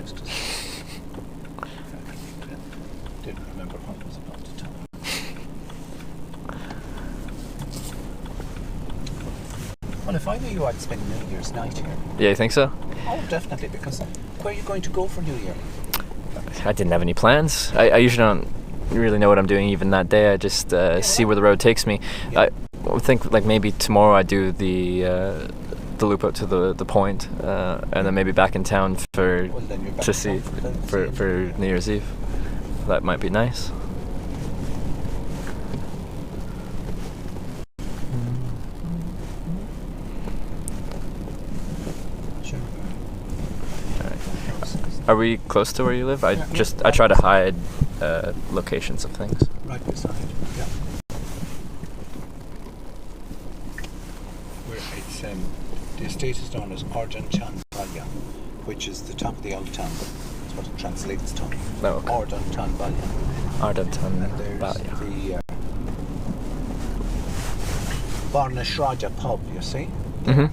just didn't remember what I was about to tell you. Well, if I were you, I'd spend New Year's night here. Yeah, you think so? Oh, definitely, because where are you going to go for New Year? I didn't have any plans. I usually don't really know what I'm doing even that day. I just see where the road takes me. Yeah. I would think like maybe tomorrow I do the loop out to the point, and then maybe back in town for New Year's Eve. That might be nice. Sure. Are we close to where you live? I try to hide locations of things. Right beside, yeah. Where it's the estate is known as Ardan Chan Balya, which is the top of the old town. That's what it translates to. Oh, okay. Ardan Chan Balya. Ardan Chan And Balya. there's the Bar Nashraja pub, you see? Mm-hmm.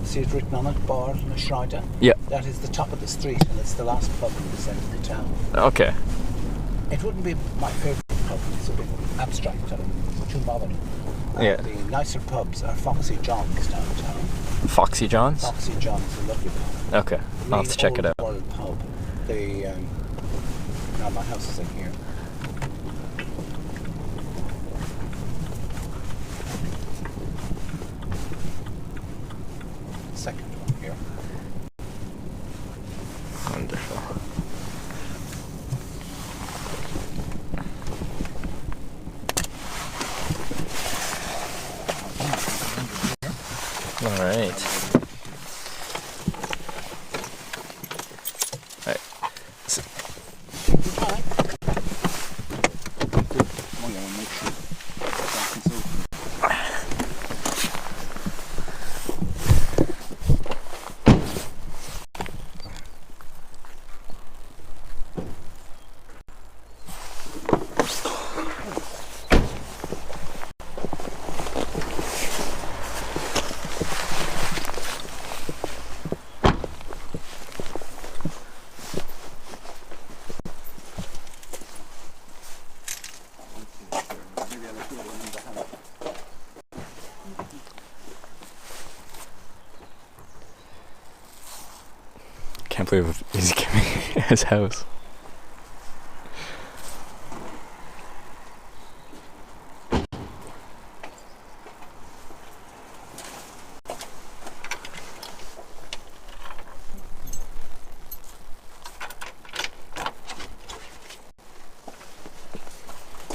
See it written on it, Bar Nashraja? Yeah. That is the top of the street, and it's the last pub in the centre of the town. Okay. It wouldn't be my favourite pub, it's a bit abstract and too modern. Yeah. The nicer pubs are Foxy John's downtown. Foxy John's? Foxy John's is a lovely pub. Okay. I'll have to check it out. World pub. Now my house is in here. Second one here. Wonderful. All right. I can't believe he's giving me his house.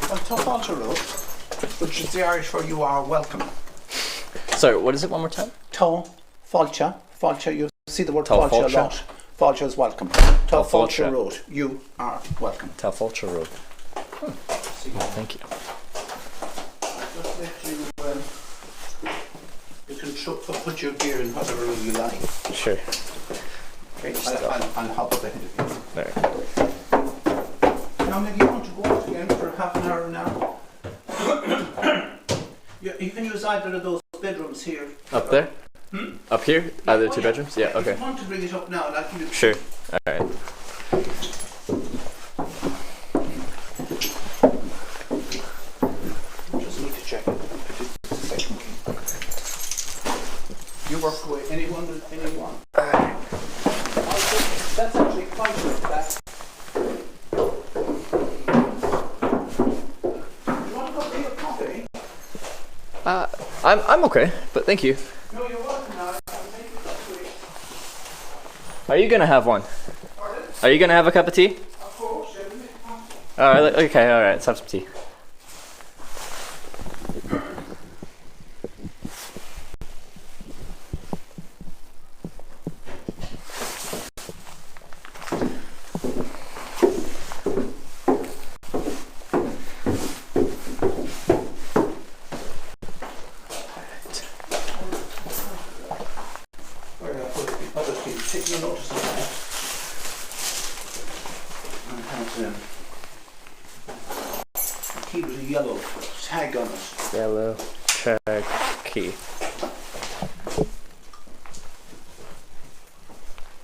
Well, Tofalta Road, which is the Irish for you are welcome. Sorry, what is it one more time? Tofalta, you see the word Tofalta? Falcha a lot. Falcha is welcome. Tofalta Road, you are welcome. Tofalta Road. Thank you. Just let you can put your gear in whatever room you like. Sure. Okay, I'll hop up ahead of you. There. Now, maybe you want to go out again for half an hour now. You can use either of those bedrooms here. Up there? Up here? Either two bedrooms? Yeah, okay. If you want to bring it up now, I'll give you. Sure. Alright. Just need to check it. Second key. You work away. Anyone? That's actually quite good. That. Do you want to go for your coffee? I'm okay, but thank you. No, you're welcome now. I'll make it up to you. Are you gonna have one? Pardon? Are you gonna have a cup of tea? Of course, yeah, we'll make coffee. Alright, okay, alright, let's have some tea. Take no notice of that. And have the key with a yellow tag on it. Yellow tag key.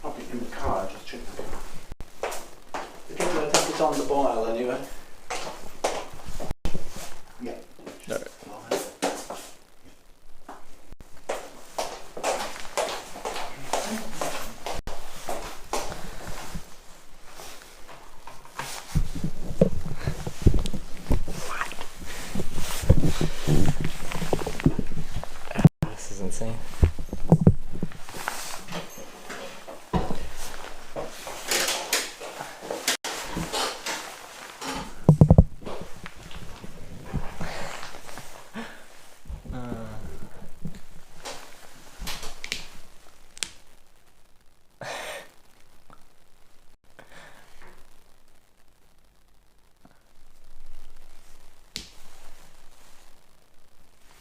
Probably in the car, just check the car. is insane.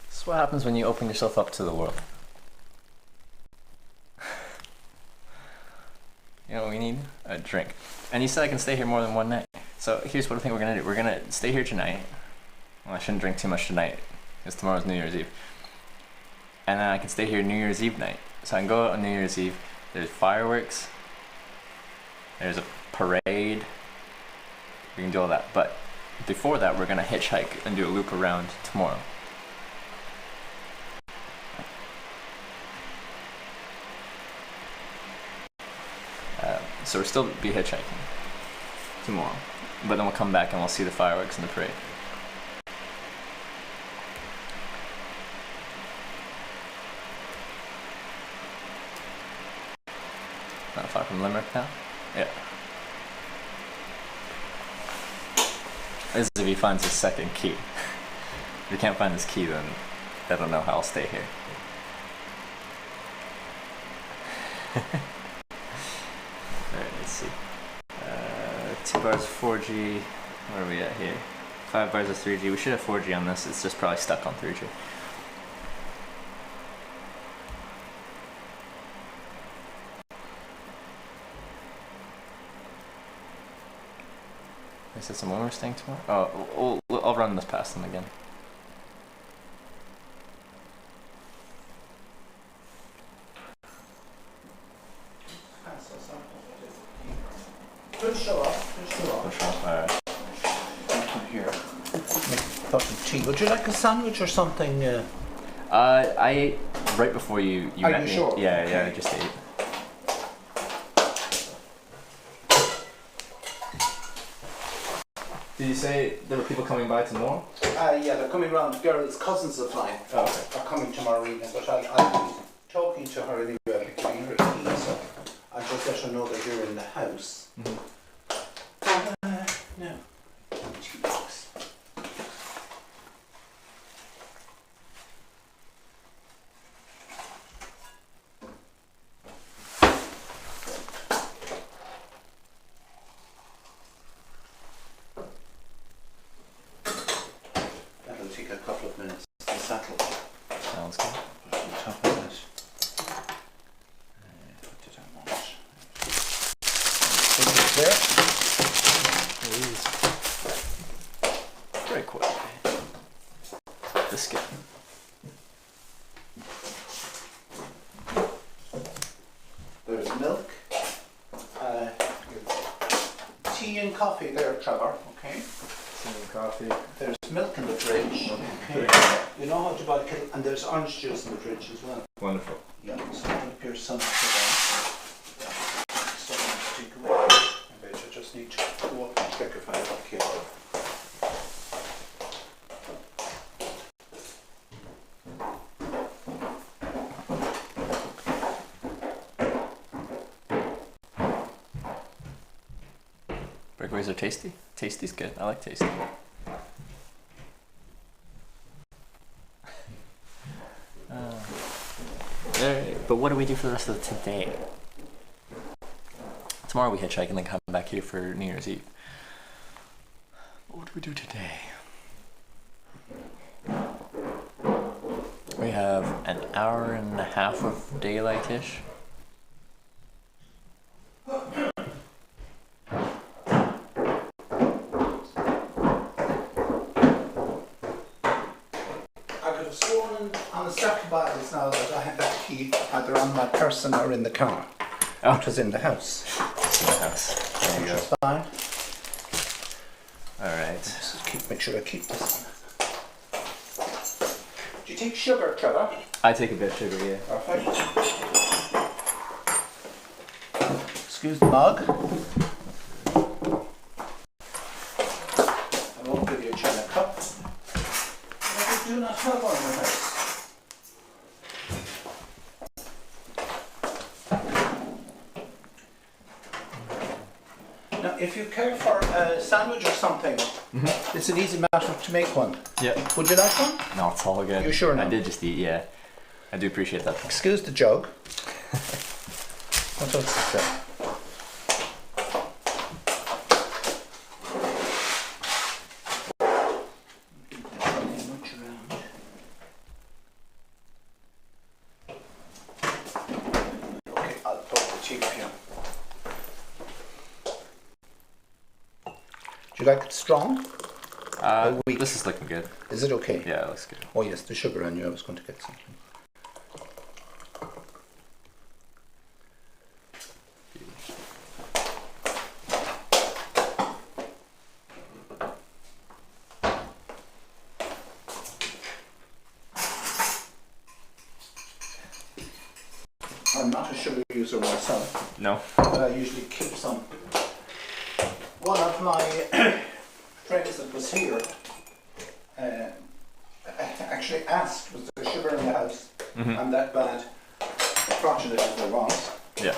This is what happens when you open yourself up to the world. You know what we need? A drink. And you said I can stay here more than one night. So here's what I think we're gonna do. We're gonna stay here tonight. Well, I shouldn't drink too much tonight, because tomorrow's New Year's Eve. And then I can stay here New Year's Eve night. So I can go out on New Year's Eve. There's fireworks. There's a parade. We can do all that. But before that, we're gonna hitchhike and do a loop around tomorrow. So we'll still be hitchhiking tomorrow, but then we'll come back and we'll see the fireworks and the parade. Not far from Limerick now? Yeah. This is if he finds his second key. If he can't find his key, then I don't know how I'll stay here. Alright, let's see. 2 bars of 4G. Where are we at here? 5 bars of 3G. We should have 4G on this. It's just probably stuck on 3G. They said someone we're staying tomorrow? Oh, I'll run this past them again. Good show up. Alright. Here. Cup of tea. Would you like a sandwich or something? I ate right before you Are met you me. sure? Yeah, Okay. yeah, I just ate. Did you say there were people coming by tomorrow? Yeah, they're coming round. Girls, cousins of mine are coming tomorrow evening, but I'll be talking to her anyway. I'll be giving her a key, so I'll just let her know that you're in the house. Mm-hmm. No. Tea box. That'll take a couple of minutes to settle. Sounds good. Put on top of it. What did I want? Put it there. Very quick. Biscuit. There's milk. Tea and coffee there, Trevor. Okay. Some coffee. There's milk in the fridge. Okay. You know how to buy kettle, and there's orange juice in the fridge as well. Wonderful. Yeah. So put your son to that. So to take away. I bet you just need to go up and check if I have a cable. Breakaways are tasty. Tasty's good. I like tasty. But what do we do for the rest of today? Tomorrow we hitchhike and then come back here for New Year's Eve. What do we do today? We have an hour and a half of daylight-ish. On the stack of bottles now that I had that key either on my person or in the car. Oh. Which was in the house. It's in the house. There you Which go. is fine. Alright. Just make sure I keep this on. Do you take sugar, Trevor? I take a bit of sugar, yeah. Perfect. Excuse the mug. I won't give you a china cup. What do you not have on your house? if you care for a sandwich or something, it's an easy matter to make one. Yeah. Would you like one? No, it's all good. You sure now? I did just eat, yeah. I do appreciate that. Excuse the jug. What else is there? Okay, I'll put the tea for you. Do you like it strong? Weak? This is looking good. Is it okay? Yeah, it looks good. Oh yes, the sugar I knew I was going to get something. I'm not a sugar user myself, No? but I usually keep some. One of my friends that was here actually asked, was there sugar in the house? I'm that bad. Fortunately there was. Yeah.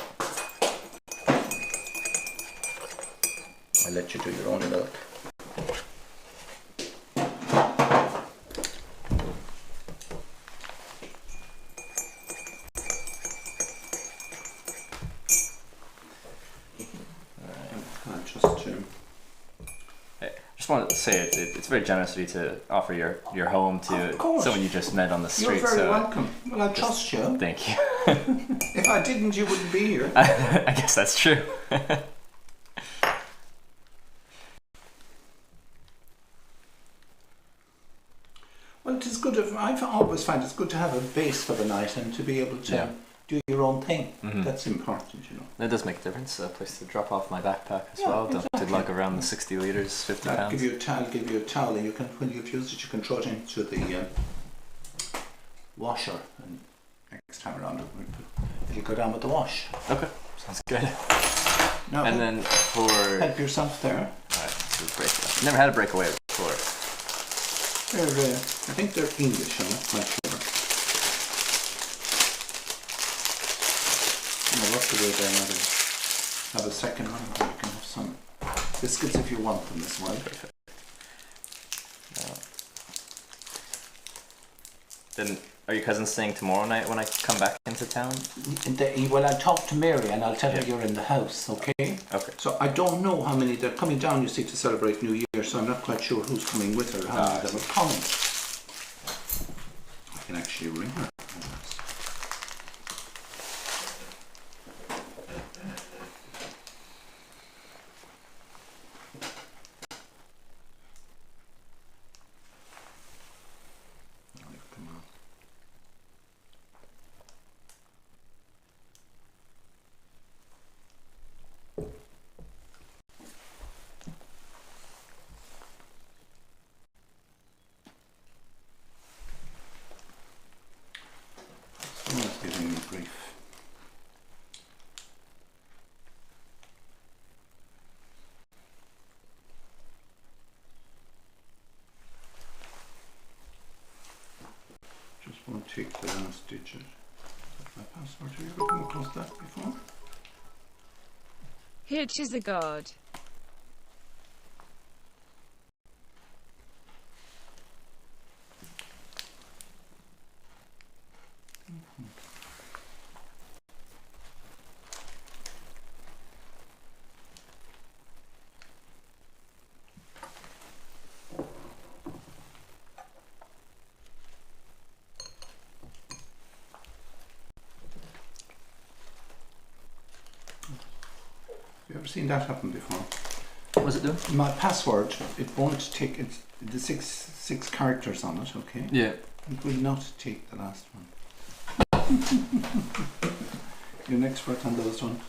I'll let you do your own milk. Just wanted to say it's very generous of you to offer your home to someone you just met on the street. You're very so welcome. Well, I trust you. Thank you. If I didn't, you wouldn't be here. I guess that's true. Well, it is good. I always find it's good to have a base for the night and to be able to do your own thing. That's important, you know. That does make a difference. A place to drop off my backpack as well. Exactly. Don't have to lug around the 60 litres, 50 I'll pounds. give you a towel, and you can, when you've used it, you can throw it into the washer, and next time around it'll go down with the wash. Okay, sounds good. Now, And then for help yourself there. alright, so break. Never had a breakaway before. They're, I think they're English, I'm not quite sure. No, what's the way there? Have a second one, or you can have some biscuits if you want them as well. Perfect. Then are your cousins staying tomorrow night when I come back into town? Well, I'll talk to Mary and I'll tell her you're in the house, okay? Okay. So I don't know how many, they're coming down, you see, to celebrate New Year, so I'm not quite sure who's coming with her, how many of them are coming. I can actually ring her. Come on. Someone's giving me grief. Just won't take the last digit of my password. Have you ever come across that before? Hitch is a god. Have you ever seen that happen before? What was it doing? My password, it won't take, it's the six characters on it, okay? Yeah. It will not take the last one. You're an expert on those ones.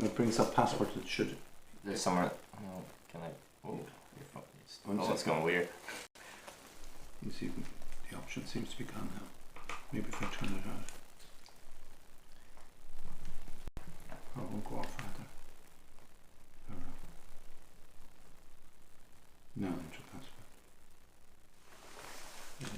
It brings up password that should. There's somewhere. Oh, can I? Oh, your phone. One Oh, it's second. going weird. You see, the option seems to be gone now. Maybe if I turn it out. I won't go off either. No, enter password. Yes.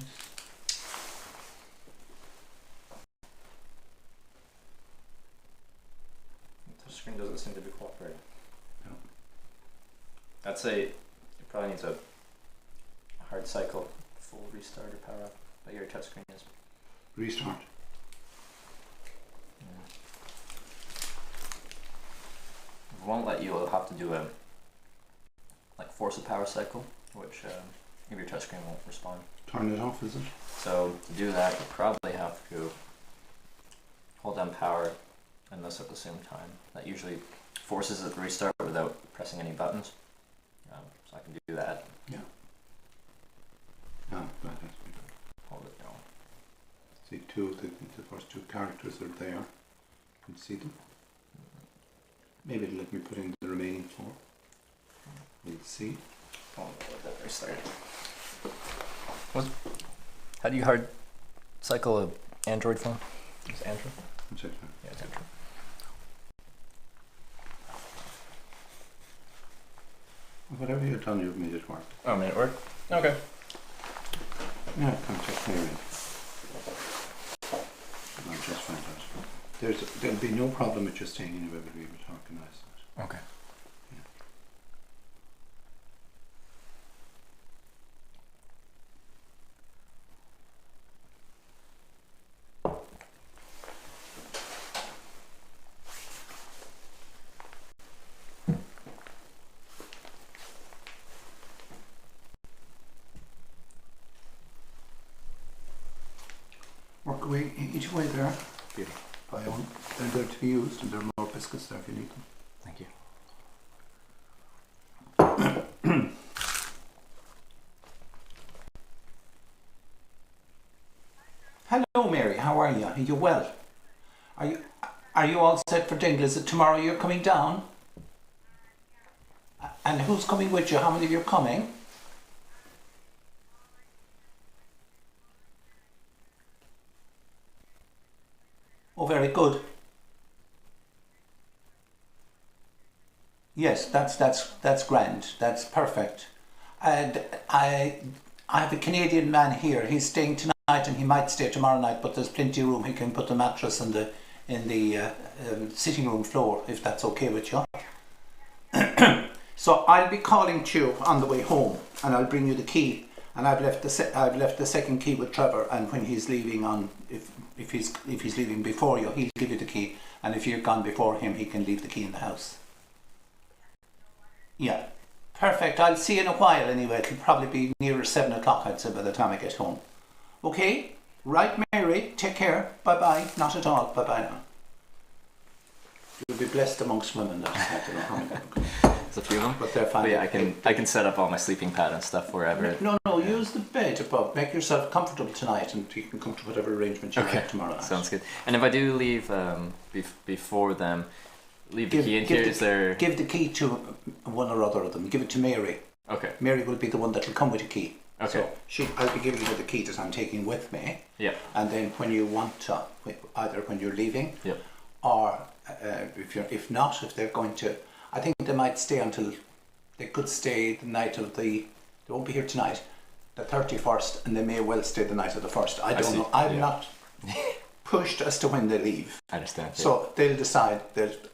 I'd say it probably needs a hard cycle, full restart or power up. But your touchscreen is. Restart. Yeah. If it won't let you, you'll have to do a force a power cycle, which if your touchscreen won't respond. Turn it off, is it? So to do that, you probably have to hold down power and this at the same time. That usually forces it to restart without pressing any buttons. So I can do that. Yeah. Ah, that has to be done. Hold it down. See, the first two characters are there. You can see them. Maybe it'll let me put in the remaining 4. We'll see. Oh, let that restart. How do you hard cycle a Android phone? Is it Android? Check that. Yeah, it's Android. Whatever you've done, you've made it work. Oh, made it work? Okay. Yeah, contact Mary. I'll just find out. There'll be no problem with just staying anywhere, but we will organise that. Okay. Work away each way there. Beauty. Buy one. They're there to be used, and there are more biscuits there if you need them. Thank you. Hello, Mary. How are you? Are you well? Are you all set for Dingle? Is it tomorrow you're coming down? And who's coming with you? How many of you are coming? Oh, very good. Yes, that's grand. That's perfect. And I have a Canadian man here. He's staying tonight, and he might stay tomorrow night. But there's plenty of room. He can put the mattress in the sitting room floor, if that's okay with you. So I'll be calling to you on the way home, and I'll bring you the key. And I've left the second key with Trevor. And when he's leaving if he's leaving before you, he'll give you the key. And if you've gone before him, he can leave the key in the house. Yeah, perfect. I'll see you in a while anyway. It'll probably be nearer 7 o'clock, I'd say, by the time I get home. Okay? Right, Mary. Take care. Bye-bye. Not at all. Bye-bye now. You'll be blessed amongst women. I don't know how many. There's a few of them. But they're fine. But yeah, I can set up all my sleeping pad and stuff wherever. No, use the bed above. Make yourself comfortable tonight, and you can come to whatever arrangement you like tomorrow night. Sounds good. And if I do leave before them, leave the key in here. Is there? Give the key to one or other of them. Give it to Mary. Okay. Mary will be the one that will come with the key. Okay. So I'll be giving her the key that I'm taking with me. Yeah. And then when you want to, either when you're leaving, or if they're going to, I think they might stay until, they could stay the night of they won't be here tonight, the 31st, and they may well stay the night of the 1st. I don't know. I'm not pushed as to when they leave. I understand. So they'll decide.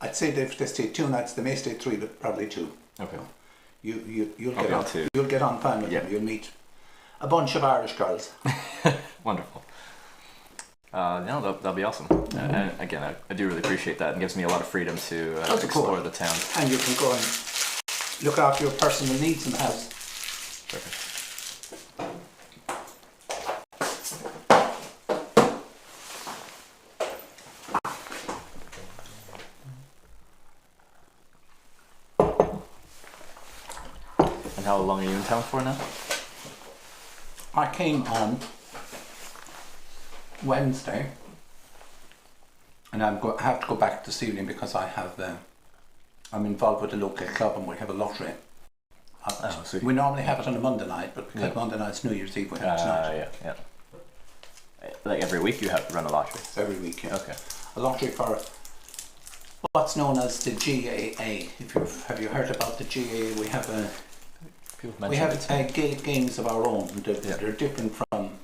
I'd say if they stay 2 nights, they may stay 3, but probably 2. Okay. You'll get on. You'll get on fine with them. You'll meet a bunch of Irish girls. Wonderful. No, that'll be awesome. And again, I do really appreciate that, and gives me a lot of freedom to explore the town. And you can go and look after your personal needs in the house. Perfect. And how long are you in town for now? I came on Wednesday, and I have to go back this evening because I'm involved with a local club, and we have a lottery. We normally have it on a Monday night, but because Monday night's New Year's Eve, we have it tonight. Yeah. Like every week you have to run a lottery? Every week, yeah. Okay. A lottery for what's known as the GAA. Have you heard about the GAA? We have games of our own. They're different from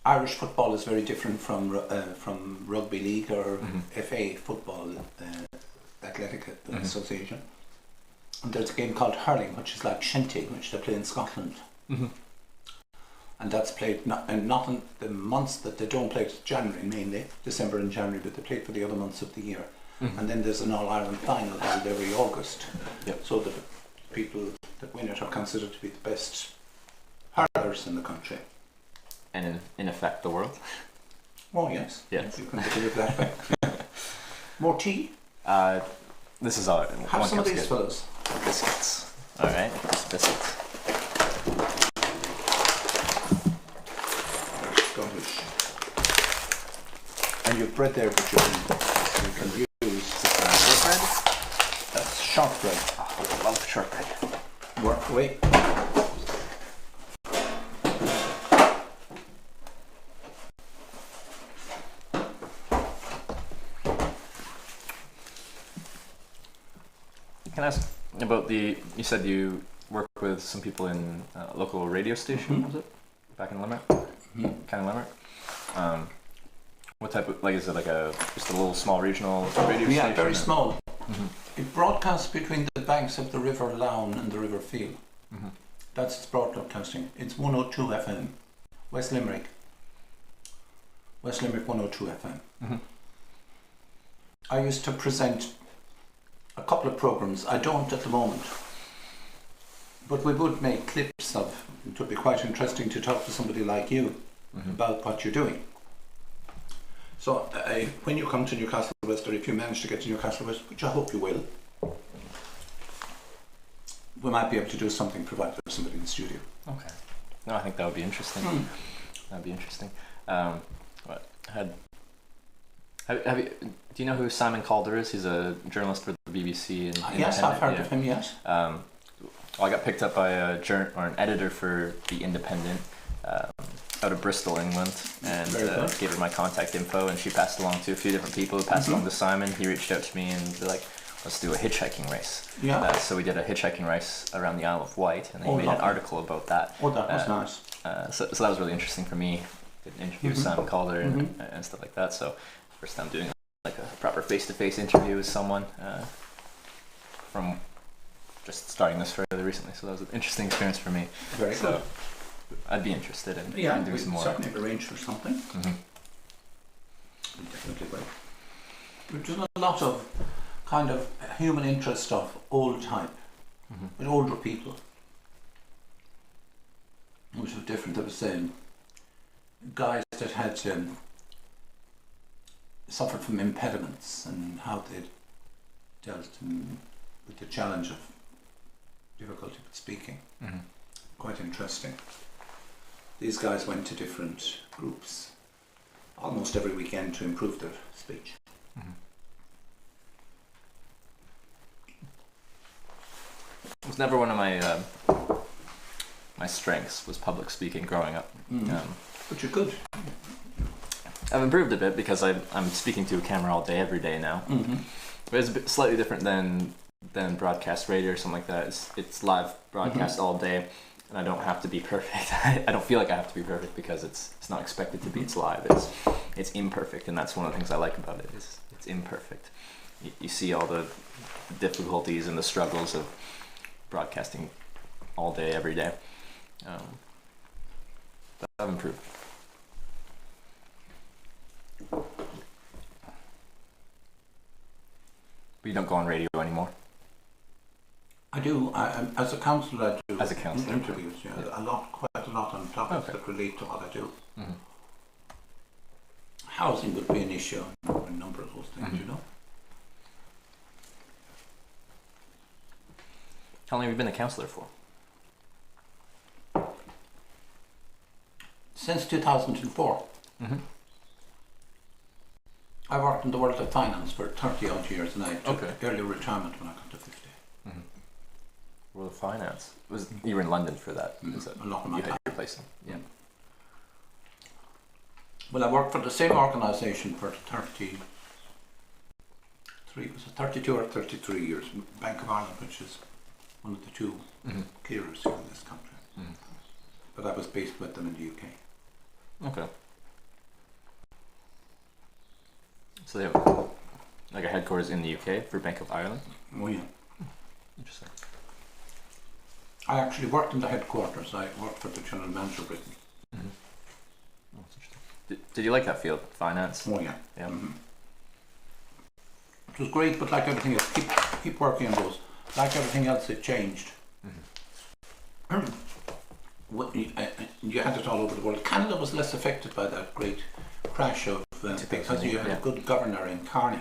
Irish football. Is very different from rugby league or FA football, athletic association. And there's a game called hurling, which is like shinty, which they play in Scotland. Mm-hmm. And that's played not in the months that they don't play, it's January mainly, December and January, but they play for the other months of the year. Mm-hmm. And then there's an All-Ireland final held every August. Yep. So the people that win it are considered to be the best hurlers in the country. And in effect, the world. Oh yes. Yes. You can look at it that way. More tea? This is all. Have some of these fellas. Biscuits. All right, just biscuits. Scottish. And you've bread there that you can use. Shortbread? That's shortbread. Oh, I love shortbread. Work away. Can I ask about you said you work with some people in a local radio station, was it? Back in Limerick? Mm-hmm. Kind of Limerick? What type of, is it like just a little small regional radio station? Yeah, very small. Mm-hmm. It broadcasts between the banks of the River Lown and the River Feel. Mm-hmm. That's its broadcasting. It's 102 FM. West Limerick. West Limerick 102 FM. Mm-hmm. I used to present a couple of programs. I don't at the moment. But we would make clips of, it would be quite interesting to talk to somebody like you about what you're doing. So when you come to Newcastle West, or if you manage to get to Newcastle West, which I hope you will, we might be able to do something provided there's somebody in the studio. Okay. No, I think that would be interesting. That'd be interesting. Have you? Do you know who Simon Calder is? He's a journalist for the BBC. Yes, I've heard of him. Yes. I got picked up by an editor for the Independent out of Bristol, England, and gave her my contact info, and she passed along to a few different people. Who passed along to Simon. He reached out to me and they're like, "Let's do a hitchhiking race." Yeah. So we did a hitchhiking race around the Isle of Wight, and they made an article about that. Oh, that was nice. So that was really interesting for me. To interview Simon Calder and stuff like that. So first time doing like a proper face-to-face interview with someone from just starting this fairly recently. So that was an interesting experience for me. Very good. I'd be interested in doing some more. Certainly arrange for something. Definitely will. We've done a lot of kind of human interest stuff, old type, with older people. Which was different. There was guys that had suffered from impediments and how they dealt with the challenge of difficulty with speaking. Quite interesting. These guys went to different groups almost every weekend to improve their speech. It was never one of my my strengths was public speaking growing up. But you're good. I've improved a bit because I'm speaking to a camera all day, every day now. But it's a bit slightly different than broadcast radio or something like that. It's live broadcast all day, and I don't have to be perfect. I don't feel like I have to be perfect because it's not expected to be. It's live. It's imperfect, and that's one of the things I like about it. Is it's imperfect. You see all the difficulties and the struggles of broadcasting all day, every day. But I've improved. But you don't go on radio anymore? I do. As a counsellor, I do. As a counsellor? Interviews, quite a lot on topics that relate to what I do. Housing would be an issue, a number of those things, you know. How long have you been a counsellor for? Since 2004. I worked in the world of finance for 30 odd years, and I took early retirement when I got to 50. World of finance. You were in London for that? A lot of my you had time. your place in. Yeah. Well, I worked for the same organisation for 32 or 33 years. Bank of Ireland, which is one of the two clearers here in this country. But I was based with them in the UK. Okay. So they have like a headquarters in the UK for Bank of Ireland? Oh yeah. Interesting. I actually worked in the headquarters. I worked for the general manager of Britain. Mm-hmm. Oh, that's interesting. Did you like that field, finance? Oh yeah. Yeah. Mm-hmm. It was great, but like everything else, keep working on those. Like everything else, it changed. Mm-hmm. You had it all over the world. Canada was less affected by that great crash of because you had a good governor in Carney.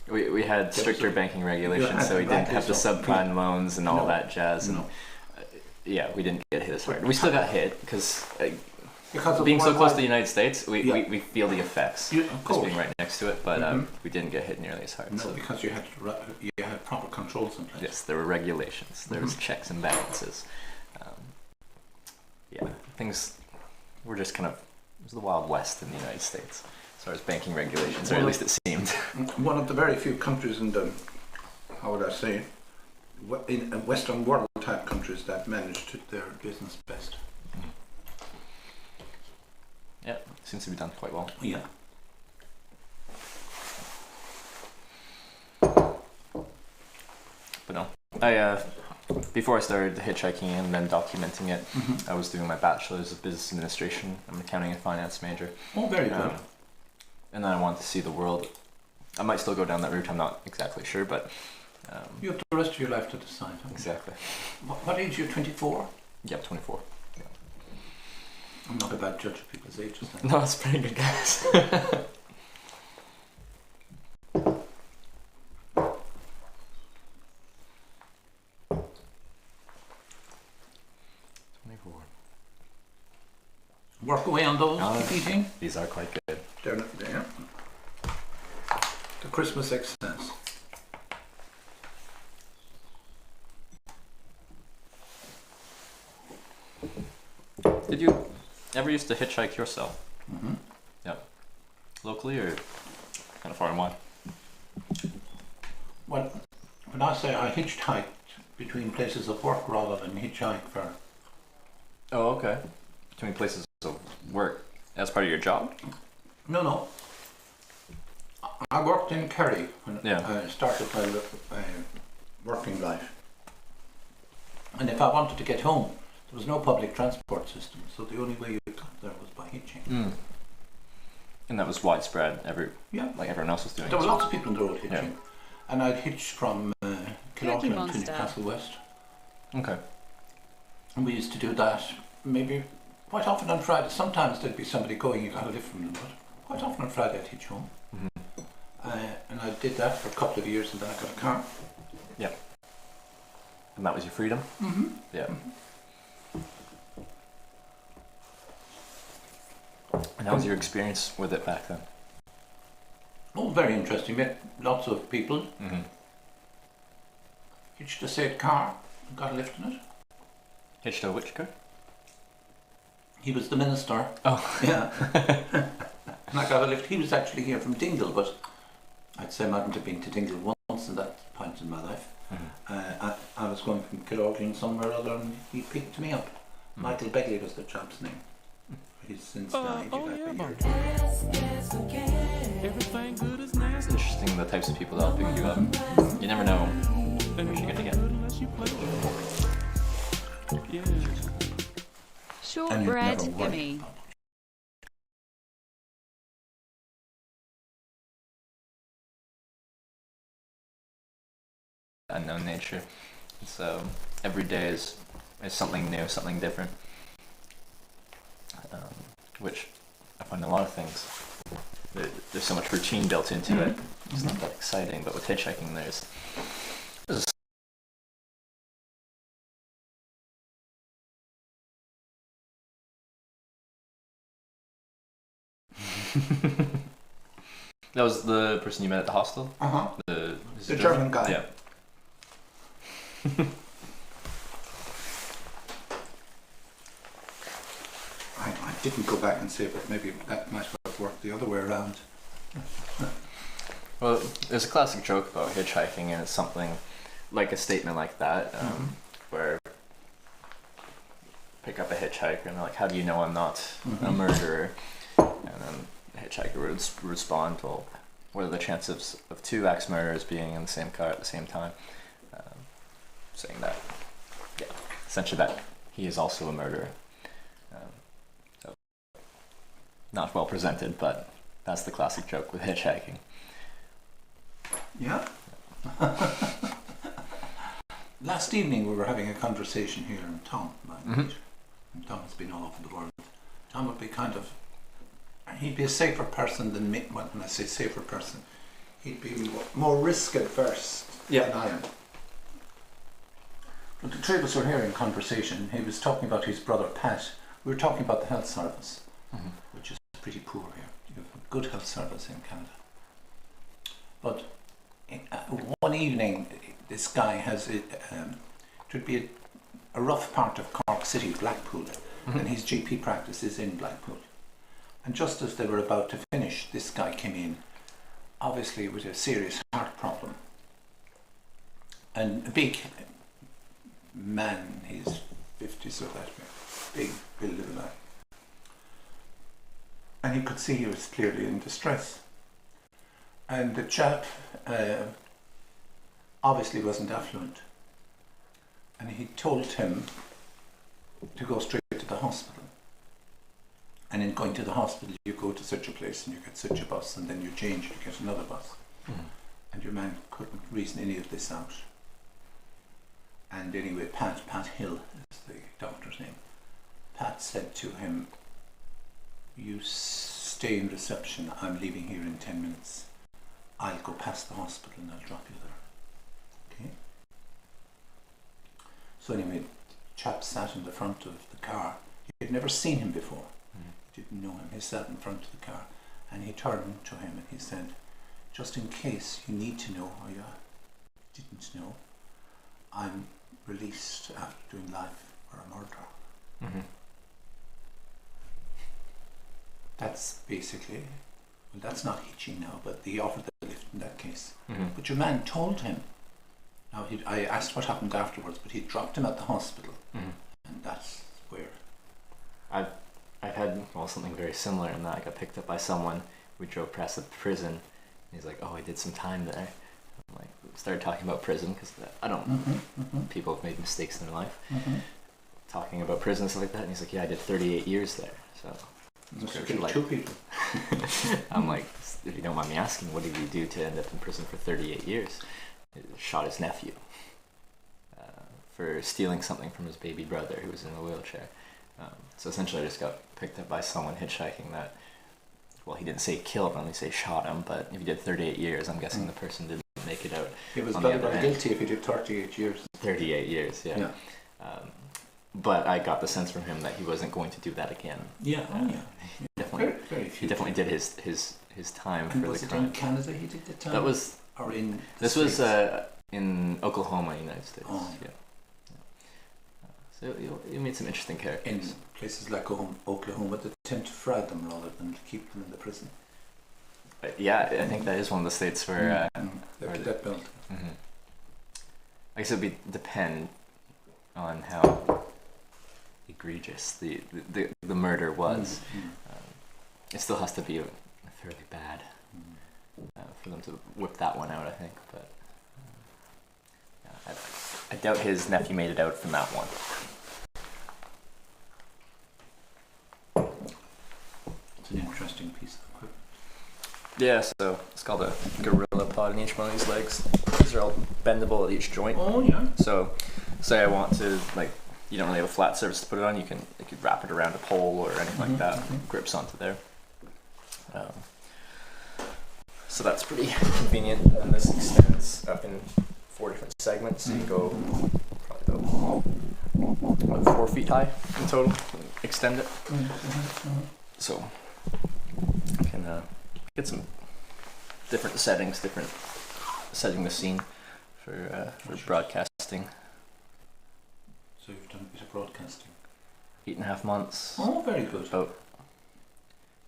We had stricter banking regulations, so we didn't have the subprime loans and all that jazz. And yeah, we didn't get hit as hard. We still got hit because being so close to the United States, we feel the effects just being right next to it, but we didn't get hit nearly as hard. No, because you had proper controls in place. Yes, there were regulations. There was checks and balances. Yeah, things were just kind of, it was the Wild West in the United States as far as banking regulations, or at least it seemed. One of the very few countries in the, how would I say, in Western world type countries that managed their business best. Yeah, seems to be done quite well. Yeah. But no, before I started hitchhiking and then documenting it, I was doing my bachelor's of business administration. I'm an accounting and finance major. Oh, very good. And then I wanted to see the world. I might still go down that route. I'm not exactly sure, but you have the rest of your life to decide. Exactly. What age are you? 24? Yep, 24. Yeah. I'm not a bad judge of people's ages. No, that's pretty good, guys. 24. Work away on those. Keep eating. These are quite good. They're there. The Christmas excess. Did you ever used to hitchhike yourself? Mm-hmm. Yeah. Locally or kind of far and wide? Well, when I say I hitchhiked between places of work rather than hitchhike for... Oh, okay. Between places of work as part of your job? No. I worked in Kerry when I started my working life. And if I wanted to get home, there was no public transport system, so the only way you got there was by hitching. Mm. And that was widespread, like everyone else was doing. There were lots of people on the road hitching. Yeah. And I'd hitched from Killarney to Newcastle West. Okay. And we used to do that maybe quite often on Friday. Sometimes there'd be somebody going, you got a lift from them, but quite often on Friday I'd hitch home. And I did that for a couple of years and then I got a car. Yeah. And that was your freedom? Mm-hmm. Yeah. And how was your experience with it back then? Oh, very interesting. Met lots of people. Hitched a said car and got a lift in it. Hitched a which car? He was the minister. Oh. Yeah. And I got a lift. He was actually here from Dingle, but I'd say I mightn't have been to Dingle once in that point in my life. I was going from Killarney somewhere or other and he picked me up. Michael Begley was the chap's name. He's since died. Everything good is nice. It's interesting the types of people that'll pick you up. You never know what you're gonna get. Shortbread gimme. Unknown nature. So every day is something new, something different. Which I find a lot of things. There's so much routine built into it. It's not that exciting, but with hitchhiking, there's That was the person you met at the hostel? The German guy. Yeah. I didn't go back and say, but maybe that might have worked the other way around. Well, there's a classic joke about hitchhiking, and it's something like a statement like that, where pick up a hitchhiker and they're like, how do you know I'm not a murderer? And then the hitchhiker would respond, well, what are the chances of two axe murderers being in the same car at the same time? Saying that, essentially that he is also a murderer. So not well presented, but that's the classic joke with hitchhiking. Yeah. Last evening we were having a conversation here in Tom, and Tom has been all over the world. Tom would be he'd be a safer person than me. Well, when I say safer person, he'd be more risk adverse than I am. But the three of us were here in conversation. He was talking about his brother Pat. We were talking about the health service, which is pretty poor here. You have a good health service in Canada. But one evening, this guy has it would be a rough part of Cork City, Blackpool, and his GP practice is in Blackpool. And just as they were about to finish, this guy came in, obviously with a serious heart problem. And a big man, he's 50s or that, big build of a guy. And he could see he was clearly in distress. And the chap obviously wasn't affluent. And he told him to go straight to the hospital. And in going to the hospital, you go to such a place and you get such a bus, and then you change to get another bus. And your man couldn't reason any of this out. And anyway, Pat Hill is the doctor's name. Pat said to him, "You stay in reception, I'm leaving here in 10 minutes. I'll go past the hospital and I'll drop you there." Okay? So anyway, the chap sat in the front of the car. He had never seen him before. He didn't know him. He sat in front of the car and he turned to him and he said, "Just in case you need to know or you didn't know, I'm released after doing life for a murder." That's basically, well, that's not hitching now, but he offered the lift in that case. But your man told him. Now, I asked what happened afterwards, but he dropped him at the hospital, and that's where. I've had something very similar in that I got picked up by someone. We drove past the prison. And he's like, "Oh, I did some time there." I'm like, started talking about prison because I don't. People have made mistakes in their life. Talking about prison and stuff like that, and he's like, "Yeah, I did 38 years there." So. Like, 2 people. I'm like, if you don't mind me asking, what did he do to end up in prison for 38 years? He shot his nephew for stealing something from his baby brother who was in a wheelchair. So essentially I just got picked up by someone hitchhiking that, well, he didn't say killed him, he say shot him, but if he did 38 years, I'm guessing the person didn't make it out. He was very guilty if he did 38 years. 38 years, yeah. But I got the sense from him that he wasn't going to do that again. Yeah, He definitely, he definitely did his time and for was the it crime. in Canada he did the time? That was, or in this States? was in Oklahoma, United States. Oh. Yeah. So you made some interesting characters. In places like Oklahoma, they tend to fry them rather than keep them in the prison. Yeah, I think that is one of the states where. That belt. I guess it would depend on how egregious the murder was. It still has to be fairly bad for them to whip that one out, I think. But I doubt his nephew made it out from that one. It's an interesting piece of equipment. Yeah, so it's called a gorilla pod in each one of these legs. These are all bendable at each joint. Oh yeah. So, say I want to, like, you don't really have a flat surface to put it on, you could wrap it around a pole or anything like that. Grips onto there. So that's pretty convenient, and this extends up in 4 different segments, so you go probably about 4 feet high in total, extend it. So you can get some different settings, setting the scene for broadcasting. So you've done a bit of broadcasting. 8.5 months. Oh, very good. About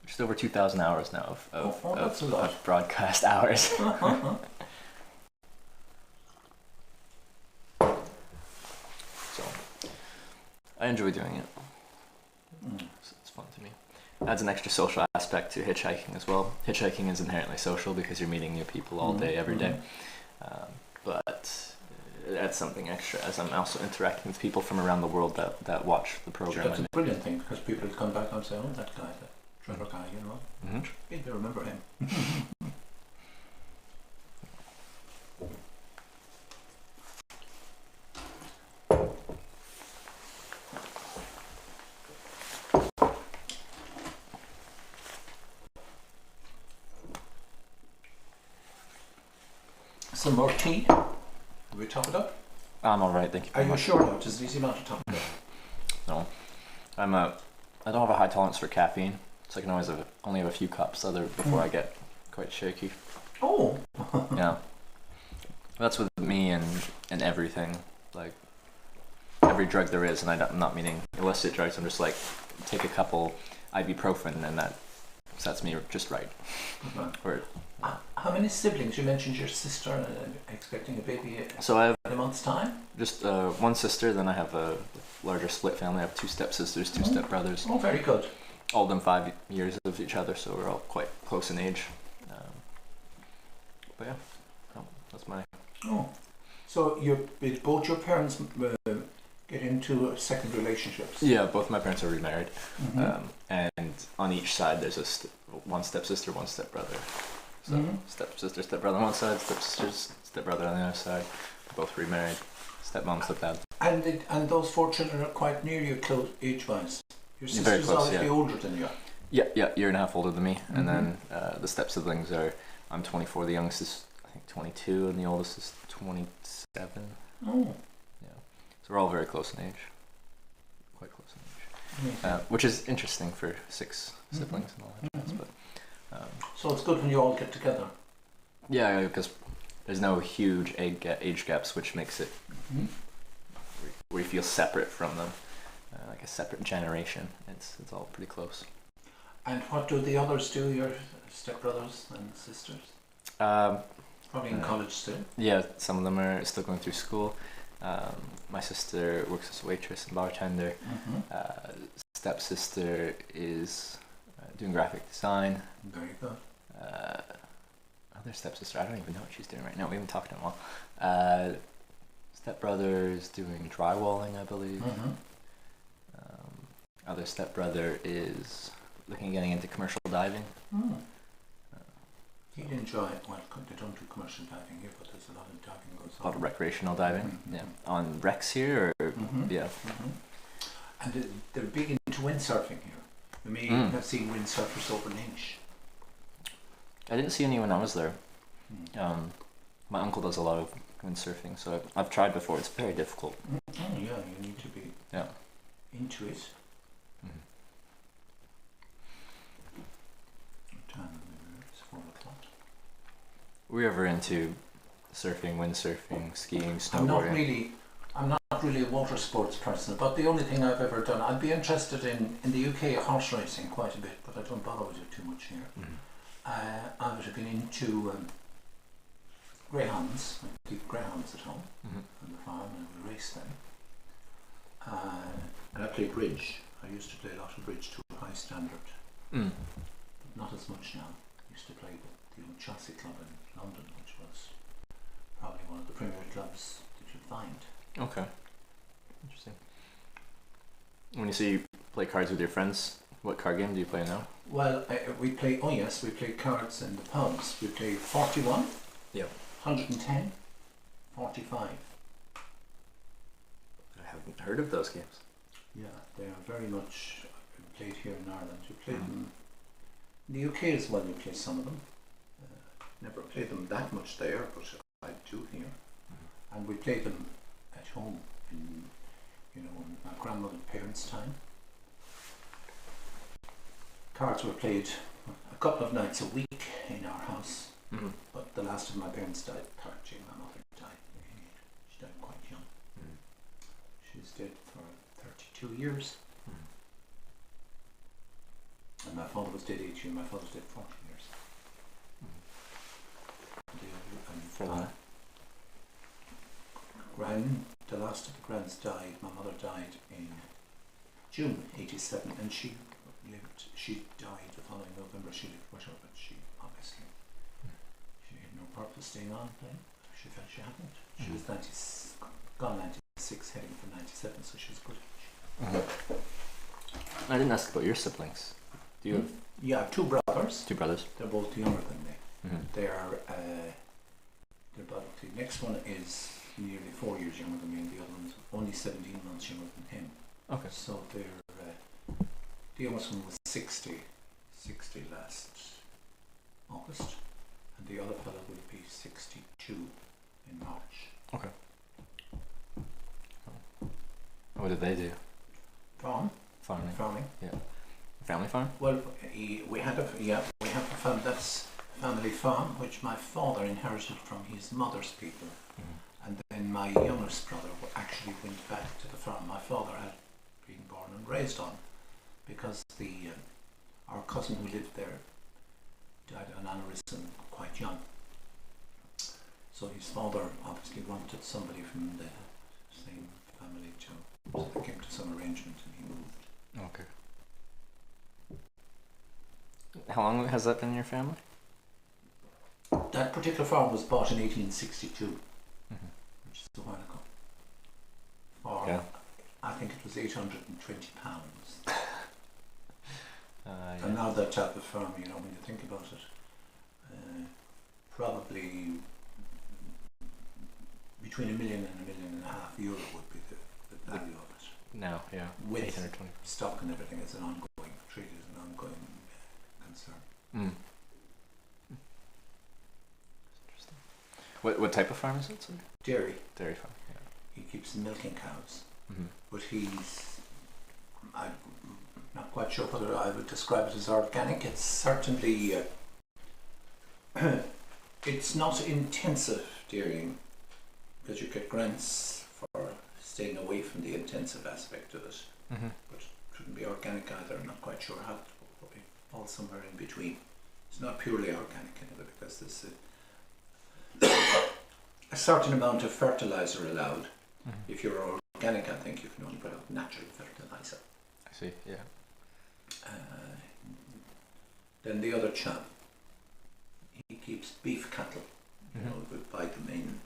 just over 2,000 hours now that's a lot. of broadcast hours. So I enjoy doing it. So it's fun to me. Adds an extra social aspect to hitchhiking as well. Hitchhiking is inherently social because you're meeting new people all day, every day. But it adds something extra as I'm also interacting with people from around the world that watch the program. That's a brilliant thing because people come back and say, "Oh, that guy, that Trevor guy, you know, maybe I remember him." Some more tea. Will we top it up? I'm alright, thank you. Are you sure now? It's an easy amount to top it up. No. I don't have a high tolerance for caffeine, so I can always only have a few cups before I get quite shaky. Oh! Yeah. That's with me and everything. Like, every drug there is, and I'm not meaning illicit drugs, I'm just like, take a couple ibuprofen and that sets me just right. Or, how many siblings? You mentioned your sister expecting a baby so I have in a month's time? Just one sister, then I have a larger split family. I have 2 stepsisters, 2 stepbrothers. Oh, very good. All of them 5 years of each other, so we're all quite close in age. But yeah, that's my... Oh, so did both your parents get into second relationships? Yeah, both my parents are remarried. And on each side there's one stepsister, one stepbrother. So stepsister, stepbrother on one side, stepbrother on the other side. Both remarried. Stepmom, stepdad. And those 4 children are quite near you, close age-wise. Your sister's very close, obviously older than you. Yeah, year and a half older than me. And then the step siblings are, I'm 24, the youngest is I think 22, and the oldest is 27. Oh. Yeah. So we're all very close in age. Quite close in age. Which is interesting for 6 siblings and all that jazz, but so it's good when you all get together. Yeah, because there's no huge age gaps, which makes it where you feel separate from them, like a separate generation. It's all pretty close. And what do the others do? Your stepbrothers and sisters? Probably in college still. Yeah, some of them are still going through school. My sister works as a waitress and bartender. Stepsister is doing graphic design. Very good. Other stepsister, I don't even know what she's doing right now. We haven't talked in a while. Stepbrother is doing drywalling, I believe. Other stepbrother is looking at getting into commercial diving. He'd enjoy it. Well, they don't do commercial diving here, but there's a lot of diving goes on. A lot of recreational diving. Yeah, on wrecks here, or yeah. And they're big into windsurfing here. You may have seen windsurfers over an inch. I didn't see any when I was there. My uncle does a lot of windsurfing, so I've tried before. It's very difficult. Oh yeah, you need to be into it. It's 4 o'clock. Were you ever into surfing, windsurfing, skiing, snowboarding? I'm not really a water sports person, but the only thing I've ever done, I'd be interested in the UK horse racing quite a bit, but I don't bother with it too much here. I would have been into greyhounds. I keep greyhounds at home on the farm, and we race them. And I play bridge. I used to play a lot of bridge to a high standard. But not as much now. I used to play with the old Chelsea Club in London, which was probably one of the premier clubs that you'd find. Okay. Interesting. When you say you play cards with your friends, what card game do you play now? Well, we play cards in the pubs. We play 41, 110, 45. I haven't heard of those games. Yeah, they are very much played here in Ireland. You play them in the UK as well. You play some of them. Never played them that much there, but I do here. And we play them at home in my grandmother's parents' time. Cards were played a couple of nights a week in our house, but the last of my parents died. My mother died. She died quite young. She's dead for 32 years. And my father was dead 8 years. My father was dead 40 years. The last of the grands died. My mother died in June '87, and she died the following November. She lived with her, but she obviously had no purpose staying on then. She felt she hadn't. She was gone 96, heading for 97, so she was good. I didn't ask about your siblings. Do you have? Yeah, I have two brothers. Two brothers. They're both younger than me. They're about, the next one is nearly 4 years younger than me, and the other one's only 17 months younger than him. Okay. So they're the youngest one was 60 last August, and the other fellow will be 62 in March. Okay. What did they do? Farming. Yeah. Family farm? Well, we have a family farm which my father inherited from his mother's people, and then my youngest brother actually went back to the farm my father had been born and raised on, because our cousin who lived there died of an aneurysm quite young. So his father obviously wanted somebody from the same family too. So they came to some arrangement and he moved. Okay. How long has that been in your family? That particular farm was bought in 1862, which is a while ago. Or I think it was £820. And now that type of farm, when you think about it, probably between €1 million and €1.5 million would be the value of it. Now, yeah. With 820. stock and everything, it's an ongoing, treated as an ongoing concern. Interesting. What type of farm is it? Sorry? Dairy. Dairy farm, yeah. He keeps milking cows, but I'm not quite sure whether I would describe it as organic. It's certainly, it's not intensive dairying, because you get grants for staying away from the intensive aspect of it, but it shouldn't be organic either. I'm not quite sure how it falls somewhere in between. It's not purely organic anyway, because there's a certain amount of fertilizer allowed. If you're organic, I think you can only put out natural fertilizer. I see, yeah. Then the other chap, he keeps beef cattle. We buy them in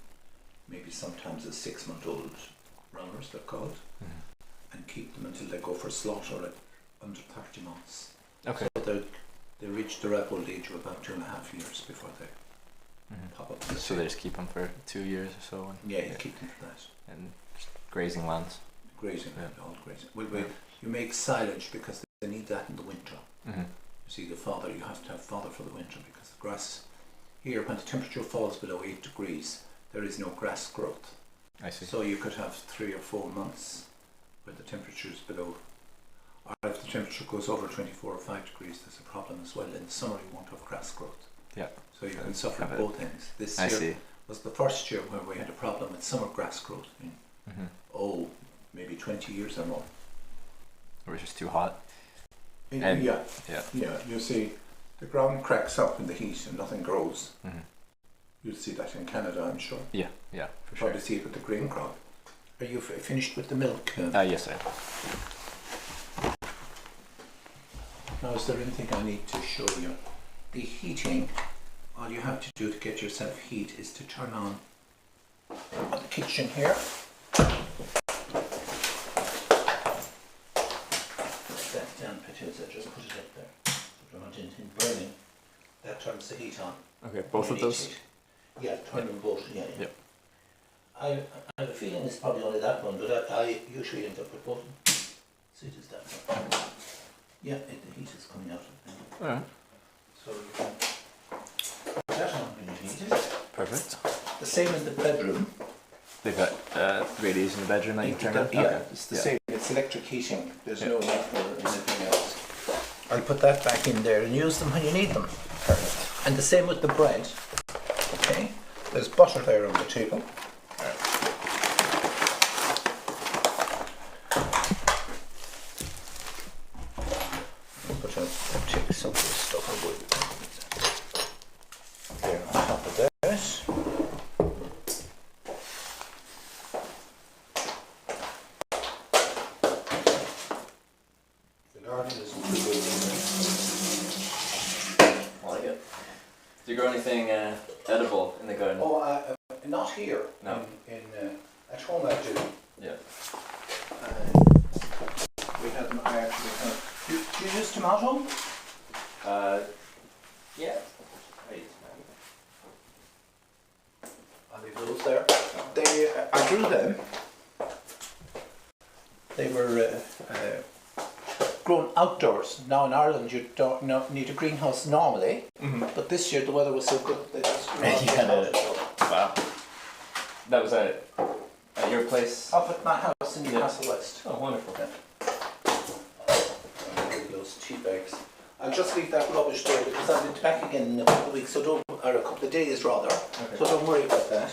maybe sometimes as 6-month-old runners, they're called, and keep them until they go for slaughter at under 30 months. Okay. So they reach the ripe old age of about 2.5 years before they pop up. So they just keep them for 2 years or so? You keep them for that. And just grazing lands? Grazing, all grazing. Well, you make silage because they need that in the winter. You see, you have to have fodder for the winter, because the grass here, when the temperature falls below 8 degrees, there is no grass growth. I see. So you could have 3 or 4 months where the temperature is below, or if the temperature goes over 24 or 5 degrees, there's a problem as well. In the summer you won't have grass growth. Yeah. So you can suffer at both ends. This year was the first year where we had a problem with summer grass growth in maybe 20 years or more. Or it's just too hot? Yeah. You see, the ground cracks up in the heat and nothing grows. You'll see that in Canada, I'm sure. Yeah, for sure. Probably see it with the green crop. Are you finished with the milk? Yes, I am. Now, is there anything I need to show you? The heating, all you have to do to get yourself heat is to turn on the kitchen here. Put that down, Petuza, just put it up there. If you want anything burning, that turns the heat on. Okay, both of those? Heat. Yeah, turn them both, yeah. I have a feeling it's probably only that one, but I usually end up with both of them. See, it is that one. Yeah, the heat is coming out. Alright. So you can put that on when you need it. Perfect. The same in the bedroom. They've got radios in the bedroom that you turn on? Yeah, it's the same. It's electric heating. There's no need for anything else. I'll put that back in there and use them when you need them. Perfect. And the same with the bread. Okay. There's butter there on the table. I'll take some of this stuff away. There on top of this. The garden isn't too good. I like it. Do you grow anything edible in the garden? Oh, not here. No. At home I do. Yeah. We have them. I actually have. Do you use tomato? Yeah. I'll leave those there. They, I grew them. They were grown outdoors. Now in Ireland you don't need a greenhouse normally, but this year the weather was so good they just grew out. Wow. That was at your place? Up at my house in Newcastle West. Oh, wonderful. Those tea bags. I'll just leave that rubbish there because I'll be back again in a couple of weeks, or a couple of days rather. Okay. So don't worry about that.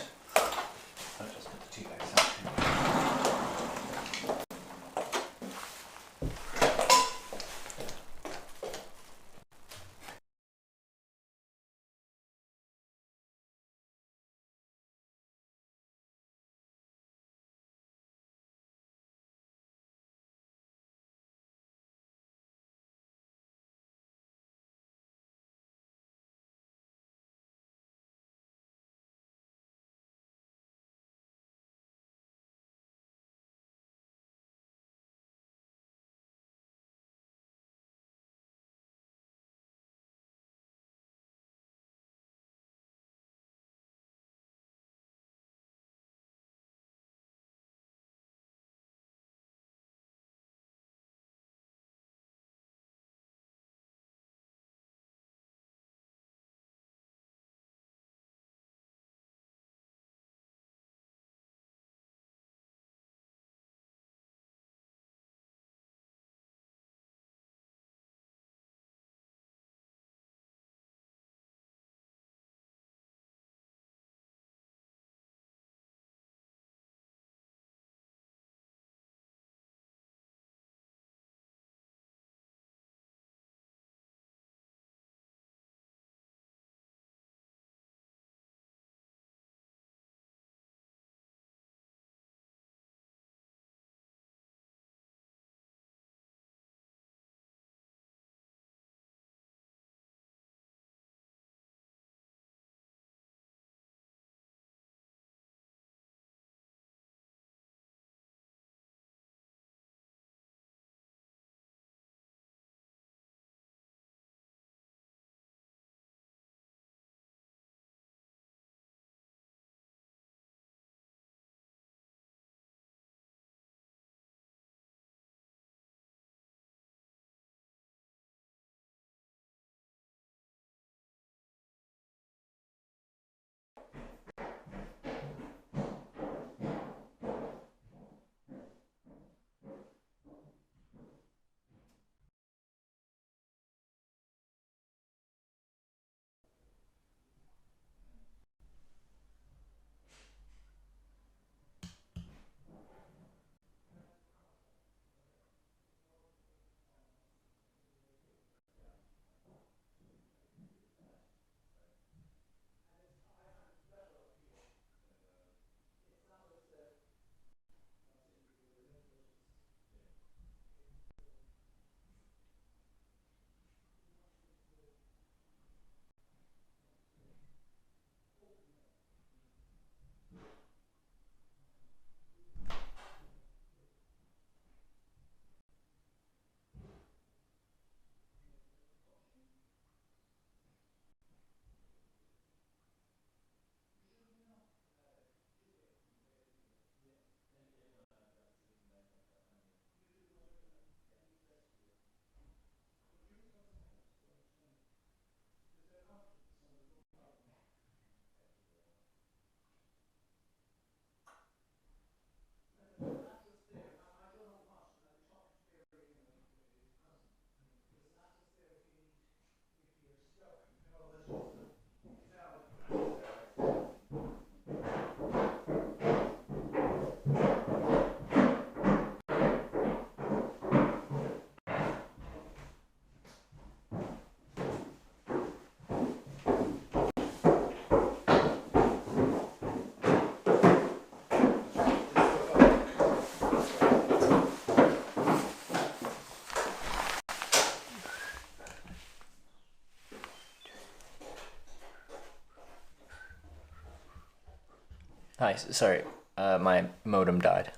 Hi, sorry. My modem died.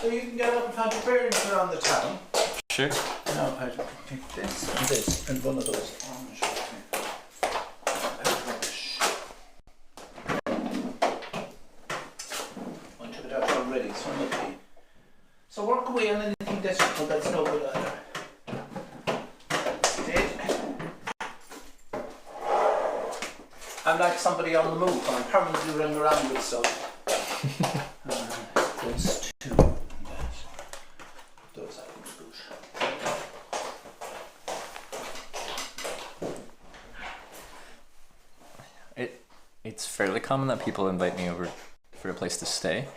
So you can get up and find your bearings around the town. Sure. Now I take this and one of those orange things. I took it out already, so I'm okay. So work away on anything difficult that's no good either. I'm like somebody on the move. I'm permanently running around with stuff. Those two and that. Those I think good. It's fairly common that people invite me over for a place to stay.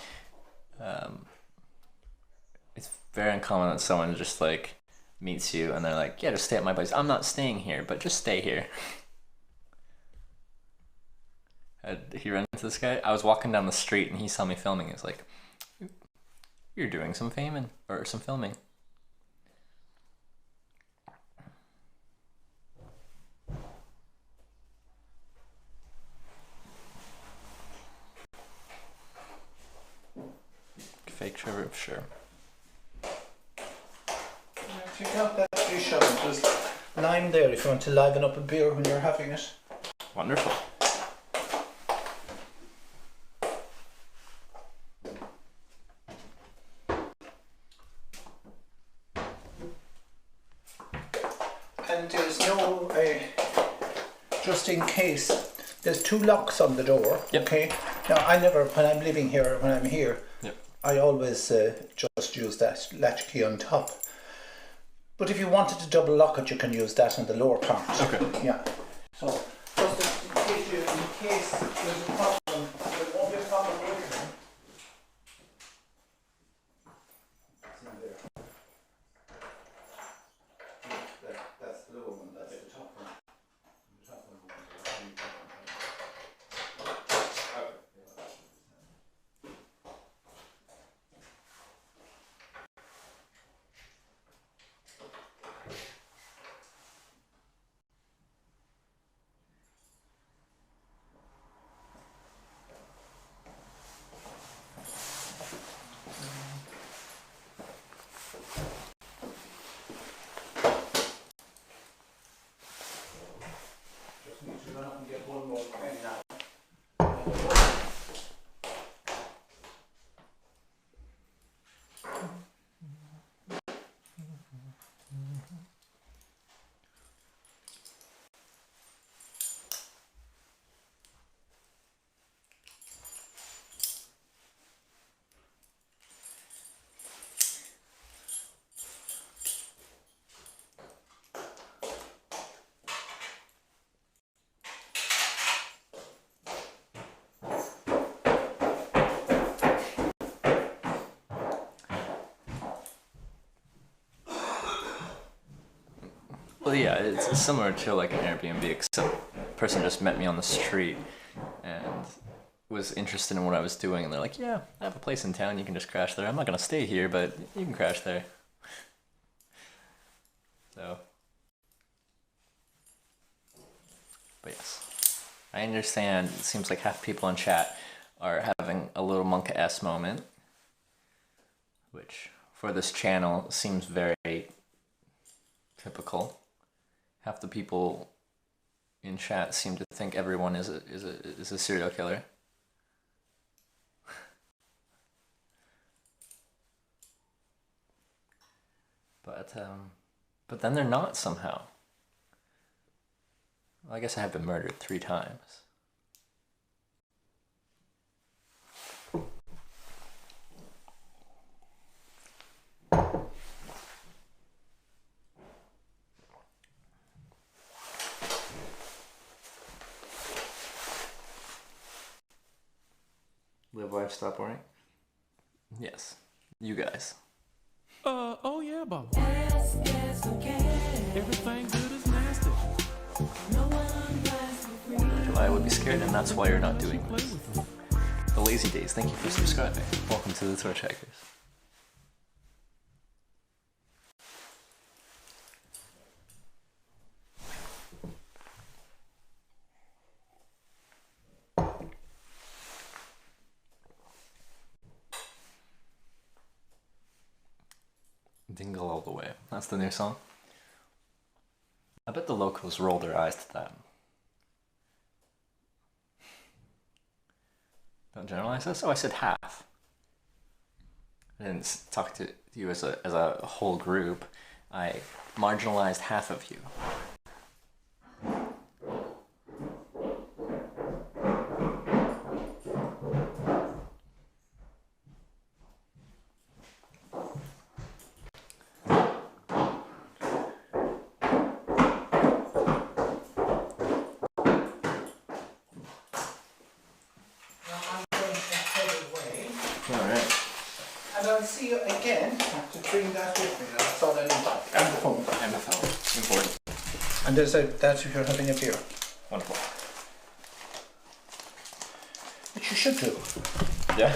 It's very uncommon that someone just like meets you and they're like, yeah, just stay at my place. I'm not staying here, but just stay here. He ran into this guy. I was walking down the street and he saw me filming. He's like, you're doing some filming. Fake Trevor, sure. Check out that free shop. There's lime there if you want to liven up a beer when you're having it. Wonderful. And there's no, just in case, there's two locks on the door. Yep. Okay. Now I never, when I'm living here, when I'm here, Yep. I always just use that latch key on top. But if you wanted to double lock it, you can use that on the lower part. Okay. Yeah. So just in case there's a problem, there won't be a problem with it. It's in there. That's the lower one. That's the top one. The top one. Just need to run up and get one more pen now. Well, yeah, it's similar to like an Airbnb, except the person just met me on the street and was interested in what I was doing, and they're like, yeah, I have a place in town, you can just crash there. I'm not going to stay here, but you can crash there. So, but yes, I understand. It seems like half people in chat are having a little Monka-esque moment, which for this channel seems very typical. Half the people in chat seem to think everyone is a serial killer. But then they're not somehow. Well, I guess I have been murdered 3 times. Live life, stop worrying. Yes, you guys. Oh yeah, Baba. Everything good is nasty. No one buys for free. I would be scared, and that's why you're not doing this. The Lazy Days, thank you for subscribing. Welcome to the Hitchhikers. Dingle All the Way. That's the new song. I bet the locals roll their eyes to that. Don't generalize this. Oh, I said half. I didn't talk to you as a whole group. I marginalized half of you. I'll see you again. I have to bring that with me. That's all I need. And the phone. And the phone. Important. And there's that if you're having a beer. Wonderful. Which you should do. Yeah?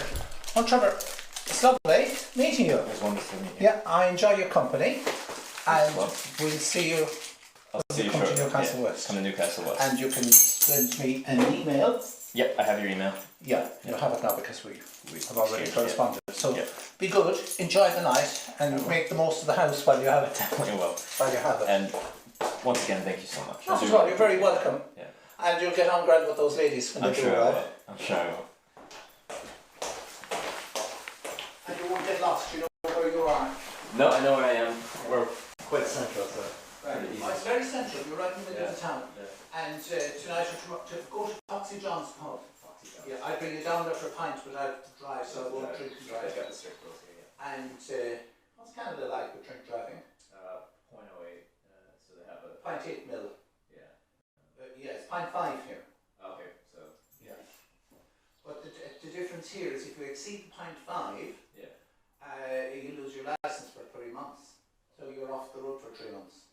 Well, Trevor, it's lovely meeting you. It's wonderful meeting you. Yeah, I enjoy your company. And we'll see you. I'll see you come shortly. to Newcastle West. Come to Newcastle West. And you can send me an email. Yep, I have your email. Yeah, you'll have it now because we have already corresponded. So yep. Be good, enjoy the night, and make the most of the house while you have it. You will. While you have it. And once again, thank you so much. Not at all, you're very welcome. Yeah. And you'll get on grand with those ladies when I'm they do sure I arrive. will. I'm sure I will. And you won't get lost, you know where you are. No, I know where I am. We're quite central, so. Right. Well, it's very central, you're right in the middle of the town. Yeah. And tonight to go to Foxy John's pub. Yeah, I'd bring you down there for a pint, but I have to drive, so I won't drink and drive. I've got the strict rules here, yeah. And what's Canada like with drink driving? 0.08, so they have a... 0.8 mil. Yeah. Yes, 0.5 here. Okay, so... Yeah. But the difference here is if you exceed 0.5, yeah. You lose your license for 3 months. So you're off the road for 3 months.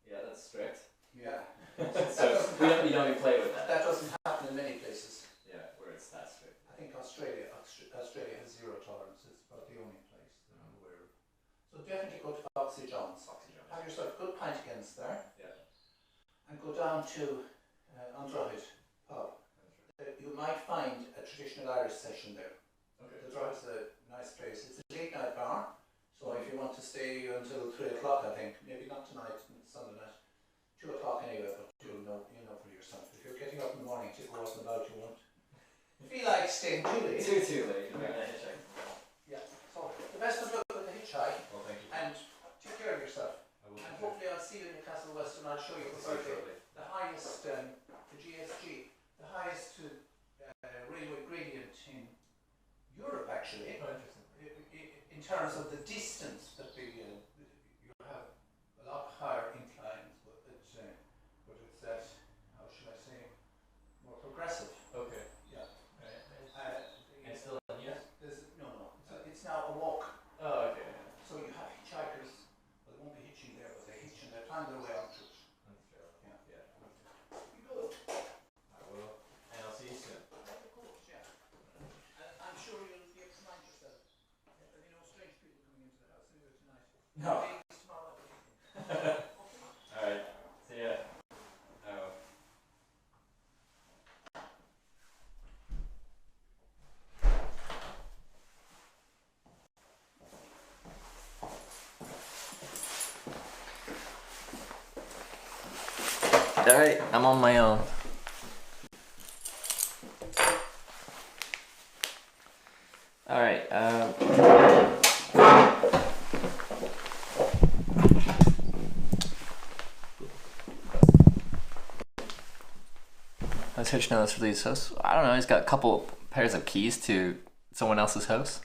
Yeah, that's strict. Yeah. So you don't even play with that. That doesn't happen in many places. Yeah, where it's that strict. I think Australia has zero tolerance. It's about the only place that I'm aware of. So definitely go to Foxy John's. Have yourself a good pint against there. Yeah. And go down to Android pub. You might find a traditional Irish session there. Okay. The Droid's a nice place. It's a late night bar. So if you want to stay until 3 o'clock, I think, maybe not tonight, Sunday night, 2 o'clock anyway, but you know for yourself. If you're getting up in the morning to go out and about, you won't feel like staying too late. Too late. Yeah. So the best of luck with the hitchhike. Well, thank you. And take care of yourself. I will. And hopefully I'll see you in Newcastle West and I'll show you the highest, the GSG, the highest railway gradient in Europe actually. Oh, interesting. In terms of the distance that you have a lot higher inclines, but it's that, how should I say, more progressive. Okay. Yeah. And still on you? No. It's now a walk. Oh, okay. So you have hitchhikers, well, they won't be hitching there, but they're hitching, they're finding their way onto it. That's fair. Yeah. Yeah. Be good. I will. And I'll see you soon. Of course, yeah. And I'm sure you'll be able to mind yourself. There'll be no strange people coming into the house anyway tonight. No. Maybe tomorrow. Alright. See ya. Oh. Alright, I'm on my own. Alright, How's Hitch know this release house? I don't know, he's got a couple pairs of keys to someone else's house.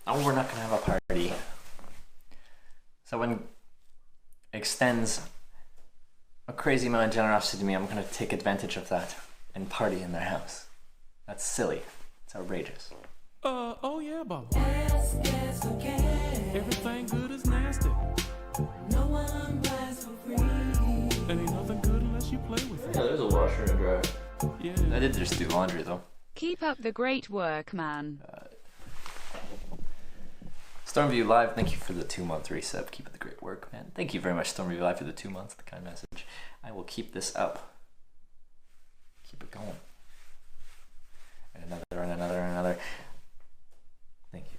Oh, we're not gonna have a party. Someone extends a crazy amount of generosity to me, I'm gonna take advantage of that. and party in their house. That's silly. It's outrageous. Oh yeah, Baba. Everything good is nasty. No one buys for free. And ain't nothing good unless you play with it. Yeah, there's a washer and dryer. Yeah. I did just do laundry though. Keep up the great work, man. Stormview Live, thank you for the 2-month resub. Keep up the great work, man. Thank you very much, Stormview Live, for the 2 months. The kind message. I will keep this up. Keep it going. And another, and another, and another. Thank you.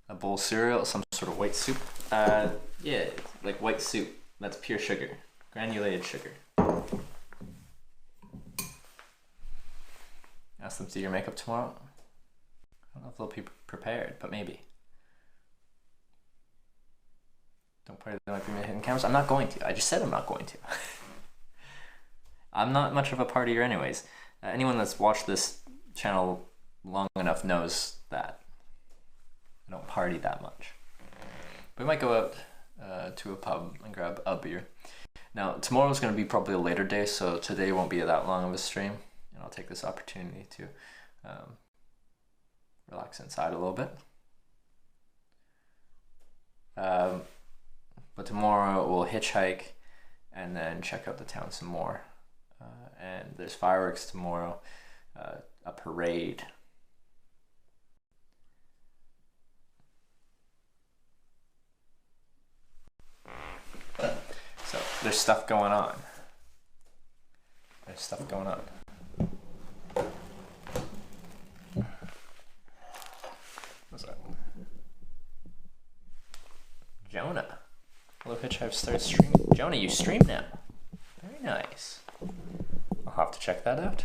A bowl of cereal, some sort of white soup. Yeah, like white soup. That's pure sugar. Granulated sugar. Ask them to do your makeup tomorrow. I don't know if they'll be prepared, but maybe. Don't party there might be hidden cameras. I'm not going to. I just said I'm not going to. I'm not much of a partier anyways. Anyone that's watched this channel long enough knows that I don't party that much. We might go out to a pub and grab a beer. Now, tomorrow's going to be probably a later day, so today won't be that long of a stream. And I'll take this opportunity to relax inside a little bit. But tomorrow we'll hitchhike and then check out the town some more. And there's fireworks tomorrow, a parade. So there's stuff going on. There's stuff going on. What's that? Jonah. Hello, Hitchhiker started streaming. Jonah, you stream now. Very nice. I'll have to check that out.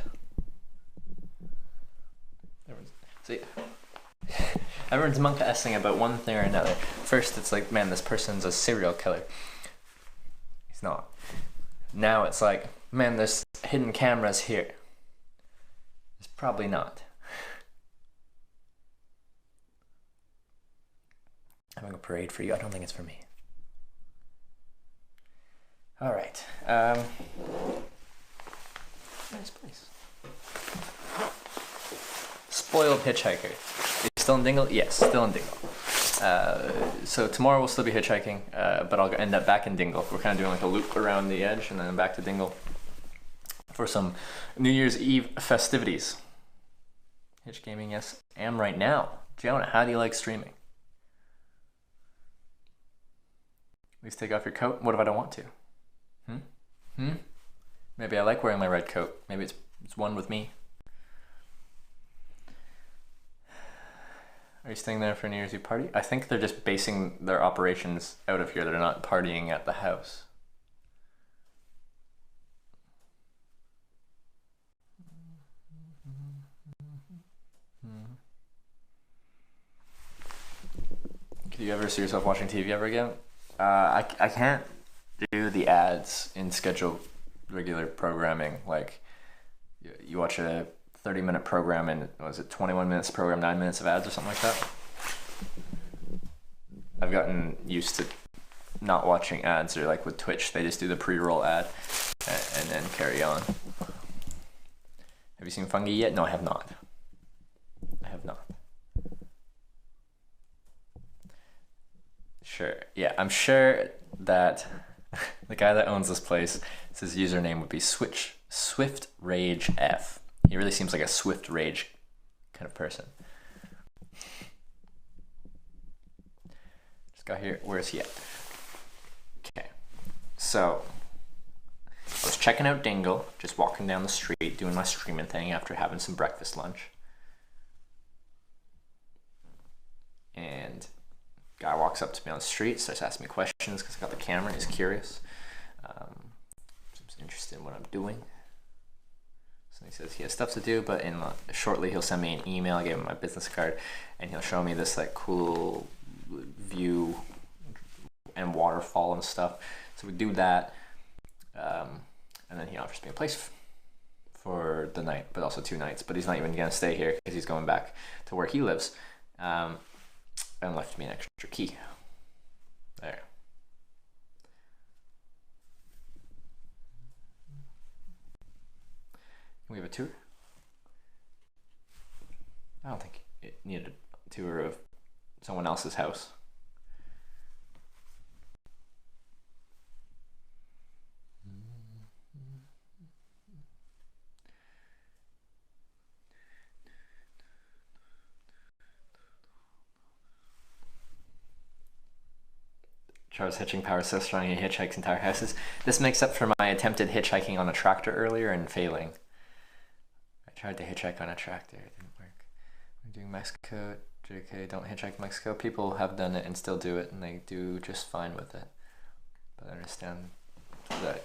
Everyone's monk-essing about one thing or another. First, it's like, man, this person's a serial killer. He's not. Now it's like, man, there's hidden cameras here. It's probably not. Having a parade for you? I don't think it's for me. All right. Nice place. Spoiled hitchhiker. Are you still in Dingle? Yes, still in Dingle. So tomorrow we'll still be hitchhiking, but I'll end up back in Dingle. We're kind of doing like a loop around the edge and then back to Dingle for some New Year's Eve festivities. Hitch gaming, yes, am right now. Jonah, how do you like streaming? Please take off your coat. What if I don't want to? Maybe I like wearing my red coat. Maybe it's one with me. Are you staying there for a New Year's Eve party? I think they're just basing their operations out of here. They're not partying at the house. Could you ever see yourself watching TV ever again? I can't do the ads in scheduled regular programming. Like, you watch a 30-minute program and was it 21 minutes program, 9 minutes of ads or something like that? I've gotten used to not watching ads, or like with Twitch, they just do the pre-roll ad and then carry on. Have you seen Fungi yet? No, I have not. I have not. Sure. Yeah, I'm sure that the guy that owns this place, his username would be Swift Rage F. He really seems like a Swift Rage kind of person. Just got here. Where is he at? Okay. So, I was checking out Dingle, just walking down the street, doing my streaming thing after having some breakfast lunch. And guy walks up to me on the street, starts asking me questions because I got the camera. He's curious. Seems interested in what I'm doing. So he says he has stuff to do, but shortly he'll send me an email. I gave him my business card, and he'll show me this like cool view and waterfall and stuff. So we do that, and then he offers me a place for the night, but also 2 nights. But he's not even gonna stay here because he's going back to where he lives, and left me an extra key. There. We have a tour? I don't think it needed a tour of someone else's house. Charles' hitching power is so strong he hitchhikes entire houses. This makes up for my attempted hitchhiking on a tractor earlier and failing. I tried to hitchhike on a tractor, it didn't work. I'm doing Mexico, JK, don't hitchhike Mexico. People have done it and still do it, and they do just fine with it. But I understand that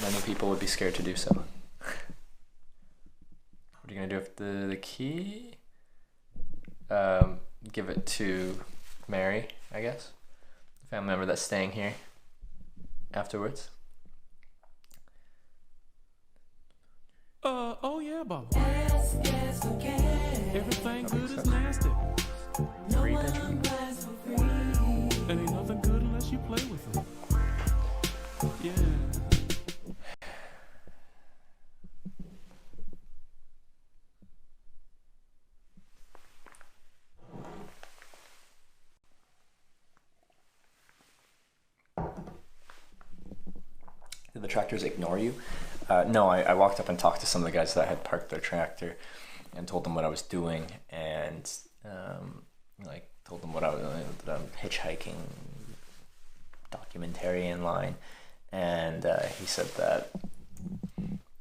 many people would be scared to do so. What are you gonna do with the key? Give it to Mary, I guess. Family member that's staying here afterwards. Oh yeah, Baba. Yes, yes, okay. Everything That good makes is sense. nasty. No Free one bedroom. buys for free. And ain't nothing good unless you play with it. Yeah. Did the tractors ignore you? No, I walked up and talked to some of the guys that had parked their tractor and told them what I was doing, and like told them what I was that I'm hitchhiking documentarian line, and he said that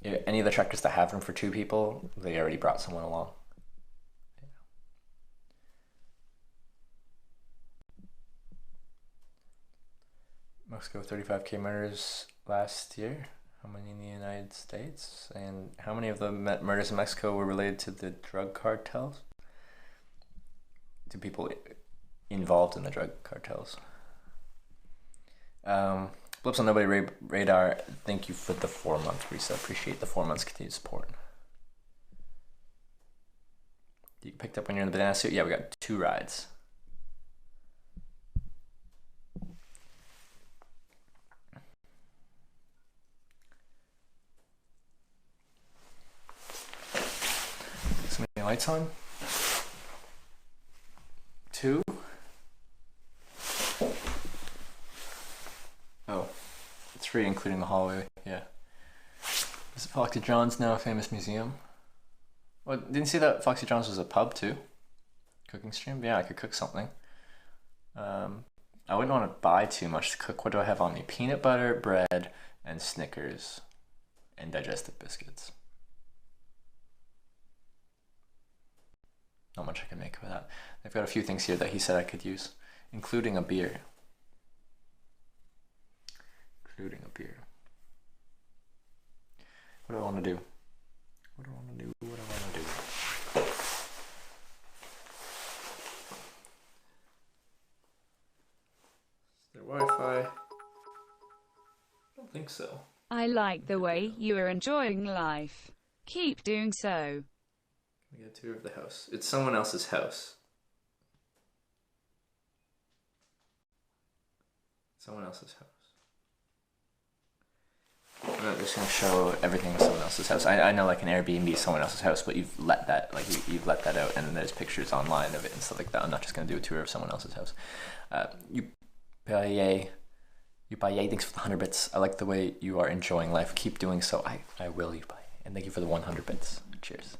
any of the tractors that have room for 2 people, they already brought someone along. Mexico 35K murders last year. How many in the United States? And how many of the murders in Mexico were related to the drug cartels? To people involved in the drug cartels. Blips on Nobody Radar, thank you for the 4-month reset. Appreciate the 4 months continued support. You picked up when you're in the banana suit? Yeah, we got 2 rides. So many lights on? 2? Oh, 3 including the hallway, yeah. Is Foxy John's now a famous museum? Well, didn't you see that Foxy John's was a pub too? Cooking stream? Yeah, I could cook something. I wouldn't want to buy too much to cook. What do I have on me? Peanut butter, bread, and Snickers, and digestive biscuits. Not much I can make with that. I've got a few things here that he said I could use, including a beer. Including a beer. What do I want to do? What do I want to do? What do I want to do? Is there Wi-Fi? I don't think so. I like the way you are enjoying life. Keep doing so. We get a tour of the house. It's someone else's house. Someone else's house. I'm not just gonna show everything in someone else's house. I know like an Airbnb is someone else's house, but you've let that you've let that out, and there's pictures online of it and stuff like that. I'm not just gonna do a tour of someone else's house. You pay thanks for the 100 bits. I like the way you are enjoying life. Keep doing so. I will, you buy. And thank you for the 100 bits. Cheers.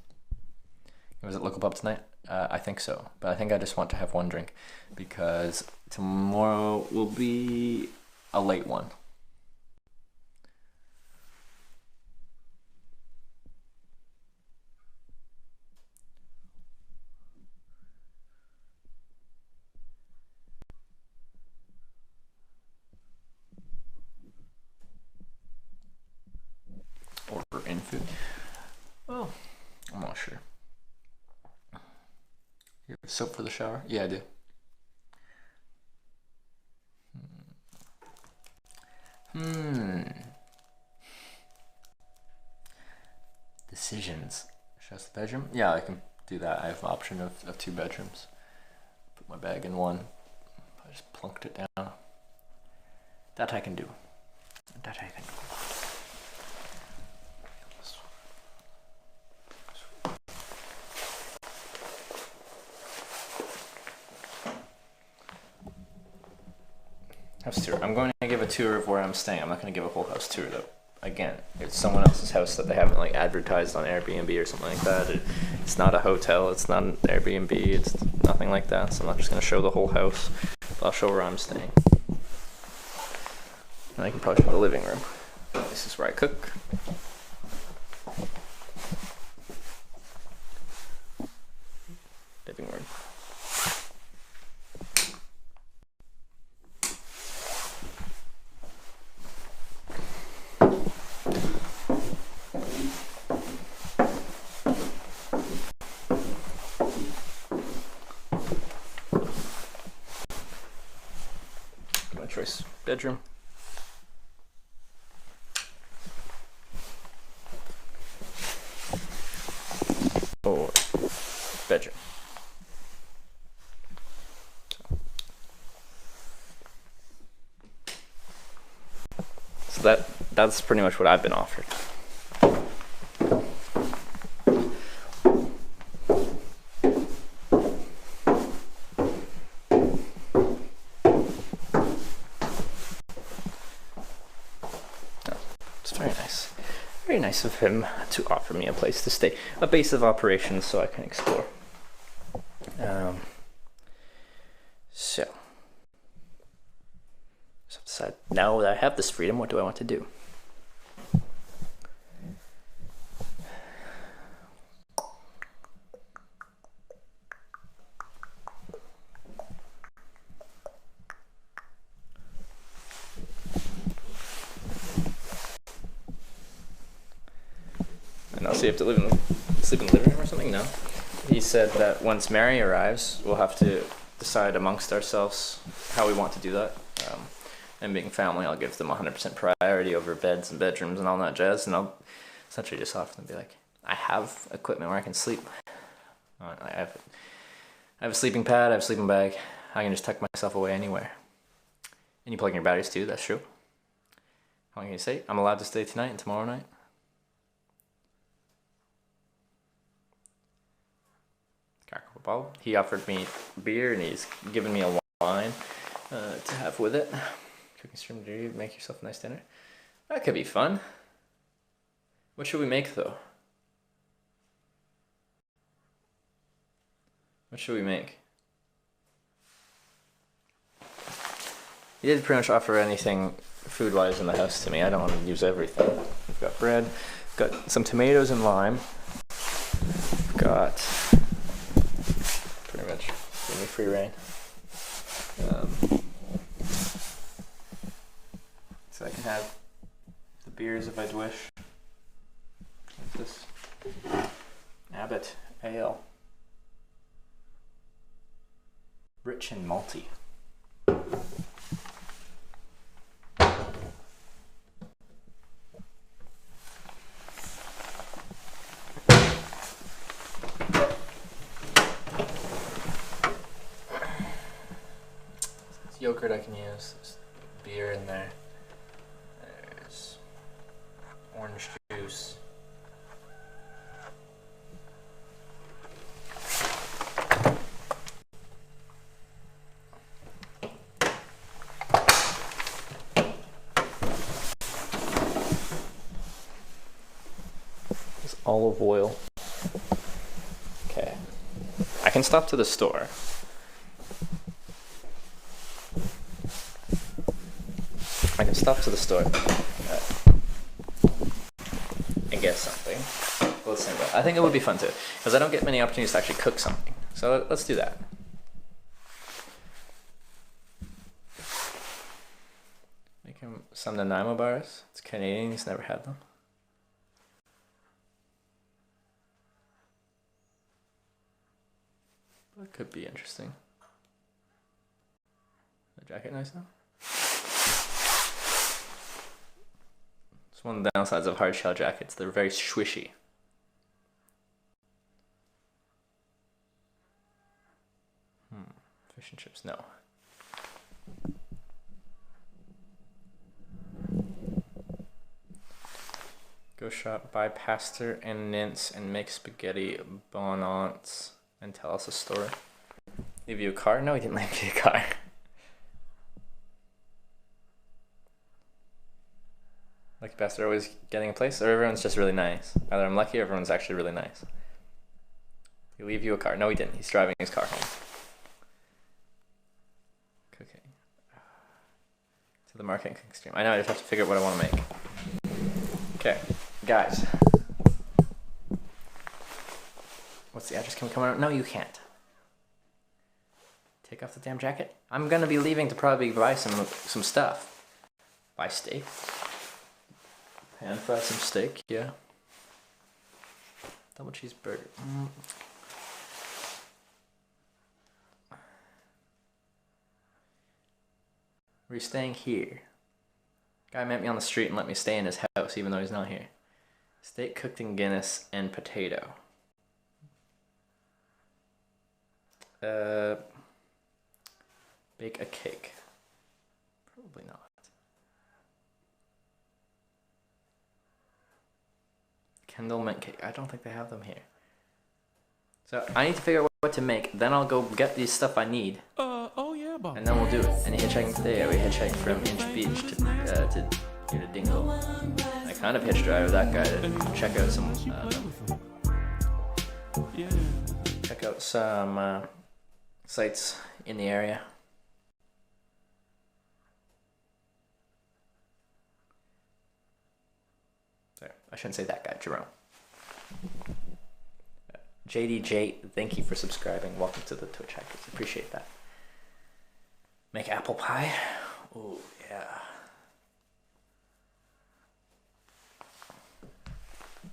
Was it local pub tonight? I think so, but I think I just want to have one drink because tomorrow will be a late one. Order in food. Oh, I'm not sure. You have soap for the shower? Yeah, I do. Decisions. Show us the bedroom? Yeah, I can do that. I have an option of 2 bedrooms. Put my bag in one. I just plunked it down. That I can do. That I can do. House tour. I'm going to give a tour of where I'm staying. I'm not going to give a whole house tour though. Again, it's someone else's house that they haven't like advertised on Airbnb or something like that. It's not a hotel. It's not an Airbnb. It's nothing like that. So I'm not just going to show the whole house. But I'll show where I'm staying. And I can probably show the living room. This is where I cook. Living room. My choice. Bedroom. Or bedroom. So that's pretty much what I've been offered. It's very nice. Very nice of him to offer me a place to stay, a base of operations so I can explore. So decide, now that I have this freedom, what do I want to do? And I'll see if to sleep in the living room or something. No, he said that once Mary arrives, we'll have to decide amongst ourselves how we want to do that. And being family, I'll give them 100% priority over beds and bedrooms and all that jazz. And I'll essentially just offer them, be like, I have equipment where I can sleep. I have a sleeping pad, I have a sleeping bag. I can just tuck myself away anywhere. And you plug in your batteries too, that's true. How long can you stay? I'm allowed to stay tonight and tomorrow night. He offered me beer and he's given me a wine to have with it. Cooking stream, do you make yourself a nice dinner? That could be fun. What should we make though? What should we make? He did pretty much offer anything food-wise in the house to me. I don't want to use everything. We've got bread, we've got some tomatoes and lime. We've got pretty much give me free reign. So I can have the beers if I'd wish. What's this? Abbott Ale. Rich and malty. Yogurt I can use. There's beer in there. There's orange juice. There's olive oil. Okay. I can stop to the store. I can stop to the store and get something. Let's think about it. I think it would be fun too, because I don't get many opportunities to actually cook something. So let's do that. Make him some Nanaimo bars. It's Canadian, he's never had them. That could be interesting. The jacket nice now? One of the downsides of hard shell jackets, they're very squishy. Fish and chips, no. Go shop, buy pasta and mince and make spaghetti bolognese and tell us a story. Leave you a car? No, he didn't leave me a car. Lucky bastard always getting a place, or everyone's just really nice. Either I'm lucky or everyone's actually really nice. He leave you a car. No, he didn't. He's driving his car home. Cooking. To the market and cooking stream. I know, I just have to figure out what I want to make. Okay, guys. What's the address? Can we come out? No, you can't. Take off the damn jacket. I'm gonna be leaving to probably buy some stuff. Buy steak. Pan fry some steak, yeah. Double cheeseburger. We're staying here. Guy met me on the street and let me stay in his house even though he's not here. Steak cooked in Guinness and potato. Bake a cake. Probably not. Kendall mint cake. I don't think they have them here. So I need to figure out what to make. Then I'll go get the stuff I need. Oh yeah, Bob. And then we'll do it. Any hitchhiking today? Yeah, we hitchhiked from Inch Beach to here to Dingle. I kind of hitch drive that guy to check out some sites in the area. Sorry, I shouldn't say that guy, Jerome. JDJ, thank you for subscribing. Welcome to the Twitch hackers. Appreciate that. Make apple pie. Oh yeah.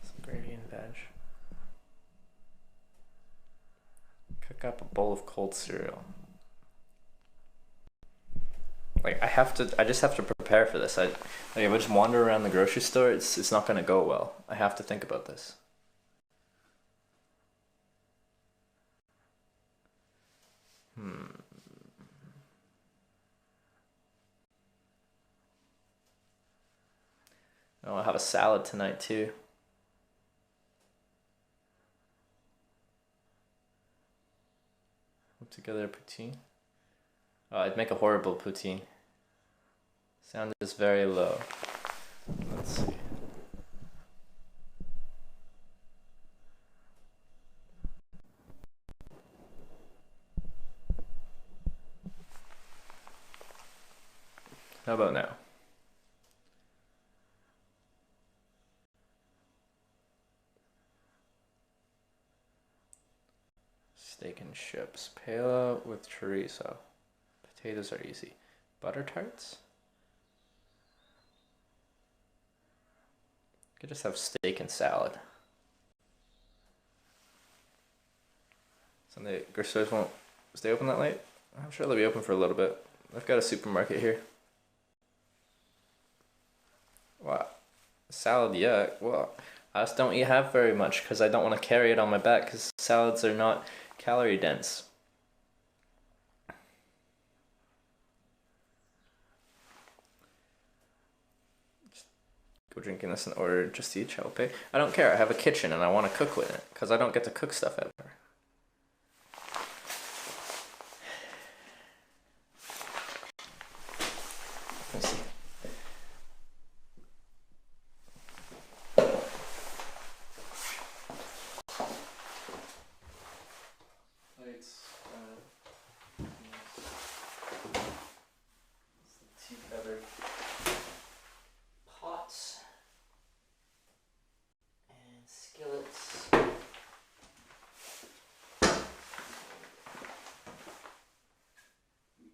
Some gravy and veg. Cook up a bowl of cold cereal. Like I just have to prepare for this. If I just wander around the grocery store, it's not gonna go well. I have to think about this. Oh, I'll have a salad tonight too. Put together a poutine. Oh, I'd make a horrible poutine. Sound is very low. Let's see. How about now? Steak and chips. Pala with chorizo. Potatoes are easy. Butter tarts? Could just have steak and salad. Sunday grocery stores won't stay open that late? I'm sure they'll be open for a little bit. I've got a supermarket here. Wow. Salad, yeah. Well, I just don't eat have very much because I don't want to carry it on my back because salads are not calorie dense. Just go drinking this and order just to eat chalope. I don't care. I have a kitchen and I want to cook with it because I don't get to cook stuff ever. Let's see. Pots and skillets.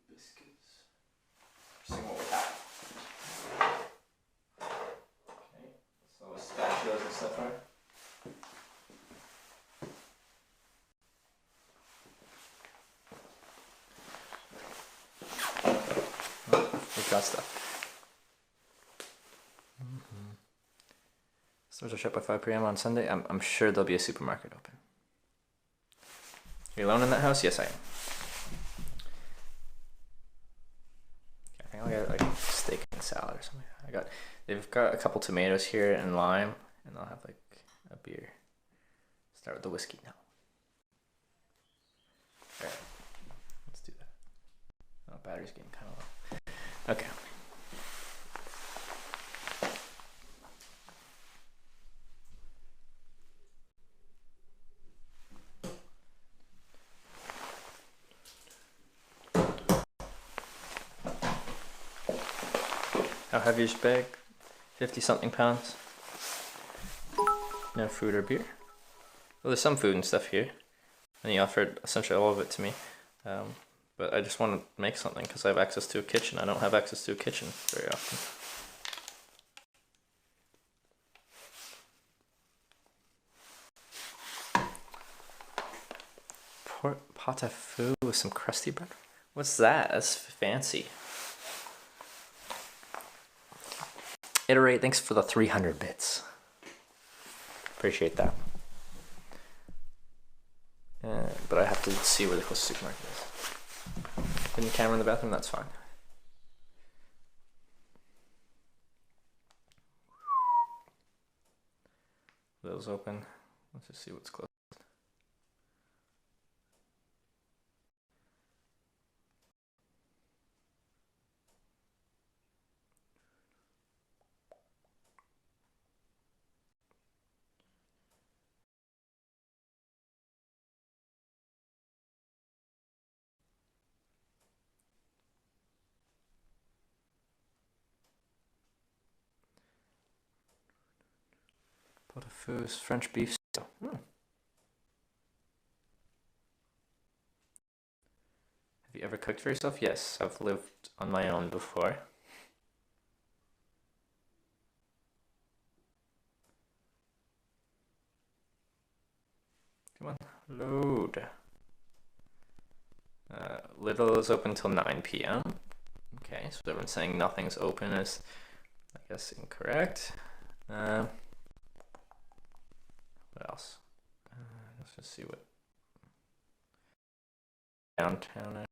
Biscuits. Seeing what we have. Okay, so spatulas and stuff, right? We've got stuff. Stores are shut by 5 p.m. on Sunday. I'm sure there'll be a supermarket open. Are you alone in that house? Yes, I am. I think I'll get like steak and salad or something. They've got a couple tomatoes here and lime, and I'll have like a beer. Start with the whiskey now. Alright, let's do that. Oh, battery's getting kind of low. Okay. How heavy is your bag? 50 something pounds. No food or beer. Well, there's some food and stuff here. And he offered essentially all of it to me. But I just want to make something because I have access to a kitchen. I don't have access to a kitchen very often. Pot au feu with some crusty bread? What's that? That's fancy. Iterate, thanks for the 300 bits. Appreciate that. But I have to see where the closest supermarket is. Putting the camera in the bathroom, that's fine. Those open. Let's just see what's close. Pot au feu is French beef stew. Have you ever cooked for yourself? Yes, I've lived on my own before. Come on, load. Little is open till 9 p.m. Okay, so everyone's saying nothing's open is, I guess, incorrect. What else? Let's just see what downtown is.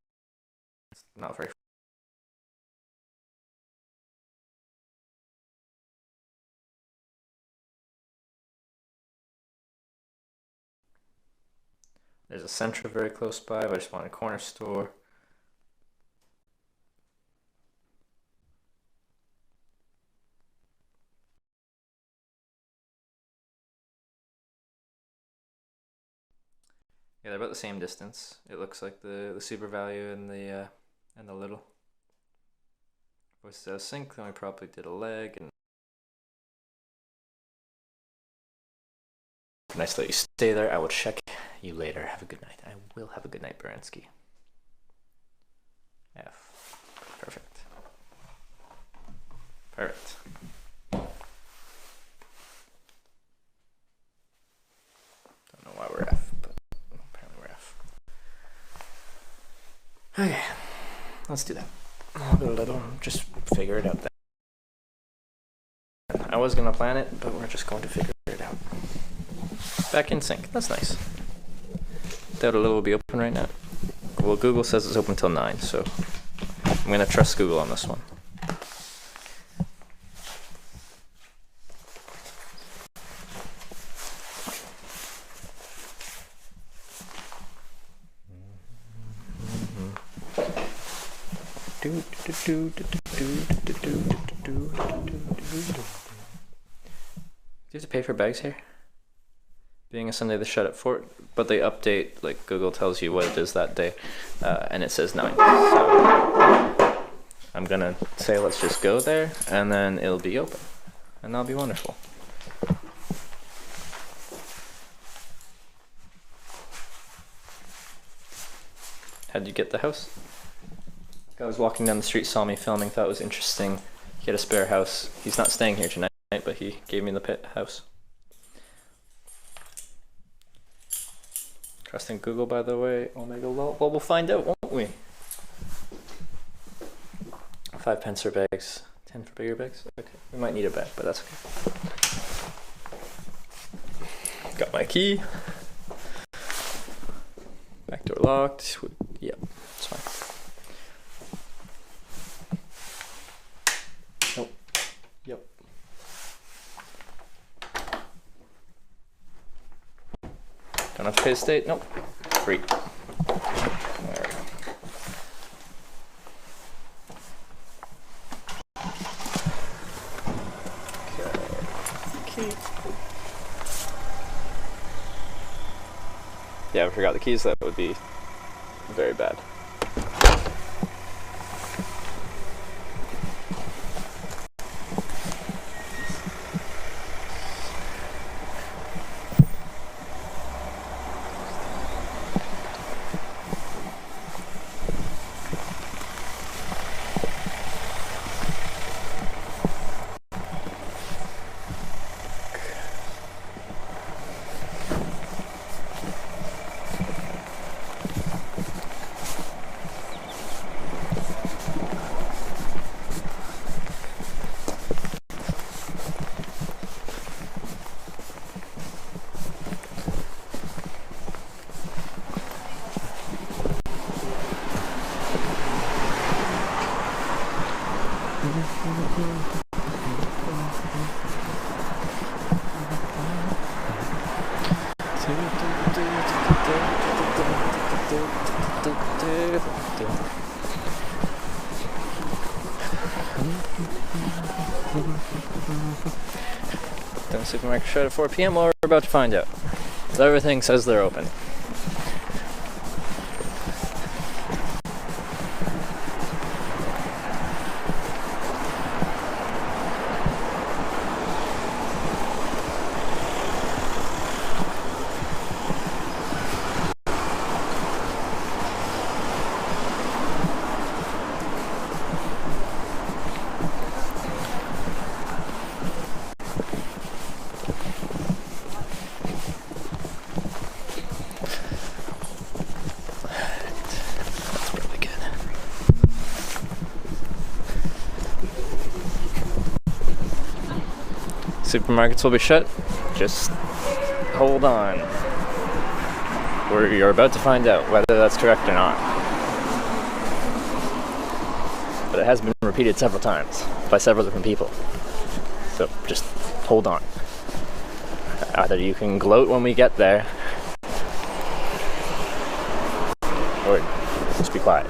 It's not very. There's a Centra very close by, but I just want a corner store. Yeah, they're about the same distance. It looks like the Super Value and the Little. With the sink, then we probably did a leg and. Nice that you stay there. I will check you later. Have a good night. I will have a good night, Baranski. F. Perfect. Perfect. Don't know why we're F, but apparently we're F. Okay, let's do that. I'll go a little, just figure it out then. I was gonna plan it, but we're just going to figure it out. Back in sync. That's nice. Doubt a little will be open right now. Well, Google says it's open till 9, so I'm gonna trust Google on this one. Do you have to pay for bags here? Being a Sunday, they shut at 4, but they update, like Google tells you what it is that day, and it says 9. So I'm gonna say let's just go there, and then it'll be open, and that'll be wonderful. How'd you get the house? Guy was walking down the street, saw me filming, thought it was interesting. He had a spare house. He's not staying here tonight, but he gave me the pit house. Trusting Google, by the way. Omega low. Well, we'll find out, won't we? 5 pence for bags. 10 for bigger bags. Okay, we might need a bag, but that's okay. Got my key. Back door locked. Yep, it's fine. Nope. Yep. Don't have to pay the state? Nope. Free. There we go. Okay. Yeah, I forgot the keys. That would be very bad. Done supermarket shut at 4 p.m. Well, we're about to find out. So everything says they're open. Supermarkets will be shut. Just hold on. You're about to find out whether that's correct or not. But it has been repeated several times by several different people. So just hold on. Either you can gloat when we get there, or just be quiet.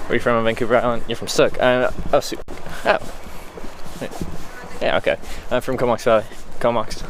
Where are you from, Vancouver Island? You're from Sook. Oh. Yeah, okay. I'm from Comox Valley. Comox.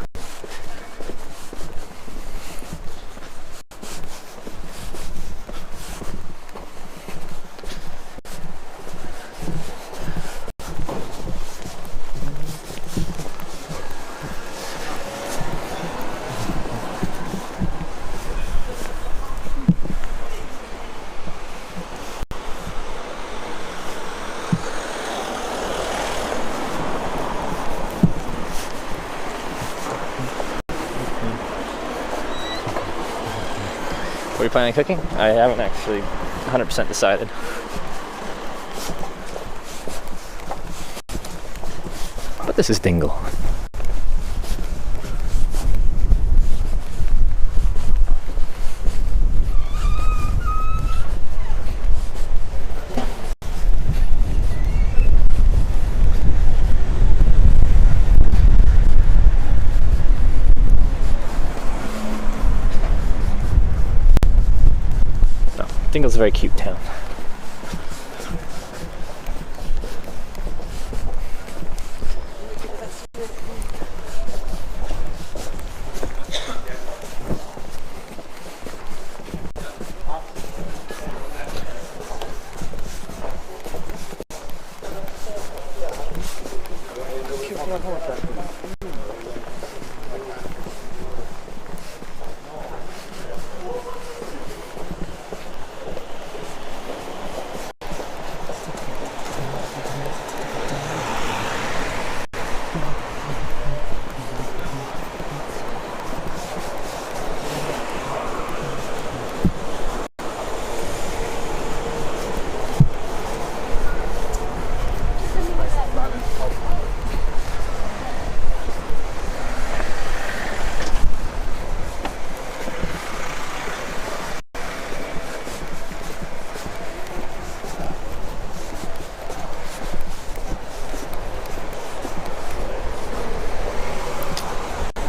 What are you planning on cooking? I haven't actually 100% decided. But this is Dingle. Dingle's a very cute town.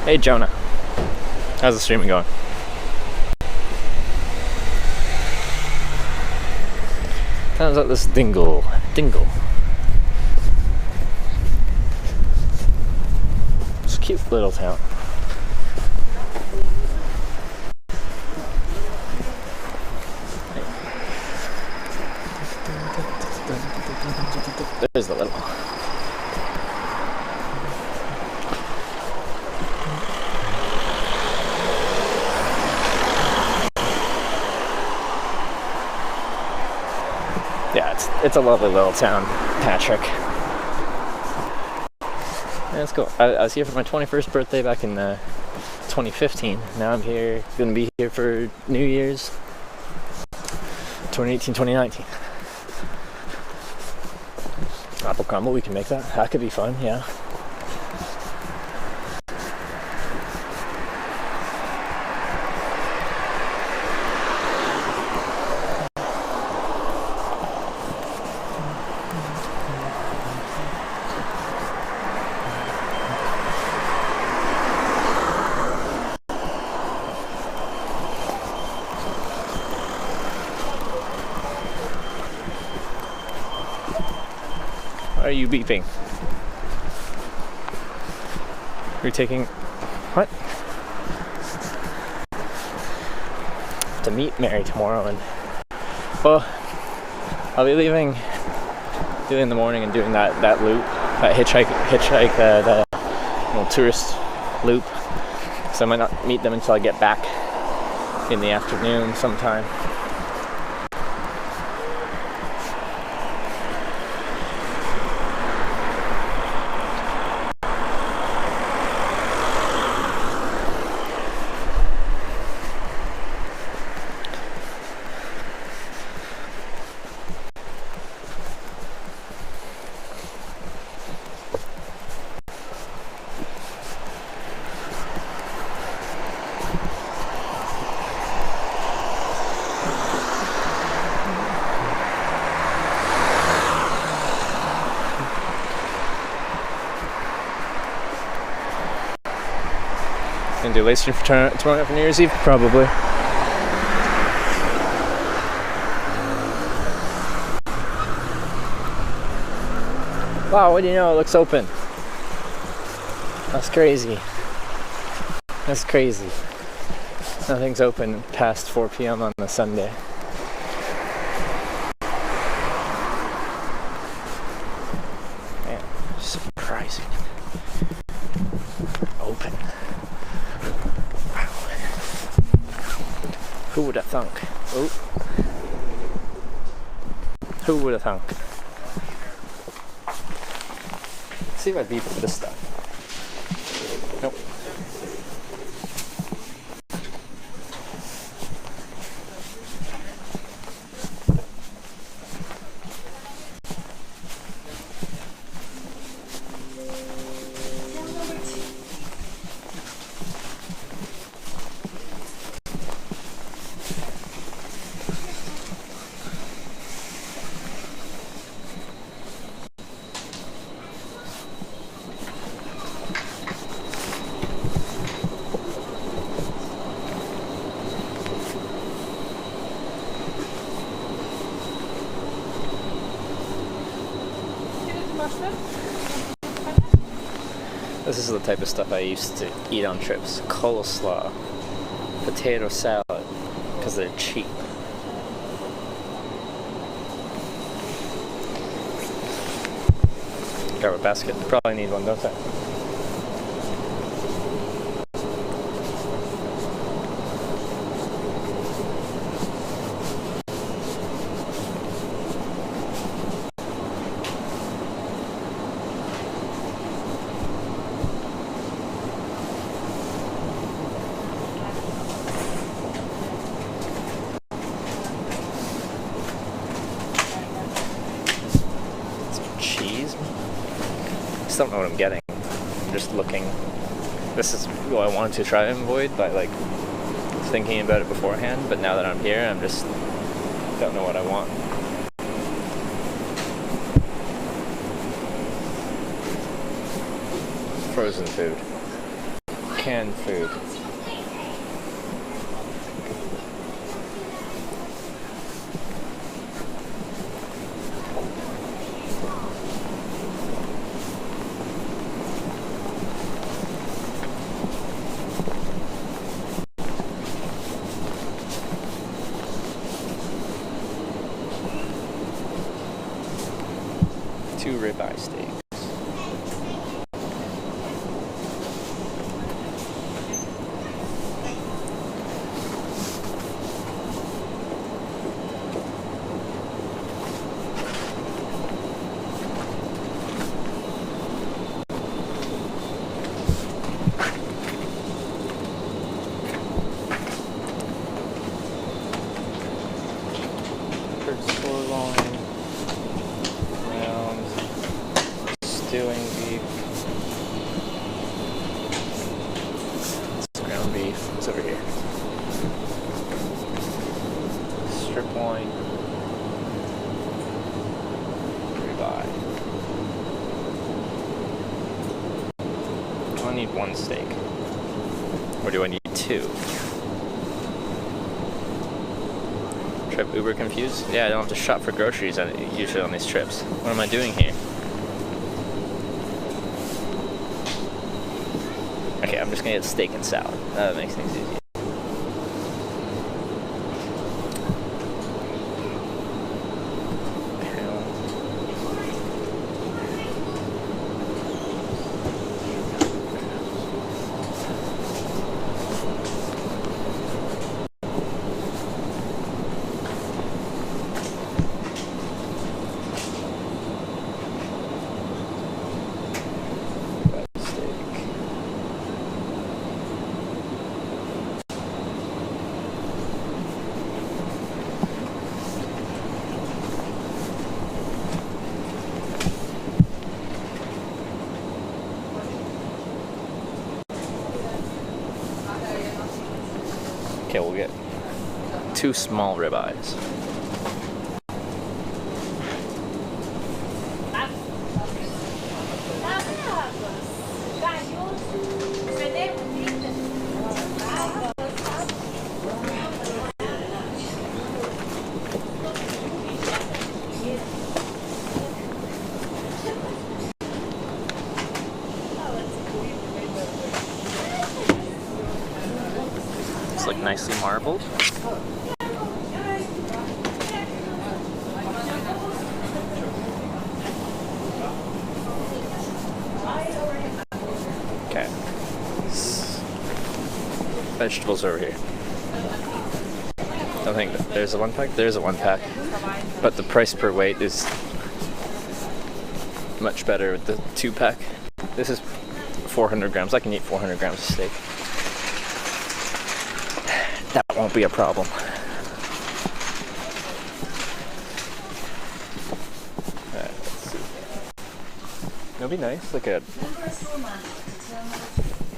Hey Jonah, how's the streaming going? How's that this Dingle? It's a cute little town. There's the little. Yeah, it's a lovely little town, Patrick. Yeah, it's cool. I was here for my 21st birthday back in 2015. Now I'm here, gonna be here for New Year's 2018, 2019. Apple crumble, we can make that. That could be fun, yeah. are you beeping? You're taking... What? To meet Mary tomorrow, and... Well, I'll be leaving in the morning and doing that loop, that hitchhike, the tourist loop. So I might not meet them until I get back in the afternoon sometime. Gonna do laser tomorrow for New Year's Eve? Probably. Wow, what do you know? It looks open. That's crazy. That's crazy. Nothing's open past 4 p.m. on the Sunday. Man, surprising. Open. Wow. Who would have thunk? Oh. Who would have thunk? Let's see if I beep for this stuff. Nope. This is the type of stuff I used to eat on trips. Coleslaw, potato salad, because they're cheap. Grab a basket. Probably need one, don't I? Don't know what I'm getting. I'm just looking. This is what I wanted to try and avoid by like thinking about it beforehand, but now that I'm here, I'm just don't know what I want. Frozen food. Canned food. Two ribeye steaks. Stewing beef. It's ground beef. It's over here. Strip loin. Ribeye. I need one steak. Or do I need two? Trip uber confused? Yeah, I don't have to shop for groceries usually on these trips. What am I doing here? Okay, I'm just gonna get steak and salad. That makes things easier. Okay, we'll get 2 small ribeyes. It's like nicely marbled. Okay. Vegetables over here. I think there's a 1 pack. There's a 1 pack, but the price per weight is much better with the 2 pack. This is 400 grams. I can eat 400 grams of steak. That won't be a problem. Let's see. It'll be nice, like a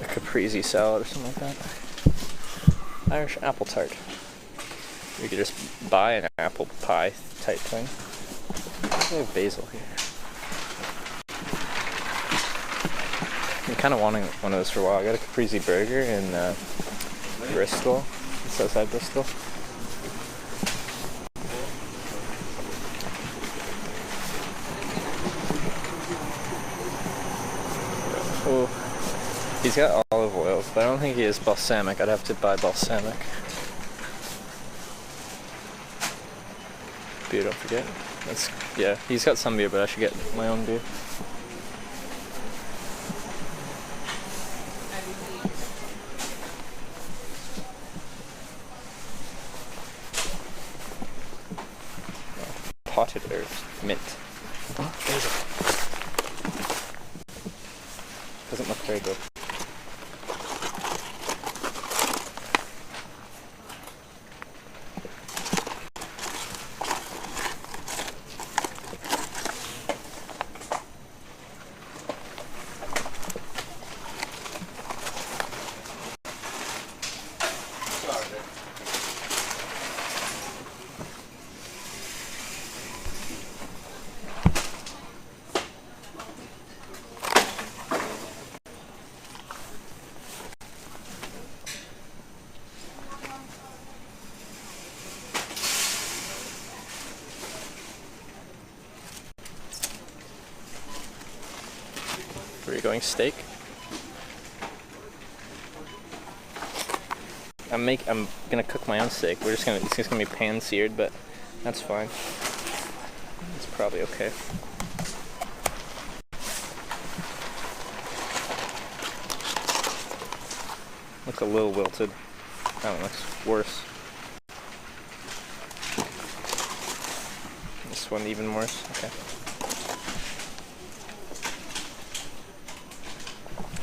caprese salad or something like that. Irish apple tart. You could just buy an apple pie type thing. I have basil here. I'm kind of wanting one of those for a while. I got a caprese burger in Bristol. It's outside Bristol. Oh, he's got olive oils, but I don't think he has balsamic. I'd have to buy balsamic. Beer, don't forget. That's, yeah, he's got some beer, but I should get my own beer. Potted herbs, mint. Oh, doesn't look very good. Where are you going, steak? I'm gonna cook my own steak. It's just gonna be pan seared, but that's fine. It's probably okay. Looks a little wilted. That one looks worse. This one even worse. Okay.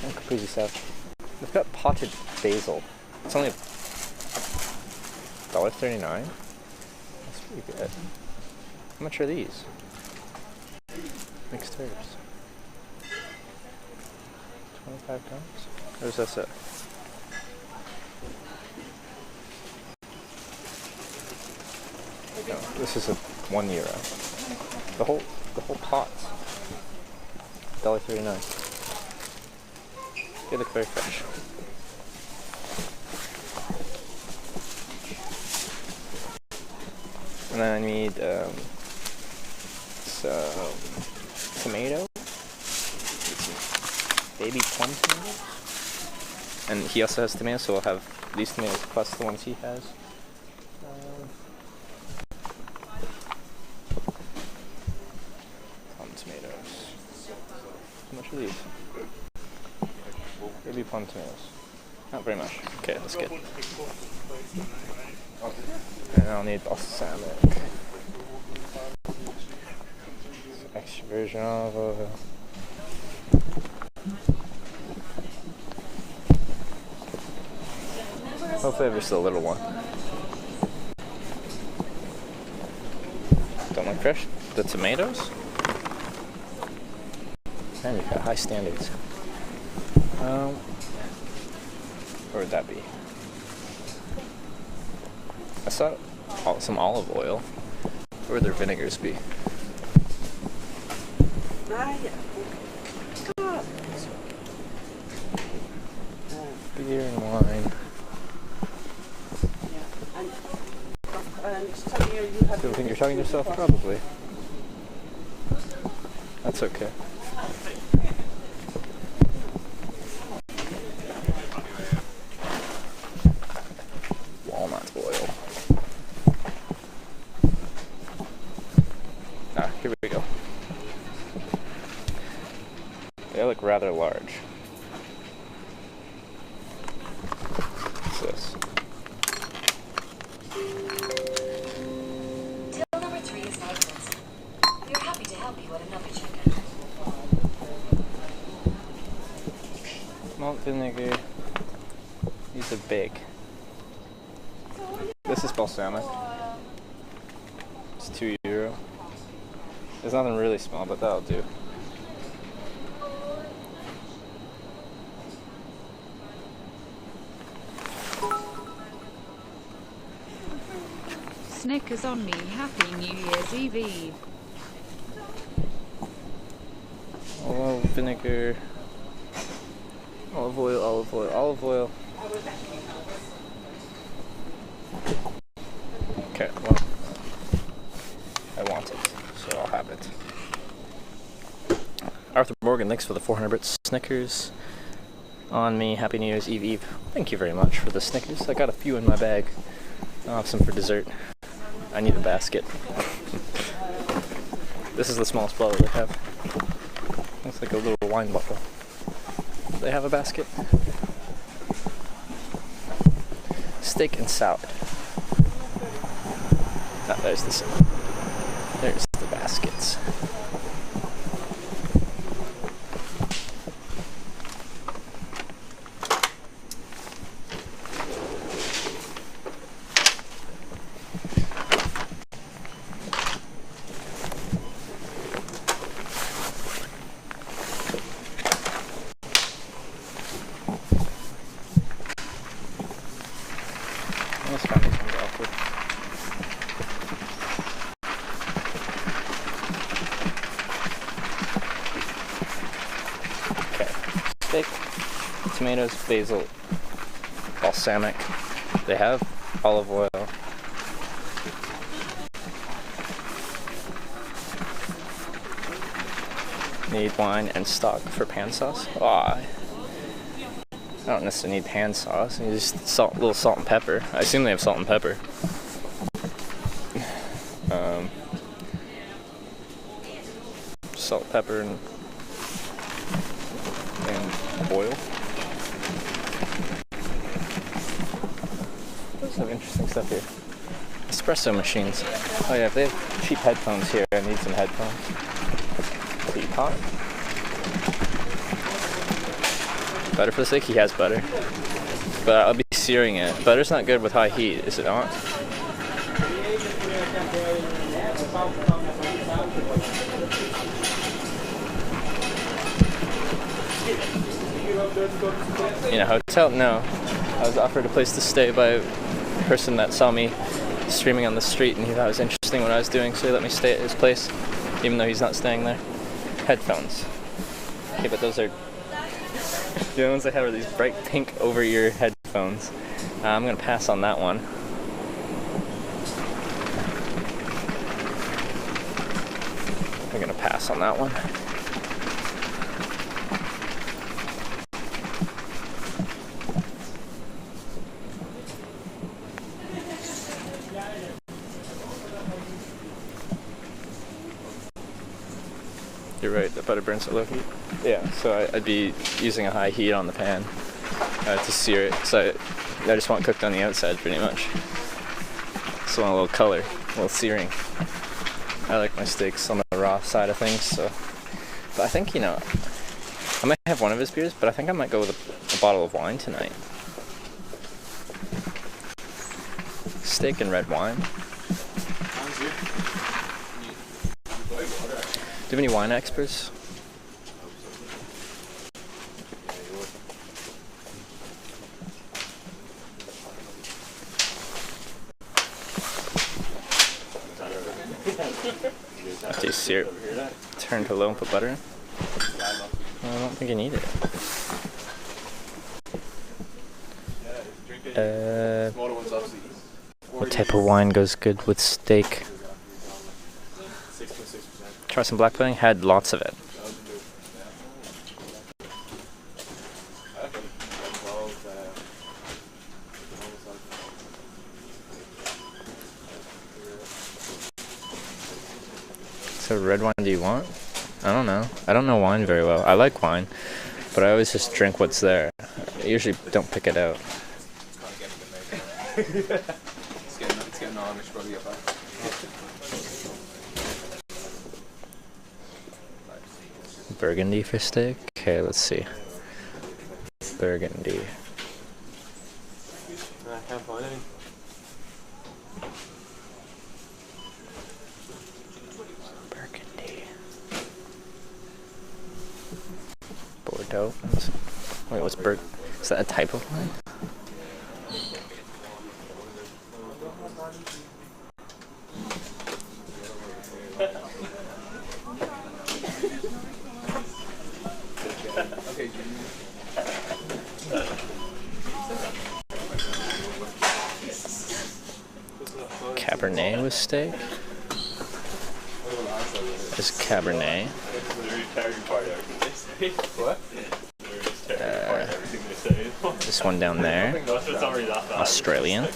And caprese salad. They've got potted basil. It's only $1.39. That's pretty good. How much are these? Mixed herbs. 25 grams? What does that say? No, this is a €1. The whole pot's $1.39. They look very fresh. And then I need some tomato, some baby plum tomatoes, And he also has tomatoes, so we'll have these tomatoes plus the ones he has. Plum tomatoes. How much are these? Maybe plum tomatoes. Not very much. Okay, that's good. And I'll need balsamic. Extra virgin olive oil. Hopefully there's just a little one. Don't look fresh. The tomatoes? Man, you've got high standards. Where would that be? I saw some olive oil. Where would their vinegars be? Beer and wine. Do you think you're talking to yourself? Probably. That's okay. Walnut oil. Ah, here we go. They look rather large. What's this? Till number 3 is licensed. We are happy to help you at another check-in. Malt vinegar. These are big. This is balsamic. It's €2. There's nothing really small, but that'll do. Snickers on me. Happy New Year's Eve. Olive vinegar. Olive oil, olive oil, olive oil. Okay, well, I want it, so I'll have it. Arthur Morgan, thanks for the 400 bits. Snickers on me. Happy New Year's Eve. Thank you very much for the Snickers. I got a few in my bag. I'll have some for dessert. I need a basket. This is the smallest bottle they have. Looks like a little wine bottle. Do they have a basket? Steak and salad. Ah, there's the baskets. This kind of sounds awkward. Okay. Steak, tomatoes, basil, balsamic. They have olive oil. Need wine and stock for pan sauce. I don't necessarily need pan sauce. You just a little salt and pepper. I assume they have salt and pepper. Salt, pepper, and oil. There's some interesting stuff here. Espresso machines. Oh yeah, if they have cheap headphones here, I need some headphones. Teapot. Butter for the steak? He has butter. But I'll be searing it. Butter's not good with high heat, is it not? In a hotel? No. I was offered a place to stay by a person that saw me streaming on the street and he thought it was interesting what I was doing, so he let me stay at his place, even though he's not staying there. Headphones. Okay, but those are... The ones I have are these bright pink over-ear headphones. I'm going to pass on that one. I'm going to pass on that one. You're right, the butter burns at low heat. Yeah, so I'd be using a high heat on the pan to sear it. So I just want it cooked on the outside pretty much. So I want a little color, a little searing. I like my steaks on the raw side of things, so. But I think, you know, I might have one of his beers, but I think I might go with a bottle of wine tonight. Steak and red wine. Do you have any wine experts? After you sear it, turn to low and put butter in? Well, I don't think you need it. What type of wine goes good with steak? Try some black pudding. Had lots of it. So red wine do you want? I don't know. I don't know wine very well. I like wine, but I always just drink what's there. I usually don't pick it out. It's getting on. We should probably get back. Burgundy for steak? Okay, let's see. Burgundy. I can't find any. Burgundy. Bordeaux. Wait, what's Is that a type of wine? Cabernet with steak? Is Cabernet? This one down there. Australian.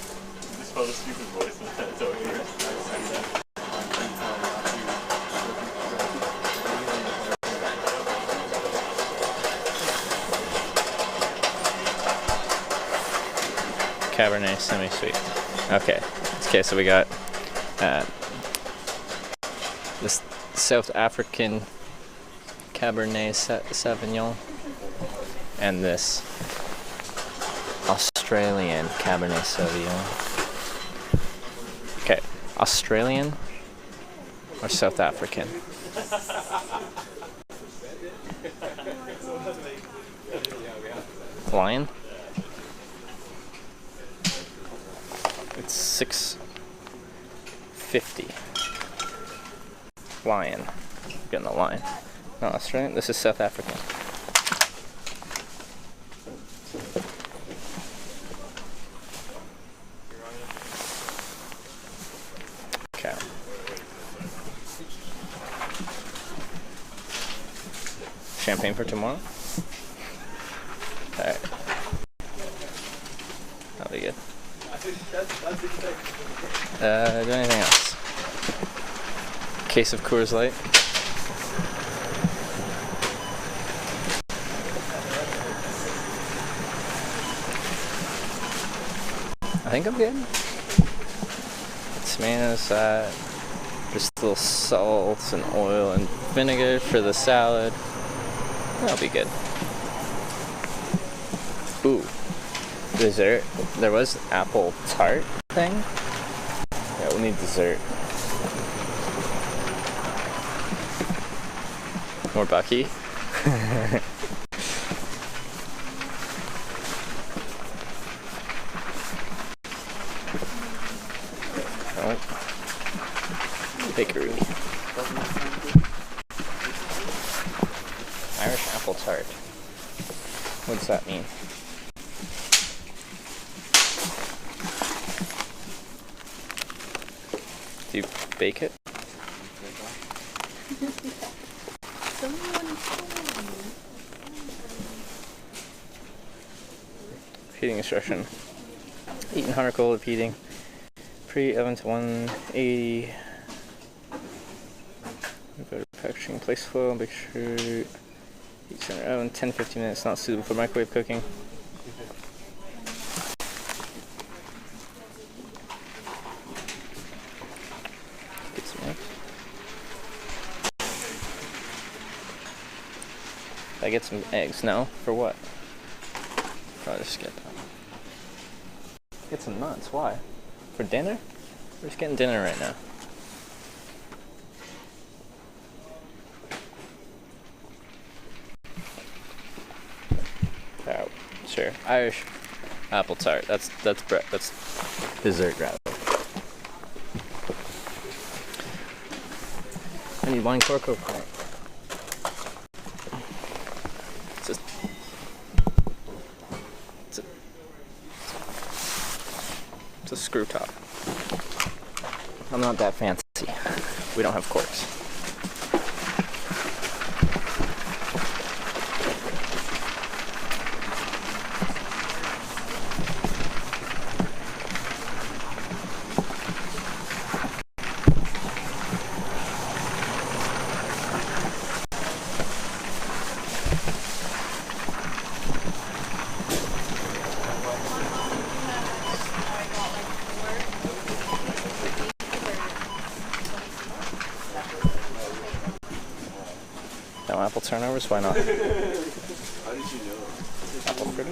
Cabernet semi-sweet. Okay, so we got this South African Cabernet Sauvignon and this Australian Cabernet Sauvignon. Okay, Australian or South African? Lion? It's $6.50. Lion. Getting the lion. No, Australian. This is South African. Okay. Champagne for tomorrow? Alright. That'll be good. Do anything else? Case of Coors Light. I think I'm good. Tomatoes, just a little salt and oil and vinegar for the salad. That'll be good. Ooh. Dessert. There was apple tart thing. Yeah, we'll need dessert. More Bucky. Oh. Bakery. Irish apple tart. What does that mean? Do you bake it? Heating instruction. Heat and hard cold of heating. Pre-oven to 180. packaging, place foil, make sure heats in oven 10-15 minutes, not suitable for microwave cooking. Get some eggs. I get some eggs, no? For what? Probably just get them. Get some nuts, why? For dinner? We're just getting dinner right now. Oh, sure. Irish apple tart. That's dessert rather. I need wine cork opener. It's a screw top. I'm not that fancy. We don't have corks. No apple turnovers? Why not? How did you know? Apple fritter?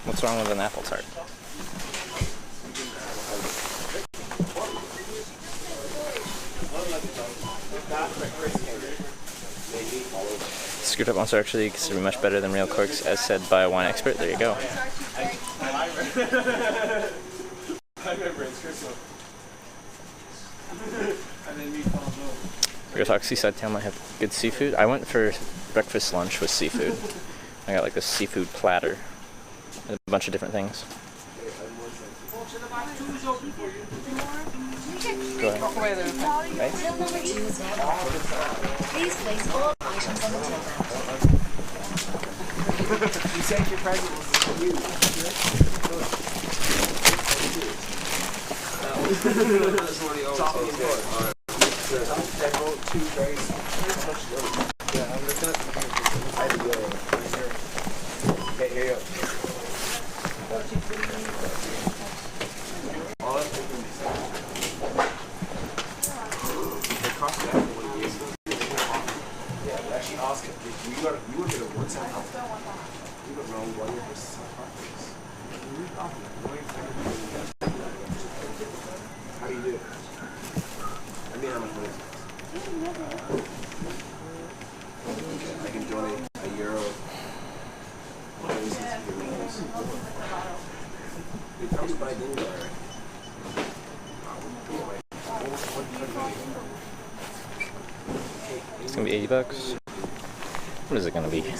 What's wrong with an apple tart? Screwed up ones are actually considered much better than real corks, as said by a wine expert. There you go. I remember it's Christmas. And then we found out. Real talk, Seaside Town might have good seafood. I went for breakfast lunch with seafood. I got like this seafood platter with a bunch of different things. Go ahead. Right? Till number 2 is now occupied. Please place all items on the till mount. You sent your present for you. That's what he always says. Alright. They're both two very yeah, I'm looking at the okay, here you go. All I'm thinking is they cost that for 1 year. Yeah, but actually ask him, you were going to one side help. You got wrong 1 year versus how do you do it? I mean, how much money is it? I can donate €1. It comes by Dingler. It's gonna be $80. What is it gonna be? 10,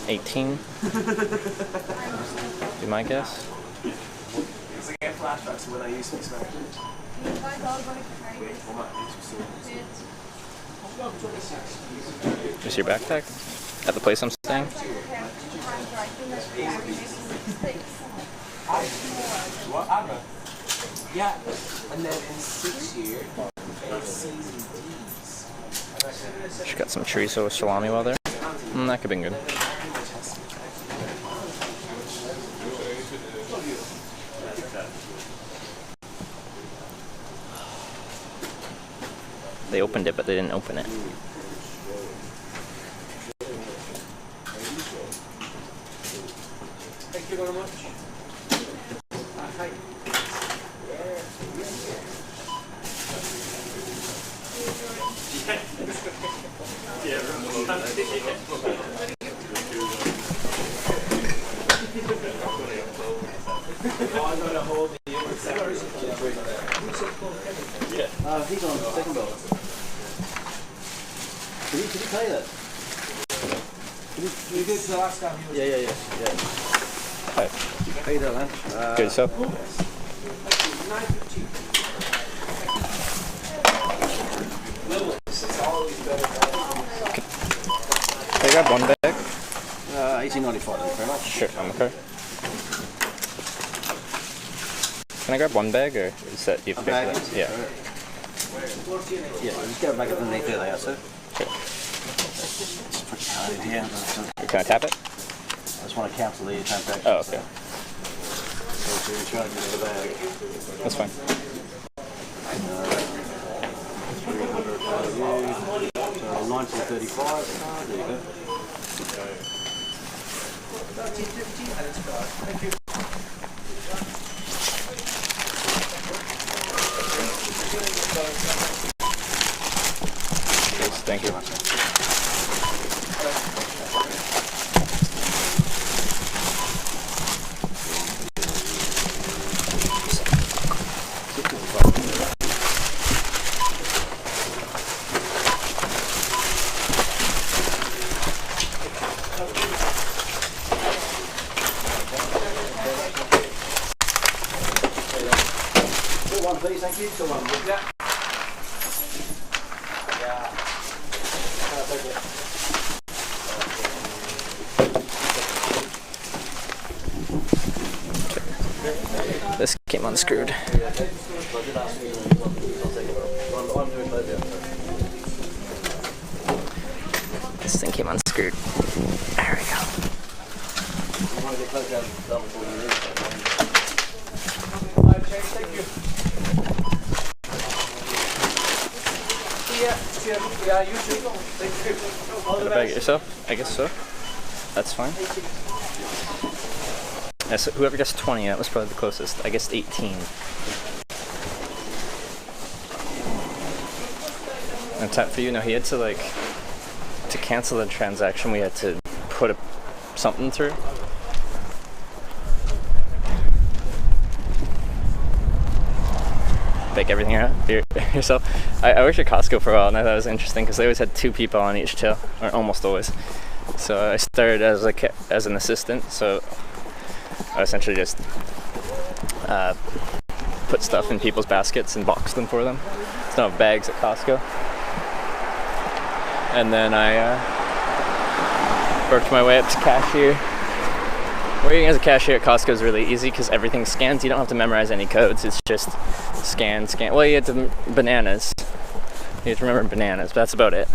18. Be my guess. It's like I have flashbacks to when I used to be smacked. Wait, hold on. Is your backpack at the place I'm staying? What? Yeah, and then in 6 years, it's season D's. She got some chorizo with salami while there. That could have been good. They opened it, but they didn't open it. Thank you very much. Hi. He's on the second belt. Did he tell you that? We did the last time. Yeah. Hi. How you doing, man? Good stuff. It's always better. Hey, grab one bag? 18.95. Very much. Sure, on the card. Can I grab one bag, or is that you have to pay for that? Yeah. Yeah, just go back underneath there, they are, sir. Sure. Just put your card in here. Can I tap it? I just want to cancel the transaction. Oh, okay. So you charge me for the bag. That's fine. 300 for you. So 1935. There you go. Thank you. One, please, thank you. Still one. Yeah. This came unscrewed. This thing came unscrewed. There we go. Put a bag yourself? I guess so. That's fine. Yeah, so whoever guessed 20, that was probably the closest. I guessed 18. And tap for you. No, he had to to cancel the transaction. We had to put something through. Bake everything out yourself. I worked at Costco for a while, and I thought it was interesting because they always had 2 people on each till, or almost always. So I started as an assistant. So I essentially just put stuff in people's baskets and box them for them. It's not bags at Costco. And then I worked my way up to cashier. Working as a cashier at Costco is really easy because everything's scanned. You don't have to memorize any codes. It's just scan. Well, you have to bananas. You have to remember bananas, but that's about it.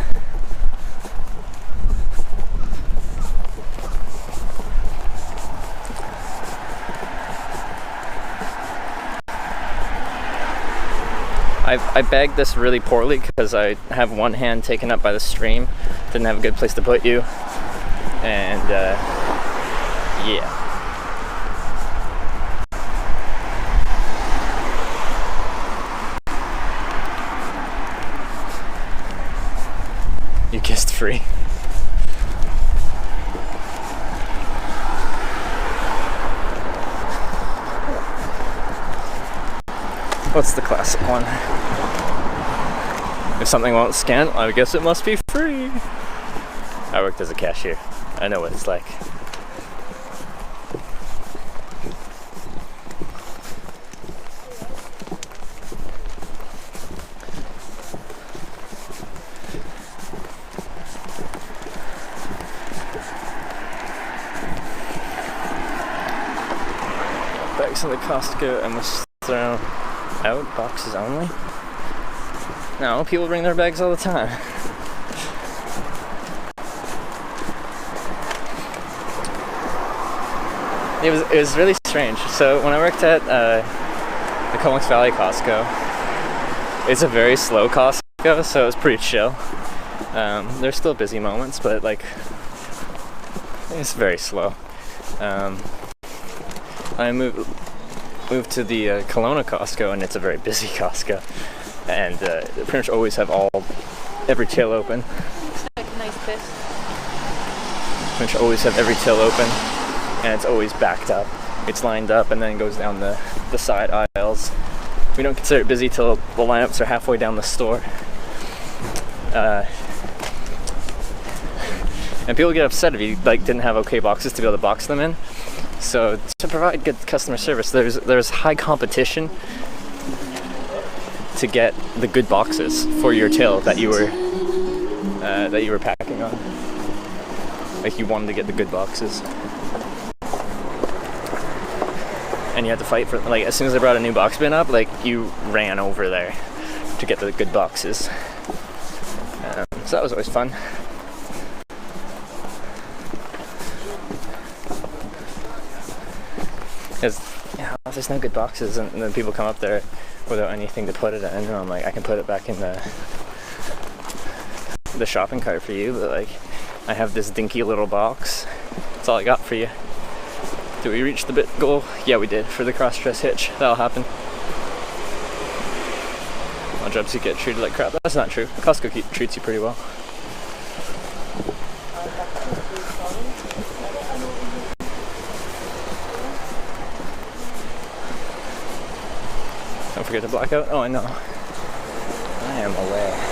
I bagged this really poorly because I have one hand taken up by the stream. Didn't have a good place to put you. And yeah. You kissed free. What's the classic one? If something won't scan, I guess it must be free. I worked as a cashier. I know what it's like. Bags in the Costco, I must throw out, boxes only. No, people bring their bags all the time. It was really strange. So when I worked at the Comox Valley Costco, it's a very slow Costco, so it was pretty chill. There's still busy moments, but it's very slow. I moved to the Kelowna Costco, and it's a very busy Costco, and they pretty much always have every till open. It's like a nice fish. Pretty much always have every till open, and it's always backed up. It's lined up and then goes down the side aisles. We don't consider it busy till the lineups are halfway down the store. And people get upset if you didn't have okay boxes to be able to box them in. So to provide good customer service, there's high competition to get the good boxes for your till that you were packing on. Like you wanted to get the good boxes. And you had to fight for, like, as soon as they brought a new box bin up, like, you ran over there to get the good boxes. So that was always fun. Because, yeah, there's no good boxes, and then people come up there without anything to put it in, and I'm like, I can put it back in the shopping cart for you, but, like, I have this dinky little box. That's all I got for you. Did we reach the bit goal? Yeah, we did, for the cross-dress hitch. That'll happen. All jobs you get treated like crap. That's not true. Costco treats you pretty well. Don't forget to black out. Oh, I know. I am aware.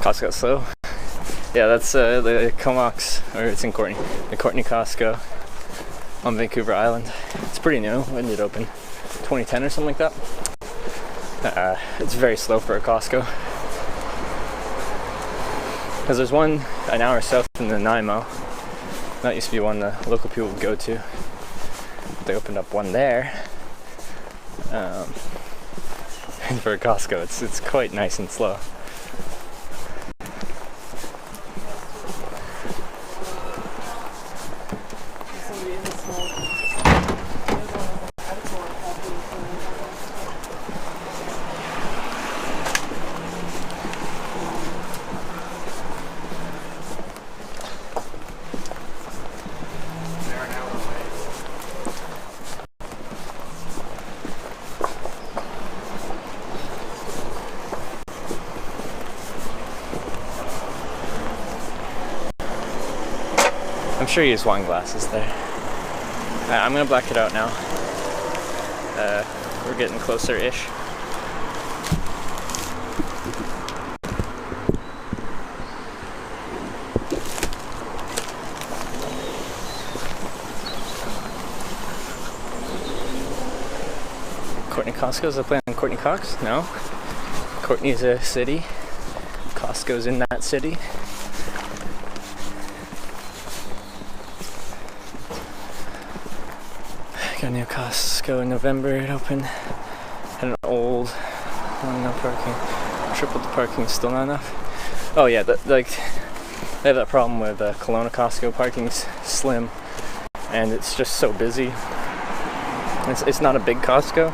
Costco slow. Yeah, that's the Comox, or it's in Courtney. The Courtney Costco on Vancouver Island. It's pretty new. When did it open? 2010 or something like that. It's very slow for a Costco. Because there's one an hour south in the Nanaimo. That used to be one the local people would go to. They opened up one there. And for a Costco, it's quite nice and slow. I'm sure you use wine glasses there. I'm gonna black it out now. We're getting closer-ish. Courtney Costco's a play on Courtney Cox? No. Courtney's a city. Costco's in that city. Got a new Costco in November. It opened. Had an old one, no parking. Tripled the parking, still not enough. Oh yeah, like they have that problem with Kelowna Costco. Parking's slim, and it's just so busy. It's not a big Costco,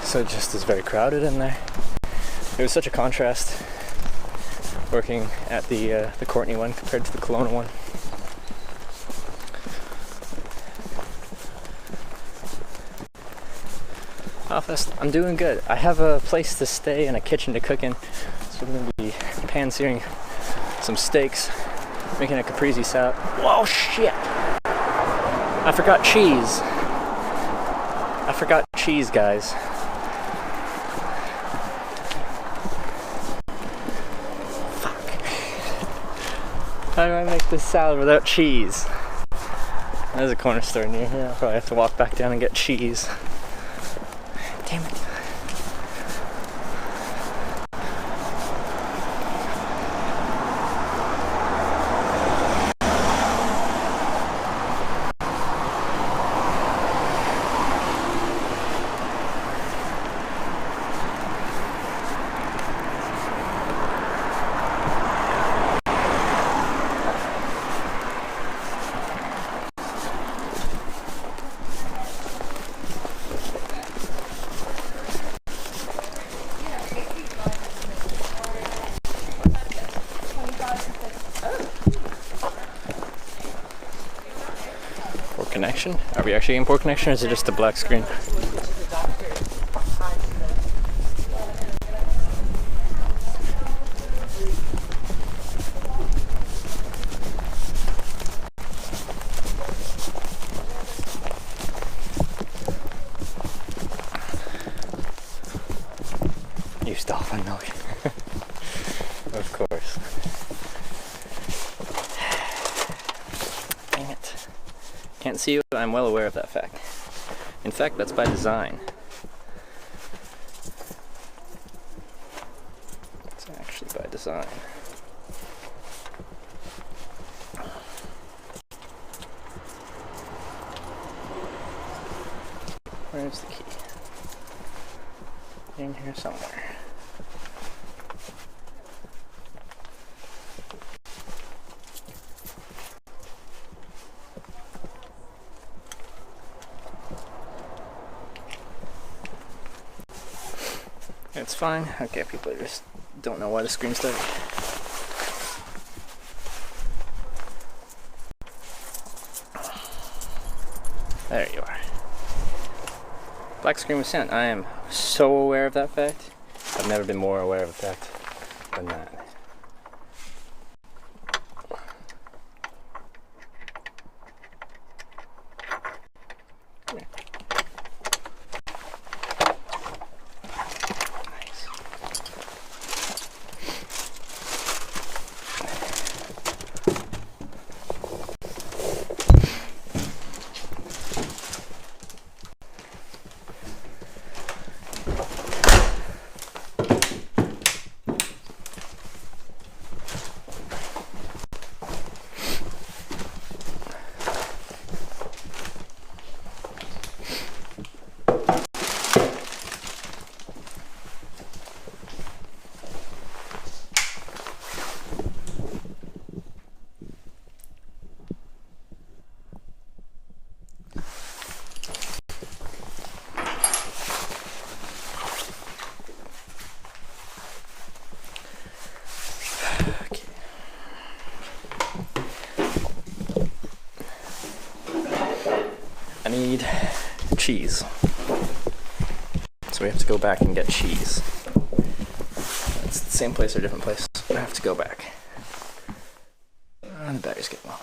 so it just is very crowded in there. It was such a contrast working at the Courtney one compared to the Kelowna one. I'm doing good. I have a place to stay and a kitchen to cook in, so we're going to be pan-searing some steaks, making a caprese salad. Whoa, shit! I forgot cheese. I forgot cheese, guys. Fuck. How do I make this salad without cheese? There's a corner store near here. I'll probably have to walk back down and get cheese. Damn it. Connection? Are we actually in poor connection, or is it just a black screen? You stop on milk. Of course. can't see you, I'm well aware of that fact. In fact, that's by design. It's actually by design. Where's the key? In here somewhere. It's fine. Okay, people just don't know why the screen started. There you are. Black screen was sent. I am so aware of that fact. I've never been more aware of a fact than that. I need cheese. So we have to go back and get cheese. It's the same place or different place. I have to go back. The battery's getting low.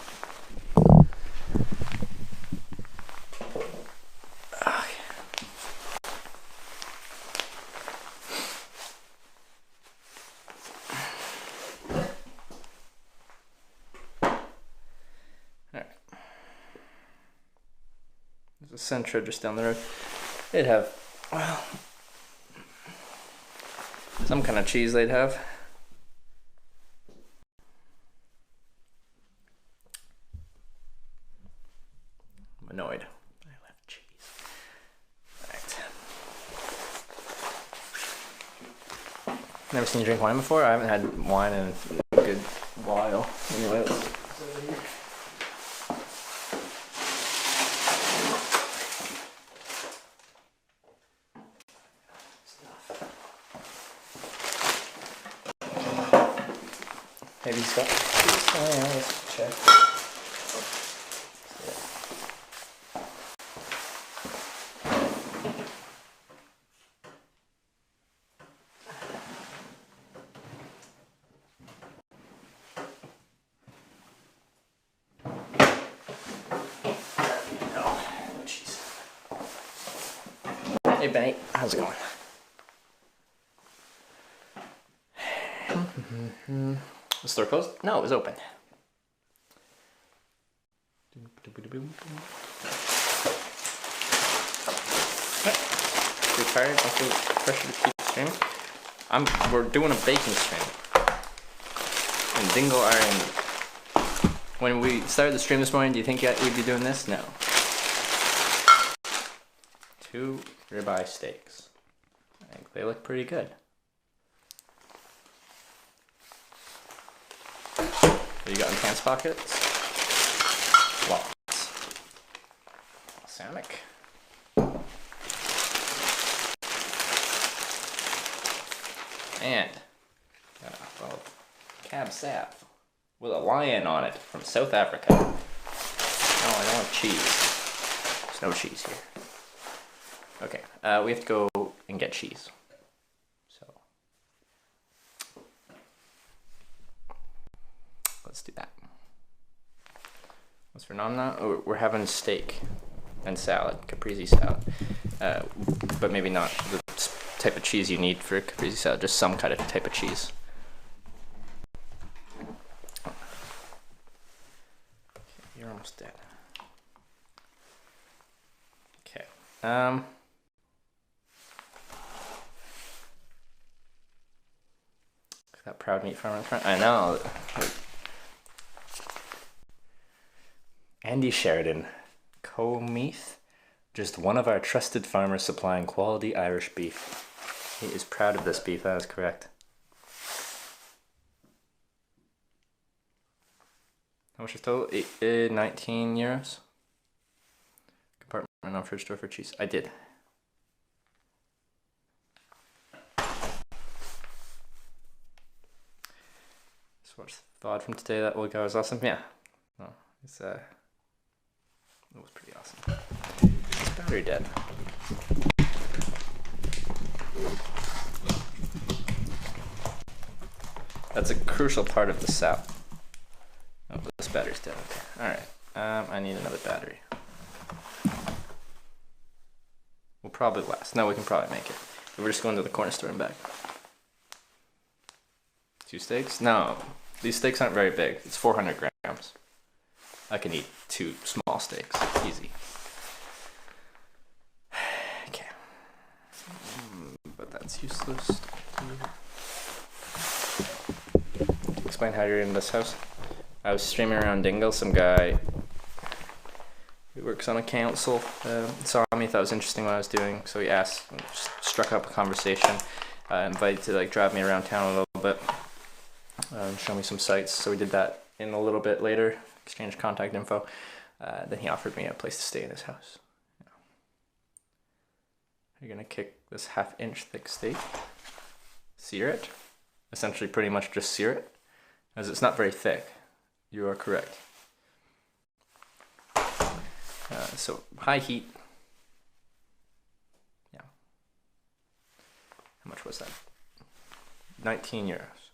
There's a Centra just down the road. They'd have, well, some kind of cheese they'd have. I'm annoyed. I left cheese. Alright. Never seen you drink wine before? I haven't had wine in a good while. Anyway, maybe he's got. Oh yeah, let's check. No cheese. Hey Benny, how's it going? The store closed? No, it was open. Too tired? I feel pressure to keep streaming. We're doing a baking stream. And Dingle Iron. When we started the stream this morning, do you think we'd be doing this? No. 2 ribeye steaks. I think they look pretty good. What you got in pants pockets? Lots. Balsamic. And well, Cab Sav with a lion on it from South Africa. No, I don't want cheese. There's no cheese here. Okay, we have to go and get cheese. So let's do that. What's for Nonna? Oh, we're having steak and salad, caprese salad, but maybe not the type of cheese you need for a caprese salad. Just some kind of type of cheese. You're almost dead. That proud meat farmer in front. I know. Andy Sheridan, Co-Meath, just one of our trusted farmers supplying quality Irish beef. He is proud of this beef, that is correct. How much is total? 19 euros. Compartment on fridge door for cheese. I did. So what's the thought from today? That old guy was awesome. Yeah. Oh, it's it was pretty awesome. Is battery dead? That's a crucial part of the sap. Oh, this battery's dead. Okay. Alright. I need another battery. We'll probably last. No, we can probably make it. We're just going to the corner store and back. 2 steaks? No. These steaks aren't very big. It's 400 grams. I can eat 2 small steaks. Easy. Okay. But that's useless. Explain how you're in this house. I was streaming around Dingle. Some guy who works on a council saw me, thought it was interesting what I was doing, so he asked, just struck up a conversation, invited to like drive me around town a little bit, and show me some sights. So we did that in a little bit later, exchanged contact info. Then he offered me a place to stay in his house. Yeah. You're gonna kick this 1/2 inch thick steak, sear it, essentially pretty much just sear it, as it's not very thick. You are correct. So high heat. Yeah. How much was that? 19 euros.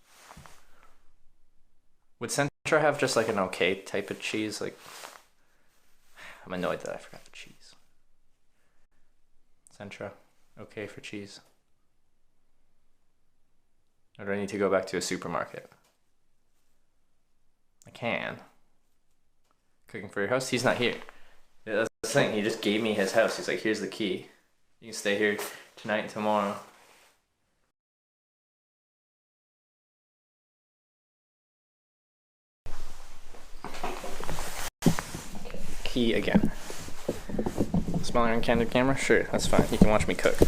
Would Centra have just like an okay type of cheese? Like, I'm annoyed that I forgot the cheese. Centra, okay for cheese. Or do I need to go back to a supermarket? I can. Cooking for your house? He's not here. That's the thing, he just gave me his house. He's like, here's the key. You can stay here tonight and tomorrow. Key again. Smaller on candid camera? Sure, that's fine. You can watch me cook.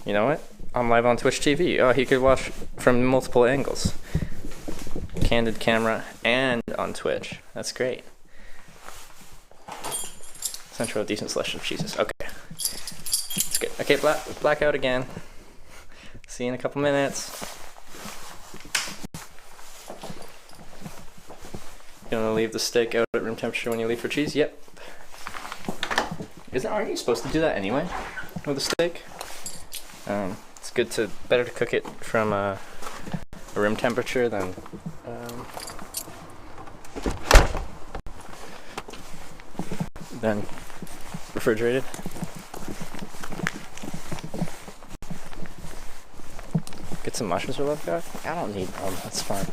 You know what? I'm live on Twitch TV. Oh, he could watch from multiple angles. Candid camera and on Twitch. That's great. Central decent selection of cheeses. Okay. That's good. Okay, blackout again. See you in a couple minutes. You want to leave the steak out at room temperature when you leave for cheese? Yep. Aren't you supposed to do that anyway with a steak? It's good to better to cook it from a room temperature than refrigerated. Get some mushrooms for love, guy? I don't need them. That's fine.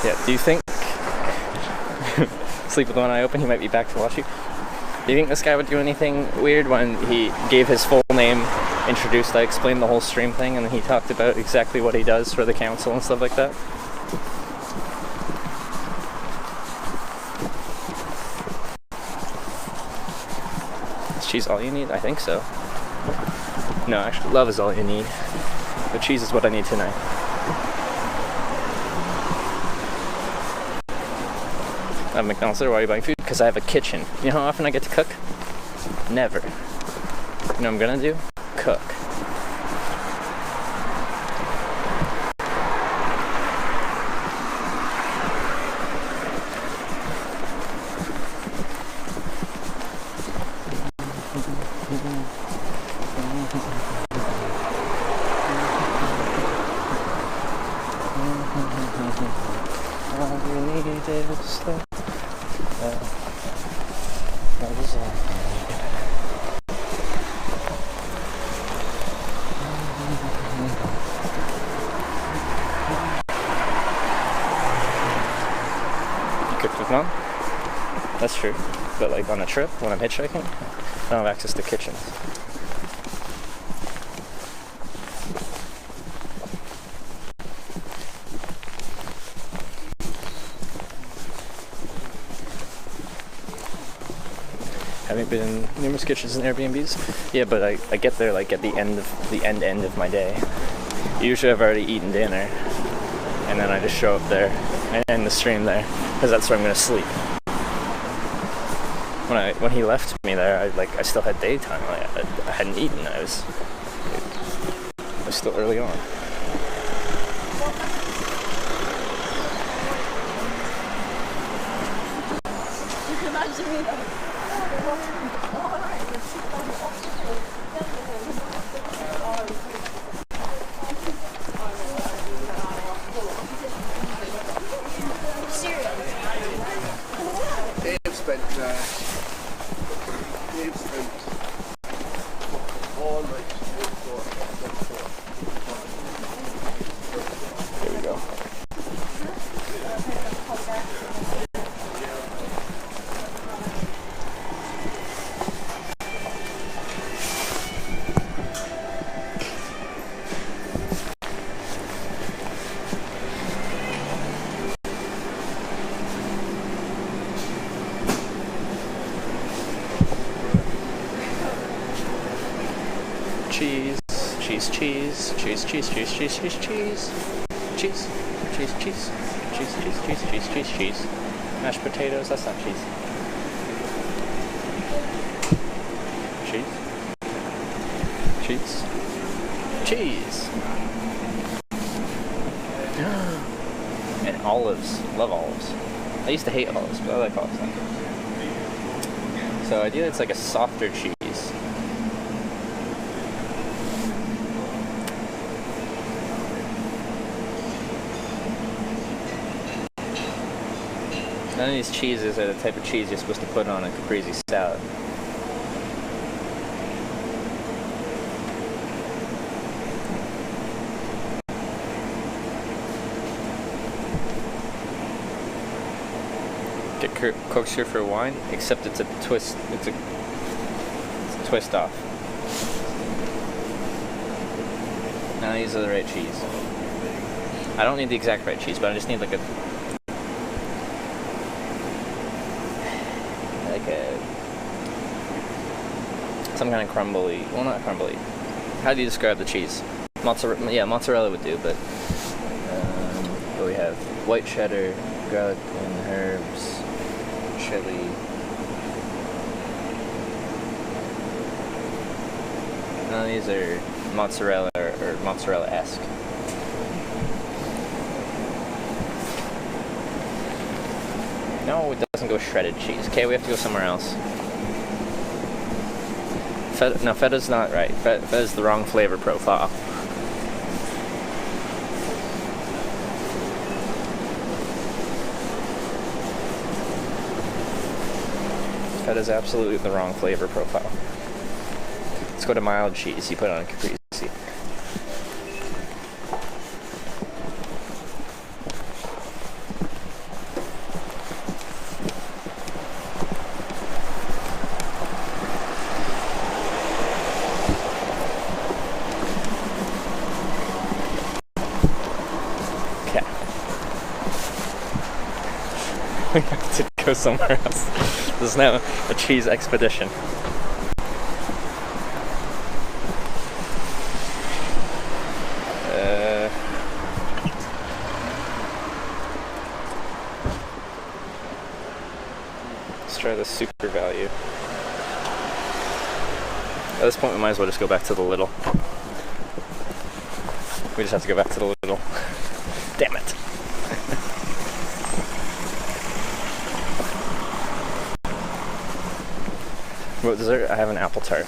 Yeah, do you think sleep with one eye open, he might be back to watch you? Do you think this guy would do anything weird when he gave his full name, introduced, I explained the whole stream thing, and then he talked about exactly what he does for the council and stuff like that? Is cheese all you need? I think so. No, actually, love is all you need. But cheese is what I need tonight. At McDonald's there, why are you buying food? Because I have a kitchen. You know how often I get to cook? Never. You know what I'm gonna do? Cook. All you need is slow. That is all I need. cooked with mom. That's true. But like on a trip, when I'm hitchhiking, I don't have access to kitchens. Haven't been in numerous kitchens and Airbnbs. Yeah, but I get there like at the end of my day. Usually I've already eaten dinner, and then I just show up there and end the stream there, because that's where I'm gonna sleep. When he left me there, I still had daytime. I hadn't eaten. I was still early on. Dave spent all night. Here we go. Cheese, cheese, cheese, cheese, cheese, cheese, cheese, cheese, cheese, cheese, cheese, cheese, cheese, cheese, cheese, cheese, cheese, cheese. Mashed potatoes, that's not cheese. Cheese. Cheese. Cheese. And olives. Love olives. I used to hate olives, but I like olives now. So ideally it's like a softer cheese. None of these cheeses are the type of cheese you're supposed to put on a caprese salad. Get corkscrew for wine, except it's a twist. It's a twist off. None of these are the right cheese. I don't need the exact right cheese, but I just need like a some kind of crumbly. Well, not crumbly. How do you describe the cheese? Mozzarella. Yeah, mozzarella would do, but we have white cheddar, garlic and herbs, chili. None of these are mozzarella or mozzarella-esque. No, it doesn't go shredded cheese. Okay, we have to go somewhere else. No, feta's not right. Feta's the wrong flavor profile. Feta's absolutely the wrong flavor profile. Let's go to mild cheese. You put it on a caprese. We have to go somewhere else. This is now a cheese expedition. Let's try the super value. At this point, we might as well just go back to the little. We just have to go back to the little. Damn it. What dessert? I have an apple tart.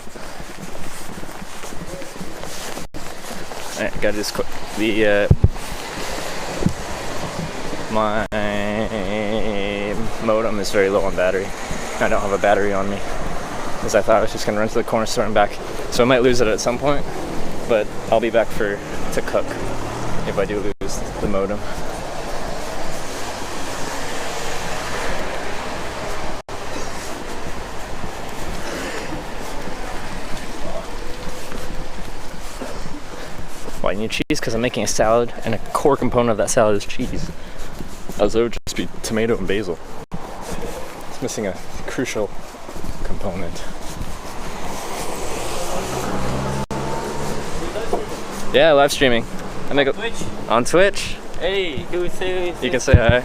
Alright, gotta do this quick. My modem is very low on battery. I don't have a battery on me, because I thought I was just gonna run to the corner store and back. So I might lose it at some point, but I'll be back to cook if I do lose the modem. you need cheese? Because I'm making a salad, and a core component of that salad is cheese. As it would just be tomato and basil. It's missing a crucial component. Yeah, live streaming. I make a Twitch? on Twitch. Hey, who say? You can say hi.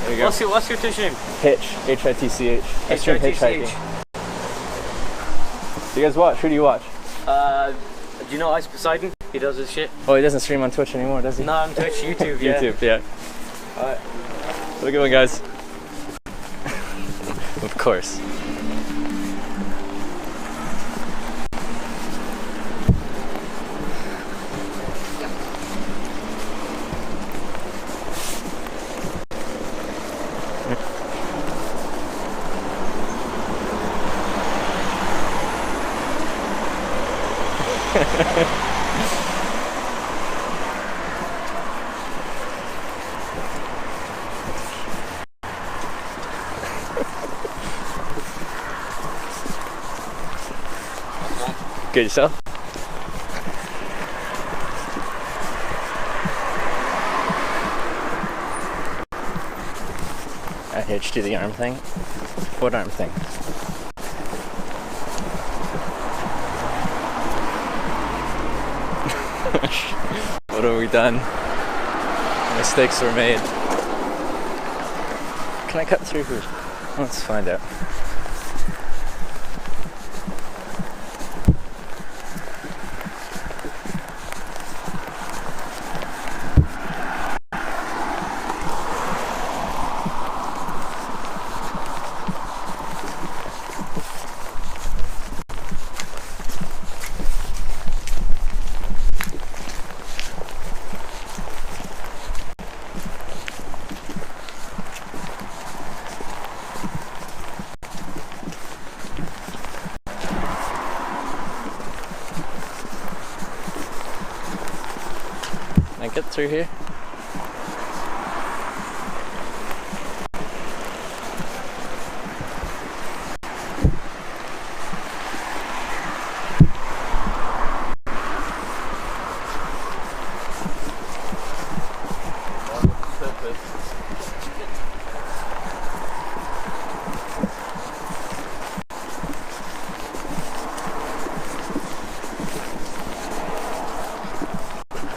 There you go. What's your Twitch name? Hitch. H-I-T-C-H. I stream hitchhiking. Do you guys watch? Who do you watch? Do you know Ice Poseidon? He does his shit. Oh, he doesn't stream on Twitch anymore, does he? No, on Twitch, YouTube, yeah. YouTube, yeah. Alright. Have a good one, guys. Of course. Good yourself? I hitched to the arm thing. What arm thing? What have we done? Mistakes were made. Can I cut through here? Let's find out. Can I get through here?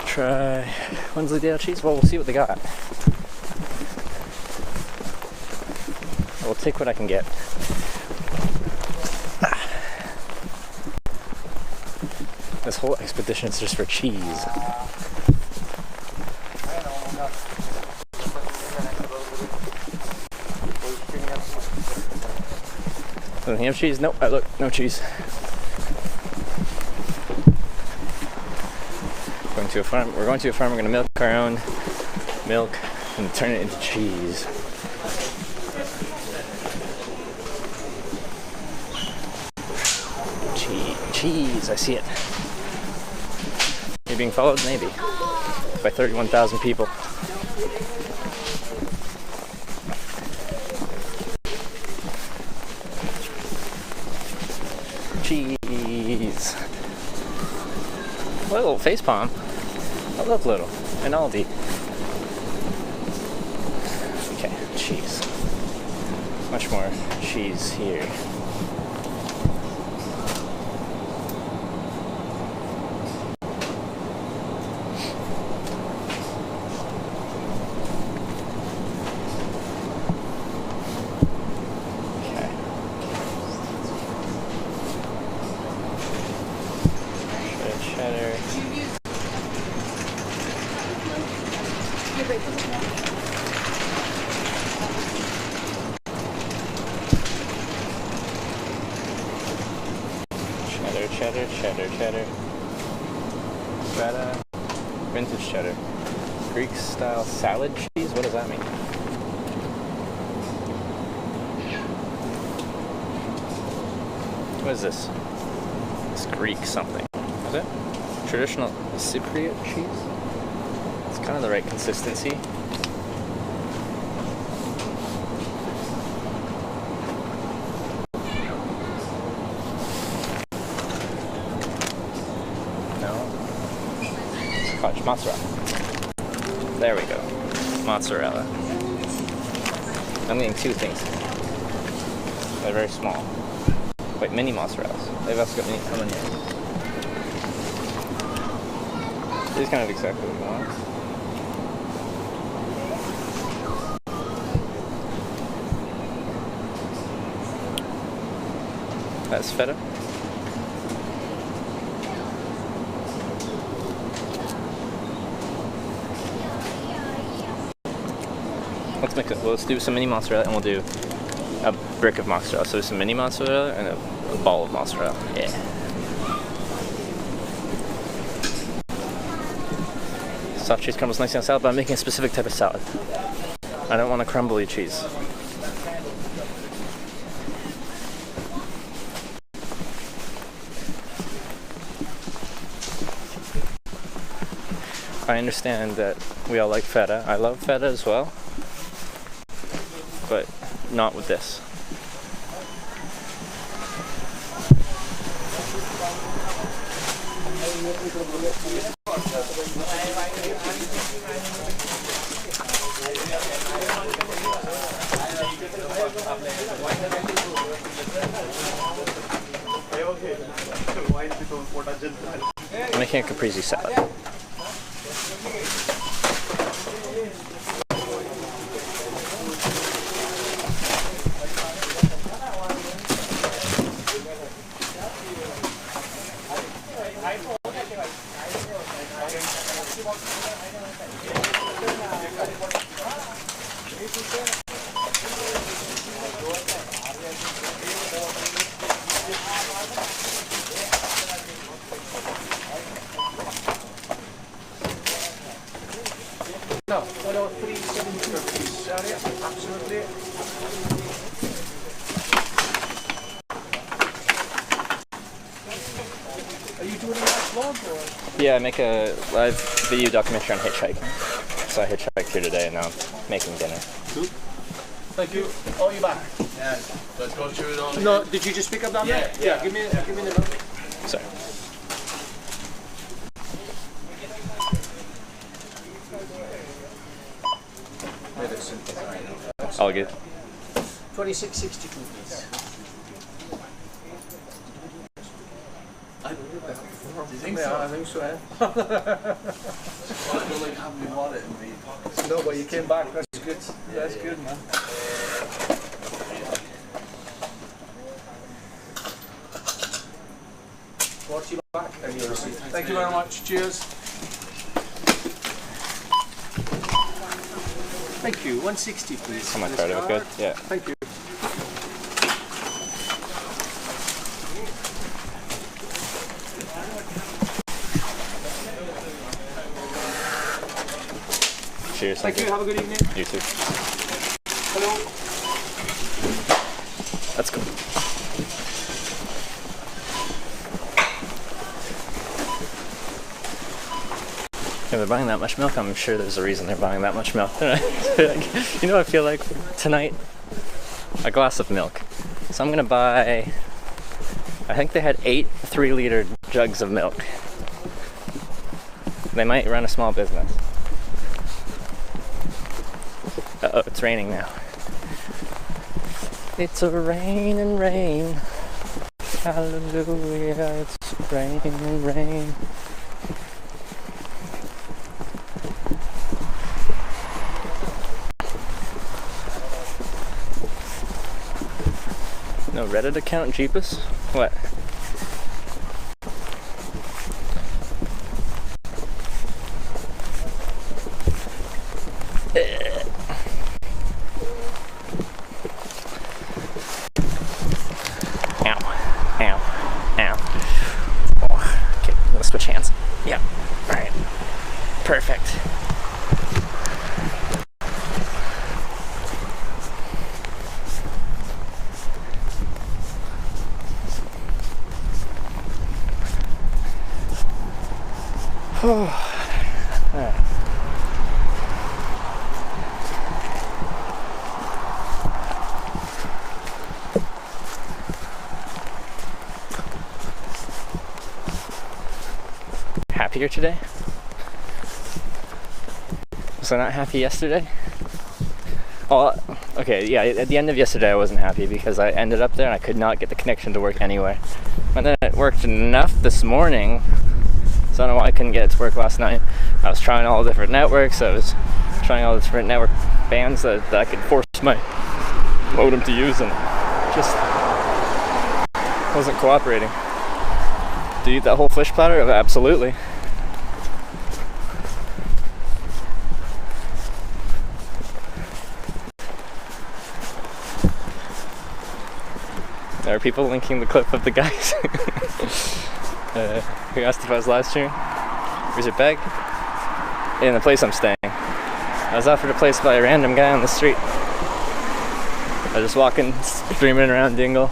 Try Wensleydale cheese. Well, we'll see what they got. We'll take what I can get. This whole expedition is just for cheese. Doesn't he have cheese? Nope. Look, no cheese. Going to a farm. We're going to a farm. We're going to milk our own milk and turn it into cheese. Cheese. I see it. You're being followed, maybe, by 31,000 people. Cheese. Little facepalm. I love little. And Aldi. Okay, cheese. Much more cheese here. Cheddar. Feta. Vintage cheddar. Greek style salad cheese? What does that mean? What is this? It's Greek something. Is it? Traditional Cypriot cheese? It's kind of the right consistency. No. much? Mozzarella. There we go. Mozzarella. I'm getting 2 things. They're very small. Wait, mini mozzarellas. They've also got mini. How many? This is kind of exactly what we want. That's feta. Let's mix it. Well, let's do some mini mozzarella and we'll do a brick of mozzarella. So some mini mozzarella and a ball of mozzarella. Yeah. Soft cheese crumbles nicely on salad, but I'm making a specific type of salad. I don't want a crumbly cheese. I understand that we all like feta. I love feta as well, but not with this. I'm making a caprese salad. Yeah, I make a live video documentary on hitchhiking. So I hitchhiked here today and now I'm making dinner. Cool. Thank you. Oh, you back? Yeah. Let's go through it all. No, did you just pick up that? Yeah. Give me the number. Sorry. All good. 2662, please. I don't know that before. Do you think so? Yeah, I think so, yeah. I don't like having my wallet in my pocket. No, but you came back, that's good. Yeah, that's good, man. Watch you back and your receipt. Thank you very much. Cheers. Thank you. 160, please. On my card, it good? Yeah. Thank you. Cheers. Thank you. Have a good evening. You too. Hello. That's cool. If they're buying that much milk, I'm sure there's a reason they're buying that much milk. You know what I feel like tonight? A glass of milk. So I'm gonna buy, I think they had 8 3-liter jugs of milk. They might run a small business. Uh-oh, it's raining now. It's a raining rain. Hallelujah, it's raining rain. No Reddit account, Jeepus? What? Switch hands. Yeah. Alright. Perfect. Alright. Happier today? Was I not happy yesterday? Oh, okay, yeah, at the end of yesterday I wasn't happy because I ended up there and I could not get the connection to work anywhere. And then it worked enough this morning, so I don't know why I couldn't get it to work last night. I was trying all the different networks, I was trying all the different network bands that I could force my modem to use, and it just wasn't cooperating. Do you eat that whole fish platter? Absolutely. There are people linking the clip of the guys who asked if I was live streaming. Where's your bag? In the place I'm staying. I was offered a place by a random guy on the street. I was just walking, streaming around Dingle.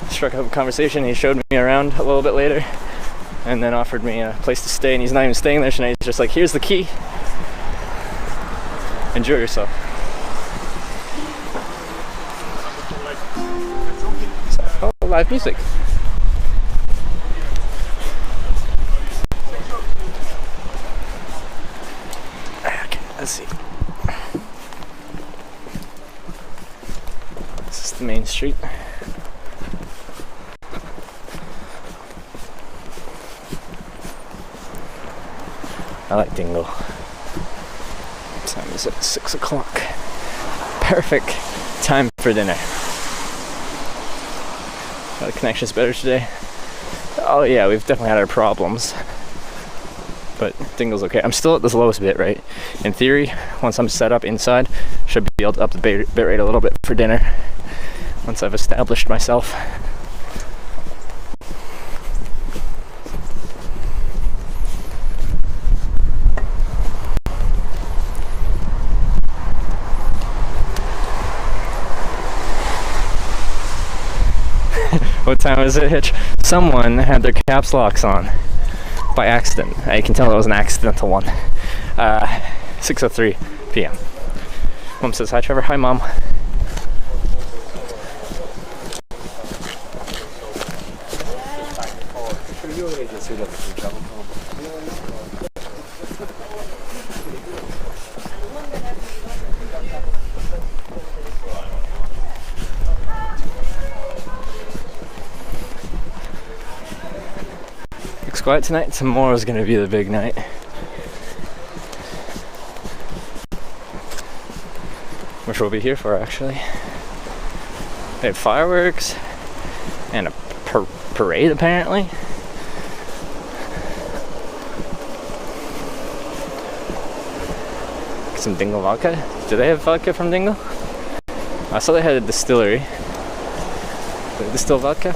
Struck up a conversation. He showed me around a little bit later, and then offered me a place to stay. And he's not even staying there tonight. He's just like, "Here's the key. Enjoy yourself." Oh, live music. Okay, let's see. This is the main street. I like Dingle. Time is at 6 o'clock. Perfect time for dinner. The connection's better today. Oh yeah, we've definitely had our problems, but Dingle's okay. I'm still at this lowest bit rate. In theory, once I'm set up inside, should be able to up the bit rate a little bit for dinner once I've established myself. What time is it, Hitch? Someone had their caps locks on by accident. I can tell it was an accidental one. 6:03 p.m. Mom says hi, Trevor. Hi, Mom. Looks quiet tonight. Tomorrow's gonna be the big night. Which we'll be here for, actually. They have fireworks and a parade, apparently. Some Dingle vodka. Do they have vodka from Dingle? I saw they had a distillery. Do they distill vodka?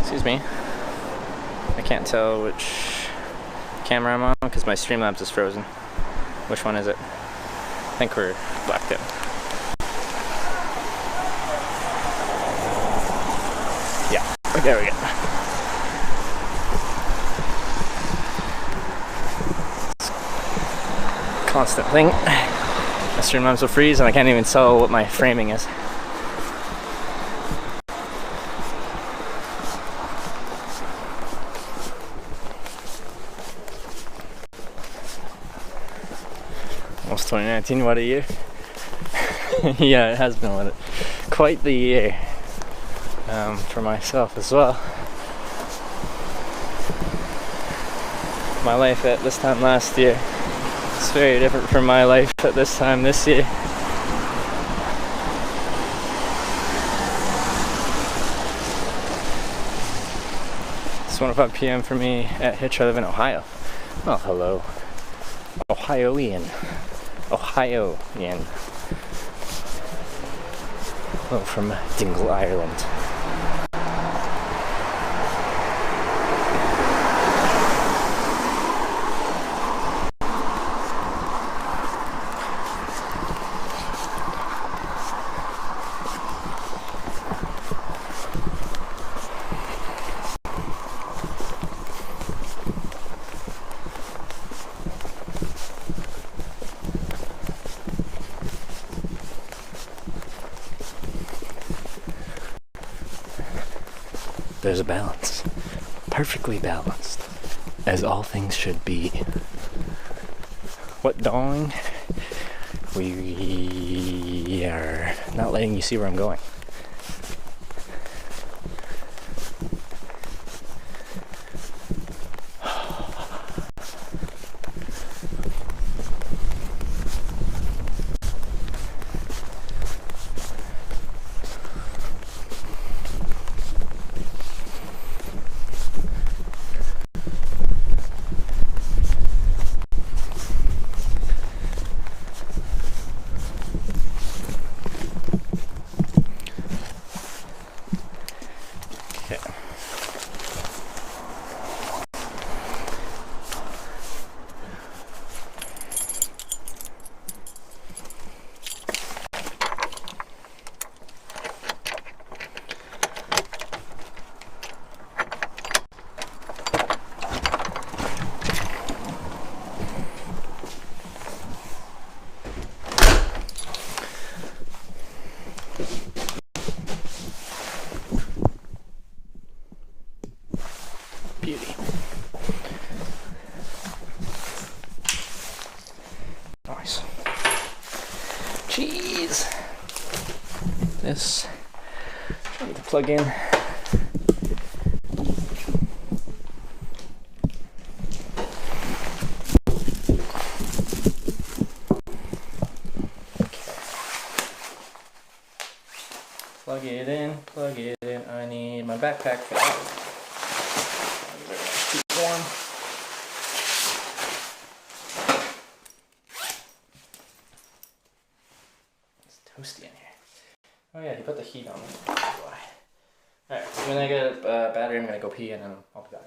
Excuse me. I can't tell which camera I'm on because my Streamlabs is frozen. Which one is it? I think we're blacked out. Yeah, there we go. Constant thing. My Streamlabs will freeze and I can't even tell what my framing is. Almost 2019, what a year. Yeah, it has been quite the year for myself as well. My life at this time last year is very different from my life at this time this year. It's 1:05 p.m. for me at Hitch. I live in Ohio. Oh, hello. Ohioian. Hello from Dingle, Ireland. there's a balance. Perfectly balanced. As all things should be. What, darling? We are not letting you see where I'm going. Beauty. Nice. Jeez. This. I need to plug in. Plug it in, plug it in. I need my backpack for that. Keep warm. It's toasty in here. Oh yeah, he put the heat on. Alright, when I get a battery, I'm gonna go pee and then I'll be back.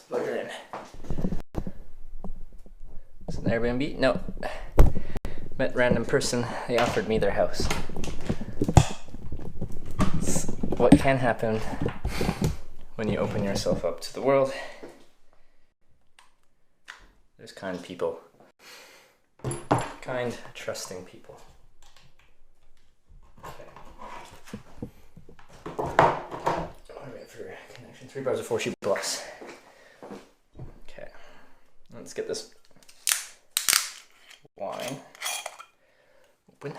Plug her in. It's an Airbnb? No. Met random person. They offered me their house. It's what can happen when you open yourself up to the world. There's kind people. Kind, trusting people. Okay. What do we have for connection? 3 bars of 4 sheep blocks. Okay. Let's get this wine open.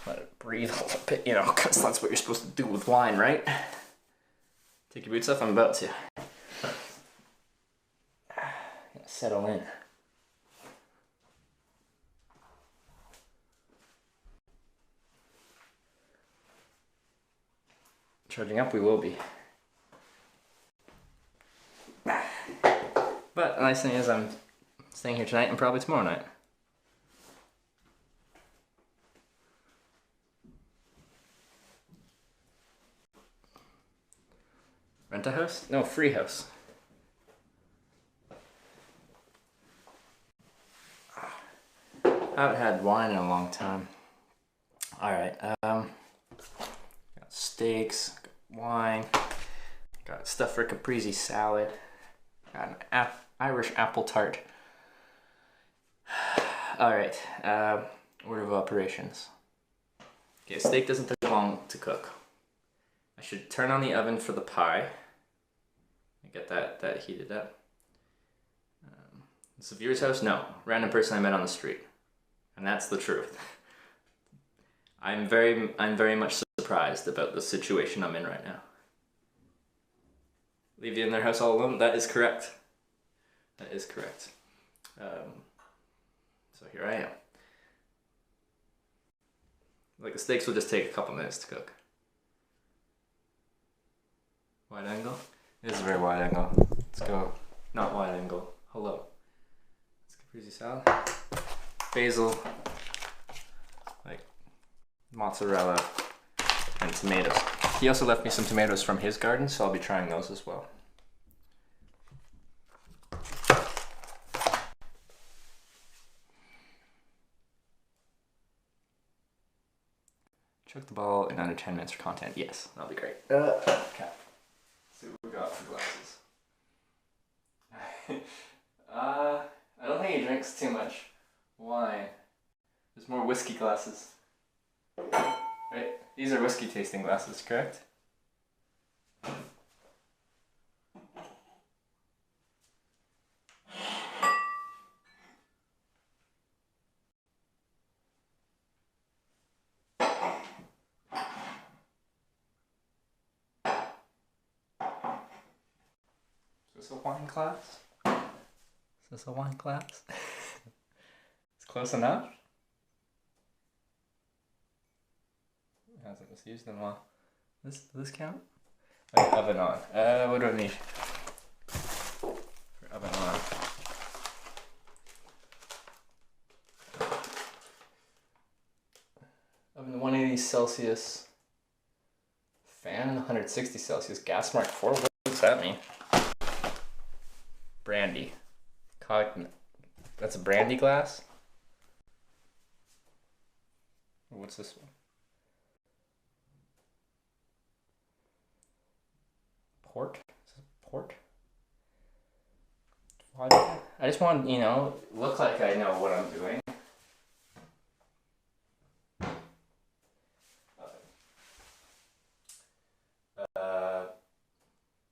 Let it breathe a little bit, you know, because that's what you're supposed to do with wine, right? Take your boots off, I'm about to. Settle in. charging up, we will be. But the nice thing is I'm staying here tonight and probably tomorrow night. Rent a house? No, free house. I haven't had wine in a long time. Alright, got steaks, got wine, got stuff for caprese salad, got an Irish apple tart. Alright, order of operations. Okay, steak doesn't take long to cook. I should turn on the oven for the pie. Get that heated up. It's a viewer's house? No. Random person I met on the street. And that's the truth. I'm very much surprised about the situation I'm in right now. Leave you in their house all alone? That is correct. That is correct. So here I am. Like the steaks will just take a couple minutes to cook. Wide angle? This is a very wide angle. Let's go. Not wide angle. Hello. Let's caprese salad. Basil. Like mozzarella and tomatoes. He also left me some tomatoes from his garden, so I'll be trying those as well. Chuck the ball in under 10 minutes for content. Yes, that'll be great. Okay. See what we got for glasses. I don't think he drinks too much wine. There's more whiskey glasses. Right? These are whiskey tasting glasses, correct? Is this a wine glass? Is this a wine glass? It's close enough. It hasn't was used in a while. Does this count? Okay, oven on. What do I need for oven on? Oven 180 Celsius. Fan 160 Celsius. Gas mark 4. What does that mean? Brandy. That's a brandy glass? What's this one? Port? Is this port? I just want, look like I know what I'm doing.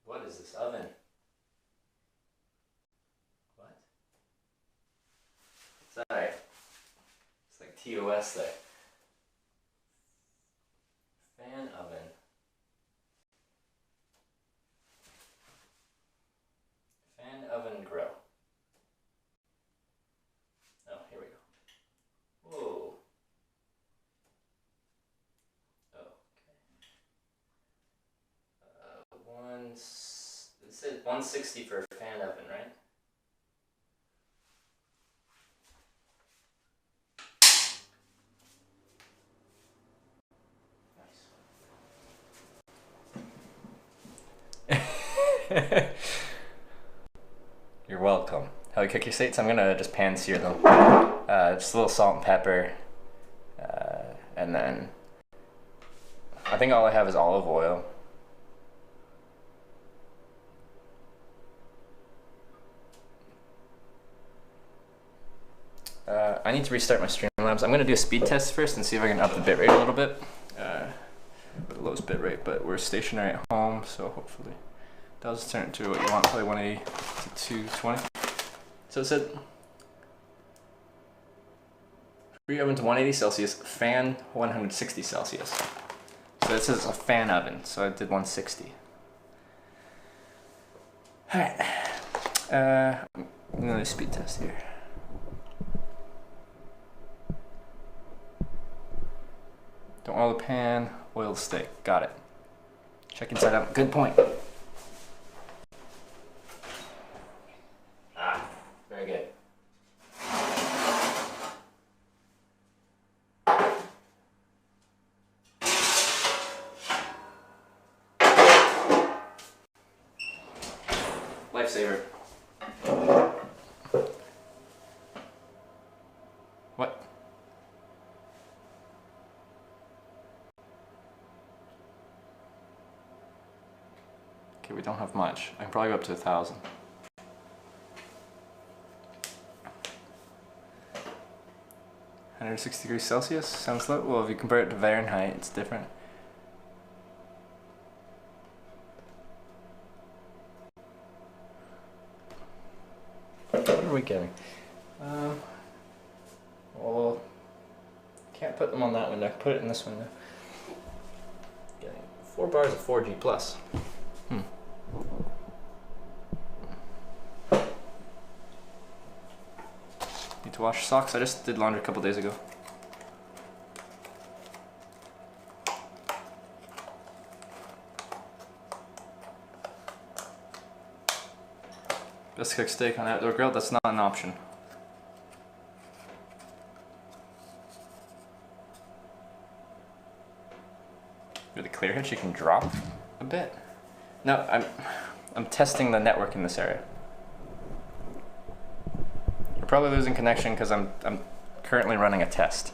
What is this oven? What? Sorry. It's like TOS there. Fan oven. Fan oven grill. Oh, here we go. Whoa. Okay. It said 160 for a fan oven, right? You're welcome. How do you cook your steaks? I'm gonna just pan sear them. Just a little salt and pepper. And then I think all I have is olive oil. I need to restart my Streamlabs. I'm gonna do a speed test first and see if I can up the bitrate a little bit. The lowest bitrate, but we're stationary at home, so hopefully it does turn it to what you want, probably 180 to 220. So it said free oven to 180 Celsius, fan 160 Celsius. So this is a fan oven, so I did 160. Alright, I'm gonna do a speed test here. Don't oil the pan, oil the steak. Got it. Check inside out. Good point. Ah, very good. Lifesaver. What? Okay, we don't have much. I can probably go up to 1,000. (160°C) sounds low. Well, if you compare it to Fahrenheit, it's different. What are we getting? Well, can't put them on that window. I can put it in this window. Getting 4 bars of 4G plus. Need to wash socks. I just did laundry a couple days ago. Best cooked steak on an outdoor grill? That's not an option. With the clear hitch, you can drop a bit. No, I'm testing the network in this area. You're probably losing connection because I'm currently running a test.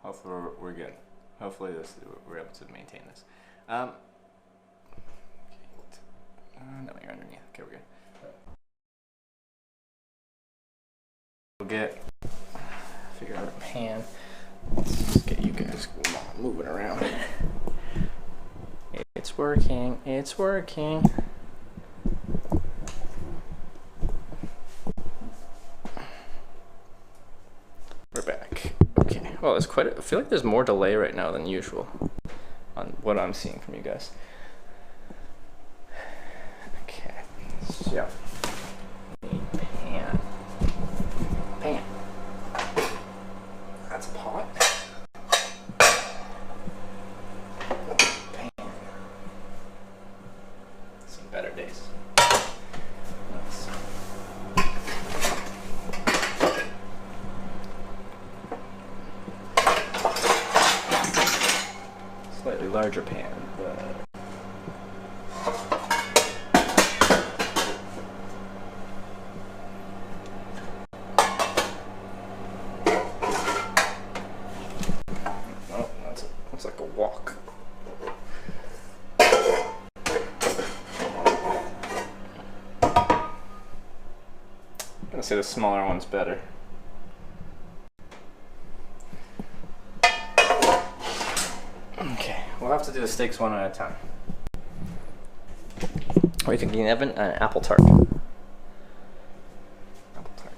Hopefully we're good. Hopefully we're able to maintain this. Okay. No, you're underneath. Okay, we're good. We'll figure out a pan. Let's just get you guys moving around. It's working. It's working. We're back. Okay. Well, there's I feel like there's more delay right now than usual on what I'm seeing from you guys. Okay. So, pan. That's a pot. Pan. Some better days. Nice. Slightly larger pan, but oh, that's like a wok. I'm gonna say the smaller one's better. Okay, we'll have to do the steaks one at a time. Or you can get an oven and an apple tart. Apple tart.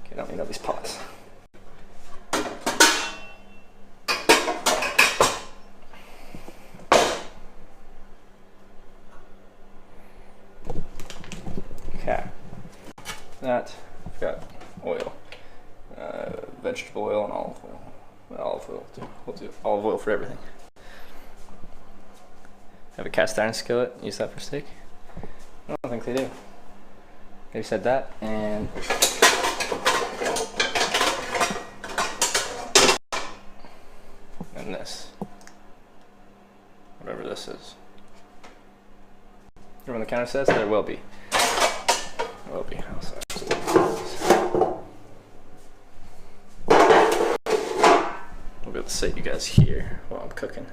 Okay, don't need all these pots. Okay. That, I've got oil. Vegetable oil and olive oil. Olive oil too. We'll do olive oil for everything. Have a cast iron skillet. Use that for steak? I don't think they do. They said that, and this. Whatever this is. Remember when the counter says there will be. There will be. I'll be able to set you guys here while I'm cooking.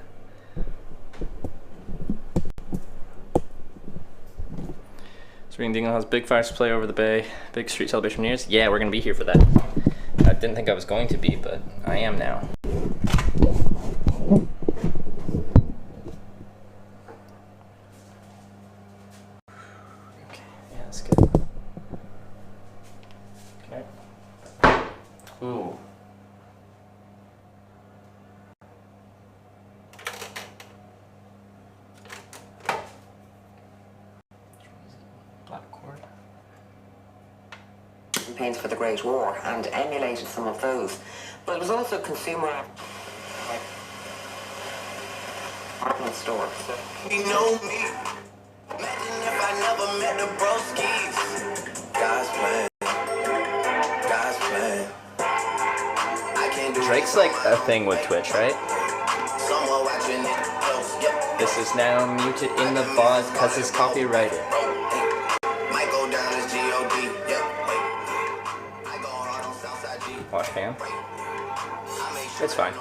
Spring Dingle has big fire display over the bay, big street celebration New Year's. Yeah, we're gonna be here for that. I didn't think I was going to be, but I am now. Okay, yeah, that's good. campaigns for the Great War and emulated some of those. But it was also consumer department store. You know me. Imagine if I never met the broskies. God's plan. God's plan. I can't do Drake's like a thing with Twitch, right? Someone watching it close. Yep. This is now muted in the VOD because it's copyrighted. Might go down as G-O-D. Yep. I go hard on Southside G. Wash cam. It's fine.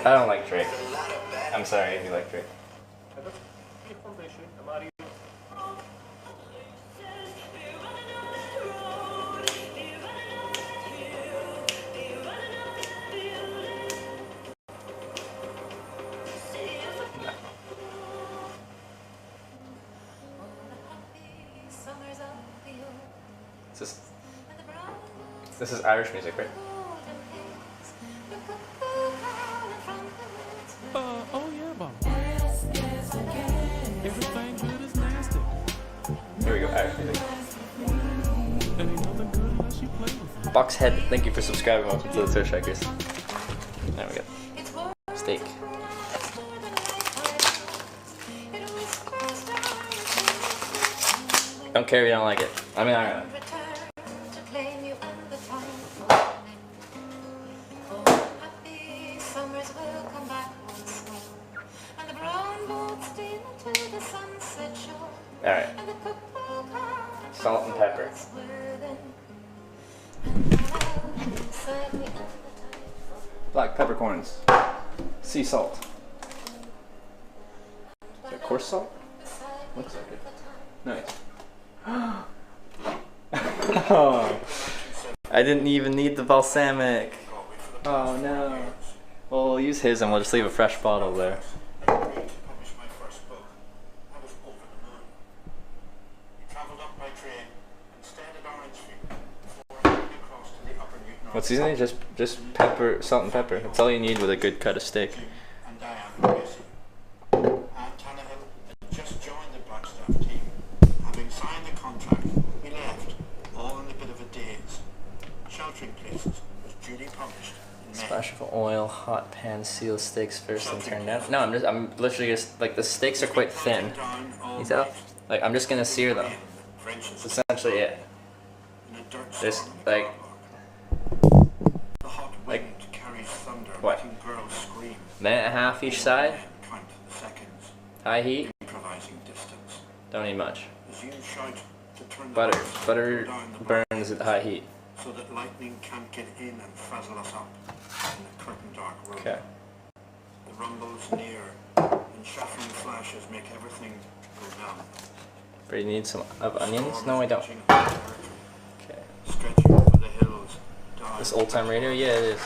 I don't like Drake. I'm sorry if you like Drake. This is Irish music, right? Oh yeah, Bob. Everything good is nasty. Here we go, Irish music. And ain't nothing good unless you play with it. Boxhead, thank you for subscribing. Welcome to the Hitchhikers. There we go. Steak. Don't care if you don't like it. I mean, I don't know. Alright. Salt and pepper. Black peppercorns. Sea salt. Is that coarse salt? Looks like it. Nice. Oh, I didn't even need the balsamic. Oh no. Well, we'll use his and we'll just leave a fresh bottle there. What seasoning? Just pepper, salt and pepper. That's all you need with a good cut of steak. Just joined the Blackstaff team. Having signed the contract, we left, all in a bit of a daze. Sheltering Places was duly published in May. Splash of oil, hot pan, seal steaks first and turn down. No, I'm literally just, like, the steaks are quite thin. You tell? Like, I'm just gonna sear them. That's essentially it. There's, like, what? Minute and a half each side? High heat? Don't need much. Butter burns at high heat. So that lightning can't get in and frazzle us up in the curtain dark room. Okay. The rumble's near, and shattering flashes make everything go down. But you need some onions? No, I don't. Okay. Stretching over the hills. This old time radio? Yeah, it is.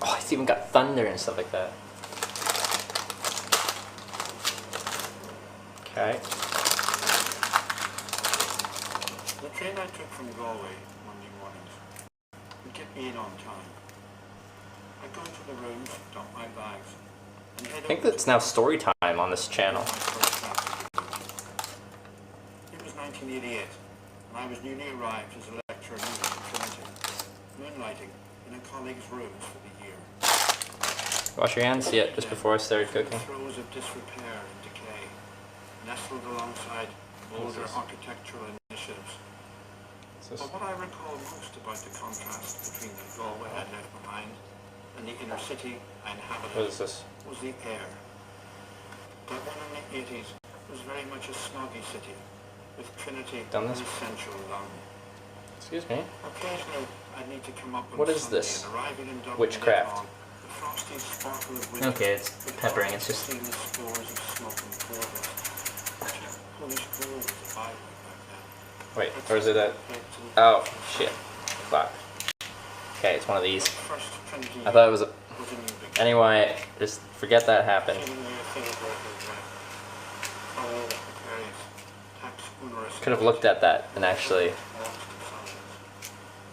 Oh, it's even got thunder and stuff like that. Okay. The train I took from Galway Monday mornings would get me in on time. I'd go into the rooms, dump my bags, and head I think that's now story time on this channel. It was 1988, and I was newly arrived as a lecturer in English at Trinity, moonlighting in a colleague's rooms for the year. Wash your hands? Yeah, just before I started cooking. Throes of disrepair and decay, nestled alongside older architectural initiatives. But what I recall most about the contrast between the Galway I'd left behind and the inner city I inhabited What is this? was the air. Dublin in the 80s was very much a smoggy city, with Trinity Done this? an essential lung. Excuse me? Occasionally, I'd need to come up on What is Sunday this? and arriving in Dublin Witchcraft. later on, the frosty sparkle of winter Okay, it's would peppering, cover it's just... the spores of smoke and portals. Polish Grove was a byword back then. Wait, or is it that? Oh, shit. Fuck. Okay, it's one of these. I thought it was a... Anyway, just forget that happened. Could have looked at that and actually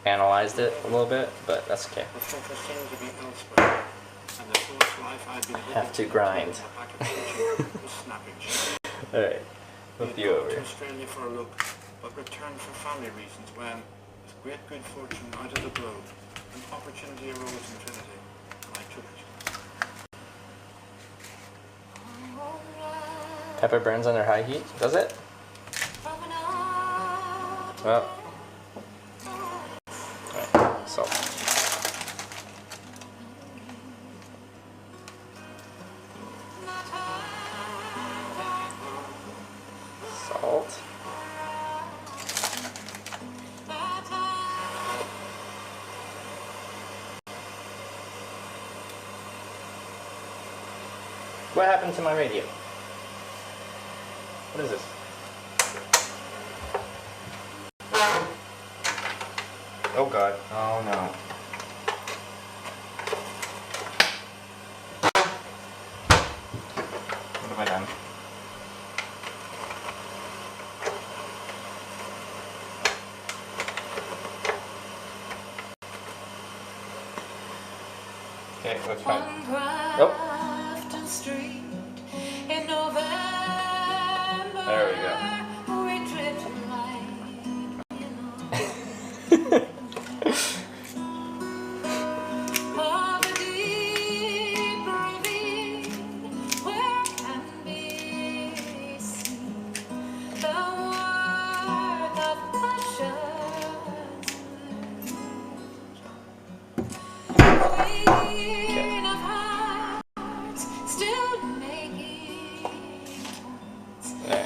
analyzed it a little bit, but that's okay. I have to grind. Alright, flip you over. To Australia for a look, but returned for family reasons when, with great good fortune out of the blue, an opportunity arose in Trinity, and I took it. Pepper burns under high heat, does it? Well, right, salt. Salt. What happened to my radio? What is this? Oh god. Oh no. What have I done? Okay, let's try. Oh. There we go.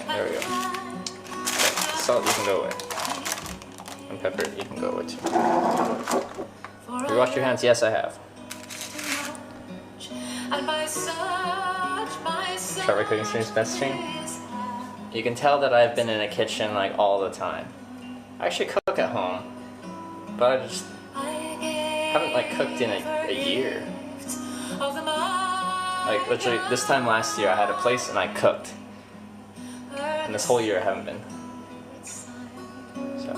There we go. Okay, salt, you can go away. And pepper, you can go away too. Have you washed your hands? Yes, I have. Trevor Cooking Stream's best stream. You can tell that I've been in a kitchen like all the time. I actually cook at home, but I just haven't like cooked in a year. Like literally this time last year I had a place and I cooked. And this whole year I haven't been. So.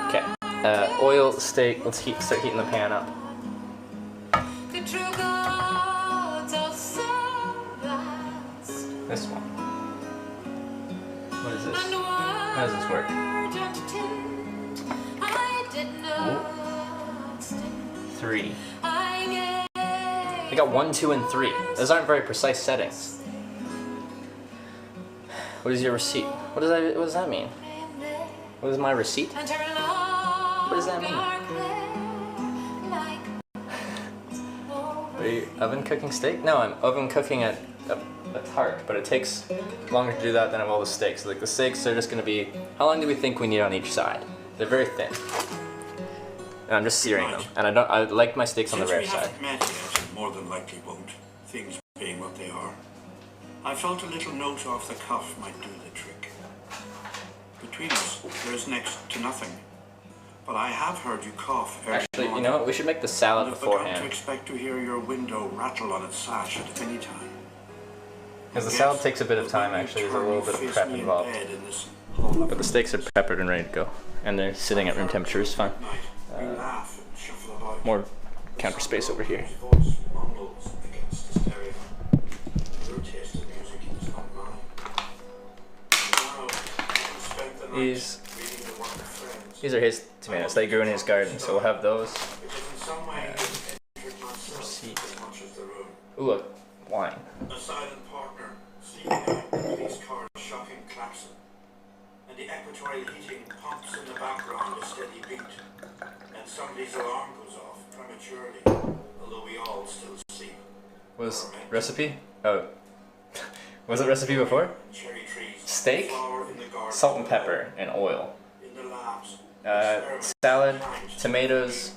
Okay. Oil, steak, let's start heating the pan up. This one. What is this? How does this work? Ooh. 3. I got 1, 2, and 3. Those aren't very precise settings. What is your receipt? What does that mean? What is my receipt? What does that mean? Are you oven cooking steak? No, I'm oven cooking a tart, but it takes longer to do that than all the steaks. Like the steaks are just gonna be, how long do we think we need on each side? They're very thin. And I'm just searing them. And I like my steaks on the rare side. More than likely won't, things being what they are. I felt a little note off the cuff might do the trick. Between us, there's next to nothing. But I have heard you cough every Actually, morning. you know what? We should make the salad And I've begun beforehand. to expect to hear your window rattle on its sash at any time. Because the salad takes a bit of time, actually. There's a little bit of prep involved. But the steaks are peppered and ready to go. And they're sitting at room temperature, it's fine. More counter space over here. These are his tomatoes. They grew in his garden, so we'll have those. Receipt. Ooh, look, wine. A silent partner, sleeping police car shocking klaxon, and the equatorial heating pumps in the background a steady beat, and somebody's alarm goes off prematurely, although we all still sleep. Was recipe? Oh. Was it recipe before? Steak, salt and pepper, and oil. Salad, tomatoes,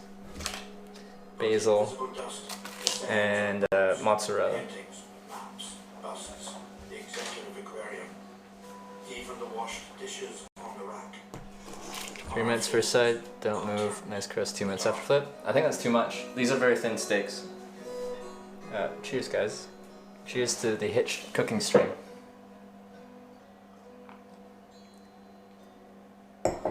basil, and mozzarella. 3 minutes first side, don't move, nice crust, 2 minutes after flip. I think that's too much. These are very thin steaks. Cheers guys. Cheers to the Hitch cooking stream. Put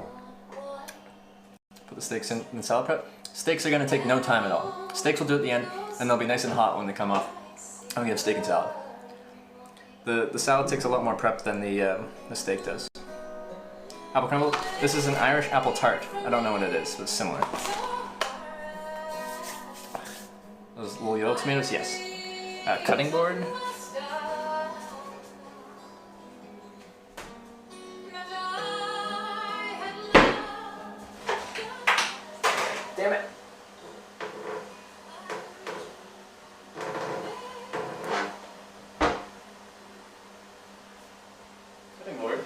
the steaks in the salad prep. Steaks are going to take no time at all. Steaks will do at the end, and they'll be nice and hot when they come off. And we have steak and salad. The salad takes a lot more prep than the steak does. Apple crumble. This is an Irish apple tart. I don't know what it is, but it's similar. Those little yellow tomatoes, yes. Cutting board. Damn it. Cutting board.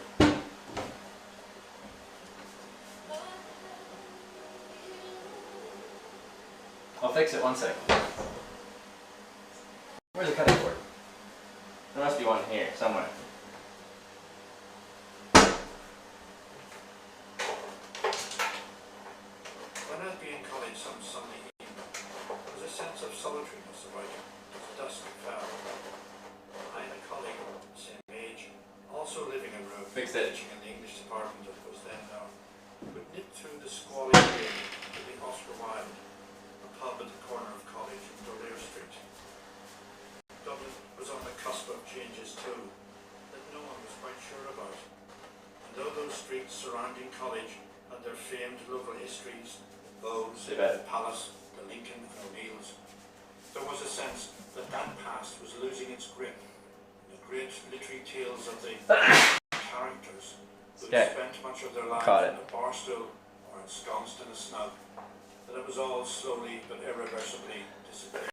I'll fix it, 1 sec. Where's the cutting board? There must be one here, somewhere. When I'd be in college some Sunday evening, there was a sense of solitariness about it as dusk fell. I and a colleague, same age, also living in room, teaching in the English department as it was then known, would nip through the squally rain to the Oscar Wilde, a pub at the corner of College and Dorlear Street. Dublin was on the cusp of changes too, that no one was quite sure about. And though those streets surrounding College had their famed local histories, Bowes, the Palace, the Lincoln and O'Neill's, there was a sense that that past was losing its grip. The great literary tales of the characters who had spent much of their lives in a bar stool or ensconced in a snug, that it was all slowly but irreversibly disappearing.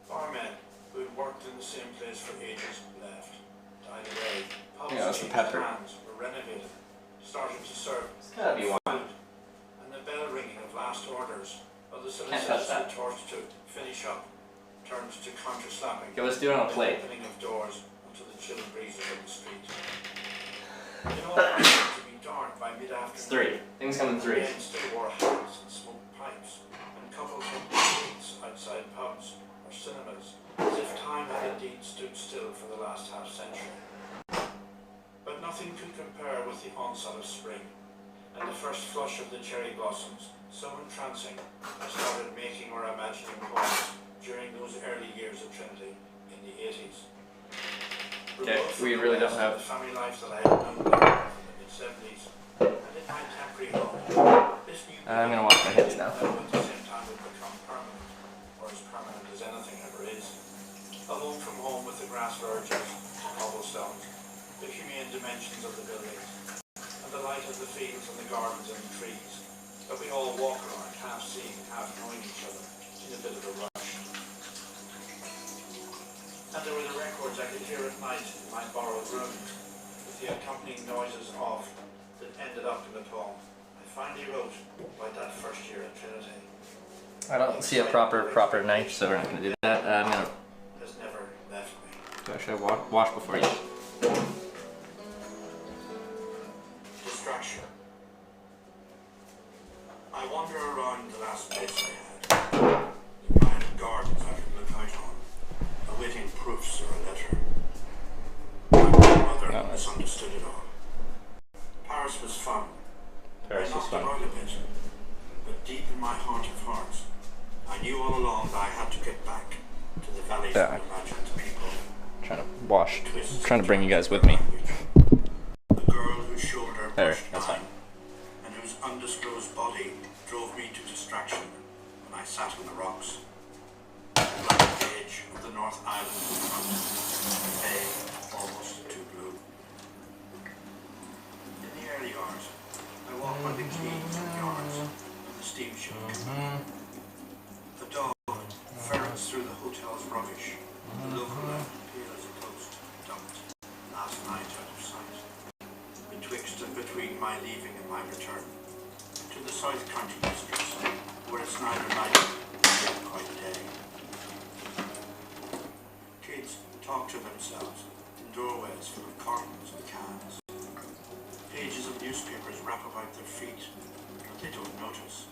Barmen who had worked in the same place for ages left, died away. Pubs changed hands, were renovated, started to serve food, and the bell ringing of last orders, or the solicitors retort to finish up, turned to counter-slapping. Okay, let's do it on a plate. Opening of doors onto the chill breezes of the street. In all, it began to be dark by mid-afternoon. It's 3. Things come in 3. Men still wore hats and smoked pipes, and couples took seats outside pubs or cinemas, as if time had indeed stood still for the last half-century. But nothing could compare with the onset of spring, and the first flush of the cherry blossoms, so entrancing, I started making or imagining poems during those early years of Trinity in the 80s. Okay, we really don't have... The family life that I had known there in the mid-70s, and in my temporary home, this new I'm gonna wash my hands now. at the same time would become permanent, or as permanent as anything ever is. A home from home with the grass verges, the cobblestones, the humane dimensions of the buildings, and the light of the fields and the gardens and the trees, that we all walk around, half seeing, half knowing each other, in a bit of a rush. And there were the records I could hear at night in my borrowed room, with the accompanying noises of that ended up in the poem I finally wrote about that first year at Trinity. I don't see a proper knife, so we're not gonna do that. I'm gonna... Has never left me. Should I wash before you? Distraction. I wander around the last place I had, the private gardens I could look out on, awaiting proofs or a letter. My mother misunderstood it all. Paris was fun. Paris was fun. I knocked about a bit, but deep in my heart of hearts, I knew all along that I had to get back to the valleys of imagined people. Trying to wash. Trying to bring you guys with me. The girl whose shoulder There, pushed that's mine, fine. and whose undisclosed body drove me to distraction when I sat on the rocks. The black edge of the North Island in front, bay almost too blue. In the early hours, I walked by the quays and yards of the steamship. The dog ferrets through the hotel's rubbish. The local lamp, pale as a ghost, dumped last night out of sight. Betwixt and between my leaving and my return to the South Country districts, where it's neither night nor quite day. Kids talk to themselves in doorways full of cartons and cans. pages of newspapers wrap about their feet, but they don't notice.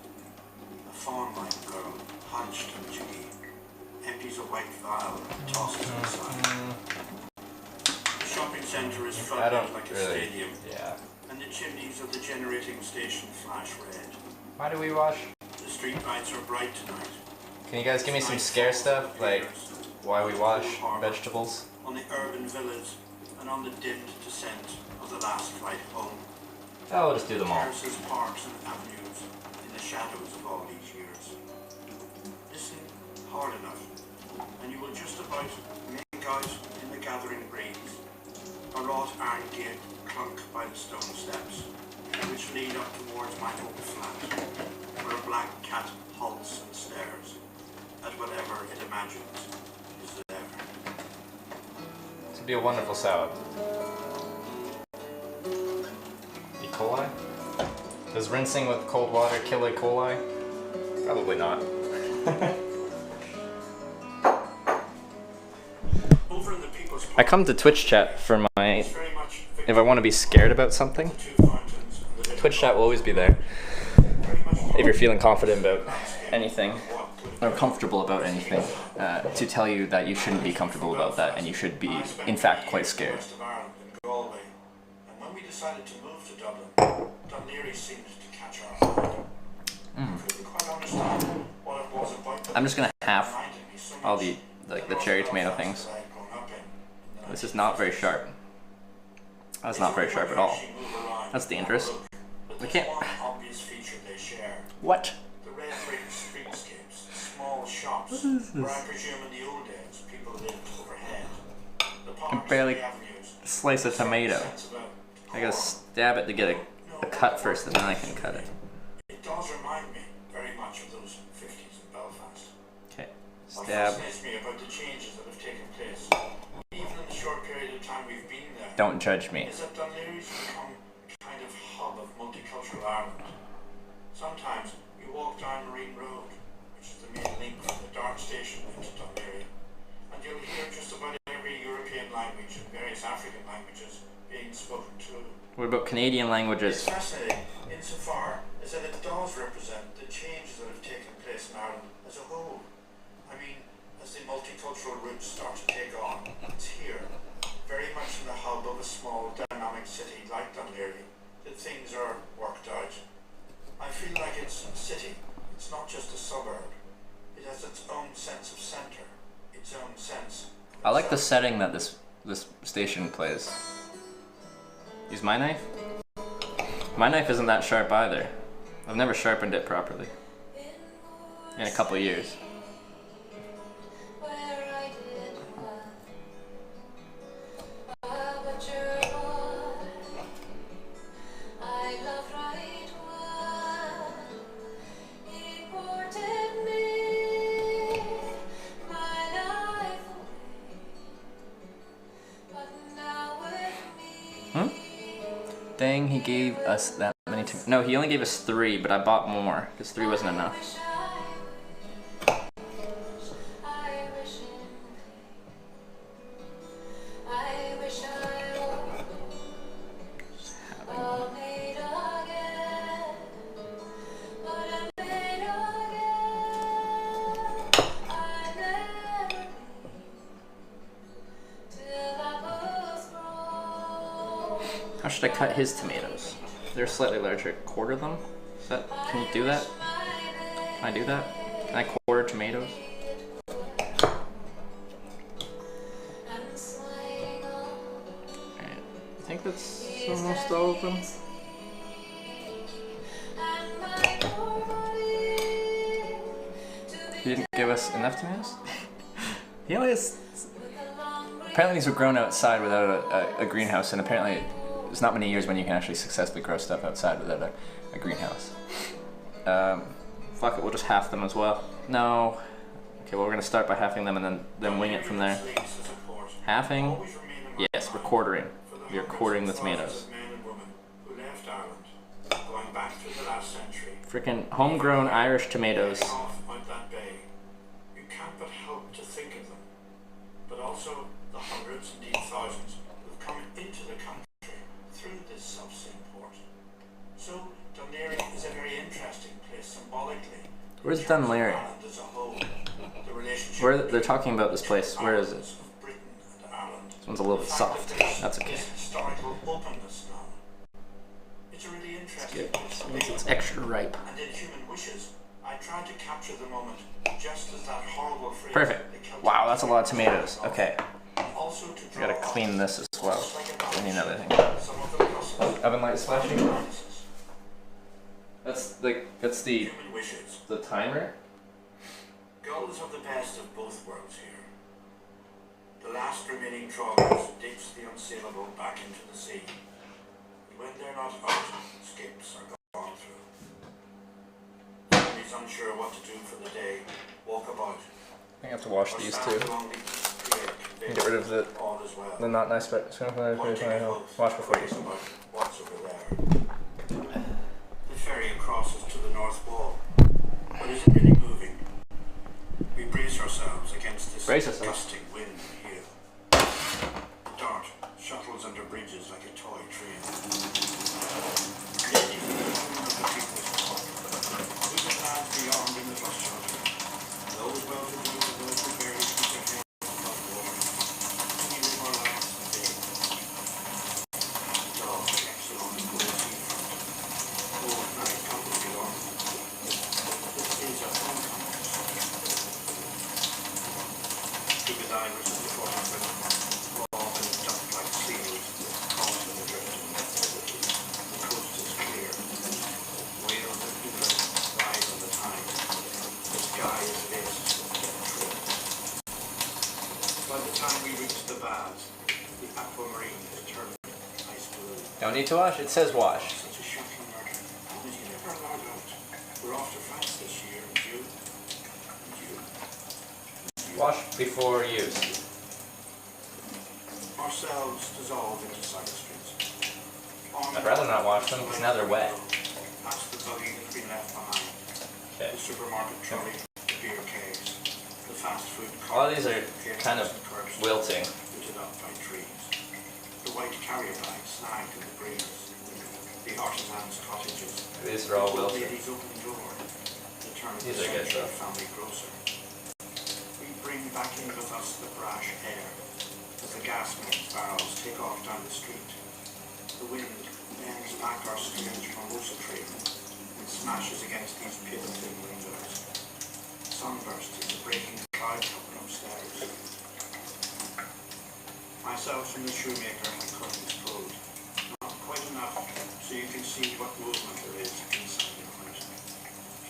A fawn-like girl, hunched and jiggy, empties a white vial and tosses it aside. The shopping centre is flooded like a stadium, and the chimneys of the generating station flash red. Why do we wash? The street lights are bright tonight. Can you guys give me some scare stuff, like why we wash vegetables? On the urban villas and on the dimmed descent of the last flight home. Oh, we'll just do them all. Terraces, parks and avenues in the shadows of all these years. Listen hard enough and you will just about make out in the gathering breeze a wrought iron gate clunk by the stone steps which lead up towards my oak flat, where a black cat halts and stares at whatever it imagines is there. This would be a wonderful salad. E. coli? Does rinsing with cold water kill E. coli? Probably not. I come to Twitch chat for my... if I want to be scared about something. Twitch chat will always be there. If you're feeling confident about anything, or comfortable about anything, to tell you that you shouldn't be comfortable about that and you should be, in fact, quite scared. And when we decided to move to Dublin, Dunleary seemed to catch our eye. Couldn't quite understand what it was about. I'm just gonna half all the cherry tomato things. This is not very sharp. That's not very sharp at all. That's dangerous. We can't. What? The red brick streetscapes, small shops, where I presume in the old days people lived overhead. The I can parks, barely the avenues, slice a tomato. I gotta stab it to get a cut first, and then I can cut it. It does remind me very much of those 50s in Belfast. Okay, What stab. fascinates me about the changes that have taken place, even in the short period of time we've been there, Don't judge me. is that Dunleary's become a kind of hub of multicultural Ireland. Sometimes you walk down Marine Road, which is the main link from the Dart station into Dunleary, and you'll hear just about every European language and various African languages being spoken to. What about Canadian languages? It's fascinating insofar as that it does represent the changes that have taken place in Ireland as a whole. I mean, as the multicultural roots start to take on, it's here, very much in the hub of a small dynamic city like Dunleary, that things are worked out. I feel like it's a city. It's not just a suburb. It has its own sense of centre, its own sense. I like the setting that this station plays. Use my knife? My knife isn't that sharp either. I've never sharpened it properly. In a couple of years. Dang, he gave us that many. No, he only gave us 3, but I bought more because 3 wasn't enough. How should I cut his tomatoes? They're slightly larger. Quarter them? Is that, can you do that? Can I do that? Can I quarter tomatoes? Alright, I think that's almost all of them. He didn't give us enough tomatoes? He only has... Apparently these were grown outside without a greenhouse, and apparently there's not many years when you can actually successfully grow stuff outside without a greenhouse. Fuck it, we'll just half them as well. No. Okay, well we're gonna start by halving them and then wing it from there. Halving? Yes, we're quartering. We are quartering the tomatoes. Freaking homegrown Irish tomatoes. You can't but help to think of them, but also the hundreds, indeed thousands, who've come into the country through this self-same port. So Dunleary is a very interesting place symbolically. Where's Dunleary? Ireland as a whole, the relationship Where they're talking about this place? Where is it? of Britain and Ireland. This one's a little bit soft. That's okay. This historical openness now. It's a really interesting place. It means it's extra ripe. And in Human Wishes, I tried to capture the moment just as that horrible phrase. Perfect. Wow, that's a lot of tomatoes. Okay. Also to We gotta clean this as well. I need another thing. some of the process. Oven light flashing. That's the Human Wishes. the timer. Gulls have the best of both worlds here. The last remaining trawlers dips the unsaleable back into the sea. And when they're not out, skips are gone through. Families unsure what to do for the day, walk about. I think I have to wash these too. Get rid of All is well. the not nice bit. Wash before use. What's over there? The ferry crosses to the north wall, but isn't really moving. We brace ourselves against this gusting wind here. The dart shuttles under bridges like a toy train. Yet even the movement of the people is caught. We can land beyond in the bus shelter. Those well-to-do and those who barely keep their head above water. We live our lives in vain. Dogs exit on the cold seafront. Old married couples get on. This is a homecoming. Stupid divers at the forefront, all been ducked like seals, caught in the drift. The coast is clear. Whales and beavers ride on the tide. The sky is laced with jet trail. By the time we reach the baths, the aquamarine is turned ice blue. Don't need to wash. It says wash. Such a shocking murder. How was he never allowed out? We're off to France this year, and you? And you? Wash before use. Ourselves dissolve into side streets. I'd rather not wash them because now they're wet. Past the buggy that's been left behind. Okay. The supermarket trolley, the beer kegs, the fast food A lot of these are cart, kind of curbs wilting. rooted up by trees. The white carrier bags snagged in the breeze. The artisans' cottages. These are all the wilting. lady's open door. The turn of These the are good century stuff. family grocer. We bring back in with us the brash air as the gas mains barrels take off down the street. The wind bends back our strange mimosa tree and smashes against these pivoting windows. Sunburst is the breaking cloud cover upstairs. Myself and the shoemaker have curtains pulled. Not quite enough so you can see what movement there is inside the house.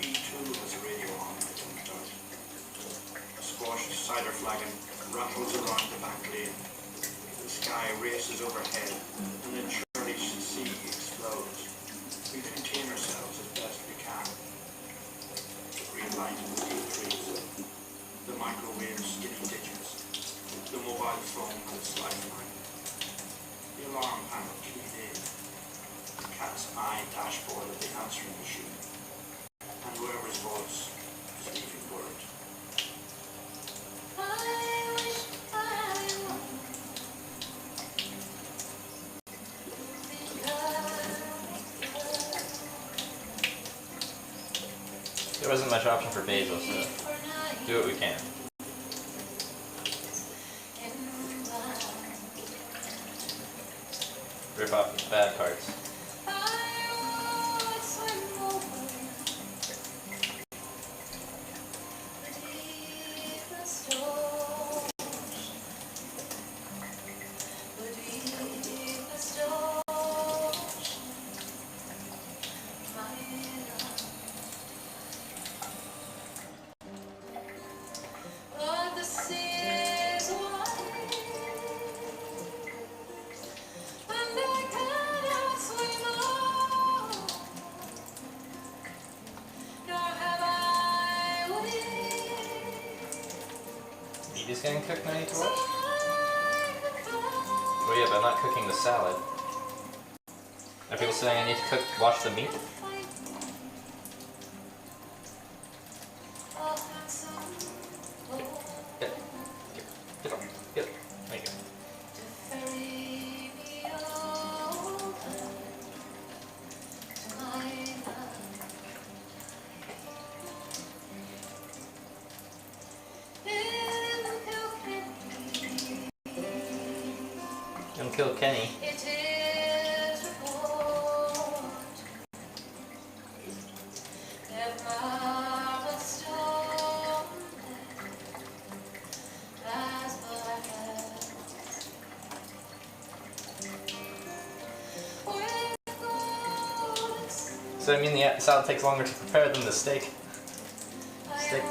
He too has a radio on, I don't doubt. A squashed cider flagon rattles around the back lane. The sky races overhead and the churlish sea explodes. We contain ourselves as best we can. The green light in the deep trees, the microwave skinny digits, the mobile phone with its lifeline, the alarm panel keyed in, the cat's eye dashboard of the answering machine, and whoever's voice is leaving word. There wasn't much option for basil, so do what we can. Rip off the bad parts. Meat is getting cooked now, I need to watch? Oh yeah, but I'm not cooking the salad. Are people saying I need to watch the meat? Get up. There you go. Don't kill Kenny. It is report that marble stone as black as with golden So I mean the salad takes longer to prepare than the steak. Steak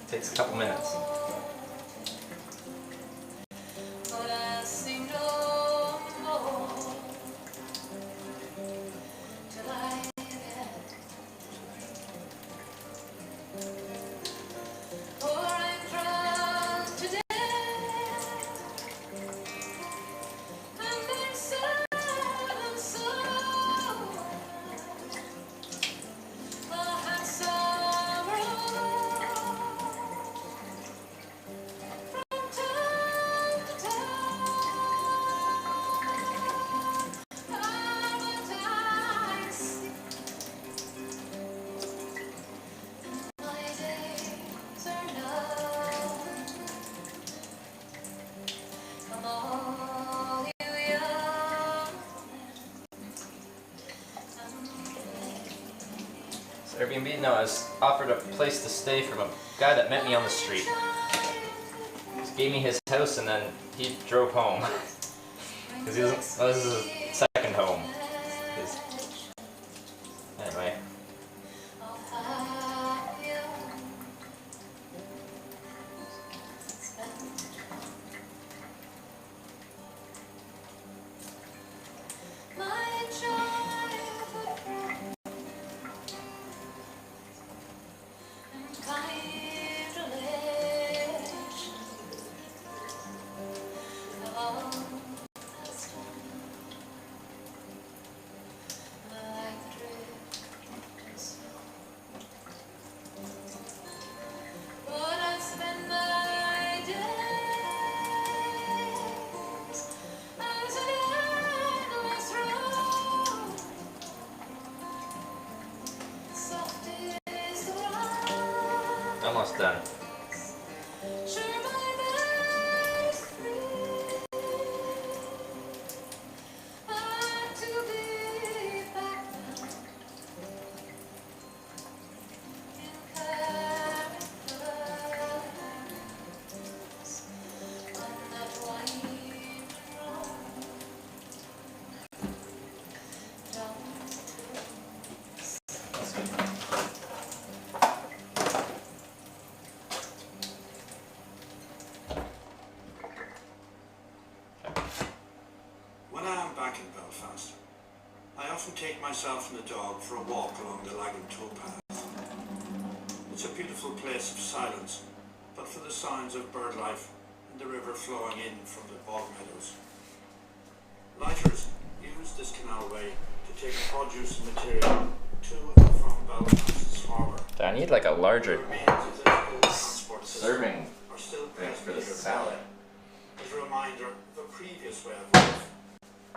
takes a couple minutes. but I sing no more till I get. For I'm drunk to death, and there's silence so the handsome road from town to town, I see my days are numb. Come all you young So Airbnb? No, I was offered a place to stay from a guy that met me on the street. He gave me his house and then he drove home. Because he doesn't. Oh, this is his second home. Anyway. my childhood friend and kind relation all has done like drifting snow. But I spend my days as an endless road. Soft is the rise. Almost done. Sure my days free are to be back now in Carrickfergus on that winding road down When I am back in Belfast, I often take myself and the dog for a walk along the Lagan towpath. It's a beautiful place of silence, but for the sounds of bird life and the river flowing in from the bog meadows. Lighters use this canalway to take produce and material to and from Belfast's harbour. I need like a larger The remains of this old transport system serving are still thing for present this here salad. as a reminder of a previous way of life.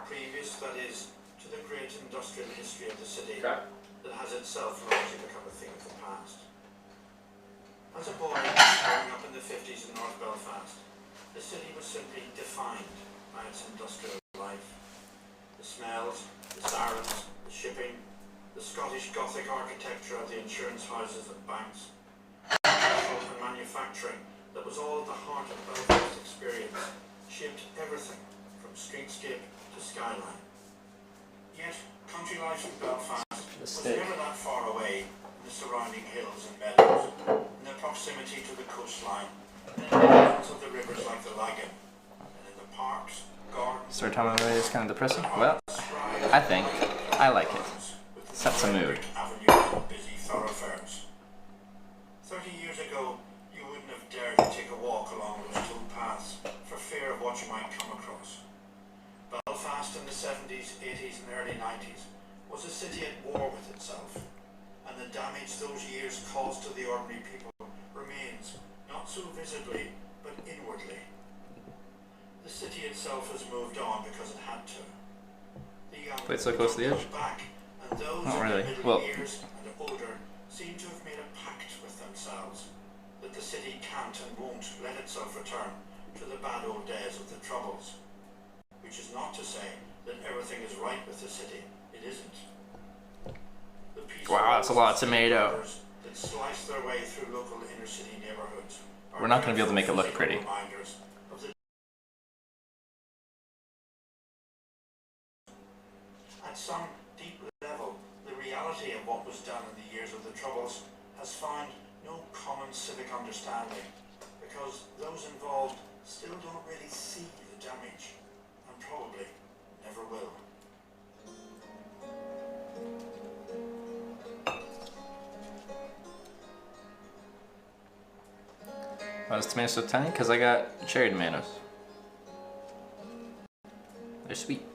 Previous, that is, to the great industrial history of the city that has itself largely become a thing of the past. As a boy growing up in the 50s in North Belfast, the city was simply defined by its industrial life. The smells, the sirens, the shipping, the Scottish Gothic architecture of the insurance houses and banks, commercial and manufacturing that was all at the heart of Belfast experience, shaped everything from streetscape to skyline. Yet, country life in Belfast was never that far away in the surrounding hills and meadows, in the proximity to the coastline, and in the presence of the rivers like the Lagan, and in the parks, gardens. So Tom is kind of depressing? Well, I think I like it. Sets a mood. Avenues and busy thoroughfares. 30 years ago, you wouldn't have dared to take a walk along those two paths for fear of what you might come across. Belfast in the 70s, 80s and early 90s was a city at war with itself, and the damage those years caused to the ordinary people remains, not so visibly, but inwardly. The city itself has moved on because it had to. The young Played so close to the edge. back, and those Not in really. their middle Well, years and older seem to have made a pact with themselves that the city can't and won't let itself return to the bad old days of the Troubles, which is not it's a lot of tomato. That slice their way through local inner city neighborhoods. We're not going to be able to make it look pretty. At some deep level, the reality of what was done in the years of the Troubles has found no common civic understanding, because those involved still don't really see the damage, and probably never will. Why is tomato so tiny? Because I got cherry tomatoes. They're sweet.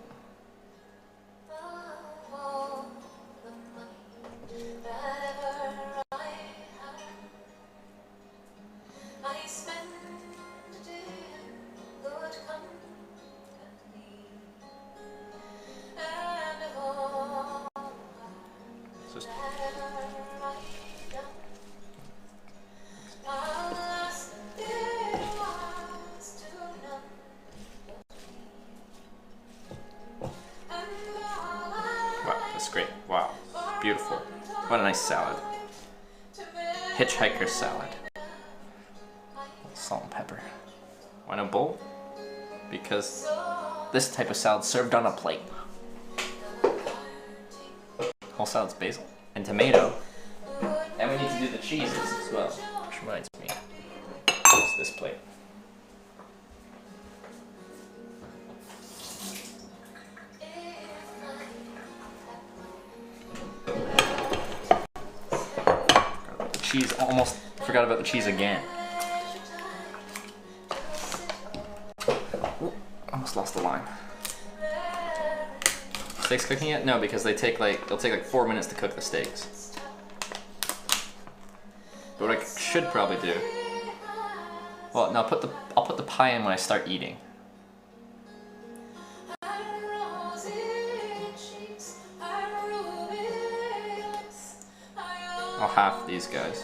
Great. Wow. Beautiful. What a nice salad. Hitchhiker salad. Salt and pepper. Why no bowl? Because this type of salad served on a plate. Whole salad's basil and tomato. And we need to do the cheeses as well. Which reminds me. It's this plate. Cheese, almost forgot about the cheese again. Ooh, almost lost the line. Steaks cooking yet? No, because they'll take like 4 minutes to cook the steaks. But what I should probably do. Well, no, I'll put the pie in when I start eating. I'll half these guys.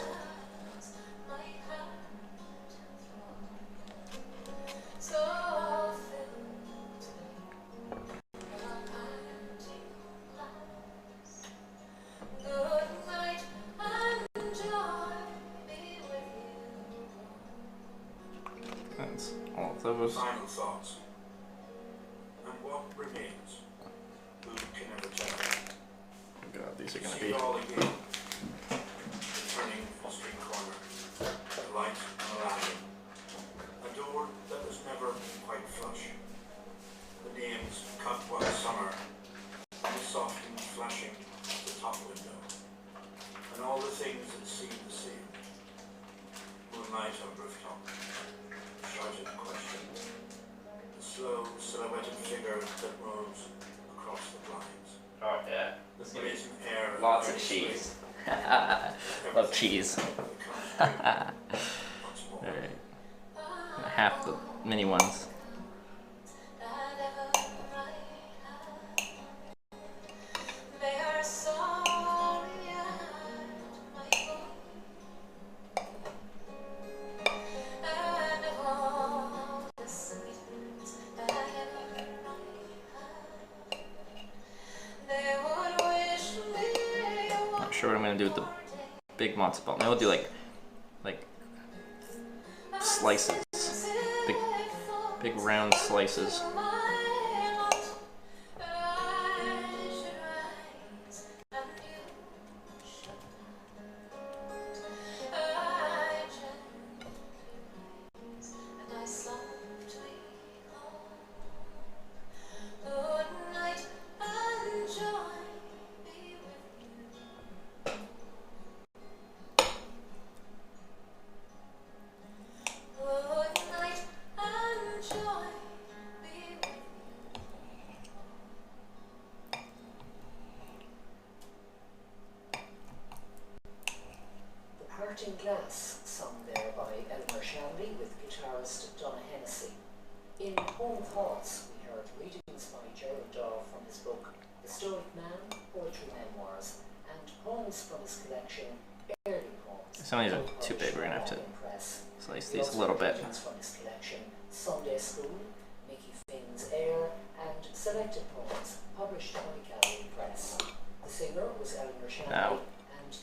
That's all of those. Final thoughts. And what remains? Who can ever tell? God, these are gonna See be. it all again. Turning a street corner, a light on a landing, a door that was never quite flush, the names cut one summer, and the soft and flashing of the top window, and all the things that seemed the same. Moonlight on rooftop, shouted question, the slow silhouetted figure that moves across the blinds. Oh yeah, this is gonna be Air lots of cheese. Love cheese. Alright. Half the mini ones. Not sure what I'm gonna do with the big matzo ball. Maybe we'll do like slices, big round slices. Parting Glass, sung there by Eleanor Shanley with guitarist Donna Hennessy. In Home Thoughts, we heard readings by Gerald Daw from his book Historic Man, Poetry Memoirs, and poems from his collection Early Poems. Some of these are too big, we're gonna have to slice these a little bit. From his collection Sunday School, Mickey Finn's Air, and selected poems published by Gallery Press. The singer was Eleanor Shanley, and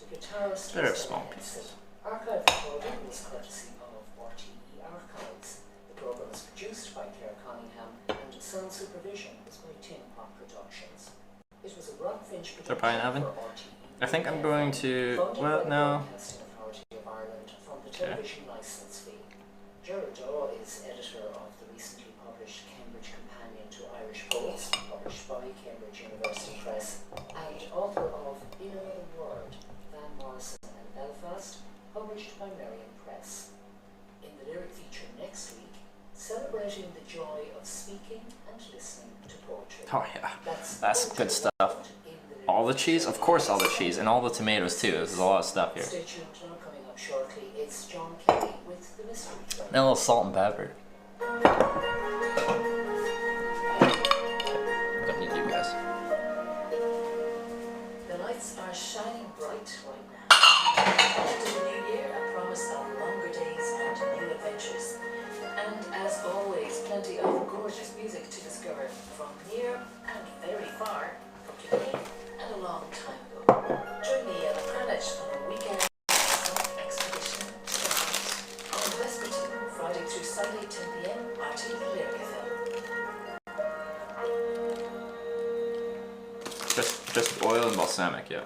Sound supervision was by Tin Pot Productions. It was a Rob Finch Is there probably an oven? production for RTE. I think I'm going to. Funded Well, by the no. Broadcasting Authority of Ireland from the Okay. television licence fee. Gerard Daw is editor of the recently published Cambridge Companion to Irish Poets, published by Cambridge University Press, and author of In Another Word, Van Morrison and Belfast, published by Merriam Press. In the lyric feature next week, celebrating the joy of speaking and listening to poetry. Oh yeah, that's good stuff. All the cheese, of course, all the cheese, and all the tomatoes too. There's a lot of stuff here. Stay tuned now. Coming up shortly, it's John Kelly with the mystery train. And a little salt and pepper. Don't need you guys. The lights are shining bright right now. Into the new year, a promise of longer days and new adventures. And as always, plenty of gorgeous music to discover from near and very far, from today and a long time ago. Join me on a planet on a weekend expedition on Vespertine, Friday through Sunday, 10 p.m. RTE Lyric FM. Just oil and balsamic, yeah.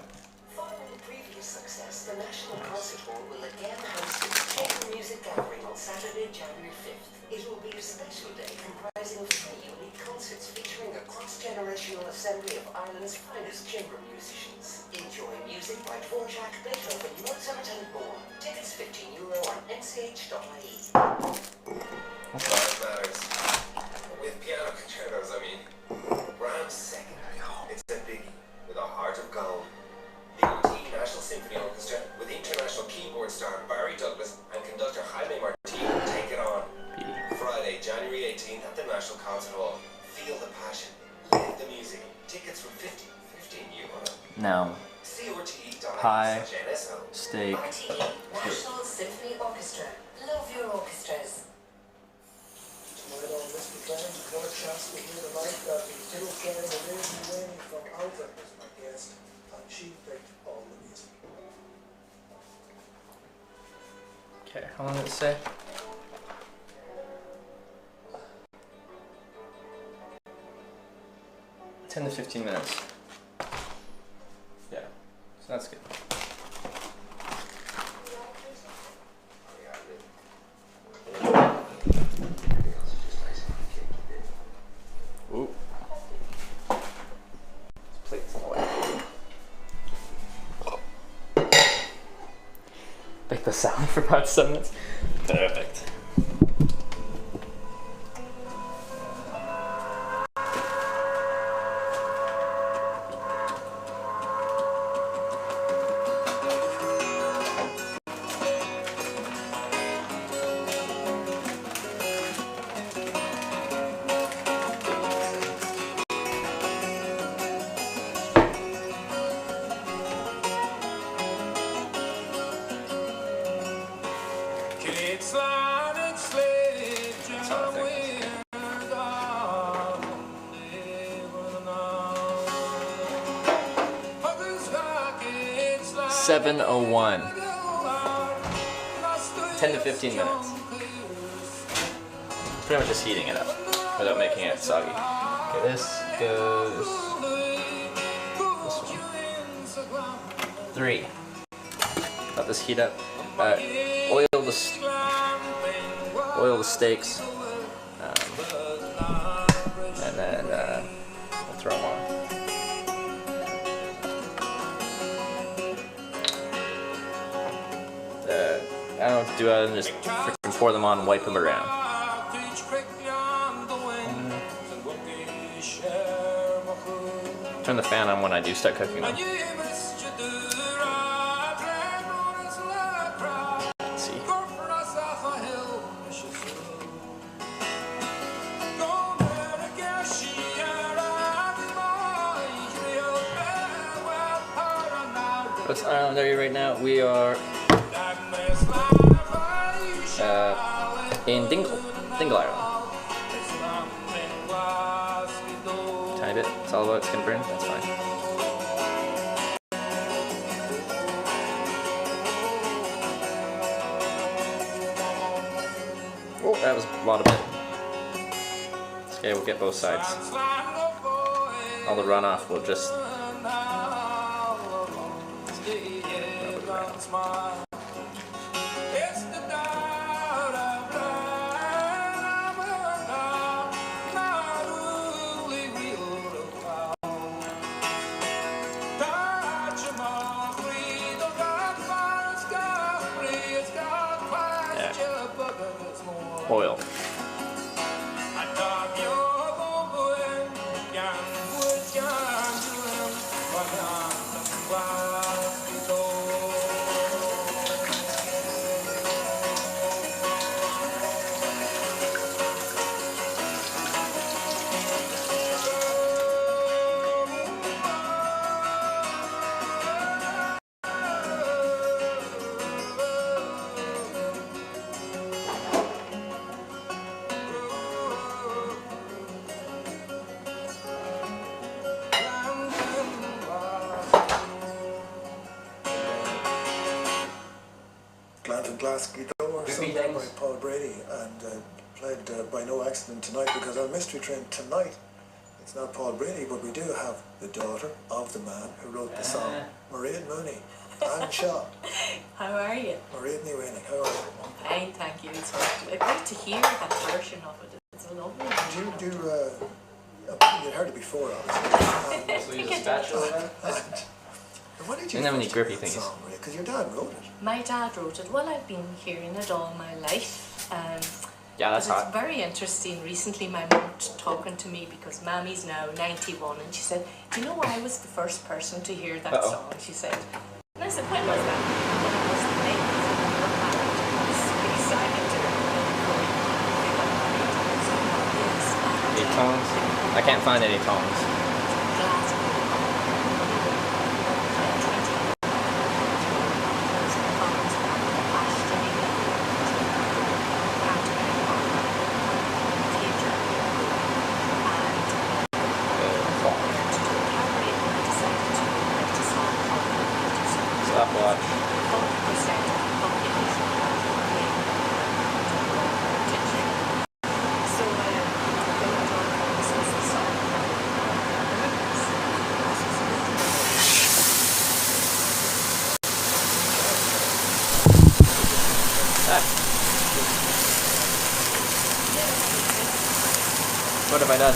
Following previous success, the National Concert Hall will again host its Chamber Music Gathering on Saturday, January 5th. It will be a special day comprising of 3 unique concerts featuring a cross-generational assembly of Ireland's finest chamber musicians. Enjoy music by Dvorak, Beethoven, Mozart and more. Tickets €15 on nch.ie. Size matters. With piano concertos, I mean. Brahms' second. It's a biggie, with a heart of gold. The UT National Symphony Orchestra, with international keyboard star Barry Douglas and conductor Jaime Martin, take it on. Friday, January 18th at the National Concert Hall. Feel the passion, live the music. Tickets from €15. Now, pie, steak. RTE National Symphony Orchestra. Love your orchestras. Tonight on Mystery Train, another chance to hear the light that the still getting the lazy wind from Alva is my guest, and she picked all the music. Okay, how long did it say? $10 to 15 minutes. Yeah, so that's good. Ooh. This plate's in the way. Make the sound for about 7 minutes. Perfect. That's all I think. 7:01. 10 to 15 minutes. Pretty much just heating it up without making it soggy. Okay, this goes this one. 3. Let this heat up. Oil the steaks, and then we'll throw them on. I don't know what to do other than just freaking pour them on and wipe them around. Turn the fan on when I do start cooking them. Let's see. What's Ireland area right now? We are in Dingle, Ireland. Tiny bit. It's all about it's gonna burn. That's fine. Oh, that was a lot of it. Let's Okay, we'll get both sides. All the runoff will just oil. Glanton Glasgow or sung by Paul Brady and played by no accident tonight, because on Mystery Train tonight it's not Paul Brady, but we do have the daughter of the man who wrote the song, Mairead Mooney. I'm Shaw. How are you? Mairead Mooney, how are you? Fine, thank you. It's great to hear that version of it. It's a lovely one. You'd heard it before, obviously. So use a spatula then? What did you didn't have any grippy things. Because your dad wrote it. My dad wrote it. Well, I've been hearing it all my life. Yeah, that's but hot. it's very interesting. Recently, my mum was talking to me because Mammy's now 91, and she said, "Do you know I was the first person to hear that song?" She said, and I said, "When was that?" When I was the 80s, and we were married. We sang it to her. 8 tones? I can't find any tones. What have I done?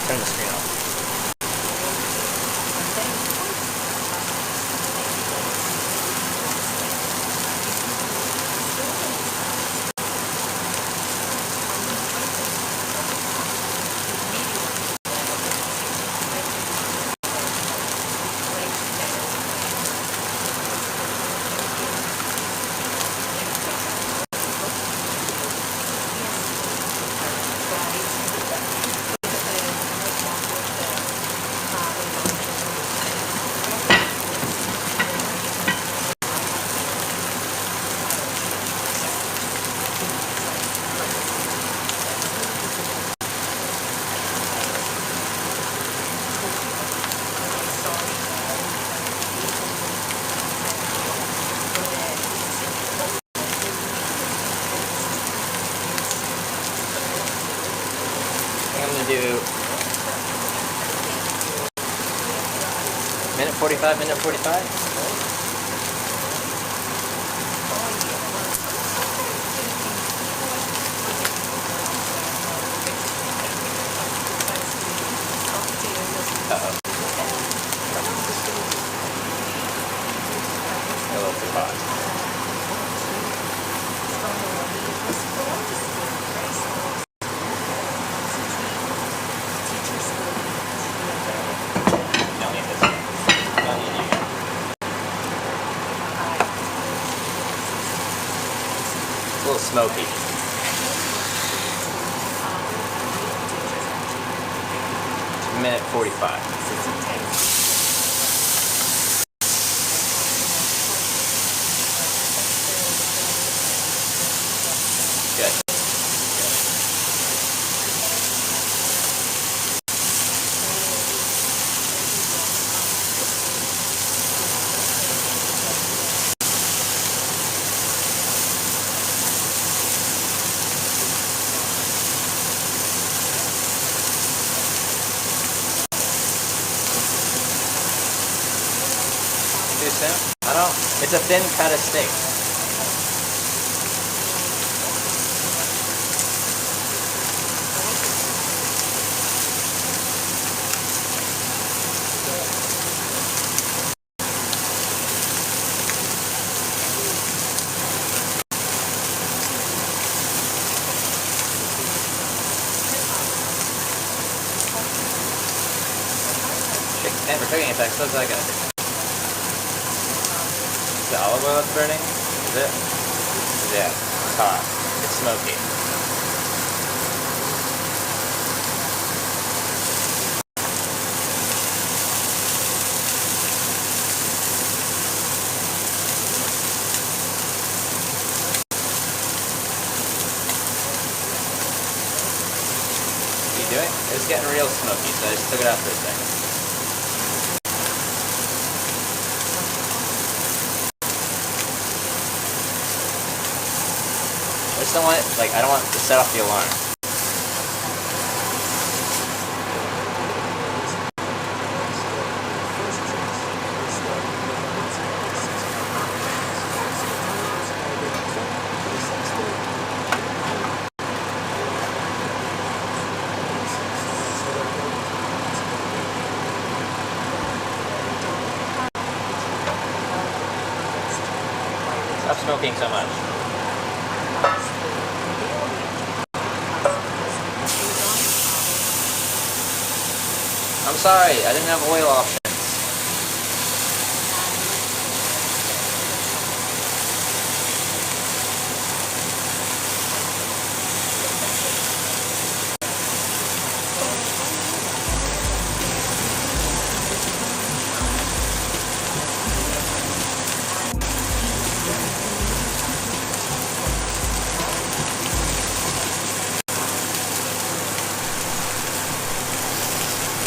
Turn the screen off. Minute 45, minute 45. A little smoky. Minute 45. soon? I don't. It's a thin cut of steak. And for cooking effects, what's that gonna do? Is the olive oil that's burning? Is it? Yeah, it's hot. It's smoky. What are you doing? It's getting real smoky, so I just took it out for a second. I just don't want it, like, I don't want to set off the alarm. Stop smoking so much. I'm sorry, I didn't have oil options.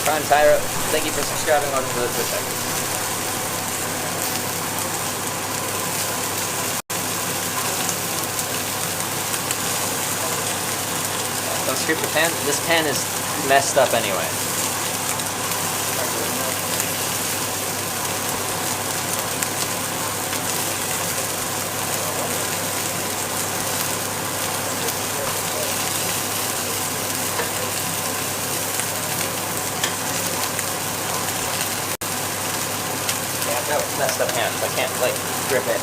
Prime Tyro, thank you for subscribing. Welcome to the Hitchhiking. Don't scrape the pan. This pan is messed up anyway. No, messed up hands. I can't, like, grip it.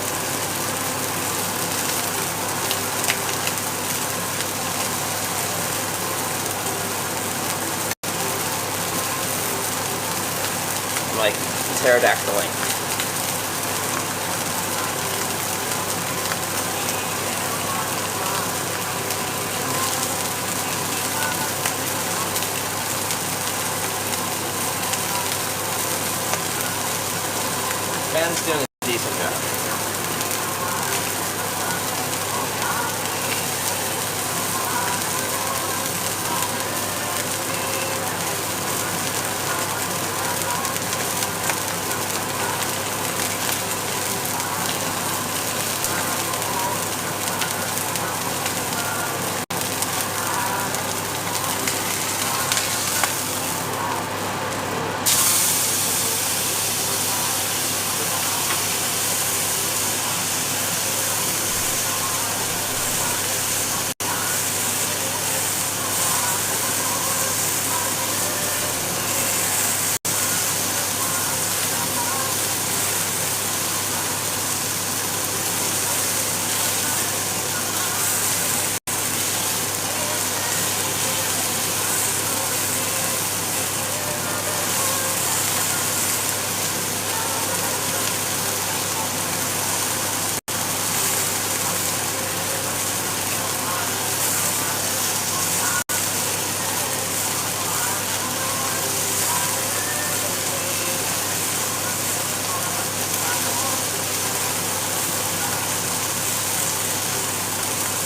I'm like pterodactyling. Pan's doing a decent job.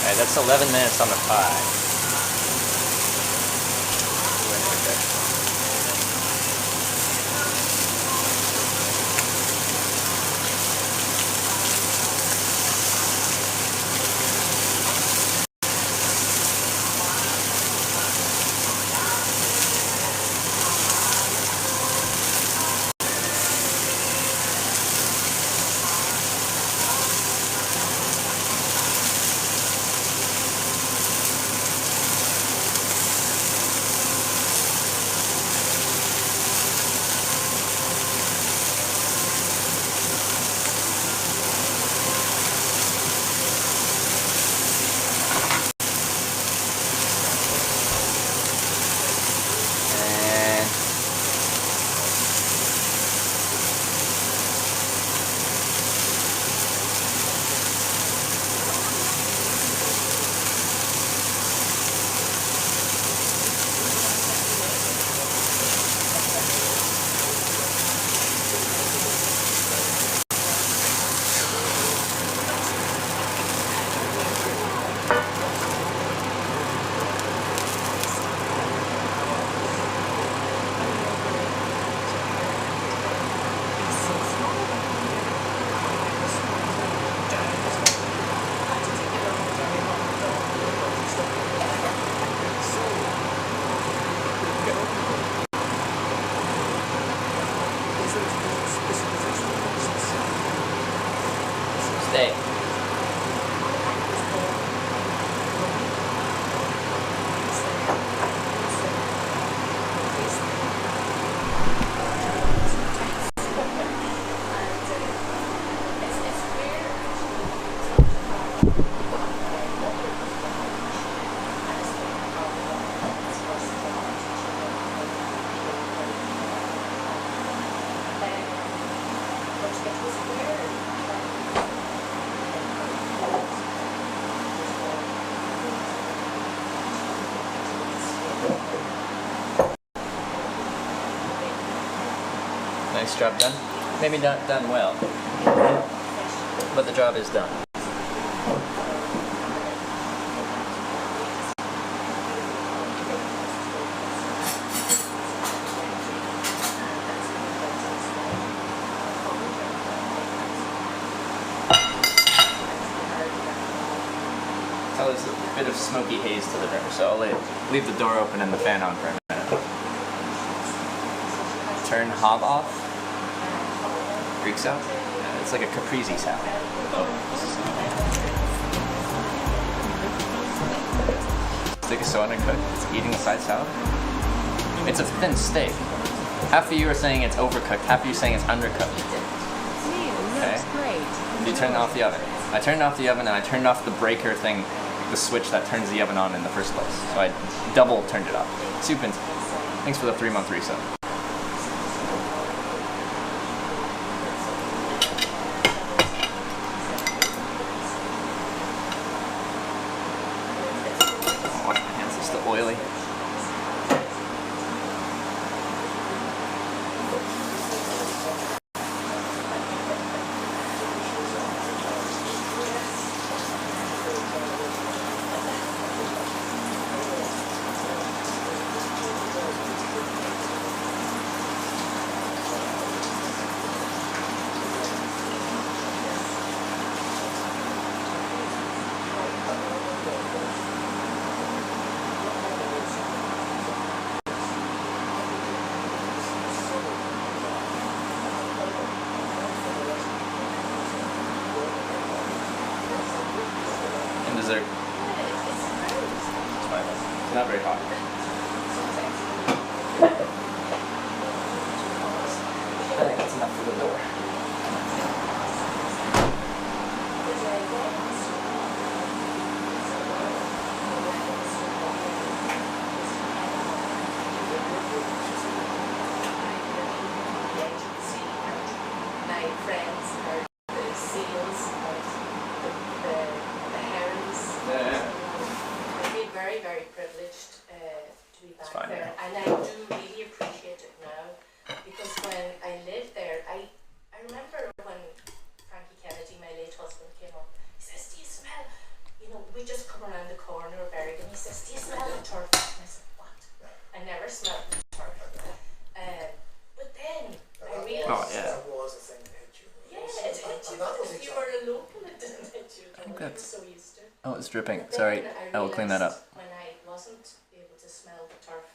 Alright, that's 11 minutes on the pie. nice job done. Maybe not done well, but the job is done. So there's a bit of smoky haze to the room, so I'll leave the door open and the fan on for a minute. Turn hob off. Greek salad. It's like a caprese salad. Stick of soda cook. It's eating a side salad. It's a thin steak. Half of you are saying it's overcooked. Half of you are saying it's undercooked. Okay. You turn off the oven. I turned off the oven and I turned off the breaker thing, the switch that turns the oven on in the first place. So I double turned it off. Soup and thanks for the 3-month reset. Wash my hands, they're still oily. Dessert. It's fine. It's not very hot. I think that's enough for the door. My friends are the seals, the herons. I feel very, very privileged to be back fine, there, yeah. and I do really appreciate it now, because when I lived there, I remember when Frankie Kennedy, my late husband, came up. He says, "Do you smell?" You know, we just come around the corner of Berrigan. He says, "Do you smell the turf?" And I said, "What?" I never smelled the turf. But then I realized. Oh, yeah. That was a thing that hit you. Yeah, it hit you. But if you were a local, it didn't hit you. I think You were that's- so used to it. Oh, it's dripping. But then Sorry, I will clean that up. realised when I wasn't able to smell the turf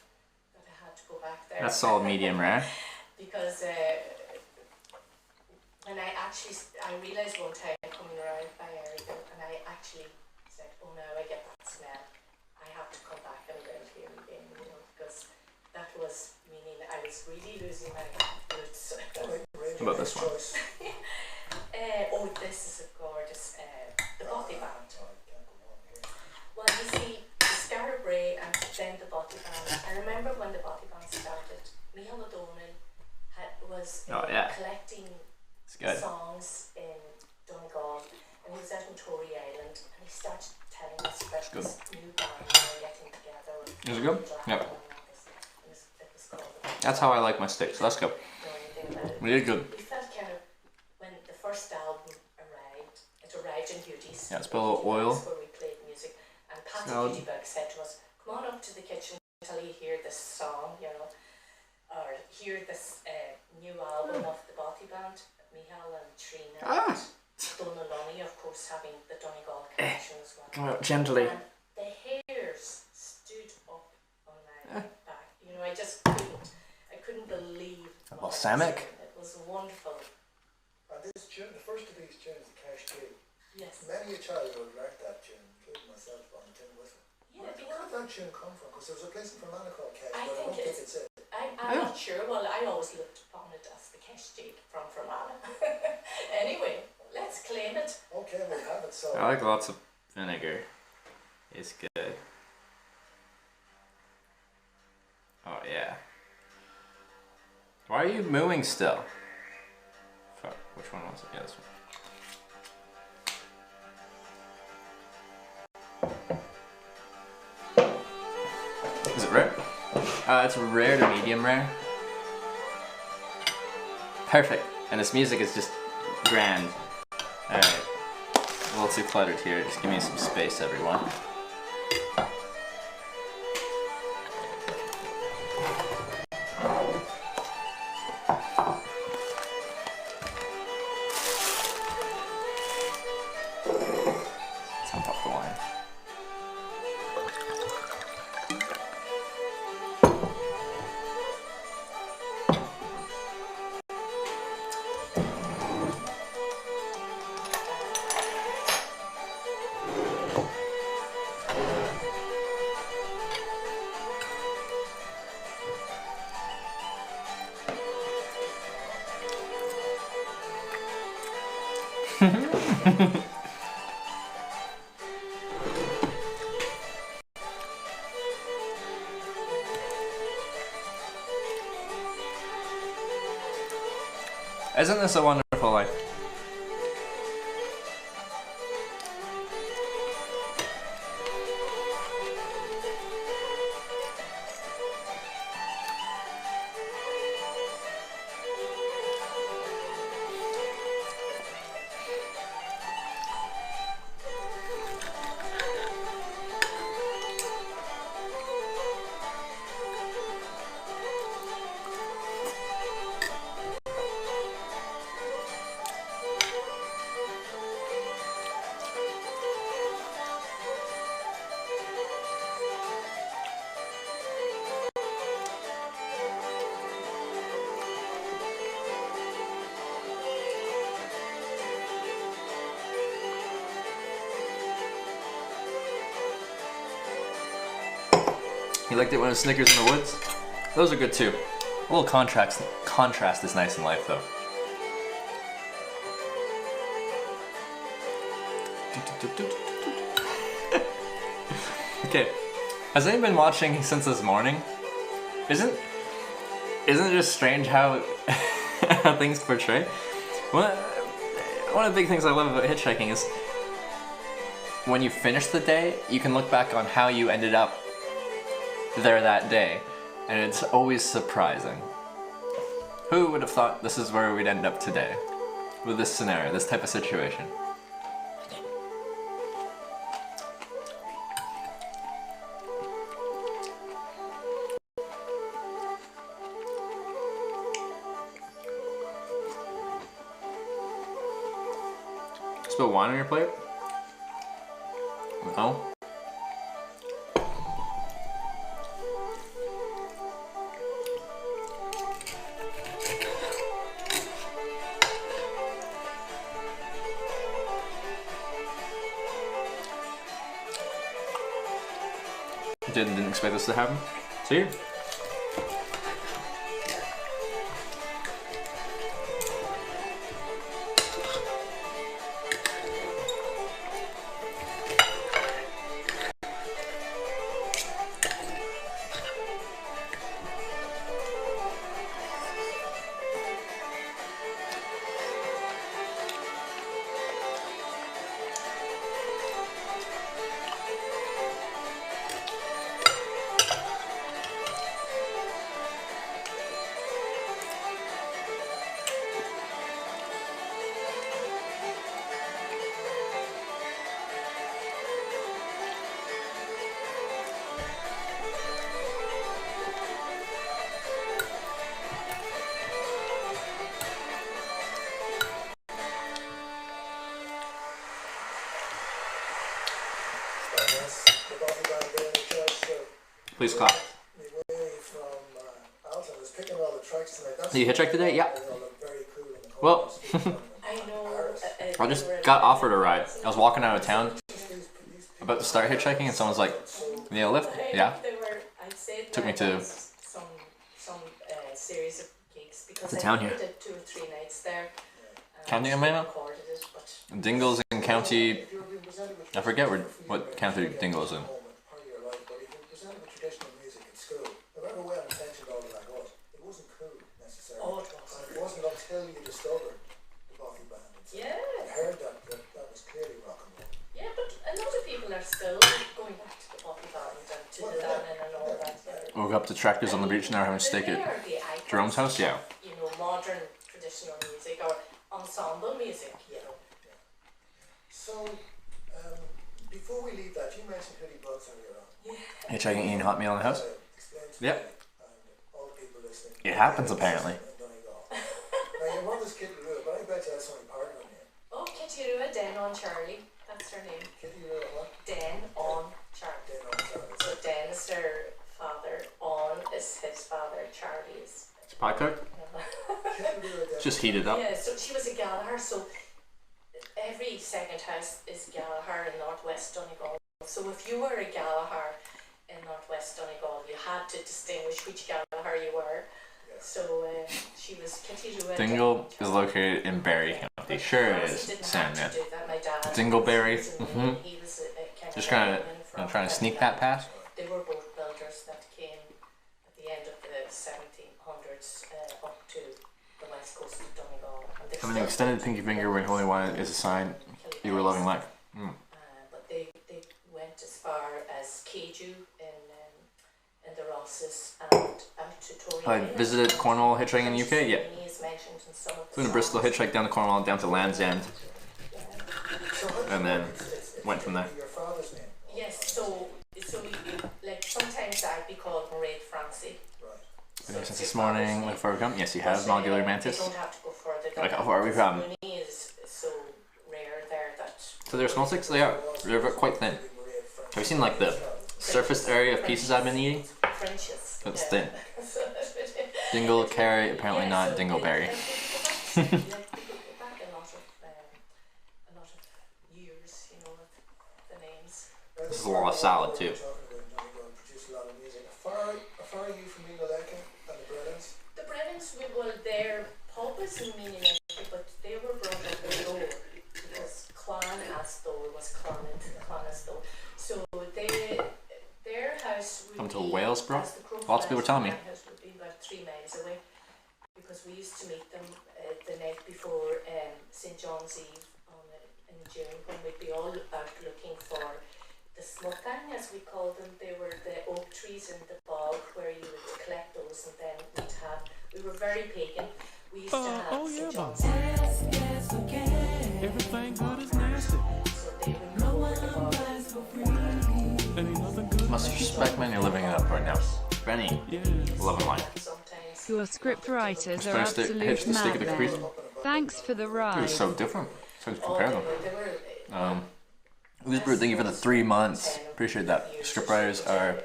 that I had to go back there. That's all medium rare. Because when I realised one time coming around by Erica, and I actually said, "Oh no, I get that smell. I have to come back and live here again," you know, because that was meaning I was really losing my roots. How about this one? Oh, this is a gorgeous, the Bothy Band. Well, you see, the Scarab Bray and then the Bothy Band. I remember when the Bothy Band started, Micheál O'Donnell was collecting songs in Donegal, and he was out in Tory Island, and he started telling us about this new band they were getting together. Is it good? Yep. That's how I like my steaks. Let's go. Really good. We felt kind of, when the first album arrived, it arrived in Beauty's. Yeah, it's a little oil. Where we played music, and Patty Salad. Beautybug said to us, "Come on up to the kitchen until you hear this song, you know, or hear this new album of the Bothy Band." Micheál and Trina and Donaloni, of course, having the Donegal connection as well. Come out gently. And the hairs stood up on my back. You know, I couldn't believe. Balsamic. It was wonderful. And this tune, the first of these tunes, the Cash Key. Yes. Many a child would learnt that tune, including myself on the tin whistle. Yeah, Where did that tune come from? Because there was a place in Fermanagh called Cash, I but I think don't think it's it. I'm not sure. Well, I always looked upon it as the cash jig from Fermanagh. Anyway, let's claim it. Okay, we'll have it. So I like lots of vinegar. It's good. Oh yeah. Why are you mooing still? Fuck, which one was it? Yeah, this one. Is it rare? It's rare to medium rare. Perfect. And this music is just grand. Alright. A little too cluttered here. Just give me some space, everyone. Let's pop the wine. Isn't this a wonderful life? You liked it when it was Snickers in the woods? Those are good too. A little contrast is nice in life though. Okay, has anyone been watching since this morning? Isn't it just strange how how things portray? One of the big things I love about hitchhiking is when you finish the day, you can look back on how you ended up there that day, and it's always surprising. Who would have thought this is where we'd end up today with this scenario, this type of situation? Spill wine on your plate? No? Didn't expect this to happen. See? Please clap. Did you hitchhike today? Yeah. Well, I just got offered a ride. I was walking out of town, about to start hitchhiking, and someone's like, "You need a lift?" Yeah. Took me to. It's a town here. County am I now? Dingle's in county. I forget what county Dingle's in. Until you discovered the Buffy Bandits. Yeah. I heard that was clearly rock and roll. Yeah, but a lot of people are still going back to the Buffy Band and to the Dannon and all that. Woke up to tractors on the beach now having a steak at Jerome's house, yeah. You know, modern traditional traditional music or ensemble music, you know. So, before we leave that, you mentioned Hoodie Bugs earlier on. Yeah. Hitchhiking, eating hot meal in the house. Yep. It happens apparently. Now your mother's Kitty Roo, but I bet you that's only part of her name. Oh, Kitty Roo, Den on Charlie. That's her name. Kitty Roo, what? Den on Charlie. Den on Charlie. So Den is her father, On is his father, Charlie is. It's pie cooked. Just heated up. Yeah, so she was a Gallagher, so every second house is Gallagher in Northwest Donegal. So if you were a Gallagher in Northwest Donegal, you had to distinguish which Gallagher you were. So she was Kitty Roo. Dingle is located in Barry County. Sure it is. Sam, yeah. Dingleberry. Just kind of trying to sneak that past. They were boat builders that came at the end of the 1700s up to the west coast of Donegal. Having an extended pinky finger when holding wine is a sign you were loving life. But they went as far as Keju in the Rosses and out to Tory. I visited Cornwall hitchhiking in the UK, yeah. Flew to Bristol, hitchhiked down to Cornwall, down to Land's End, and then went from there. Yes, so like sometimes I'd be called Mairead Francie. Been here since this morning, looking forward to come. Yes, you have, Modular Mantis. They don't have to go further. Like, how far are we from? Mooney is so rare there that. So they're small sticks? They are. They're quite thin. Have you seen like the surface area of pieces I've been eating? Frenches. It's thin. Dingle, carrot, apparently not dingleberry. This is a lot of salad too. How far are you from Minoleka and the Brennans? The Brennans, their pub is in Minoleka, but they were brought up in Lower because Clan Asthole was Clan Asthole. So their house would Come to be, Wales, bro. as the crow Lots of people flies, telling me. my house would be about 3 miles away because we used to meet them the night before St. John's Eve in June when we'd be all out looking for the smutang, as we called them. They were the oak trees in the bog where you would collect those, and then we were very pagan. We used to have St. John's Everything good is nasty. So they would go over the bog. Ain't nothing good. Must respect man, you're living it up right now. Benny, loving life. Your script writers are Supposed to hitch absolute the stick of the crease. madmen. Thanks for the It ride. was so different. So to compare them. Elizabeth, thank you for the 3 months. Appreciate that. Scriptwriters are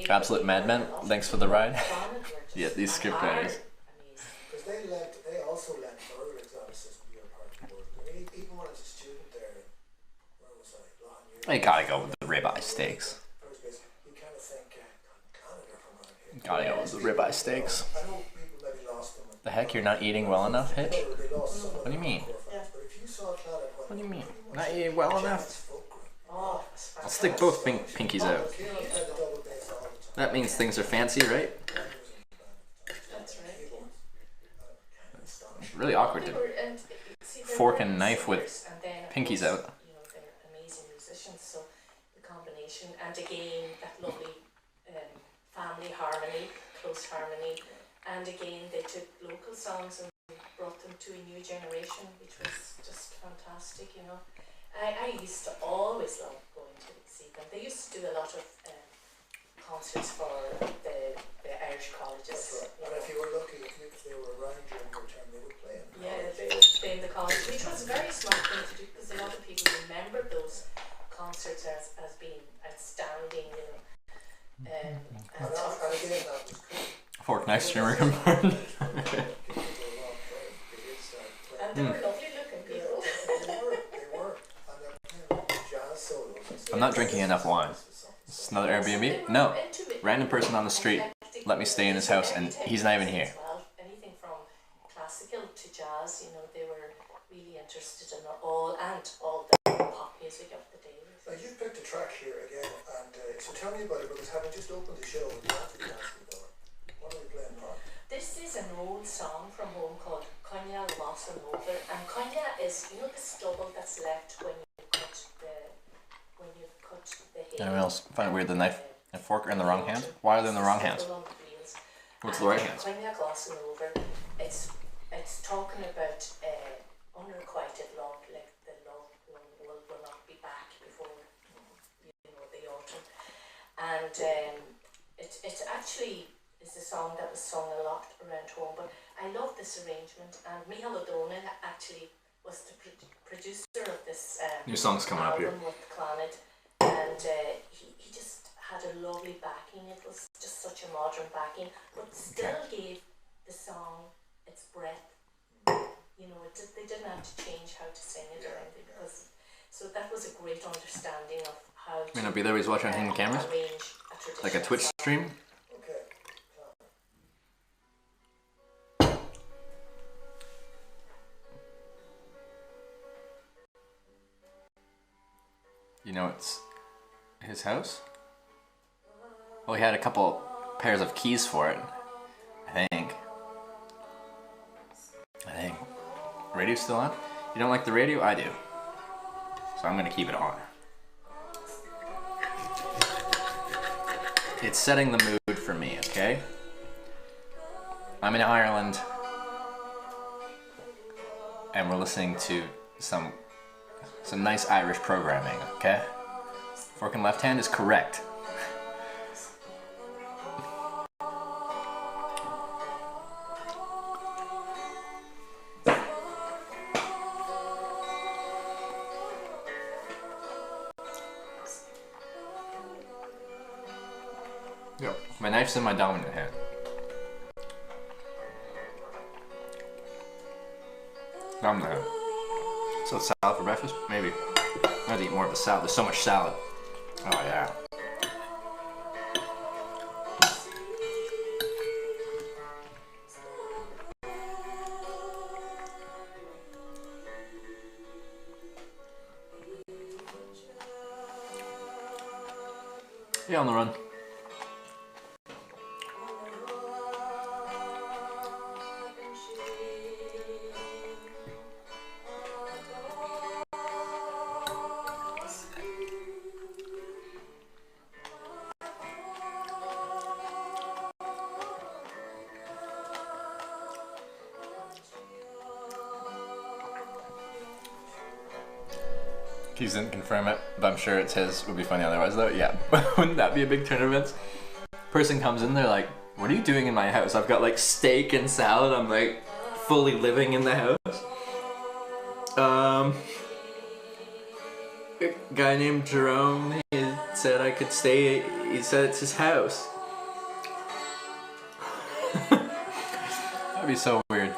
absolute madmen. Thanks for the ride. Yeah, these scriptwriters. Because they also lent further exams to be a part of the board. I mean, even when I was a student there, where was I? Long years. You gotta go with the ribeye steaks. First base, you kind of think Canada from around here. Gotta go with the ribeye steaks. I know people maybe lost them. The heck, you're not eating well enough, Hitch? They lost some of What do you mean? But if you saw Canada, What do you mean? Not eating well enough? Oh, I'll stick both pinkies out. That means things are fancy, right? That's right. It's really awkward to fork and knife with pinkies out. You know, they're amazing musicians, so the combination, and again that lovely family harmony, close harmony, and again they took local songs and brought them to a new generation, which was just fantastic, you know. I used to always love going to see them. They used to do a lot of concerts for the Irish colleges. And if you were lucky, if they were around during your term, they would play. Yeah, they would play in the college, which was a very smart thing to do because a lot of people remembered those concerts as being outstanding, you know. And again, that was cool. Fork, knife, streamer, combined. And they were lovely looking people. They were. And they're playing jazz solos. I'm not drinking enough wine. This is another Airbnb? No. Random person on the street let me stay in his house and he's not even here. Anything from classical to jazz, you know, they were really interested in all the pop music of the day. Now you've picked a track here again, and so tell me about it, because having just opened the show, we have to be asking though. What are we playing now? This is an old song from home called Conya Loss and Over, and Conya is, you know, the stubble that's left when you cut the hay. Anyone else find it weird the knife and fork are in the wrong hand? Why are they in the wrong hands? What's the right hand? Conya Loss and Over it's talking about unrequited love, like the love will not be back before the autumn, and it actually is a song that was sung a lot around home. But I love this arrangement, and Micheál O'Donnell actually was the producer of this new song's coming up here with Clannad, and he just had a lovely backing. It was just such a modern backing, but still gave the song its breath. They didn't have to change how to sing it or anything, because so that was a great understanding of how to may not be there, he's watching hidden cameras arrange a like a Twitch song. stream. You know it's his house? Well, he had a couple pairs of keys for it, I think. Radio's still on? You don't like the radio? I do. So I'm gonna keep it on. It's setting the mood for me, okay? I'm in Ireland, and we're listening to some nice Irish programming, okay? Fork and left hand is correct. Yep. My knife's in my dominant hand. Dominant hand. So salad for breakfast? Maybe. I have to eat more of a salad. There's so much salad. Oh yeah. Yeah, on the run. Keys didn't confirm it, but I'm sure it's his. Would be funny otherwise though. Yeah. Wouldn't that be a big turn of events? Person comes in, they're like, what are you doing in my house? I've got like steak and salad. I'm like fully living in the house. A guy named Jerome, he said I could stay. He said it's his house. That'd be so weird.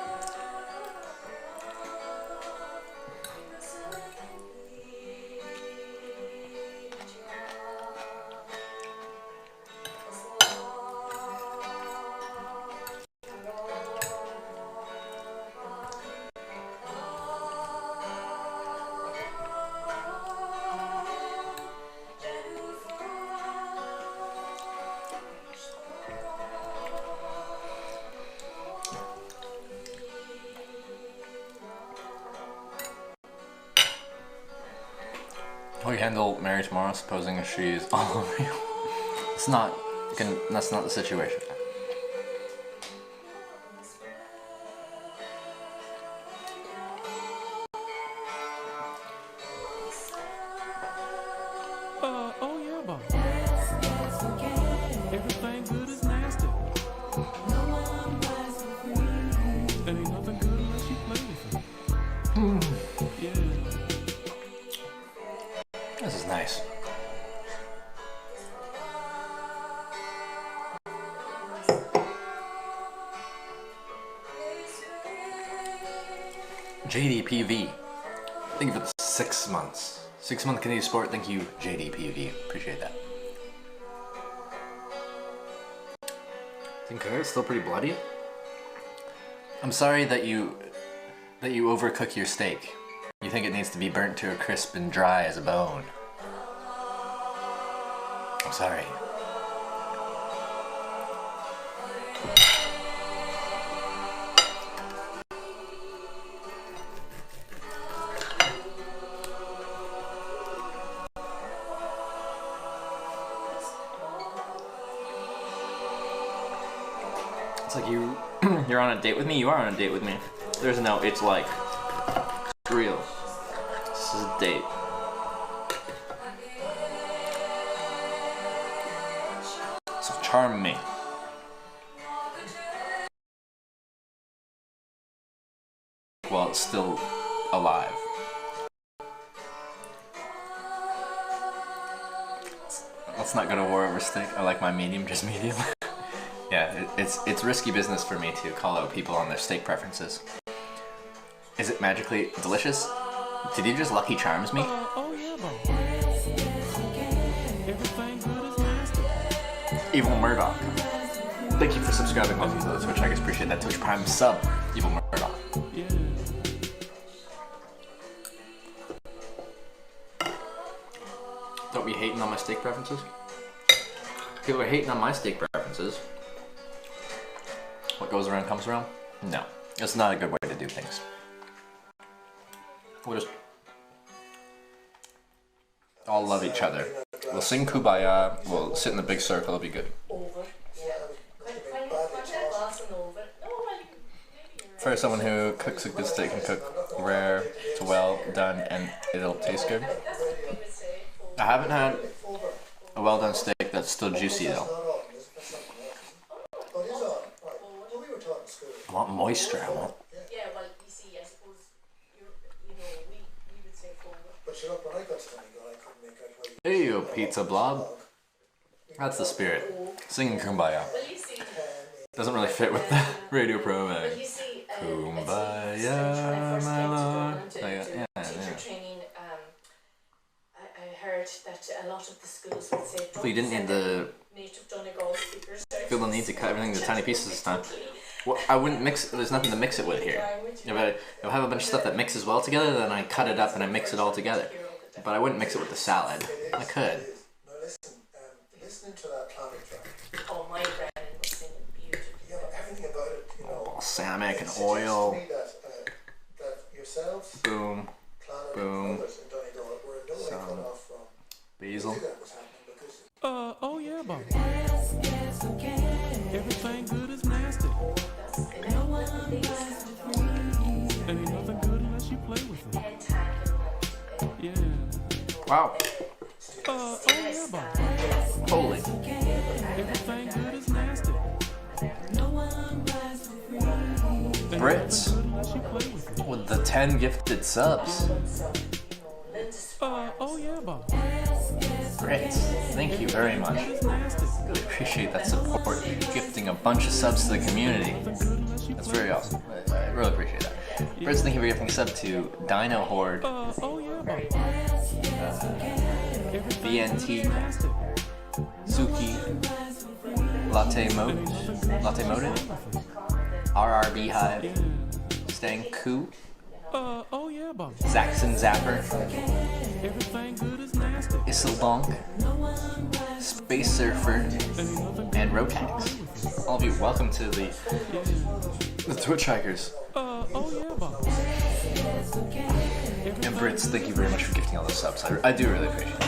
How you handle Mary tomorrow, supposing she's all over you? That's not the situation. Oh yeah, boss. Everything good is nasty. And ain't nothing good unless you play with it. Yeah. This is nice. JDPV. Thank you for the 6 months. 6 month Canadian sport. Thank you, JDPV. Appreciate that. Think it's still pretty bloody. I'm sorry that you overcook your steak. You think it needs to be burnt to a crisp and dry as a bone. I'm sorry. It's like you're on a date with me. You are on a date with me. There's no. It's like it's real. This is a date. So charm me. While it's still alive. Let's not go to war over steak. I like my medium, just medium. Yeah, it's risky business for me to call out people on their steak preferences. Is it magically delicious? Did you just Lucky Charms me? Oh yeah, bro. Everything good is nasty. Evil Murdoch. Thank you for subscribing. Welcome to the Twitch. I guess appreciate that Twitch Prime sub. Evil Murdoch. Yeah. Don't be hating on my steak preferences. People are hating on my steak preferences. What goes around comes around? No. It's not a good way to do things. We'll just all love each other. We'll sing Kumbaya, we'll sit in the big circle, it'll be good. For someone who cooks a good steak and cook rare to well done and it'll taste good. I haven't had a well done steak that's still juicy though. I want moisture, I want. Yeah, well, you see, I suppose, we would say forward. But you know, when I got to Donegal, I couldn't make out why Hey, you pizza blob. That's the spirit. Singing Kumbaya. Doesn't really fit with the radio program. Kumbaya, my lord. Yeah. Training, I heard that a lot of the schools would say, Well, you didn't need the... native Donegal speakers. Feel the need to cut everything into tiny pieces this time. Well, I wouldn't mix. There's nothing to mix it with here. If I have a bunch of stuff that mixes well together, then I cut it up and I mix it all together. But I wouldn't mix it with the salad. I could. Now listening to that planet track. Oh, my Brennan was singing beautifully. Yeah, but everything about it, you know. Balsamic and oil. That yourselves, Boom. Planet, Boom. and others in Donegal were in no way cut off from Basil. that was happening because Oh yeah, bro. Everything good is nasty. And ain't nothing good unless you play with it. Yeah. Wow. Oh yeah, bro. Holy. Everything good is nasty. Brits. With the 10 gifted subs. Oh yeah, bro. Brits. Thank you very much. Really appreciate that support. Gifting a bunch of subs to the community. That's very awesome. I really appreciate that. Brits, thank you for gifting a sub to Dino Horde. BNT. Suki. Latte Mode. RRB Hive. Stanku. Oh yeah, bro. Zaxxon Zapper. Everything good is nasty. Isseldonk. Space Surfer. And Rotax. All of you, welcome to the Twitch Hikers. Oh yeah, bro. And Brits, thank you very much for gifting all those subs. I do really appreciate it.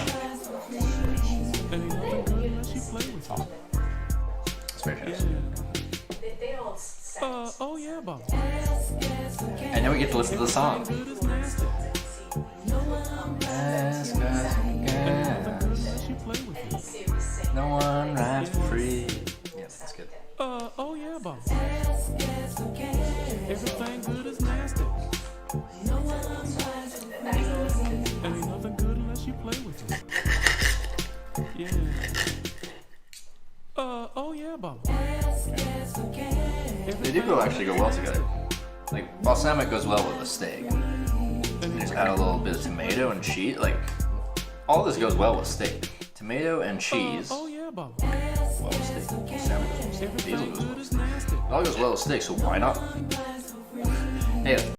It's very generous. They all sang. Oh yeah, bro. And now we get to listen to the song. Gas, gas, gas. No one rides for free. Yeah, that's good. Oh yeah, bro. Everything good is nasty. And ain't nothing good unless you play with it. Yeah. Oh yeah, bro. They do actually go well together. Like, balsamic goes well with a steak. And just add a little bit of tomato and cheese. Like, all this goes well with steak. Tomato and cheese. Oh yeah, bro. Well with steak. Balsamic goes well with steak. Basil goes well with steak. It all goes well with steak, so why not? Hey,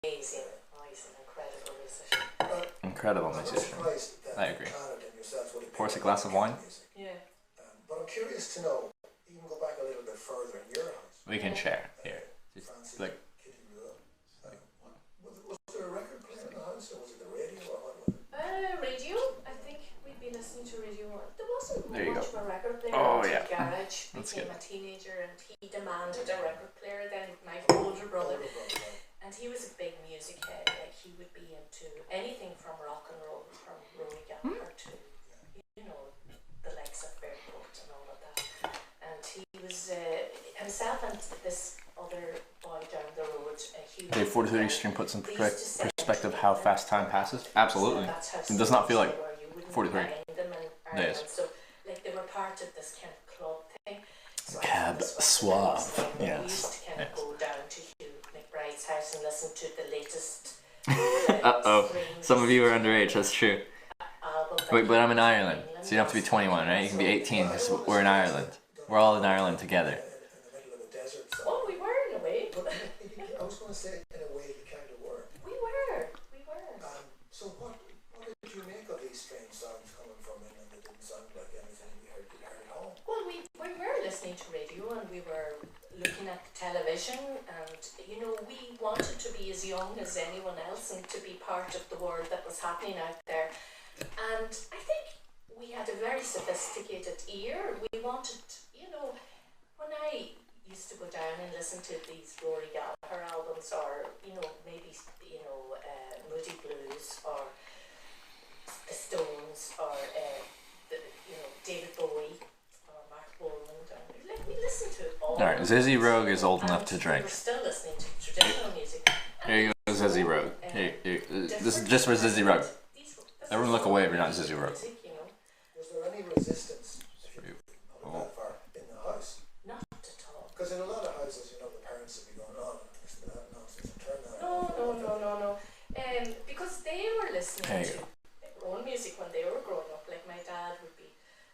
amazing. Oh, he's an incredible musician. Incredible musician. I agree. Pour us a glass of wine. Yeah. But I'm curious to know, even go back a little bit further in your house. We can share here. Just like. Was there a record player in the house, or was it the radio, or what was it? Radio. I think we'd be listening to radio. There wasn't There you much go. of a record player Oh, until yeah. Garage That's became good. a teenager, and he demanded a record player. Then my older brother, and he was a big music head. Like he would be into anything from rock and roll, from Rory Gallagher to, you know, the likes of Fairport and all of that. And he was himself and this other boy down the road. Dave, 43 Stream puts in perspective how fast time passes. Absolutely. It does not feel like 43 days. So, like, they were part of this kind of club thing. So Cab Suave. We Yes. used to kind of go down to Hugh McBride's house and listen to the latest Uh-oh. Some of you are underage, that's true. album. Wait, but I'm in Ireland, so you don't have to be 21, right? You can be 18 because we're in Ireland. We're all in Ireland together. Oh, we were in a way. But I was going to say, in a way, you kind of were. we were. So what did you make of these strange sounds coming from England that didn't sound like anything you heard at home? Well, we were listening to radio and we were looking at television, and you know, we wanted to be as young as anyone else and to be part of the world that was happening out there. And I think we had a very sophisticated ear. We wanted, you know, when I used to go down and listen to these Rory Gallagher albums, or you know, maybe Moody Blues, or the Stones, or David Bowie, or Mark Boland, and we listened to it all. Alright, Zizzy Rogue is old enough to We drink. were still listening to traditional music. Here you go, Zizzy Rogue. Here. This is just for Zizzy Rogue. Everyone look away if you're not Zizzy Rogue. Was there any resistance of that far in the house? Not at all. Because in a lot of houses, you know, the parents would be going, oh, listen to that nonsense, turn that No. Because they were listening There you to go. their own music when they were growing up. Like my dad would be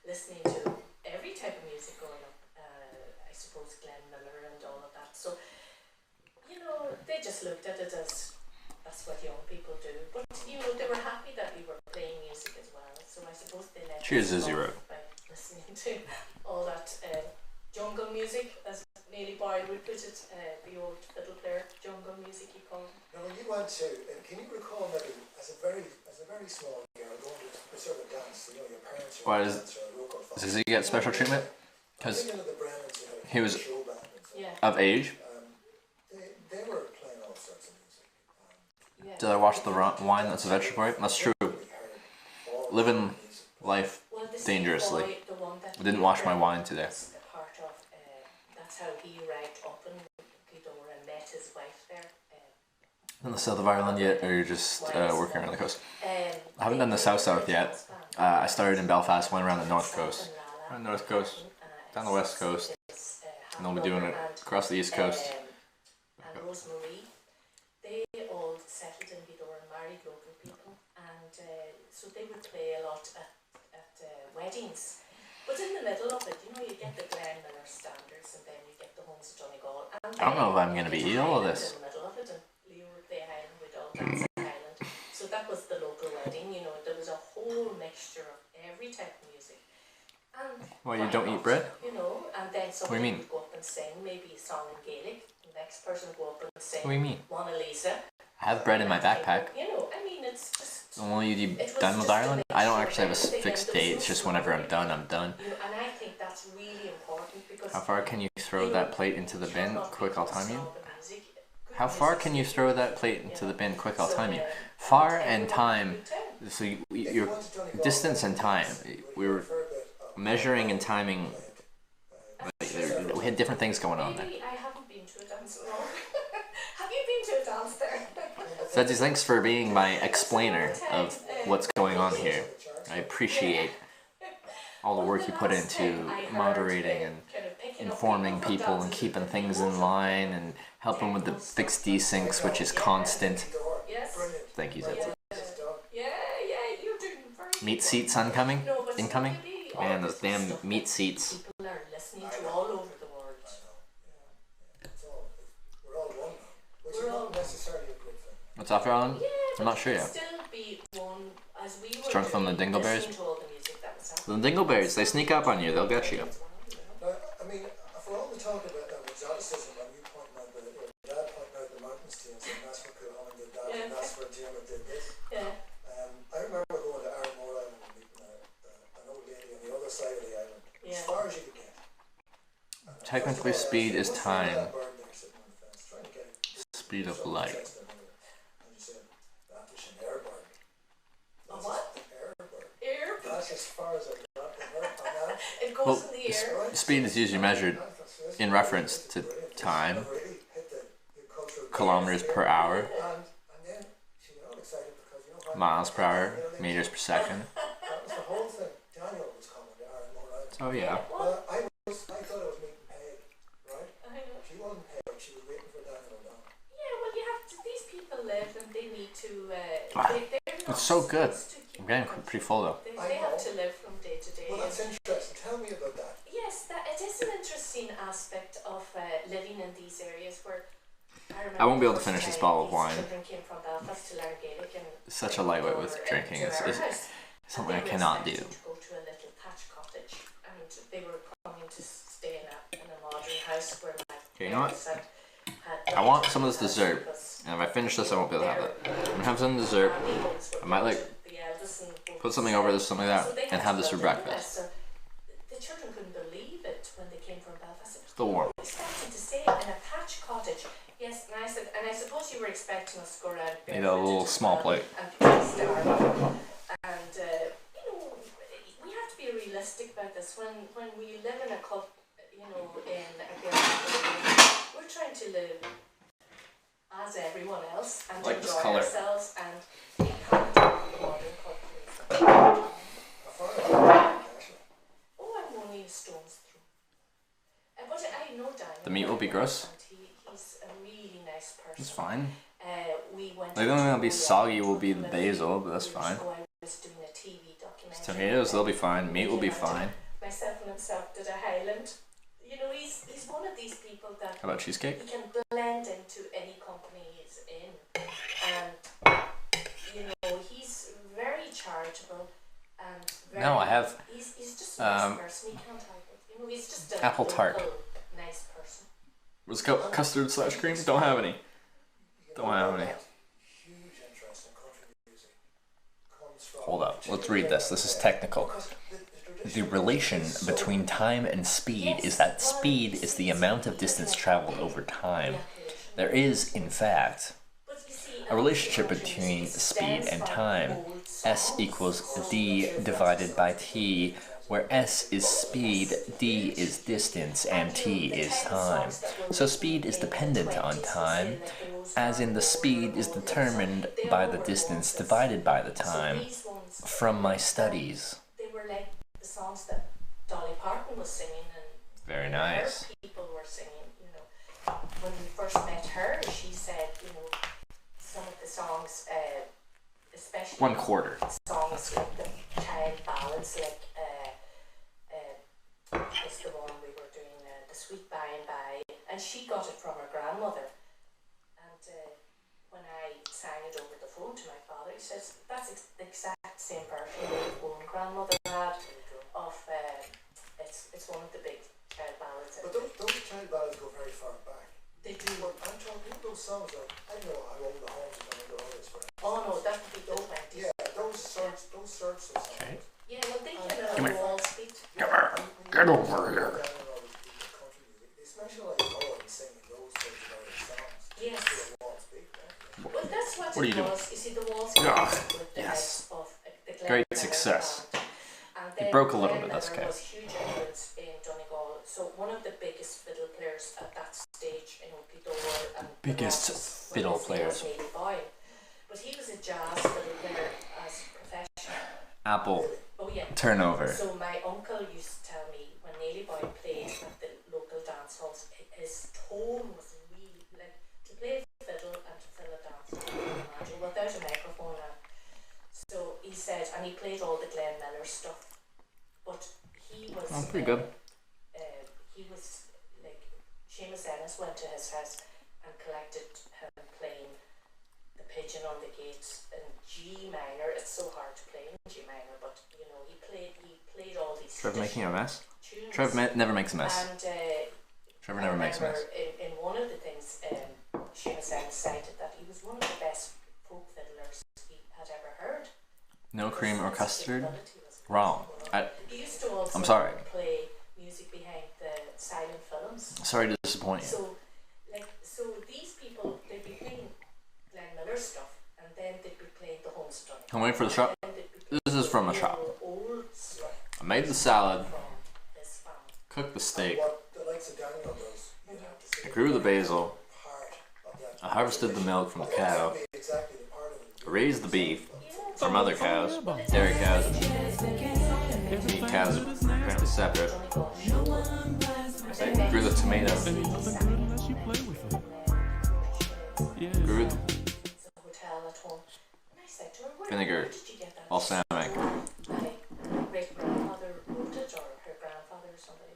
listening to every type of music growing up. I suppose Glenn Miller and all of that. So, you know, they just looked at it as that's what young people do. But, you know, they were happy that we were playing music as well. So I suppose they let Cheers, us Zizzy off Rogue. by listening to all that jungle music, as Neely Boyle would put it, the old fiddle player jungle music he called it. Now, when you went to, can you recall maybe as a very small girl going to a sort of dance, you know, your parents Why were does dancing or a local Zizzy get special treatment? Because thinking of the Brennans, you know, he was show band and stuff. Yeah. of age. They were playing all sorts of music. Did I watch the wine that's a vegetable? Right? That's true. Living life dangerously. I didn't wash my wine today. That's how he arrived up in Gweedore and met his wife there. In the south of Ireland yet, or you're just working around the coast? I haven't done the south yet. I started in Belfast, went around the north coast. Around the north coast, down the west coast, and I'll be doing it across the east coast. And Rosemary, they all settled in Gweedore and married local people, and so they would play a lot at weddings. But in the middle of it, you know, you get the Glenn Miller standards, and then you get the Homes of Donegal. And I don't know if I'm going to be eating all of this. in the middle of it, and Leo would play Highland, we'd all dance in Highland. So that was the local wedding, you know, there was a whole mixture of every type of music. And Well, you why don't not, eat bread? You know, and then What do somebody you mean? would go up and sing maybe a song in Gaelic, the next person would go up and sing What do you mean? Mona Lisa. I have bread in my backpack. You know, I mean, it's just... And when you it was done with just a Ireland? I don't mixture actually have of a everything, fixed and there was date. no It's just whenever I'm done, I'm done. You know, and I think that's really important because... How far can you throw that plate into the bin? Quick, I'll time you. music, How far can you throw that plate into the bin? Quick, I'll time you. Far and time. So your distance and time. We were measuring and timing. We had different things going on there. Maybe I haven't been to a dance at all. Have you been to a dance there? Sedzi, thanks for being my explainer of what's going on here. I appreciate all the work you put into moderating and informing people and keeping things in line and helping with the fixed desyncs, which is constant. Thank you, Sedzi. Yeah, you're doing very Meat seats incoming? Man, those damn meat seats. People are listening to all over the world. We're all one now, which is not necessarily a good thing. What's after Island? Yeah, I'm not sure yet. Still be one as we were Drunk from the doing, Dingleberries? listening to all the music that was happening. The Dingleberries, they sneak up on you. They'll get you. Now, I mean, for all the talk about exoticism, and you pointing out your dad pointing out the mountains to you and saying that's where Culholland did that and that's where Diarmid did this. Yeah. I remember going to Armore Island and meeting an old lady on the other side of the island, as far as you could get. Technically, speed is time. Speed of light. A what? Airbird. That's as far as I got. It goes Well, in the air. speed is usually measured in reference to time, kilometers per hour, miles per hour, meters per second. So yeah. I thought it was meeting Peg, right? She wasn't Peg, she was waiting for Daniel O'Donnell. Yeah, well, you have to. These people live, and they need to. They're not It's so good. supposed to keep I'm getting going. pretty full though. They have to live from day to day. Well, that's interesting. Tell me about that. Yes, it is an interesting aspect of living in these areas where. I won't be able to finish this bottle of wine. Children came from Belfast to learn Gaelic and Such a lightweight with drinking. It's something I cannot do. to go to a little thatch cottage, and they were coming to stay in a modern house where my Okay, you know what? parents I want some of this dessert, and if I finish this, I won't be able to have it. I'm gonna have some dessert. I might like put something over this, something like that, and have this for breakfast. So the children couldn't believe it when they came from Belfast. Still warm. Expecting to stay in a thatch cottage. Yes, and I said, and I suppose you were expecting us to go around. Need a little small plate. And you know, we have to be realistic about this. When we live in a club, you know, in a Gaelic, we're trying to live as everyone else and Like this enjoy colour. ourselves, and we can't do the modern culture. Oh, I'm only a stone's throw. But I know Daniel. The meat will be gross. He's a really nice person. It's fine. We went The only thing that'll be soggy will be the basil, but that's fine. I was doing a TV documentary. Tomatoes, they'll be fine. Meat will be fine. Myself and himself did a Highland. You know, he's one of these people that. How about cheesecake? He can blend into any company he's in, and you know, he's very charitable and very. No, I have. He's just a nice person. He can't help it. You know, he's just a apple tart. local, nice person. What's custard / cream? Don't have any. Don't have any. Hold up. Let's read this. This is technical. The relation between time and speed is that speed is the amount of distance traveled over time. There is, in fact, a relationship between speed and time. S equals d divided by t, where s is speed, d is distance, and t is time. So speed is dependent on time, as in the speed is determined by the distance divided by the time. From my studies. They were like the songs that Dolly Parton was singing, and very nice. Her people were singing. You know, when we first met her, she said, you know, some of the songs, especially 1/4. songs like the child ballads, like it's the one we were doing, the Sweet By and By, and she got it from her grandmother. And when I sang it over the phone to my father, he says that's the exact same version that his own grandmother had of it's one of the big child ballads. But those child ballads go very far back. They do. But I'm talking about those songs like I know I own the homes and I know all this. Oh no, that would be the 20s. Yeah, those sorts of songs. Okay. Yeah, well they can Come here. Wall Street. Come here. Get over here. They specialize more in singing those sorts of other songs. Yes. Well, that's what What are you it doing? was. You see, the Wall Street with the Yes. heads of the Glen Great Miller success. band. And It then broke a little Glen bit, that's Miller okay. was huge influence in Donegal. So one of the biggest fiddle players at that stage in Oakleydore and Biggest fiddle players. Neely Boyle. But he was a jazz fiddle player as a profession. Apple. Oh yeah. Turnover. So my uncle used to tell me when Neely Boyle played at the local dance halls, his tone was really like to play fiddle and to fill a dance hall without a microphone. So he said, and he played all the Glen Miller stuff, but he was pretty good. He was like Seamus Ennis went to his house and collected him playing the Pigeon on the Gate in G minor. It's so hard to play in G minor, but you know he played all these. Trev making a mess? Tunes. Trev never makes a mess. And Trevor never makes a mess. In one of the things, Seamus Ennis cited that he was one of the best folk fiddlers he had ever heard. No cream or custard? Wrong. He used to also I'm sorry. play music behind the silent films. Sorry to disappoint you. So these people, they'd be playing Glenn Miller stuff, and then they'd be playing the Homestead. I'm waiting for the shop. This is from a shop. I made the salad, cooked the steak, I grew the basil, I harvested the milk from the cow, I raised the beef from other cows, dairy cows, and meat cows are apparently separate. I grew the tomato, grew the vinegar, balsamic. My great grandfather wrote it, or her grandfather or somebody.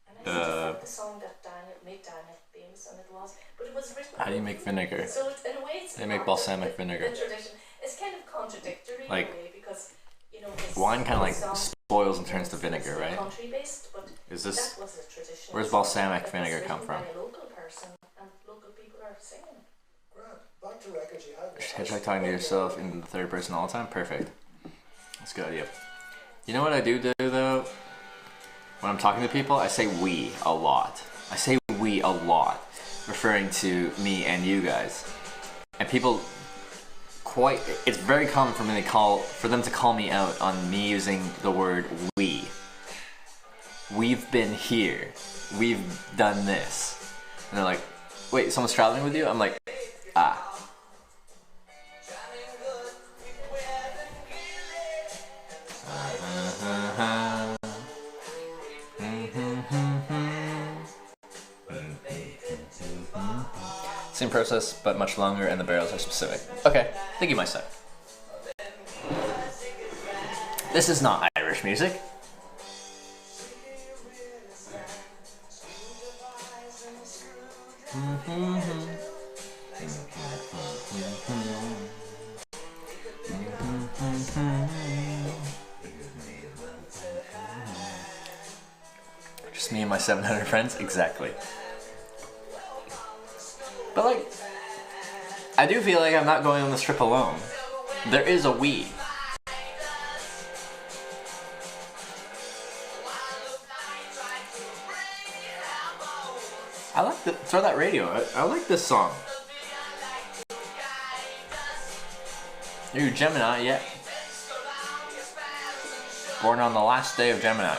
And I just the song that made Daniel famous, and it was, but it was written. How do you make vinegar? So in a way, it's they make balsamic vinegar. The tradition. It's kind of contradictory like, in a way because you know wine kind of like spoils and turns to vinegar, right? Country-based, but is this? That was a traditional. Where's balsamic vinegar come from? A local person, and local people are singing. Back to records you had. Hitchhike talking to yourself in the third person all the time? Perfect. That's a good idea. You know what I do though? When I'm talking to people, I say we a lot. I say we a lot, referring to me and you guys. And people it's very common for them to call me out on me using the word we. We've been here. We've done this. And they're like, wait, someone's traveling with you? I'm like, ah. Same process, but much longer, and the barrels are specific. Okay, thank you, my son. This is not Irish music. Just me and my 700 friends? Exactly. But like, I do feel like I'm not going on this trip alone. There is a we. I like throw that radio. I like this song. Are you Gemini yet? Born on the last day of Gemini.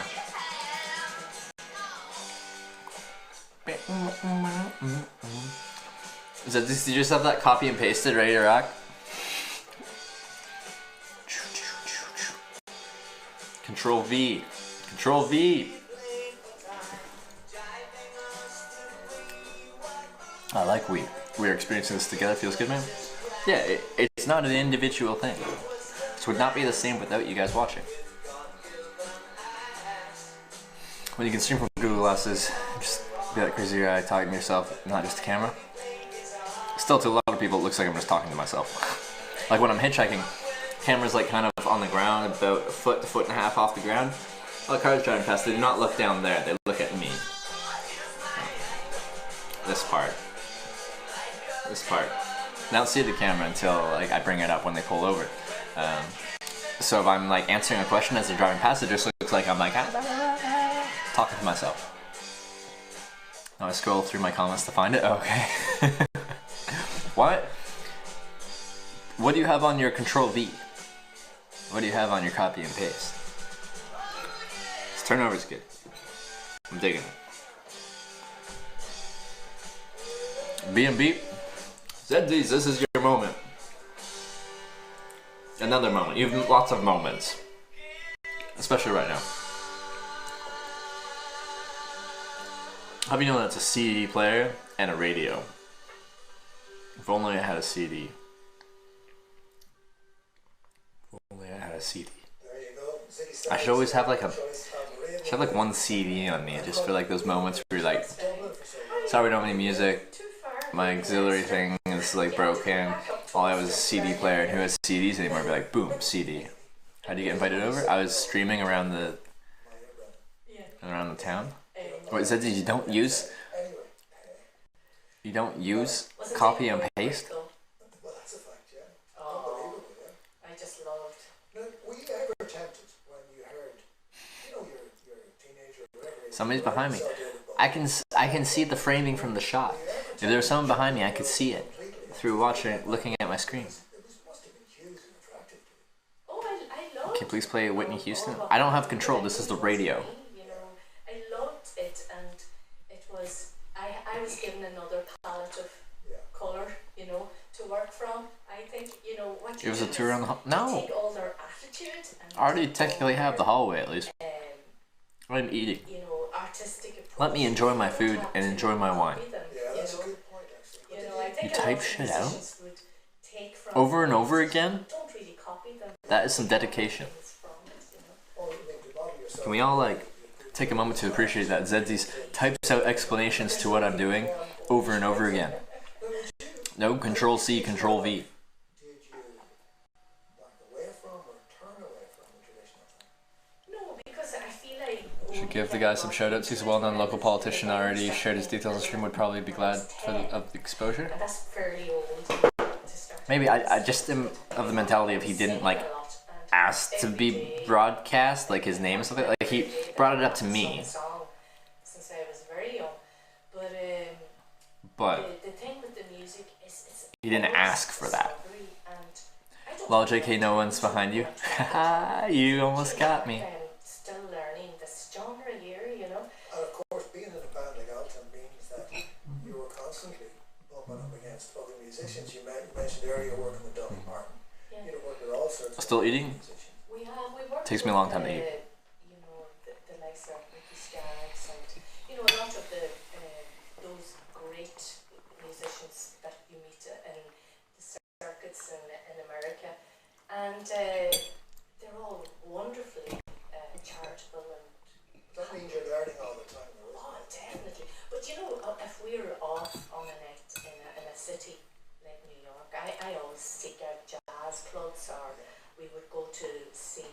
Did you just have that copy and pasted ready to rock? Control V. Control V. I like we. We're experiencing this together. Feels good, man? Yeah, it's not an individual thing. This would not be the same without you guys watching. When you can stream from Google Glasses, just be that crazy guy talking to yourself, not just a camera. Still, to a lot of people, it looks like I'm just talking to myself. Like when I'm hitchhiking, camera's like kind of on the ground, about a foot to foot and a half off the ground. All the cars driving past, they do not look down there, they look at me. This part. This part. They don't see the camera until like I bring it up when they pull over. So if I'm like answering a question as they're driving past, it just looks like I'm like talking to myself. Now I scroll through my comments to find it. Oh, okay. What do you have on your Control V? What do you have on your copy and paste? This turnover's good. I'm digging it. B&B. ZDs, this is your moment. Another moment. You have lots of moments. Especially right now. How do you know that's a CD player and a radio? If only I had a CD. If only I had a CD. I should always have like one CD on me, just for like those moments where you're like, sorry we don't have any music, my auxiliary thing is like broken, all I was a CD player, and who has CDs anymore? I'd be like, boom, CD. How do you get invited over? I was streaming around the town. What it said is you don't use copy and paste. Well, that's a fact, yeah. Unbelievable, yeah. I just loved. Now, were you ever tempted when you heard, you know, you're a teenager or whatever? Somebody's behind me. I can see the framing from the shot. If there was someone behind me, I could see it through looking at my screen. Oh, I loved. Can you please play Whitney Houston? I don't have control. This is the radio. You know, I loved it, and it was. I was given another palette of colour, you know, to work from. I think, you know, what It was a tour on the no. Take all their attitude. And I already technically have the hallway at least. I'm eating. You know, artistic approach. Let me enjoy my food and enjoy my wine. Yeah, that's a good point, actually. You know, I think You type shit out would take from over and over again. Don't really copy them. That is some dedication. Can we all like take a moment to appreciate that Zedzy's types out explanations to what I'm doing over and over again. No, Control C, Control V. Did you back away from or turn away from the traditional thing? No, because I feel like Should give the guy some shout outs. He's a well known local politician, already shared his details on stream, would probably be glad of the exposure. and that's fairly old. Maybe I just am of the mentality of he didn't like ask to be broadcast, like his name or something. Like he brought it up to me. Since I was very young, But the thing with the music is he didn't ask for that. Well, JK, no one's behind you. Haha, you almost got me. I'm still learning this genre here, you know. And of course, being in a band like Alton means that you were constantly bumping up against other musicians. You mentioned earlier working with Donny Martin. You know, work with all sorts of Still eating? We worked Takes me a long time to eat. You know, the likes of Ricky Skaggs and, you know, a lot of those great musicians that you meet in the circuits in America. And they're all wonderfully charitable and... That means you're learning all the time, though, isn't Oh, it? definitely. But you know, if we're off on a night in a city like New York, I always seek out jazz clubs, or we would go to see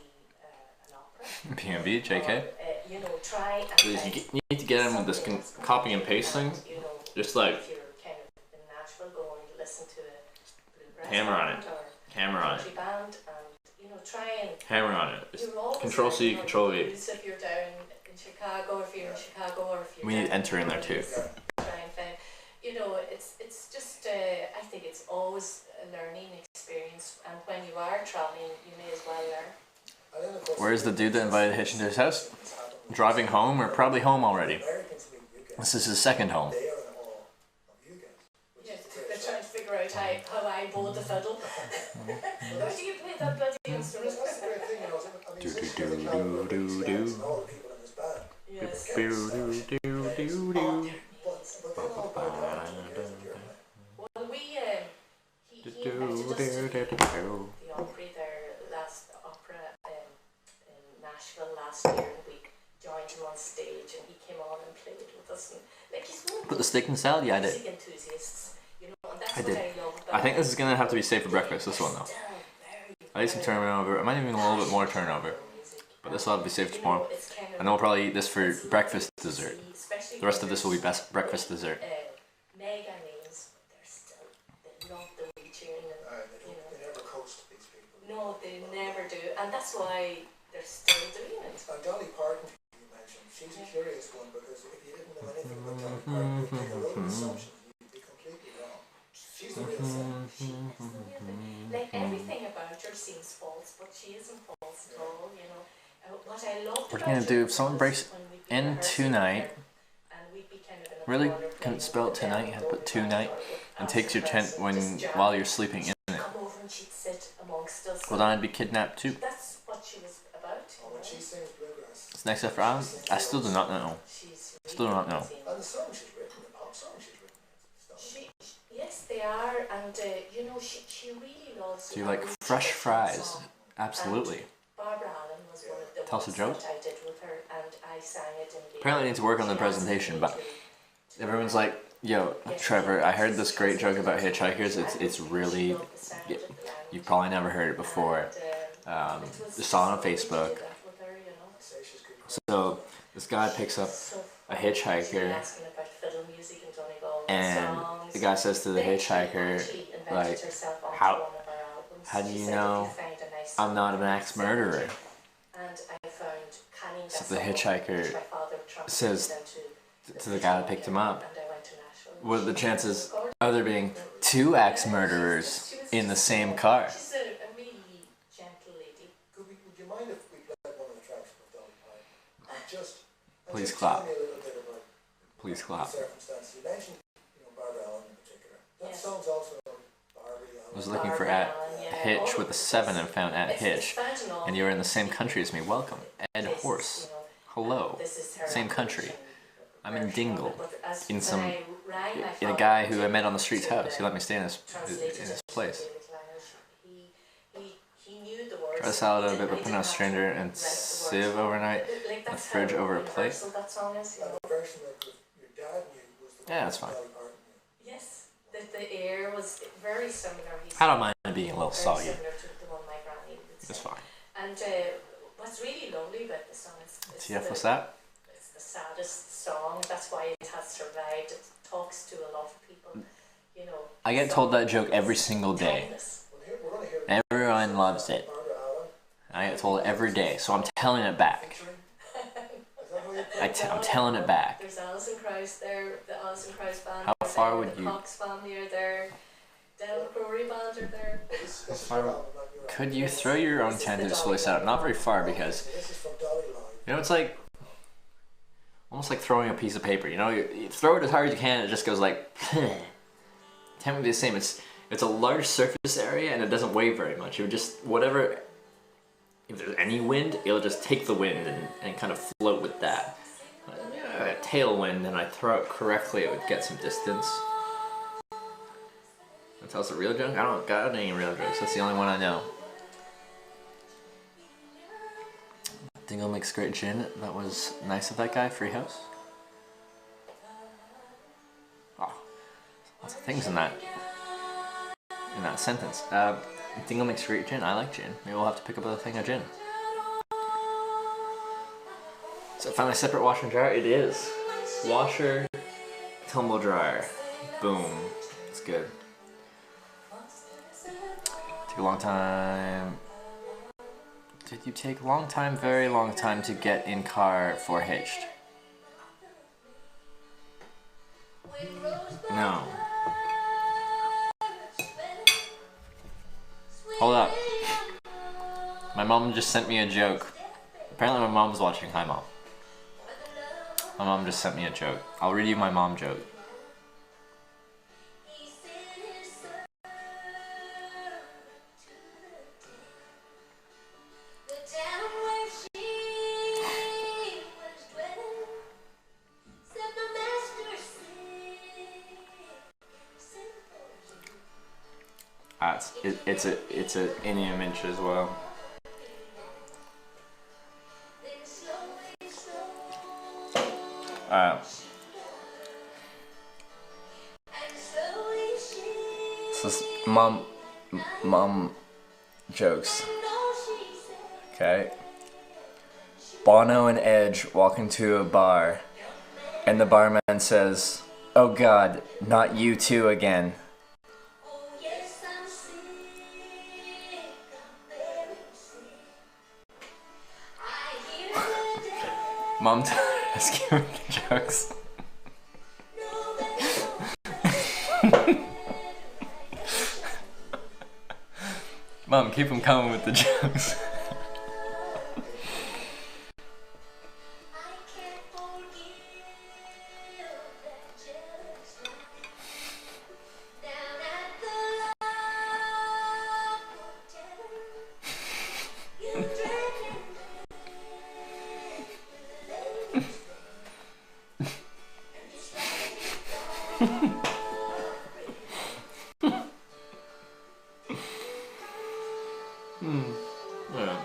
an opera. PNB, JK. Or, you know, try and You need to get in with this copy and paste thing. you know, Just like if you're kind of in Nashville, go and listen to a bluegrass hammer on band it. or Hammer on it. country band, and you know, try and Hammer on it. It's you're always Control C, learning on Control the V. blues if you're down in Chicago, or if you're in Chicago, or if you're We need down enter in there too. try and find, you know, it's just I think it's always a learning experience, and when you are traveling, you may as well learn. And then, of course, Where's the dude that invited Hitch into his house? Driving home, or probably home already. Americans meet you guys. This is his second home. They are in awe of you guys. Yes, they're trying to figure out how I bowed the fiddle. How do you play that bloody instrument? That's the great thing, you know. I mean, Do, musicians do, like Cal do, Ricky do, Skaggs do. and all the people in this band. Yes. Do, do, do, do, do. But they all bow down to the ears of your man. Well, he invited us to the Opry, their last opera in Nashville last year, and we joined him on stage, and he came on and played with us. And, like, he's one of Put the steak in the salad? Yeah, I did. music enthusiasts, you know, and that's I what did. I love about I think this is gonna have to be safe for breakfast, this one though. I need some turnover. I might even a little bit more turnover. But this will have to be safe tomorrow. And then we'll probably eat this for breakfast dessert. The rest of this will be best breakfast dessert. mega names, they're not the wee tune, and you know. They never coast, these people. No, they never do, and that's why they're still doing it. And Dolly Parton, you mentioned, she's a curious one, because if you didn't know anything about Dolly Parton, you'd make a lot of assumptions, you'd be completely wrong. She's the real thing. She is the real thing. Like, everything about her seems false, but she isn't false at all, you know. What I love What are you gonna do if someone breaks in tonight? Really couldn't spell it tonight. You have to put tonight, and takes your tent while you're sleeping in it. come over and she'd sit amongst us. Well, then I'd be kidnapped too. That's what she was about. And when she sings bluegrass, It's next up for Alan. I still do not know. Still do not know. and the songs she's written, the pop songs she's written, Yes, they are, and you know, she really loves. Do you like fresh fries? Absolutely. Barbara Allen was one of the Tell us a ones joke. that I did with her, and I sang it in the. Apparently I need to work on the presentation, but everyone's like, Yo, Trevor, I heard this great joke about hitchhikers. It's really, you've probably never heard it before. Just saw it on Facebook. So this guy picks up a hitchhiker, and the guy says to the hitchhiker, like, how do you know I'm not an axe murderer? So the hitchhiker says to the guy that picked him up, what are the chances of there being 2 axe murderers in the same car? Would you mind if we played one of the tracks from Dolly Parton? Please clap. Please clap. Circumstances. You mentioned, Barbara Allen in particular. That song's also Barbie Allen. I was looking for at Hitch with a 7 and found at Hitch, and you're in the same country as me. Welcome, Ed Horse. Hello, same country. I'm in Dingle, in a guy who I met on the street's house. He let me stay in his place. Try to sell it a bit, but put on a stranger and sieve overnight in the fridge over a plate. Yeah, that's fine. Yes, the air was very similar. I don't mind it being a little soggy. Similar to the one my granny would say. It's fine. And what's really lovely about the song is What's that? It's the saddest song. That's why it has survived. It talks to a lot of people. I get told that joke every single day. Everyone loves it. I get told it every day, so I'm telling it back. I'm telling it back. There's Alison Krauss there, the Alison Krauss band. How far would you? The Cox family are there. Del McCrory band are there. How far? Could you throw your own tent and just fully set up? Not very far, because it's like almost like throwing a piece of paper. You throw it as hard as you can, and it just goes like. Tent would be the same. It's a large surface area and it doesn't weigh very much. It would just whatever. If there's any wind, it'll just take the wind and kind of float with that. A tailwind, and I throw it correctly, it would get some distance. That tells a real joke? I don't got any real jokes. That's the only one I know. Dingle makes great gin. That was nice of that guy. Free house. Oh, lots of things in that sentence. Dingle makes great gin. I like gin. Maybe we'll have to pick up a thing of gin. So I found a separate washer and dryer. It is. Washer, tumble dryer. Boom. It's good. Took a long time. Did you take a long time? Very long time to get in car for Hitched. No. Hold up. My mom just sent me a joke. Apparently my mom's watching. Hi, Mom. My mom just sent me a joke. I'll read you my mom joke. It's an image as well. This is mom jokes. Okay. Bono and Edge walk into a bar, and the barman says, "Oh God, not you two again." Mom asking jokes. Mom, keep them coming with the jokes. Yeah.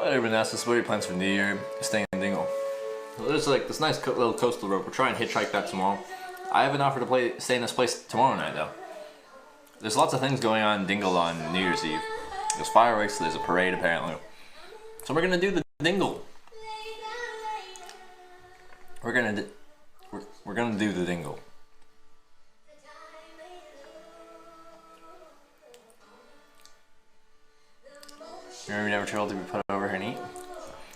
Everyone asks us, what are your plans for New Year? Staying in Dingle. Well, there's like this nice little coastal road. We're trying to hitchhike that tomorrow. I have an offer to stay in this place tomorrow night though. There's lots of things going on in Dingle on New Year's Eve. There's fireworks, there's a parade apparently. So we're gonna do the Dingle. We're gonna do the Dingle. Remember, never told to be put over her knee?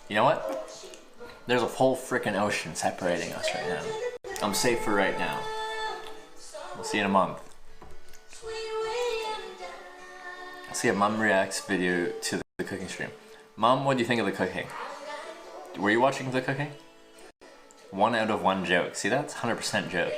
You know what? There's a whole freaking ocean separating us right now. I'm safe for right now. We'll see you in a month. I'll see a Mum Reacts video to the cooking stream. Mom, what do you think of the cooking? Were you watching the cooking? 1 out of 1 joke. See, that's 100% joke.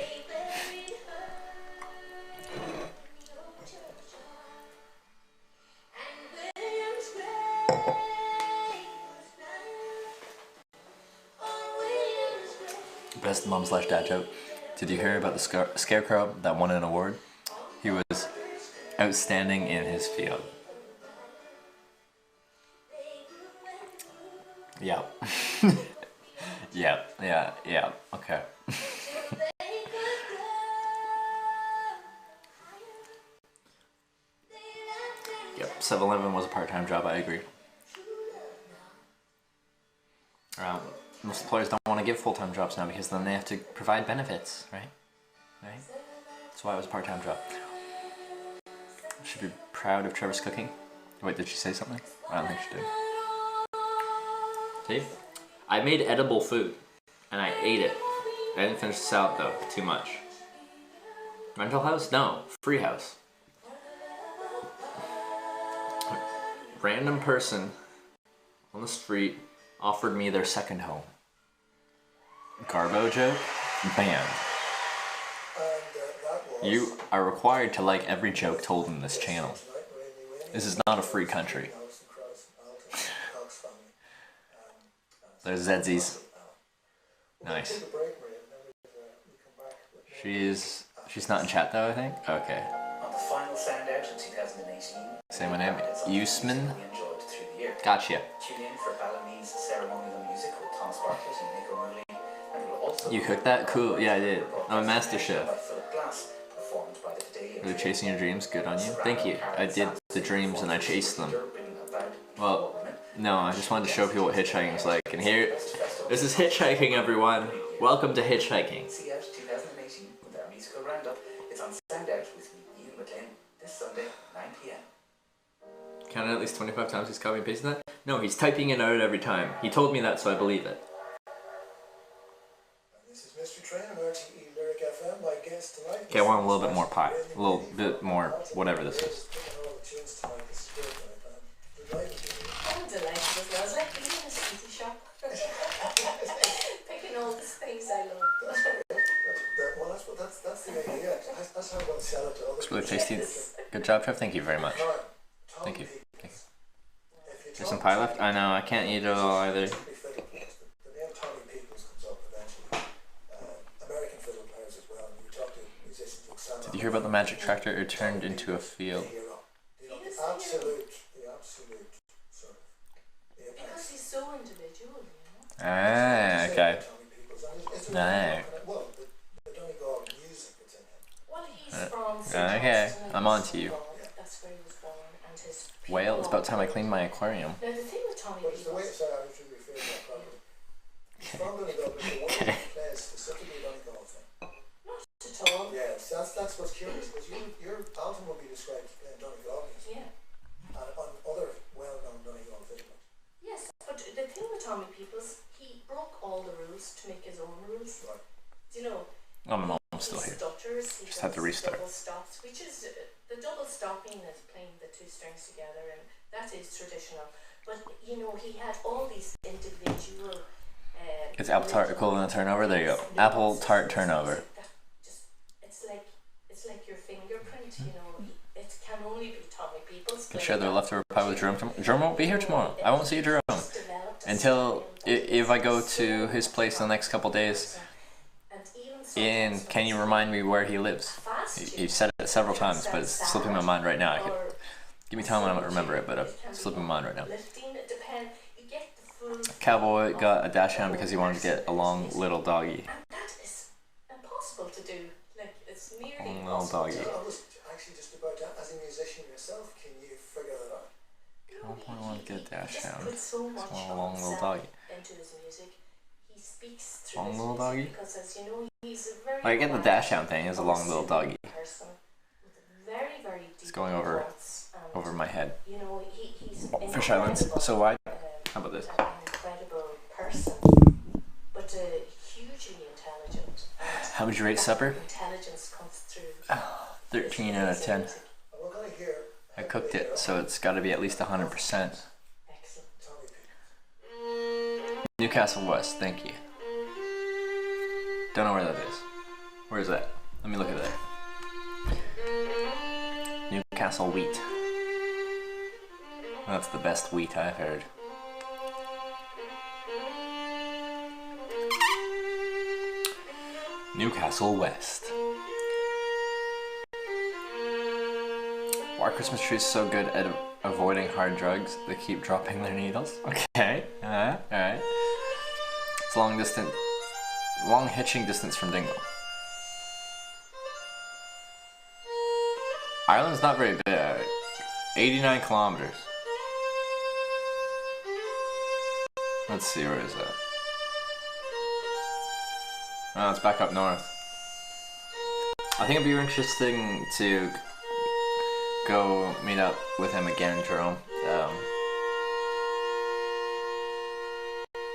Best mom/dad joke. Did you hear about the scarecrow that won an award? He was outstanding in his field. Yeah. Yeah, okay. Yep, 7-Eleven was a part-time job, I agree. Most employers don't want to give full-time jobs now because then they have to provide benefits, right? That's why it was a part-time job. Should be proud of Trevor's cooking. Wait, did she say something? I don't think she did. See? I made edible food, and I ate it. I didn't finish the salad though, too much. Rental house? No, free house. Random person on the street offered me their second home. Garbo joke? Banned. You are required to like every joke told in this channel. This is not a free country. There's Zedsies. Nice. She's not in chat though, I think? Okay. On the final sound out in 2018. Say my name. Usman. Gotcha. Tune in for Balinese ceremonial music with Tom Sparkett and Nico Murley. And we'll also You cooked that? Cool. Yeah, I did. I'm a master chef. Really chasing your dreams? Good on you. Thank you. I did the dreams and I chased them. Well, no, I just wanted to show people what hitchhiking is like. And here, this is hitchhiking, everyone. Welcome to hitchhiking. See out 2018 with our musical roundup. It's on Sound Out with me, Ian McLean, this Sunday, 9 p.m. Counted at least 25 times he's copying and pasting that? No, he's typing it out every time. He told me that, so I believe it. This is Mr. Train of RTE Lyric FM. My guest tonight. Okay, I want a little bit more pie. A little bit more, whatever this is. I'm delighted as well. It's like being in a sweetie shop. Picking all the things I love. Well, that's the idea. That's how I'm going to sell it to others. It's really tasty. Good job, Trev. Thank you very much. Thank you. Okay. There's some pie left? I know, I can't eat it all either. The name Tommy Peoples comes up eventually. American fiddle players as well. You talk to musicians like Sam. Did you hear about the magic tractor? It turned into a field. The absolute sort of. Because he's so individual, you know. Ah, okay. No. Well, the Donegal music is in him. Well, he's from Okay, I'm on to you. That's where he was born, and his Whale, it's about time I cleaned my aquarium. Now the thing with Tommy But it's the way it's I was really feeling that problem. He's from Donegal, but the one he plays specifically Donegal thing. Not at all. Yeah, that's what's curious, because your album will be described as playing Donegal music. Yeah. And on other well-known Donegal fiddlers. Yes, but the thing with Tommy Peoples, he broke all the rules to make his own rules. Right. Do you know? Oh, my mom's still here. Stutters, Just had to restart. Double stops, which is the double stopping is playing the two strings together, and that is traditional. But you know, he had all these individual. It's apple tart equivalent turnover. There you go. Apple tart turnover. It's like your fingerprint. You know, it can only be Tommy Peoples. Can share their leftover pie with Jerome tomorrow. Jerome won't be here tomorrow. I won't see Jerome until if I go to his place in the next couple days. And can you remind me where he lives? You've said it several times, but it's slipping my mind right now. Give me time when I don't remember it, but it's slipping my mind right now. Lifting, it depends. You get Cowboy got a dachshund because he wanted to get a long little doggy. That is impossible to do. Like, it's nearly Long little impossible. doggy. I was actually just about to, as a musician yourself, can you figure that out? Cowboy wanted to get a dachshund. Put so much Just want a long little doggy. into his music. He speaks through Long his little music doggy? because, as you know, he's a very Like, I get the dachshund thing is a long little doggy. person with very, very deep It's going over my head. You know, he's Fish Islands so wide. How about this? An incredible person, but hugely intelligent. How would you rate supper? Intelligence comes through. 13 out of 10. We're going to hear I cooked it, so it's got to be at least 100%. Newcastle West, thank you. Don't know where that is. Where is that? Let me look at that. Newcastle wheat. That's the best wheat I've heard. Newcastle West. Why are Christmas trees so good at avoiding hard drugs? They keep dropping their needles. Okay, alright. It's long hitching distance from Dingle. Ireland's not very big. 89 kilometers. Let's see, where is that? Oh, it's back up north. I think it'd be interesting to go meet up with him again, Jerome.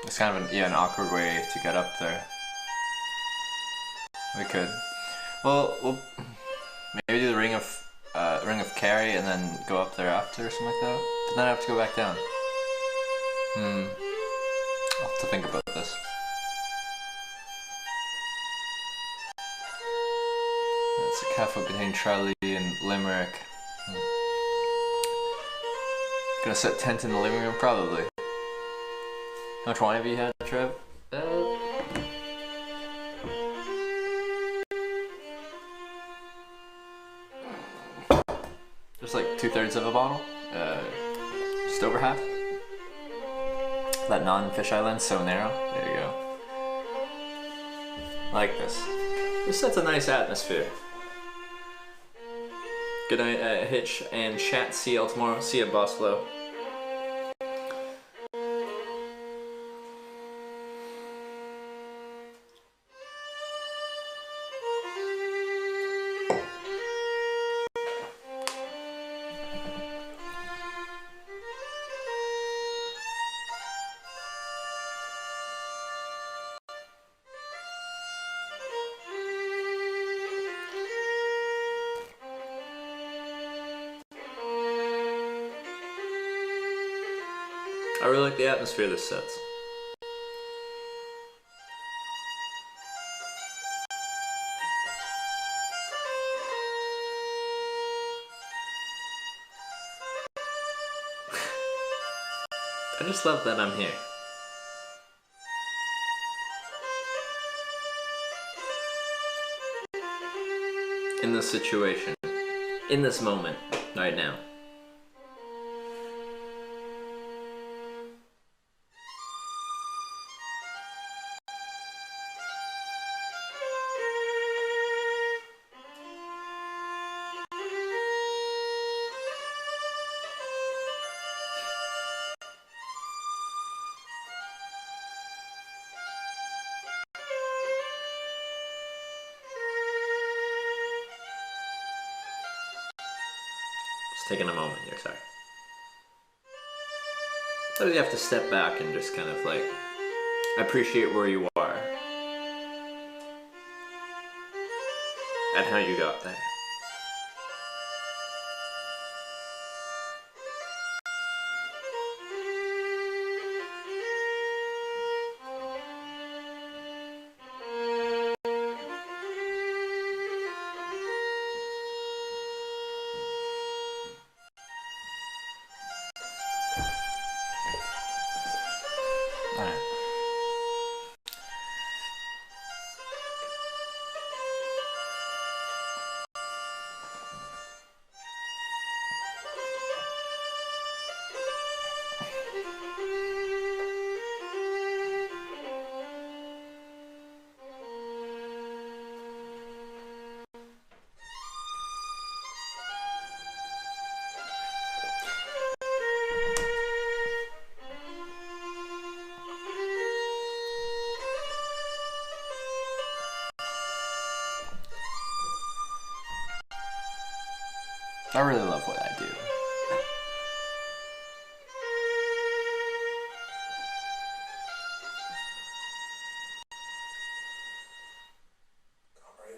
It's kind of an awkward way to get up there. We could. Well, we'll maybe do the Ring of Kerry and then go up there after or something like that. But then I have to go back down. I'll have to think about this. It's a cafe between Tralee and Limerick. Gonna set tent in the living room, probably. How much wine have you had, Trev? Just like 2/3 of a bottle. Just over half. That non-Fish Island so narrow. There you go. Like this. This sets a nice atmosphere. Good night, Hitch and chat. See y'all tomorrow. See ya, Bosslow. I really like the atmosphere this sets. I just love that I'm here. In this situation. In this moment. Right now. Just taking a moment here, sorry. So you have to step back and just kind of like appreciate where you are and how you got there. I really love what I do.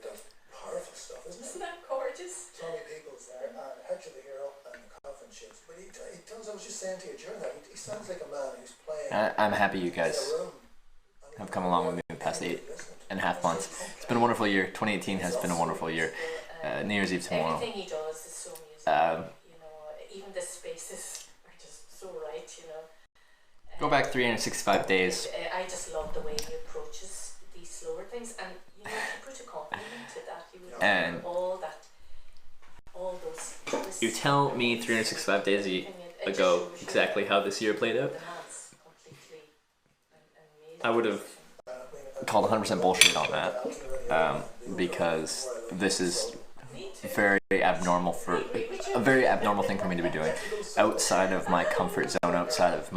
That's powerful stuff, isn't it? Isn't that gorgeous? Tommy Peoples there, and Hector the Hero and the Coffin Ships. But he does, I was just saying to you during that, he sounds like a man who's playing. I'm happy you guys have come along with me the past 8.5 months. It's been a wonderful year. 2018 has been a wonderful year. New Year's Eve tomorrow. Everything he does is so musical. Even the spaces are just so right, Go back 365 days. I just love the way he approaches these slower things, and he put a compliment to that. He would And all those twists. You tell me 365 days ago exactly how this year played out. I would have called 100% bullshit on that, because this is a very abnormal thing for me to be doing, outside of my comfort zone, outside of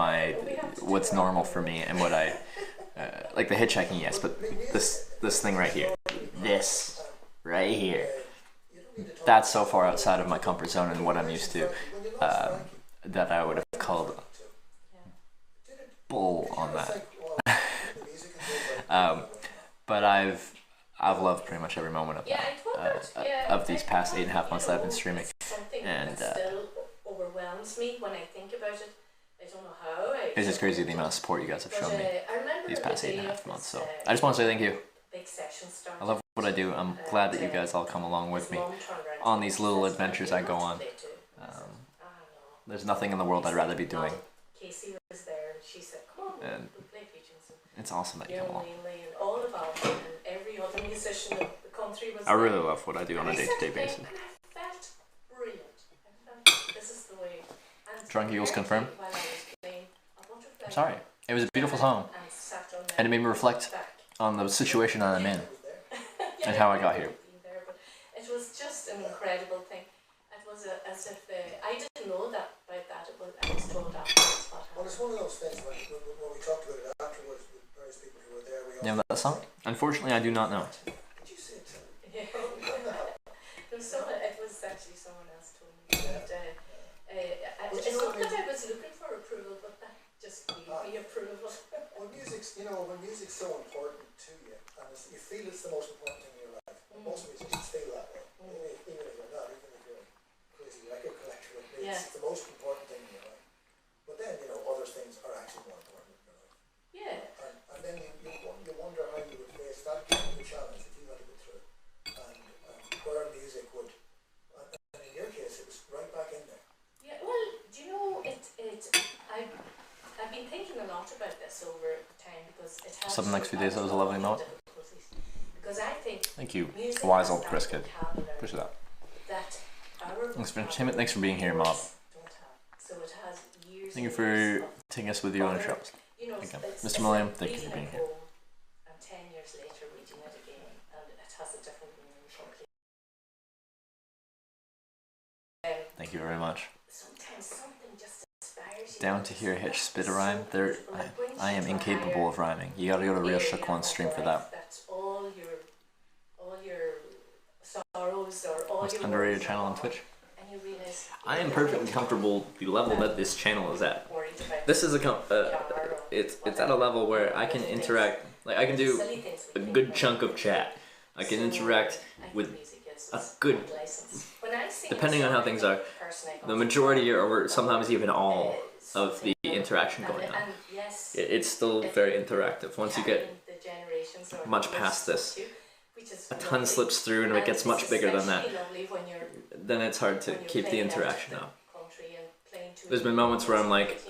what's normal for me, and what I like the hitchhiking, yes, but this thing right here, that's so far outside of my comfort zone and what I'm used to, that I would have called bull on that. But I've loved pretty much every moment of that, of these past 8.5 months that I've been streaming, and still overwhelms me when I think about it. I don't know how. It's just crazy the amount of support you guys have shown me these past 8.5 months. So I just want to say thank you. I love what I do. I'm glad that you guys all come along with me on these little adventures I go on. There's nothing in the world I'd rather be doing. Casey was there, and she said, "Come on, And we'll play pigeons." it's awesome that you come along. And all of Alvin and every other musician in the country was I really there. love what I do on a day-to-day basis. And I felt brilliant. I felt this is the way. And Drunk Eagles confirmed. while I was playing a butterfly I'm sorry. It was a beautiful song, and sat on and it made me reflect on the situation that I'm in and how I got here. It was just an incredible thing. It was as if I didn't know that about that. I was told afterwards what happened. Well, it's one of those things when we talked about it afterwards with various people who were there. Name of that song? Unfortunately, I do not know. Did you say it to me? Yeah. It was actually someone else told me. It's not that I was looking for approval, but that just gave me approval. When music's so important to you, and you feel it's the most important thing in your life. Most musicians feel that way, even if you're not, even if you're a crazy record collector like me. It's the most important thing in your life. But then, other things are actually more important in your life. Yeah. And then you wonder how you would face that kind of a challenge that you had to go through, and where music would. And in your case, it was right back in there. Yeah. Well, do you know I've been thinking a lot about this over time because it has. So the next few days, that was a lovely note. Because I think. Thank you, wise old Chris kid. Appreciate that. That our Thanks for entertainment. Thanks for being here, Mob. So it has years. Thank you for taking us with you on the shows. Again, Mr. Millennium, thank you for being here. And 10 years later, reading it again, and it has a different meaning completely. Thank you very much. Sometimes something just inspires you. Down to hear Hitch spit a rhyme. I am incapable of rhyming. You gotta go to Real Shook One stream for that. That's all your sorrows or all Most your underrated channel on Twitch. and you realize I am perfectly comfortable the level that this channel is at. This is it's at a level where I can interact, like I can do a good chunk of chat. I can interact with a good, depending on how things are, the majority or sometimes even all of the interaction going on. It's still very interactive. Once you get much past this, a ton slips through and it gets much bigger than that, then it's hard to keep the interaction up. There's been moments where I'm like,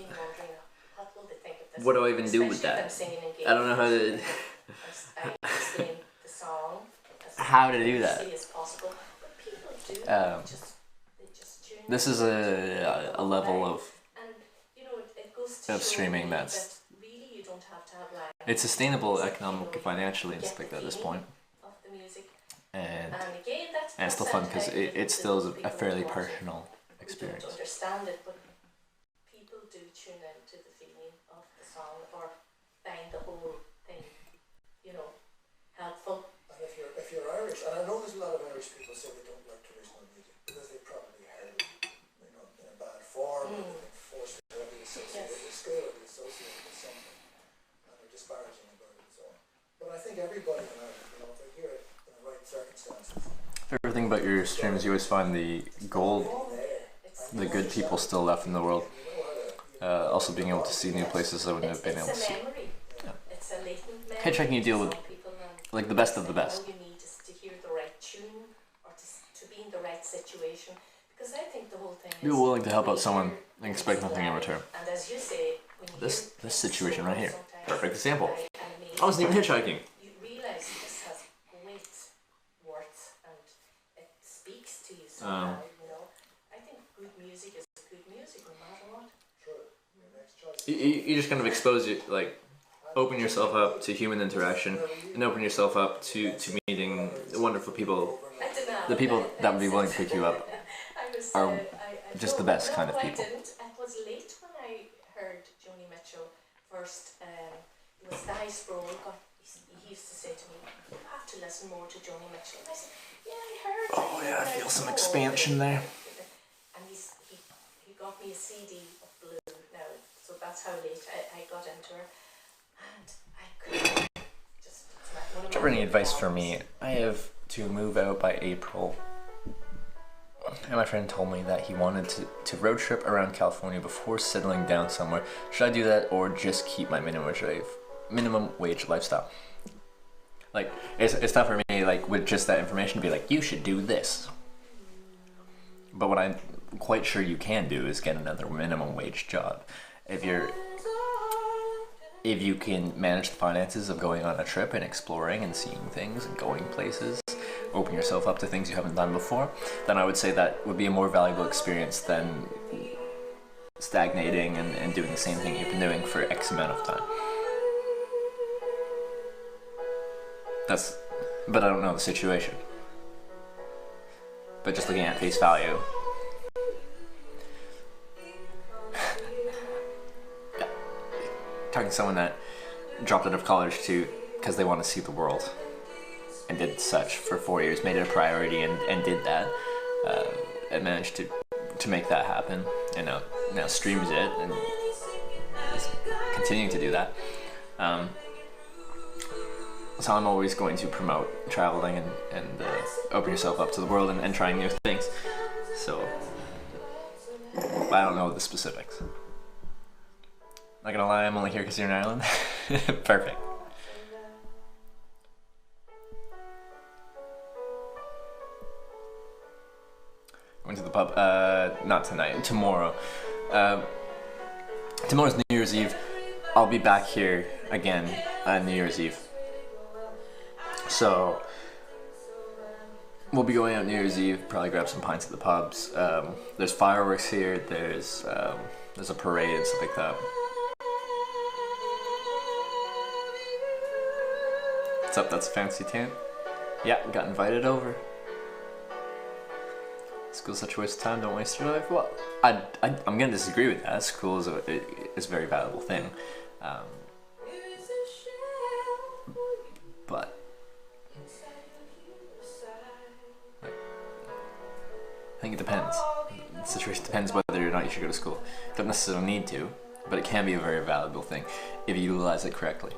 what do I even do with that? I don't know how to do that. This is a level of streaming that's it's sustainable economically, financially, and stuff like that at this point. And it's still fun because it still is a fairly personal experience. Understand it, but people do tune into the feeling of the song or find the whole thing, helpful. And if you're Irish, and I know there's a lot of Irish people say they don't like traditional music because they probably heard it about your streams, you always find the gold, the good people still left in the world. Also being able to see new places I wouldn't have been able to see. Yeah. Hitchhiking, you deal with like the best of the best. All you need is to hear the right tune or to be in the right situation. Because I think the whole thing Be willing to help out someone and expect nothing in return. And as you say, This situation right here, perfect example. I wasn't even hitchhiking. You realise this has great worth and it speaks to you somehow, you know. I think good music is good music no matter what. You just kind of expose you, like, open yourself up to human interaction and open yourself up to meeting wonderful people. The people that would be willing to pick you up are just the best kind of people. It was late when I heard Joni Mitchell first. It was Guy Sproul. He used to say to me, "You have to listen more to Joni Mitchell." And I said, "Yeah, I heard." Oh yeah, I feel some expansion there. And he got me a CD of Blue now, so that's how late I got into her. And I couldn't just. Do you have any advice for me? I have to move out by April. And my friend told me that he wanted to road trip around California before settling down somewhere. Should I do that or just keep my minimum wage lifestyle? Like, it's not for me, like, with just that information to be like, you should do this. But what I'm quite sure you can do is get another minimum wage job. If you can manage the finances of going on a trip and exploring and seeing things and going places, open yourself up to things you haven't done before, then I would say that would be a more valuable experience than stagnating and doing the same thing you've been doing for X amount of time. But I don't know the situation. But just looking at face value, talking to someone that dropped out of college because they want to see the world and did such for 4 years, made it a priority and did that, and managed to make that happen, and now streams it and is continuing to do that. So I'm always going to promote traveling and open yourself up to the world and trying new things. So I don't know the specifics. Not gonna lie, I'm only here because you're in Ireland. Perfect. Going to the pub, not tonight, tomorrow. Tomorrow's New Year's Eve. I'll be back here again on New Year's Eve. So we'll be going out New Year's Eve, probably grab some pints at the pubs. There's fireworks here, there's a parade and stuff like that. What's up, that's a fancy tent? Yeah, got invited over. School's such a waste of time, don't waste your life. Well, I'm gonna disagree with that. School is a very valuable thing. But I think it depends. The situation depends whether or not you should go to school. You don't necessarily need to, but it can be a very valuable thing if you utilize it correctly.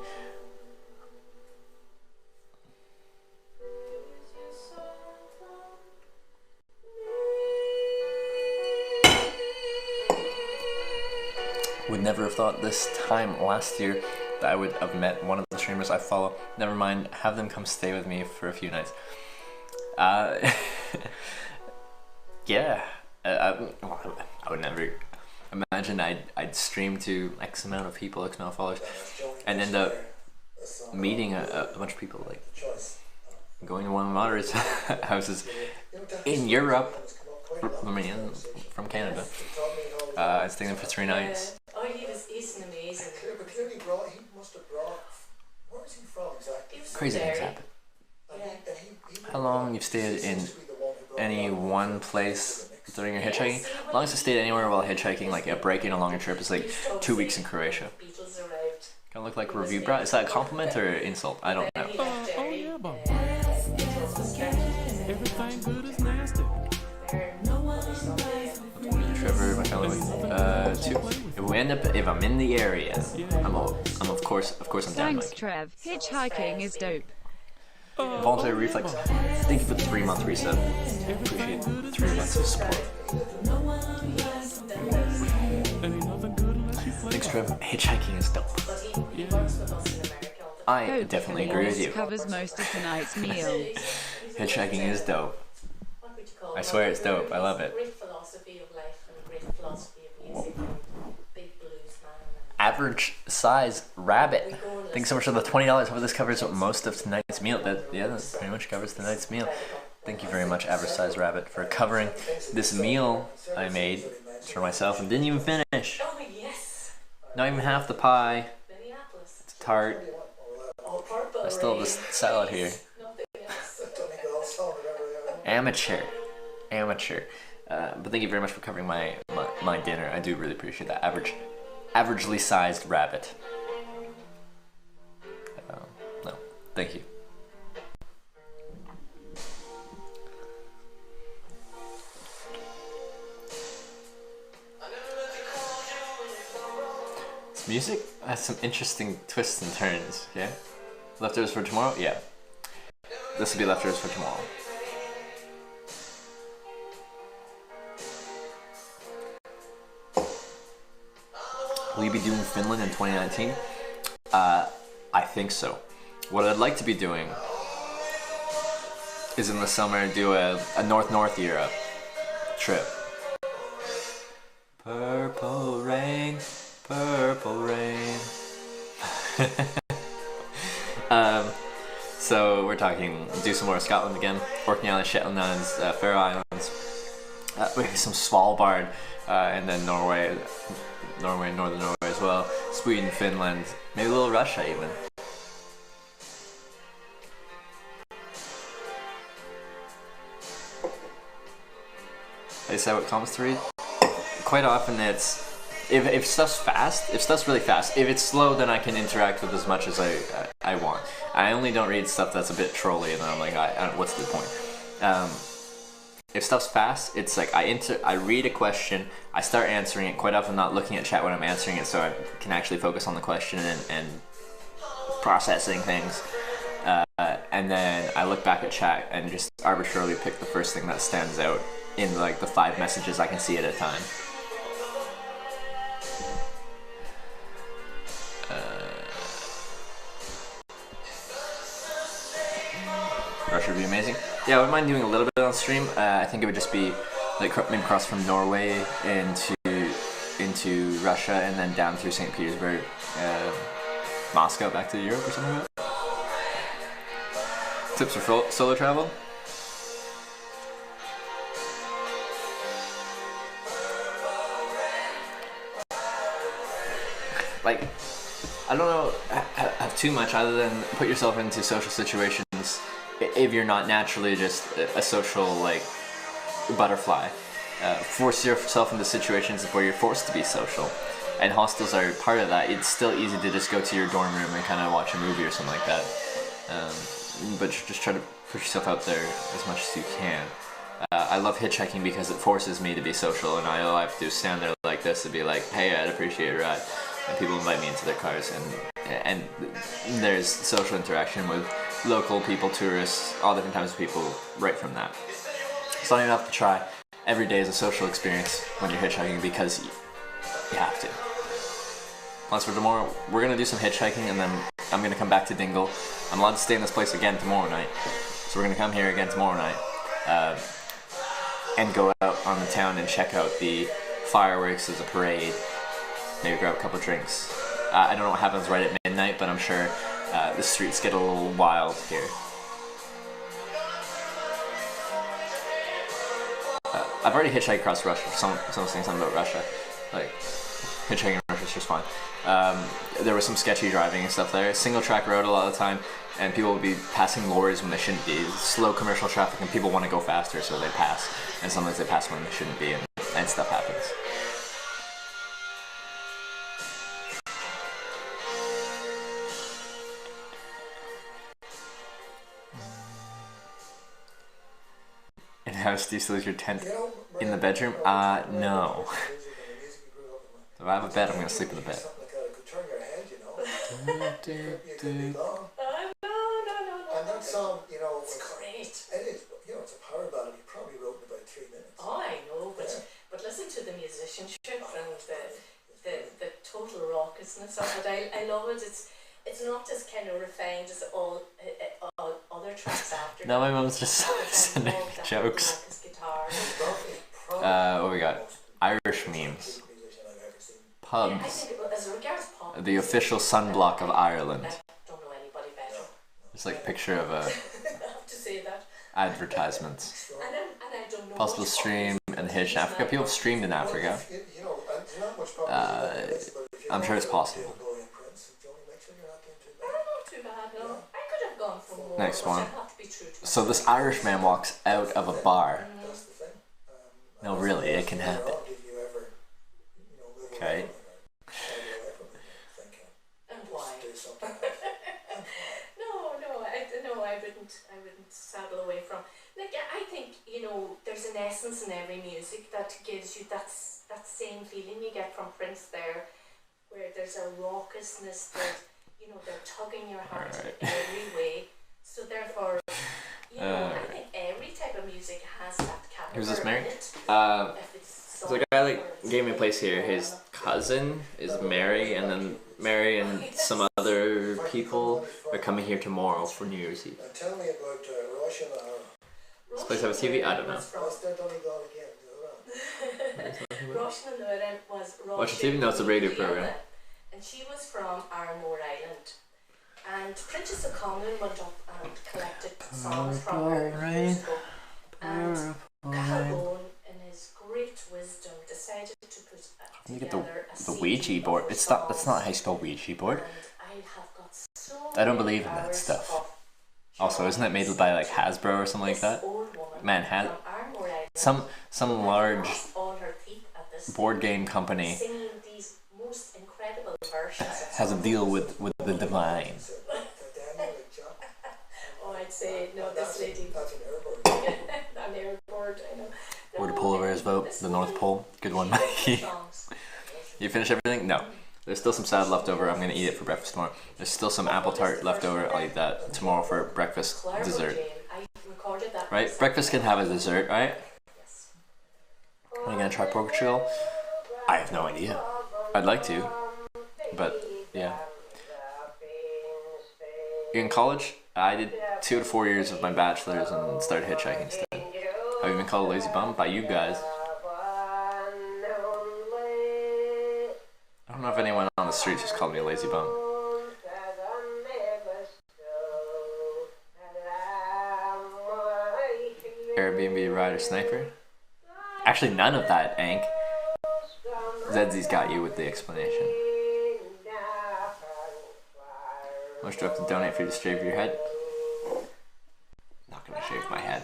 Would never have thought this time last year that I would have met one of the streamers I follow. Never mind, have them come stay with me for a few nights. Yeah, I would never imagine I'd stream to X amount of people, X amount of followers, and end up meeting a bunch of people, like going to one of my daughter's houses in Europe. I mean, from Canada. I stayed there for 3 nights. Oh, he's an amazing. But clearly he must have brought. Where is he from exactly? Crazy things happen. How long you've stayed in any one place during your hitchhiking? As long as you stayed anywhere while hitchhiking, like a break in a longer trip, is like 2 weeks in Croatia. Kinda look like a review bra. Is that a compliment or an insult? I don't know. Oh yeah, but everything good is nasty. Trevor, my fellow, 2. If I'm in the area, I'm of course I'm down. Thanks, Trev. Hitchhiking is dope. Voluntary Reflex, thank you for the 3-month reset. Appreciate 3 months of support. Thanks, Trev. Hitchhiking is dope. I definitely agree with you. Covers most of tonight's meal. Hitchhiking is dope. I swear it's dope. I love it. Great philosophy of life and great philosophy of music and big blues man. Average size rabbit. Thanks so much for the $20. Hope this covers most of tonight's meal. That pretty much covers tonight's meal. Thank you very much, Average Size Rabbit, for covering this meal I made for myself and didn't even finish. Oh yes. Not even half the pie. It's tart. I still have this salad here. Amateur. But thank you very much for covering my dinner. I do really appreciate that. Averagely sized rabbit. No, thank you. This music has some interesting twists and turns, yeah? Leftovers for tomorrow? Yeah. This will be leftovers for tomorrow. Will you be doing Finland in 2019? I think so. What I'd like to be doing is in the summer do a North Europe trip. Purple rain, purple rain. So we're talking do some more of Scotland again, Orkney Islands, Shetland Islands, Faroe Islands, maybe some Svalbard, and then Norway, Northern Norway as well, Sweden, Finland, maybe a little Russia even. I decide what comments to read. Quite often it's if stuff's fast, if stuff's really fast. If it's slow, then I can interact with as much as I want. I only don't read stuff that's a bit trolly, and then I'm like, I don't, what's the point? If stuff's fast, it's like I read a question, I start answering it. Quite often, not looking at chat when I'm answering it, so I can actually focus on the question and processing things. And then I look back at chat and just arbitrarily pick the first thing that stands out in like the 5 messages I can see at a time. Russia would be amazing. Yeah, I wouldn't mind doing a little bit on stream. I think it would just be like maybe cross from Norway into Russia and then down through St. Petersburg, Moscow, back to Europe or something like that. Tips for solo travel? Like, I don't know, have too much other than put yourself into social situations if you're not naturally just a social, like, butterfly. Force yourself into situations where you're forced to be social. And hostels are part of that. It's still easy to just go to your dorm room and kind of watch a movie or something like that. But just try to push yourself out there as much as you can. I love hitchhiking because it forces me to be social, and all I have to do is stand there like this and be like, hey, I'd appreciate a ride. And people invite me into their cars, and there's social interaction with local people, tourists, all different types of people right from that. It's not enough to try. Every day is a social experience when you're hitchhiking because you have to. Plans for tomorrow, we're going to do some hitchhiking, and then I'm going to come back to Dingle. I'm allowed to stay in this place again tomorrow night, so we're going to come here again tomorrow night and go out on the town and check out the fireworks as a parade. Maybe grab a couple drinks. I don't know what happens right at midnight, but I'm sure the streets get a little wild here. I've already hitchhiked across Russia. Someone was saying something about Russia. Like, hitchhiking in Russia is just fine. There was some sketchy driving and stuff there. Single track road a lot of the time, and people will be passing lorries when they shouldn't be. Slow commercial traffic, and people want to go faster, so they pass. And sometimes they pass when they shouldn't be, and stuff happens. And how do you still use your tent in the bedroom? No. If I have a bed, I'm going to sleep in the bed. good song. You know, It's great. It is. You know, it's a power ballad. He probably wrote in about 3 minutes. Oh, I know, but Yeah. but listen to the musicianship and the total raucousness of it. I love it. It's not as kind of refined as all other tracks after. Now my mum's just sending jokes. What we got? Irish memes. Pubs. Yeah, I think as regards pub, The official sunblock of Ireland. I don't know anybody better. It's like a picture of a I have to say that. advertisements. And I don't know. Possible stream and Hitch in Africa. People have streamed in Africa. You know, there's not much popularity on this, but if you I'm sure it's possible. Not too bad, no. I could have gone for more. Next but one. I have to be true to So this Irishman walks out of a bar. No, really, it can happen. Okay. And why? No, I wouldn't saddle away from. Like, I think, you know, there's an essence in every music that gives you that same feeling you get from Prince there, where there's a raucousness that, you know, they're tugging your heart in every way. So therefore, you know, I think every type of music has that caliber. Who's this, Mary? in it. So the guy that gave me a place here, his cousin is Mary, and then Mary and some other people are coming here tomorrow for New Year's Eve. Tell me about Russian or... Does this place have a TV? I don't know. Was there Donegal again? Roshan Lauren was Watch the TV? No, it's a radio program. And she was from Armore Island. And Princess O'Connell went up and collected songs from her years ago. And Calhoun, in his great wisdom, decided to put You get together the Ouija board. It's not. That's not how you spell Ouija board. I have got so I don't believe in that stuff. Also, isn't it made by like Hasbro or something like that? Man, some large board game company has a deal with the divine. Oh, I'd say no. This lady. That's an airboard. An airboard. I know. Where the polar bears vote, the North Pole. Good one, Mikey. You finish everything? No. There's still some salad left over. I'm gonna eat it for breakfast tomorrow. There's still some apple tart left over. I'll eat that tomorrow for breakfast dessert. Right? Breakfast can have a dessert, right? Are you gonna try Portugal? I have no idea. I'd like to, but yeah. In college, I did 2 to 4 years of my bachelor's and started hitchhiking instead. I've even been called a lazy bum by you guys. I don't know if anyone on the streets has called me a lazy bum. Airbnb rider sniper? Actually, none of that, Ank. Zedsy's got you with the explanation. How much do I have to donate for you to shave your head? Not gonna shave my head.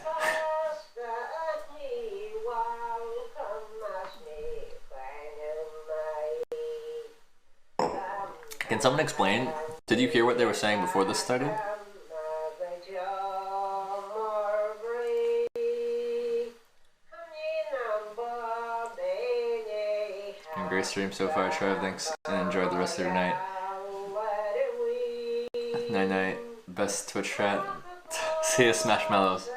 Can someone explain? Did you hear what they were saying before this started? And great stream so far, Trev. Thanks and enjoy the rest of your night. Night night. Best Twitch chat. See ya, Smashmallows.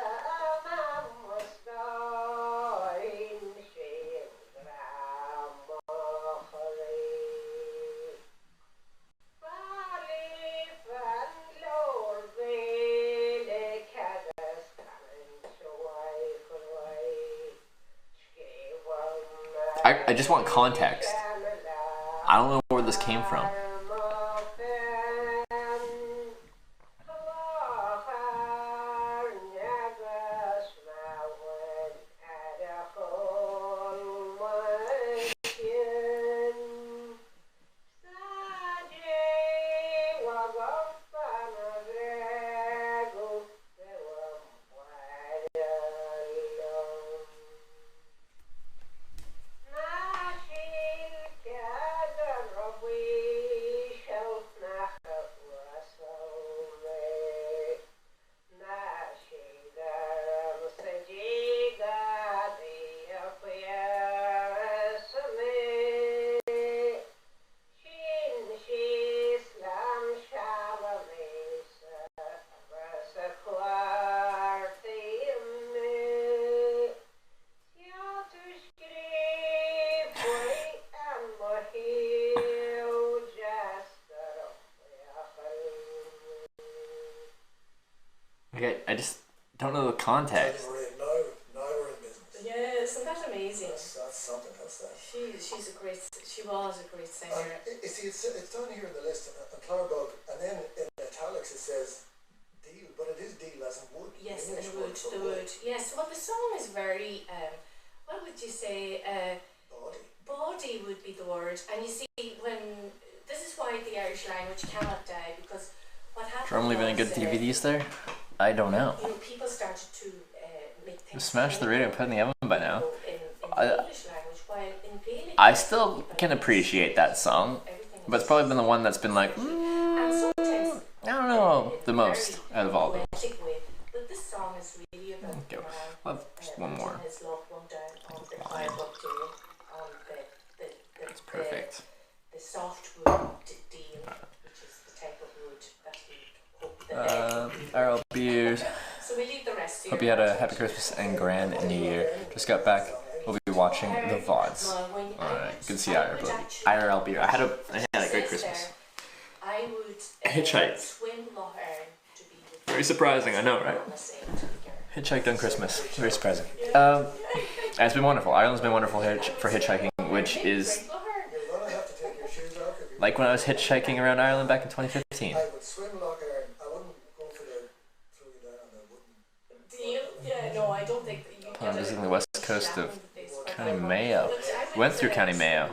I just want context. I don't know where this came from. I just don't know the context. Now we're in business. Yeah, isn't that amazing? That's something else. That. She was a great singer. See, it's down here in the list, on Clarbog, and then in italics it says deal, but it is deal as in wood. Yes, in the wood. Yes, well, the song is very, what would you say? Bawdy would be the word. And you see, this is why the Irish language cannot die, because what happened Drum leaving any good DVDs there? I don't know. You know, people started to make things. Smash the radio and put it in the oven by now. In the English language, while in Gaelic, I still can appreciate that song, but it's probably been the one that's been like, and sometimes I don't know, the most out of all of them. But this song is really about Okay, I'll have just one more. his loved one down on the Line. That's Perfect. The softwood deal, which is the type of wood that we hope that RL Beers. So we leave the rest. Hope you had a happy Christmas and grand New Year. Just got back. We'll be watching the VODs. Alright, good to see IRL Beer. I had a great Christmas. I would Hitchhiked. swim Loch Earn to be with Very surprising, I know, right? Hitchhiked on Christmas. Very surprising. It's been wonderful. Ireland's been wonderful for hitchhiking, which is like when I was hitchhiking around Ireland back in 2015. I would swim Loch Earn. I wouldn't go for the throw you down on the wooden. Yeah, no, I don't think that you I'm visiting the west coast of County Mayo. Went through County Mayo.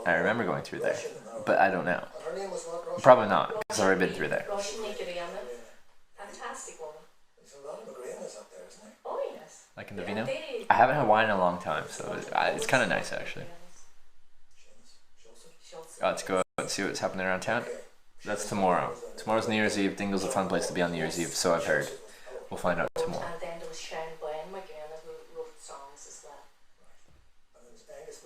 I remember going through there, but I don't know. Probably not, because I've already been through there. Fantastic woman. There's a lot of McGranas up there, isn't there? Oh yes. Like in Davino? I haven't had wine in a long time, so it's kind of nice actually. Let's go out and see what's happening around town. That's tomorrow. Tomorrow's New Year's Eve. Dingle's a fun place to be on New Year's Eve, so I've heard. We'll find out tomorrow. And then there was Sharon Bowen McGann who wrote songs as well.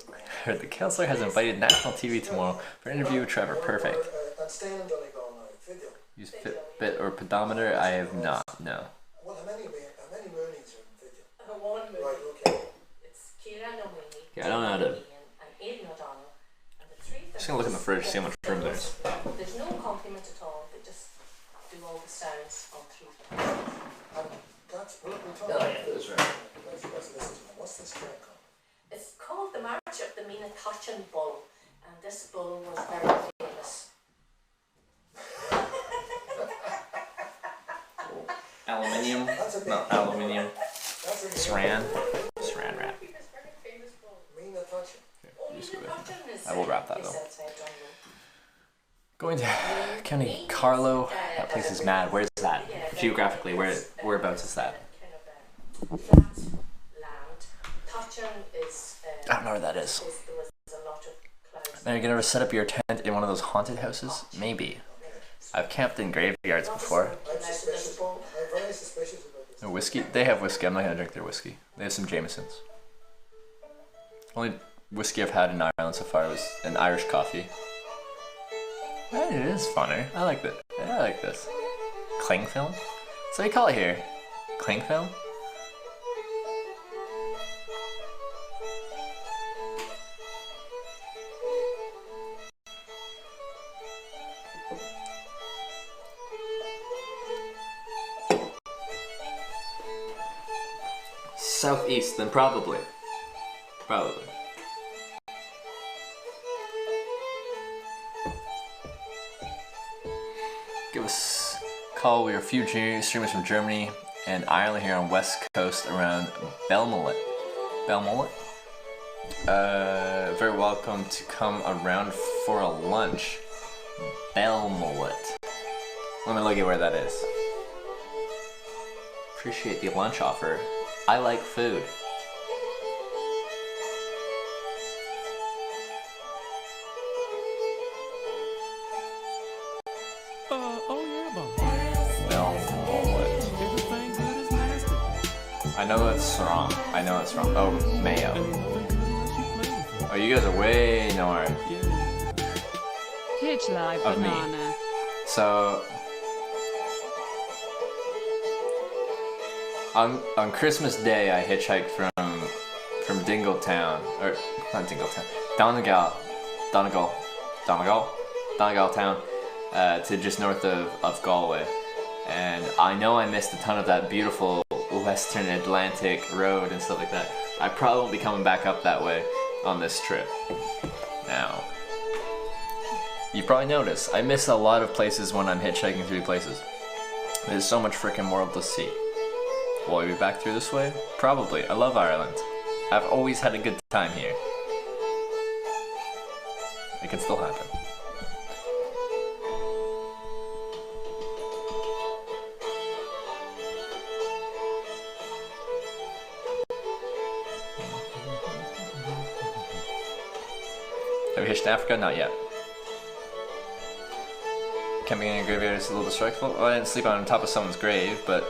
I heard the councillor has invited national TV tomorrow for an interview with Trevor. Perfect. I'm staying in Donegal now. Video. Use Fitbit or pedometer? I have not, no. Well, how many mornings are in video? One movie. Right, okay. It's Ciarán Ó Maonlaí, Yeah, I don't know how to. and Aidan O'Donnell, and the three. Just gonna look in the fridge, see how much room there is. There's no compliment at all. They just do all the sounds on three things. That's what we're Oh, talking yeah, that's right. Let's listen to them. What's this track called? It's called the March of the Meenatochan Bull, and this bull was very famous. Aluminium? Not aluminium. Saran wrap. I will wrap that though. Going to County Carlow. That place is mad. Where's that? Geographically, whereabouts is that? Flat land. Tochan is. I don't know where that is. There was a lot of clouds. Now, you gonna ever set up your tent in one of those haunted houses? Maybe. I've camped in graveyards before. I'm suspicious. I'm very suspicious about this. No whiskey? They have whiskey. I'm not gonna drink their whiskey. They have some Jamesons. Only whiskey I've had in Ireland so far was an Irish coffee. It is funner. I like that. I like this. Cling film? That's what you call it here. Cling film? Southeast, then probably. Probably. Give us a call. We are a few streamers from Germany and Ireland here on West Coast around Belmullet. Belmullet? Very welcome to come around for a lunch. Belmullet. Let me look at where that is. Appreciate the lunch offer. I like food. I know that's wrong. I know that's wrong. Oh, Mayo. Oh, you guys are way north. Hitch Live Of me. Banana. So on Christmas Day, I hitchhiked from Dingletown, or not Dingletown, Donegal Town, to just north of Galway. And I know I missed a ton of that beautiful Western Atlantic road and stuff like that. I probably won't be coming back up that way on this trip. Now, you probably noticed I miss a lot of places when I'm hitchhiking through places. There's so much freaking world to see. Will I be back through this way? Probably. I love Ireland. I've always had a good time here. It can still happen. Have you hitched to Africa? Not yet. Camping in a graveyard is a little distractful. Well, I didn't sleep on top of someone's grave, but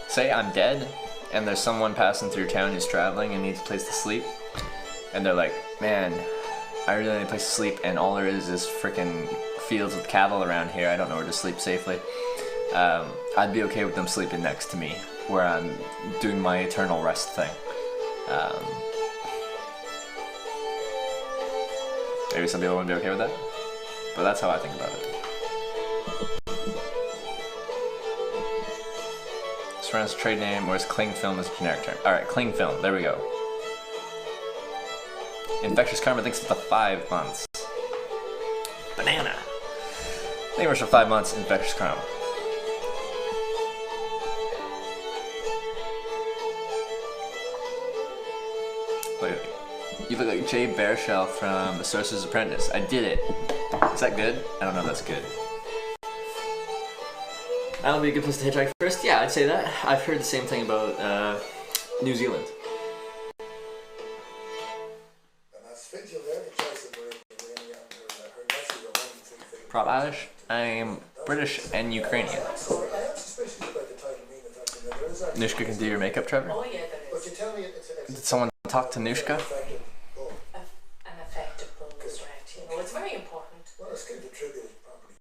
say I'm dead and there's someone passing through town who's traveling and needs a place to sleep, and they're like, man, I really need a place to sleep, and all there is freaking fields with cattle around here. I don't know where to sleep safely. I'd be okay with them sleeping next to me, where I'm doing my eternal rest thing. Maybe some people wouldn't be okay with that, but that's how I think about it. Surrounds trade name, or is cling film as a generic term? Alright, cling film, there we go. Infectious Karma thinks it's the 5 months. Banana! Thank you much for 5 months, Infectious Karma. Wait, you look like Jay Baruchel from The Sorcerer's Apprentice. I did it. Is that good? I don't know if that's good. That'll be a good place to hitchhike first. Yeah, I'd say that. I've heard the same thing about New Zealand. Prop Irish. I'm British and Ukrainian. Nushka can do your makeup, Trevor? Oh yeah, there is. Did someone talk to Nushka? An effective bonus, right? You know, it's very important. Well, it's good to tribute it properly.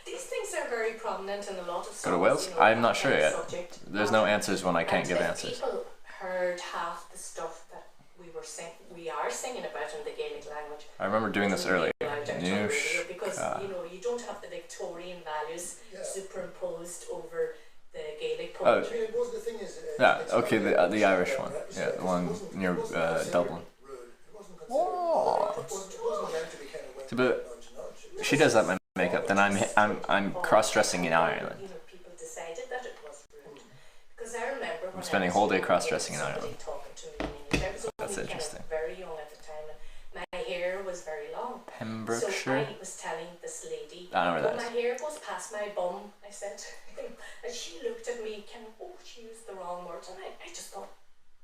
These things are very prominent in a lot of songs. Go to Wales? You know, I'm not sure yet. Subject. There's no answers when I can't give answers. People heard half the stuff that we are singing about in the Gaelic language. I remember doing this earlier. Nushka. Because you know, you don't have the Victorian values superimposed over the Gaelic poetry. Yeah, okay, the Irish one. Yeah, the one near Dublin. But she does that my makeup. Then I'm cross-dressing in Ireland. You know, people decided that it was rude. Because I remember I'm spending a whole day cross-dressing in Ireland. That's interesting. Very young at the time, and my hair was very long. Pembrokeshire? So I was telling this lady, I know where that is. my hair goes past my bum, I said, and she looked at me, she used the wrong words, and I just thought,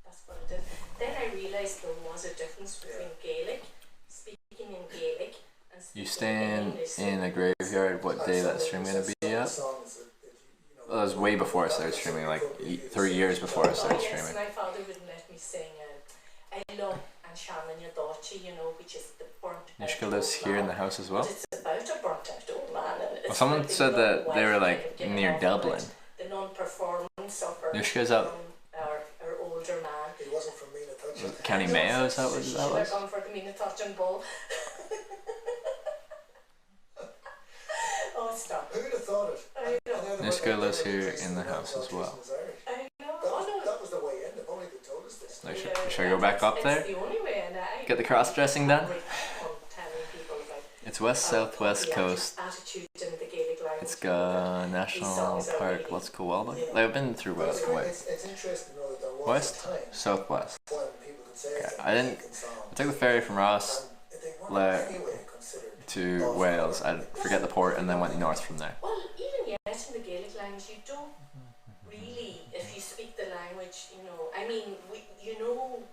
that's what it is. Then I realised there was a difference between Gaelic, speaking in Gaelic, and speaking You staying in a graveyard, what day that stream gonna be up? Well, that was way before I started streaming, like 3 years before I started streaming. Yes, my father wouldn't let me sing I Love and Shannon Your Daughter, you know, which is the burnt out Nushka lives here in the house as well? But it's about a burnt out old man. And Well, someone said that they were like near Dublin. The non-performance of Nushka's up. Our older man. He wasn't from Mina County Mayo, is that what that Should have was? gone for the Mina Touching ball. Oh, stop. Who'd have thought it? I know. Nushka lives here in the house as well. I know. Oh, no. That was the way in. They've only told us this. Should I go back up there? It's the only way, and I Get the cross-dressing done? telling people about It's west, southwest coast. attitude in the Gaelic language. It's got National Park, what's Coelba? Like, I've been through Well, way. it's interesting to know that there was West? a time Southwest. when people could say Okay. it's I took the ferry from Ross to Wales. I forget the port and then went north from there. Well, even yet in the Gaelic language, you don't really, if you speak the language, you know, I mean, you know.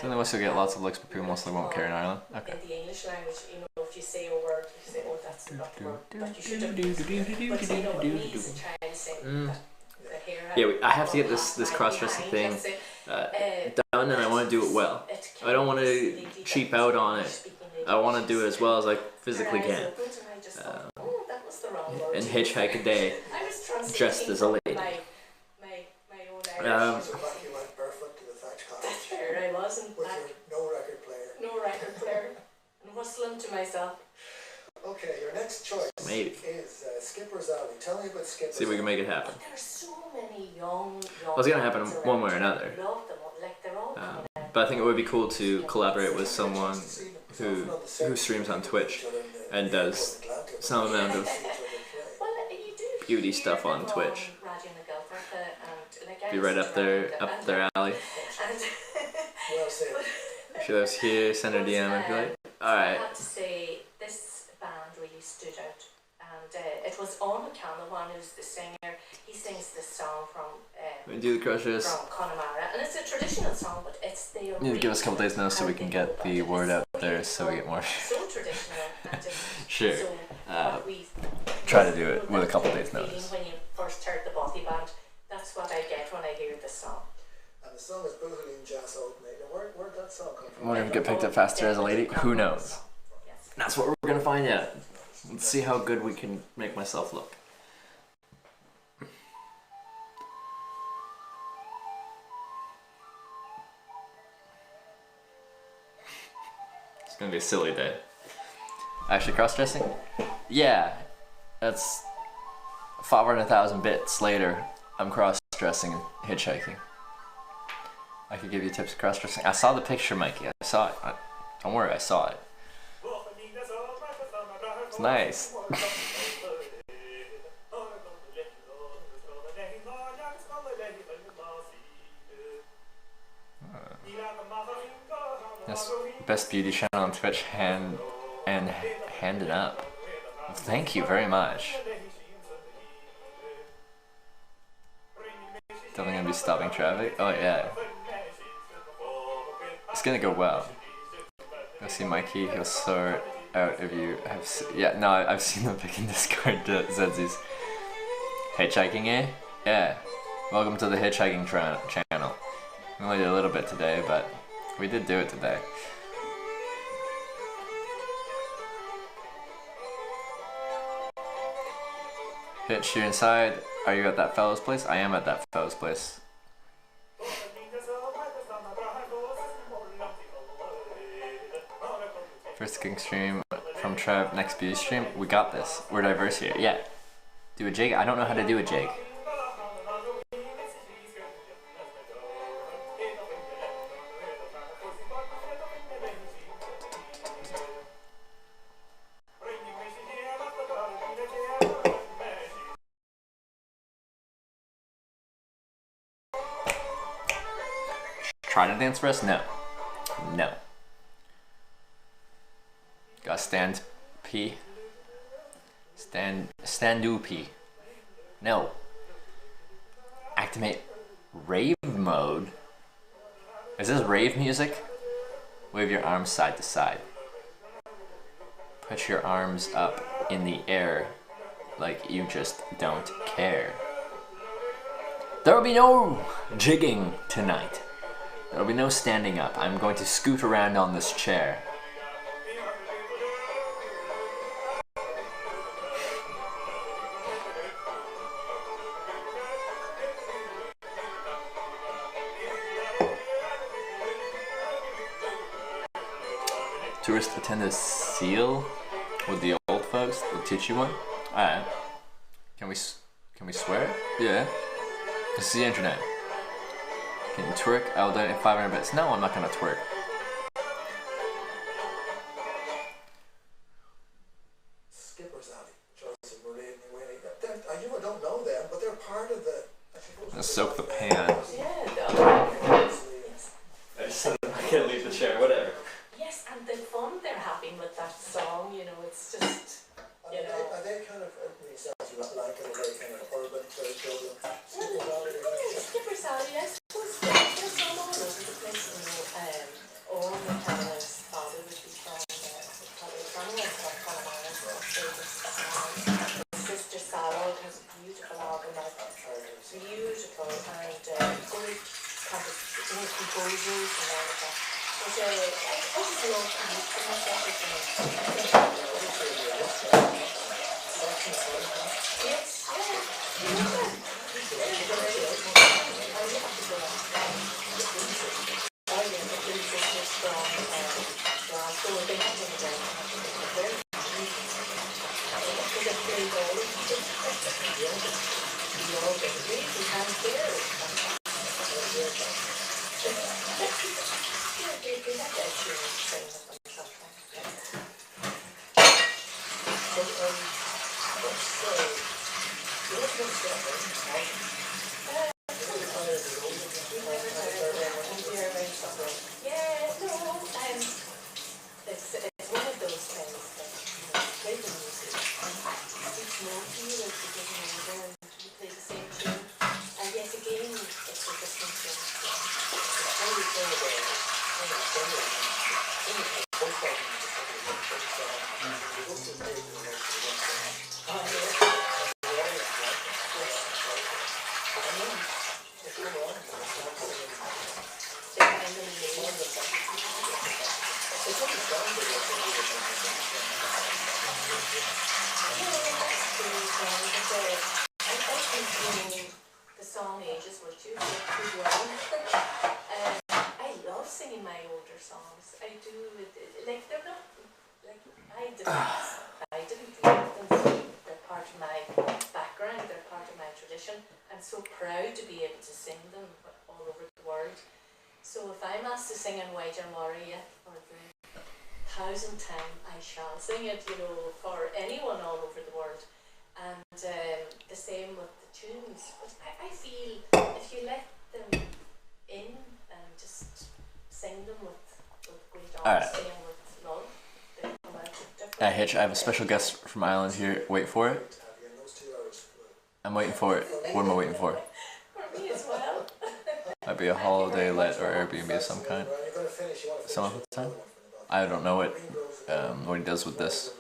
So they must still get lots of looks, but people mostly won't care in Ireland. Okay. In the English language, you know, if you say a word, you say, oh, that's not the word, but you should have used it. But you know what it means, a child saying that the hair Yeah, I have to get this cross-dressing thing done, and I want to do it well. I don't want to cheap out on it. I want to do it as well as I physically can. And hitchhike a day dressed as a lady. That's where I was, and no record player. No record player. And whistling to myself. Okay, your next choice. maybe. Is Skipper's Alley. Tell me about Skipper's See if we can make it happen. There are so many young Well, it's gonna happen one way or another. love them. Like they're all coming out. But I think it would be cool to collaborate with someone who streams on Twitch and does some amount of beauty stuff on Twitch. Be right up their alley. If she lives here, send her DM and be like, alright. I have to say, this band really stood out. And it was Owen McCann, who's the singer. He sings this song from Do the crushes. from Connemara. And it's a traditional song, but it's the You need to give us a couple days notice so we can get the word out there so we get more. so traditional. And just, Sure. So what we Try to do it with a couple days notice. when you first heard the Bothy Band, that's what I get when I hear this song. And the song is brutally in jazz old mate. Now where'd that song come from? Wonder if get picked up faster as a lady? Who knows? That's what we're gonna find out. Let's see how good we can make myself look. It's gonna be a silly day. Actually, cross-dressing? Yeah, that's 500,000 bits later. I'm cross-dressing and hitchhiking. I could give you tips of cross-dressing. I saw the picture, Mikey. I saw it. Don't worry, I saw it. It's nice. Yes, best beauty channel on Twitch, hand it up. Thank you very much. Definitely gonna be stopping traffic. Oh yeah, it's gonna go well. Go see Mikey. He'll sort out if you have. Yeah, no, I've seen the pic in Discord. Zedzy's hitchhiking, eh? Yeah. Welcome to the hitchhiking channel. We only did a little bit today, but we did do it today. Hitch, you're inside. Are you at that fellow's place? I am at that fellow's place. First king stream from Trev, next beauty stream. We got this. We're diverse here. Yeah. Do a jig. I don't know how to do a jig. Try to dance for us? No. No. Gotta stand P. Stand P. No. Activate rave mode. Is this rave music? Wave your arms side to side. Put your arms up in the air like you just don't care. There will be no jigging tonight. There will be no standing up. I'm going to scoot around on this chair. Tourists attend a seal with the old folks. They'll teach you one. Alright. Can we swear? Yeah. This is the internet. Can you twerk? I'll donate 500 bits. No, I'm not gonna twerk. Skipper's Alley. Joseph Murray and Winnie. You don't know them, but they're part of the. Let's soak the pan. I just said I can't leave the chair. Whatever. Yes, and the fun they're having with that song, you know, it's just, you know. Are they kind of, like a very kind of urban Dublin? Skipper's Alley, I suppose there's all over the place, you know. Owen McCanna's father would be from his sister Sarah has a beautiful organ, beautiful, and good composers and all of that. But I just love music myself, yes, yeah. The song ages were too long. I love singing my older songs. I do. Like they're not like I didn't learn them. They're part of my background. They're part of my tradition. I'm so proud to be able to sing them all over the world. So if I'm asked to sing in Wager Moria for the 1,000th time, I shall sing it. You know, for anyone all over the world. And the same with the tunes. But I feel if you let them in and just sing them with great honesty and with love, they come out different. Hitch, I have a special guest from Ireland here. Wait for it. I'm waiting for it. What am I waiting for? For me as well. Might be a holiday let or Airbnb of some kind. Some of the time. I don't know what he does with this.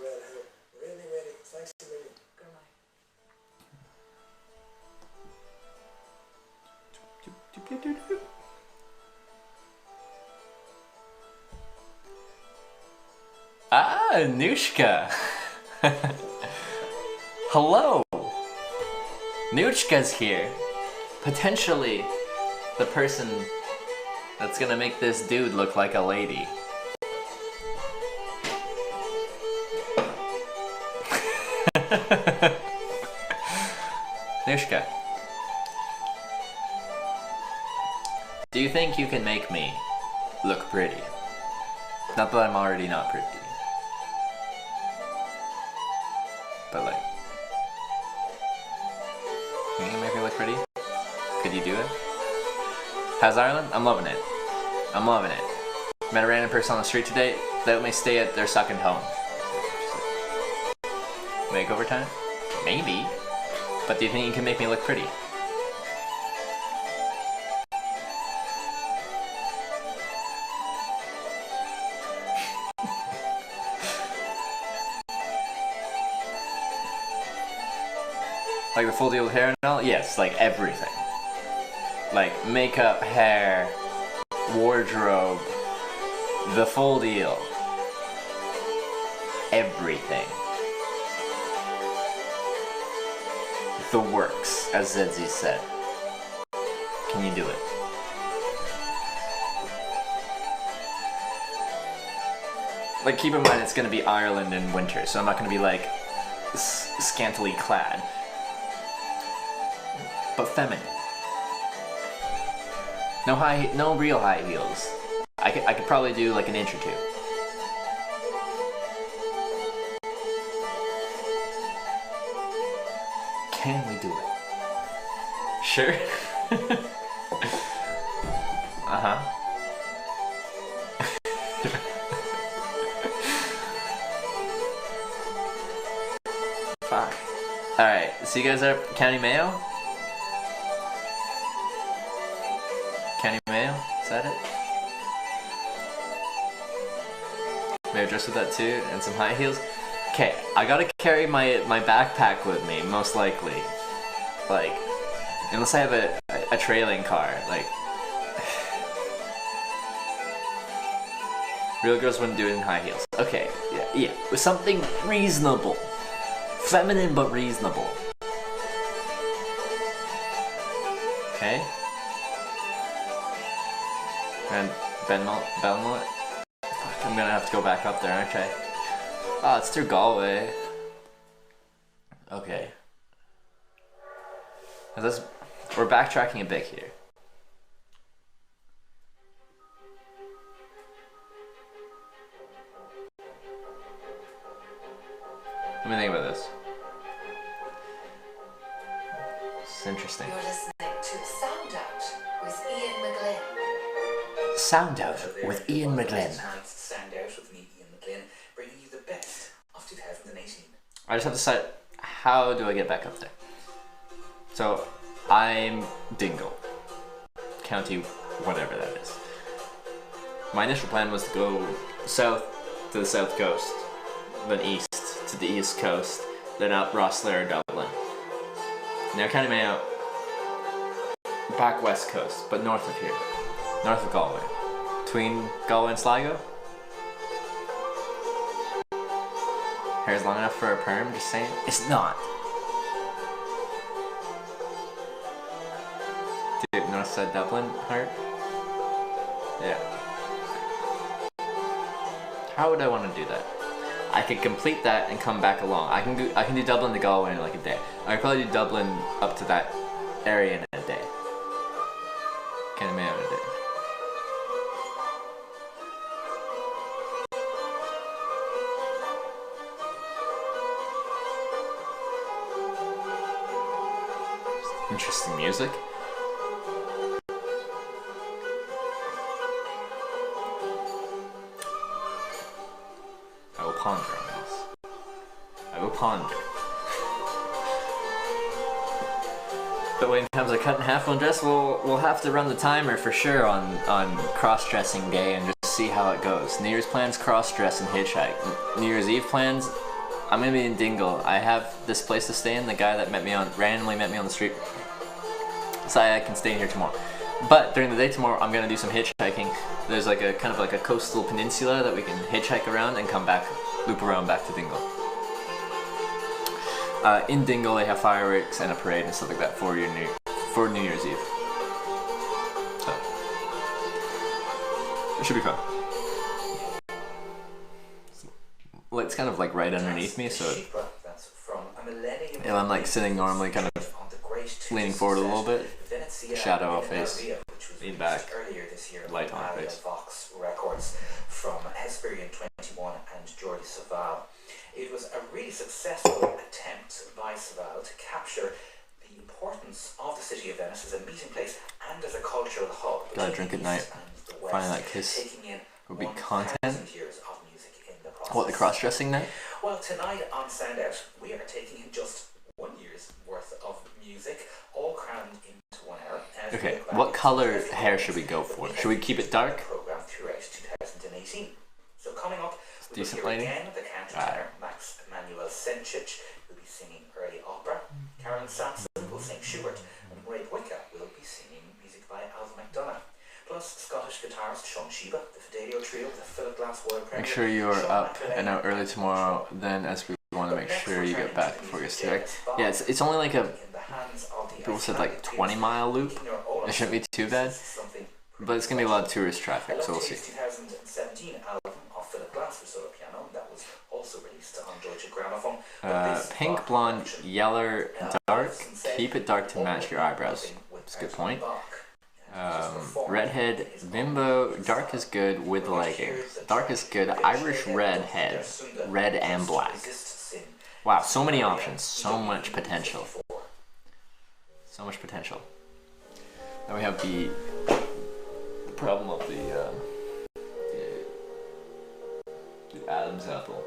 Nushka! Hello! Nushka's here. Potentially the person that's gonna make this dude look like a lady. Nushka. Do you think you can make me look pretty? Not that I'm already not pretty. But like, can you make me look pretty? Could you do it? How's Ireland? I'm loving it. I'm loving it. Met a random person on the street today. They let me stay at their second home. Makeover time? Maybe. But do you think you can make me look pretty? Like the full deal with hair and all? Yes, like everything. Like makeup, hair, wardrobe, the full deal. Everything. The works, as Zedzi said. Can you do it? Like keep in mind it's gonna be Ireland in winter, so I'm not gonna be like scantily clad. But feminine. No real high heels. I could probably do like an inch or two. Can we do it? Sure. Uh-huh. Fuck. Alright, see you guys at County Mayo? County Mayo? Is that it? Maybe dress with that too, and some high heels. Okay, I gotta carry my backpack with me, most likely. Like, unless I have a trailing car, like. Real girls wouldn't do it in high heels. Okay, yeah, with something reasonable. Feminine but reasonable. Okay? And Belmont? Fuck, I'm gonna have to go back up there, aren't I? Oh, it's through Galway. Okay. We're backtracking a bit here. Let me think about this. It's interesting. You're listening to Sound Out with Ian McGlynn. Sound Out with Ian McGlynn. Tonight's Sound Out with me, Ian McGlynn, bringing you the best of 2018. I just have to decide, how do I get back up there? So, I'm Dingle. County, whatever that is. My initial plan was to go south to the south coast, then east to the east coast, then up Rosslare, Dublin. Now County Mayo, back west coast, but north of here, north of Galway, between Galway and Sligo. Hair's long enough for a perm, just saying. It's not. Dude, north side Dublin, heart? Yeah. How would I want to do that? I could complete that and come back along. I can do Dublin to Galway in like a day. I could probably do Dublin up to that area in a day. County Mayo in a day. Interesting music. I will ponder on this. I will ponder. But when it comes to cut in half one dress, we'll have to run the timer for sure on cross-dressing day and just see how it goes. New Year's plans, cross-dress and hitchhike. New Year's Eve plans, I'm gonna be in Dingle. I have this place to stay in. The guy that randomly met me on the street decided I can stay in here tomorrow. But during the day tomorrow, I'm gonna do some hitchhiking. There's like a kind of like a coastal peninsula that we can hitchhike around and come back, loop around back to Dingle. In Dingle, they have fireworks and a parade and stuff like that for New Year's Eve. So it should be fun. Well, it's kind of like right underneath me, so I'm like sitting normally, kind of leaning forward a little bit. Shadow off face, lean back, light on face. Vox records from Hesperian 21 and Jordi Savall. It was a really successful attempt by Savall to capture the importance of the city of Venice as a meeting place and as a cultural hub. Gotta drink at night. Finding that kiss would be content. What, the cross-dressing night? Well, tonight on Sound Out, we are taking in just 1 year's worth of music, all crammed into 1 hour. Okay, what color hair should we go for? Should we keep it dark? Program throughout 2018. So coming up, we will Decent hear lighting? again the countertenor Max Emanuel Sencic will be singing early opera. Carolyn Sampson will sing Schubert, and Ray Wicca will be singing music by Alva McDonough. Plus, Scottish guitarist Sean Sheba, the Fidelio Trio with a Philip Glass World Premiere. Make sure you are up and out early tomorrow, then as we want to make sure you get back before it gets too dark. Yeah, it's only like a, people said like 20-mile loop. It shouldn't be too bad, but it's going to be a lot of tourist traffic, so we'll see. 2017 album of Philip Glass for solo piano that was also released on Deutsche Grammophon. Pink, blonde, yellow, dark. Keep it dark to match your eyebrows. That's a good point. Redhead, bimbo, dark is good with leggings. Dark is good, Irish redhead, red and black. Wow, so many options, so much potential. So much potential. Now we have the problem of the Adam's apple.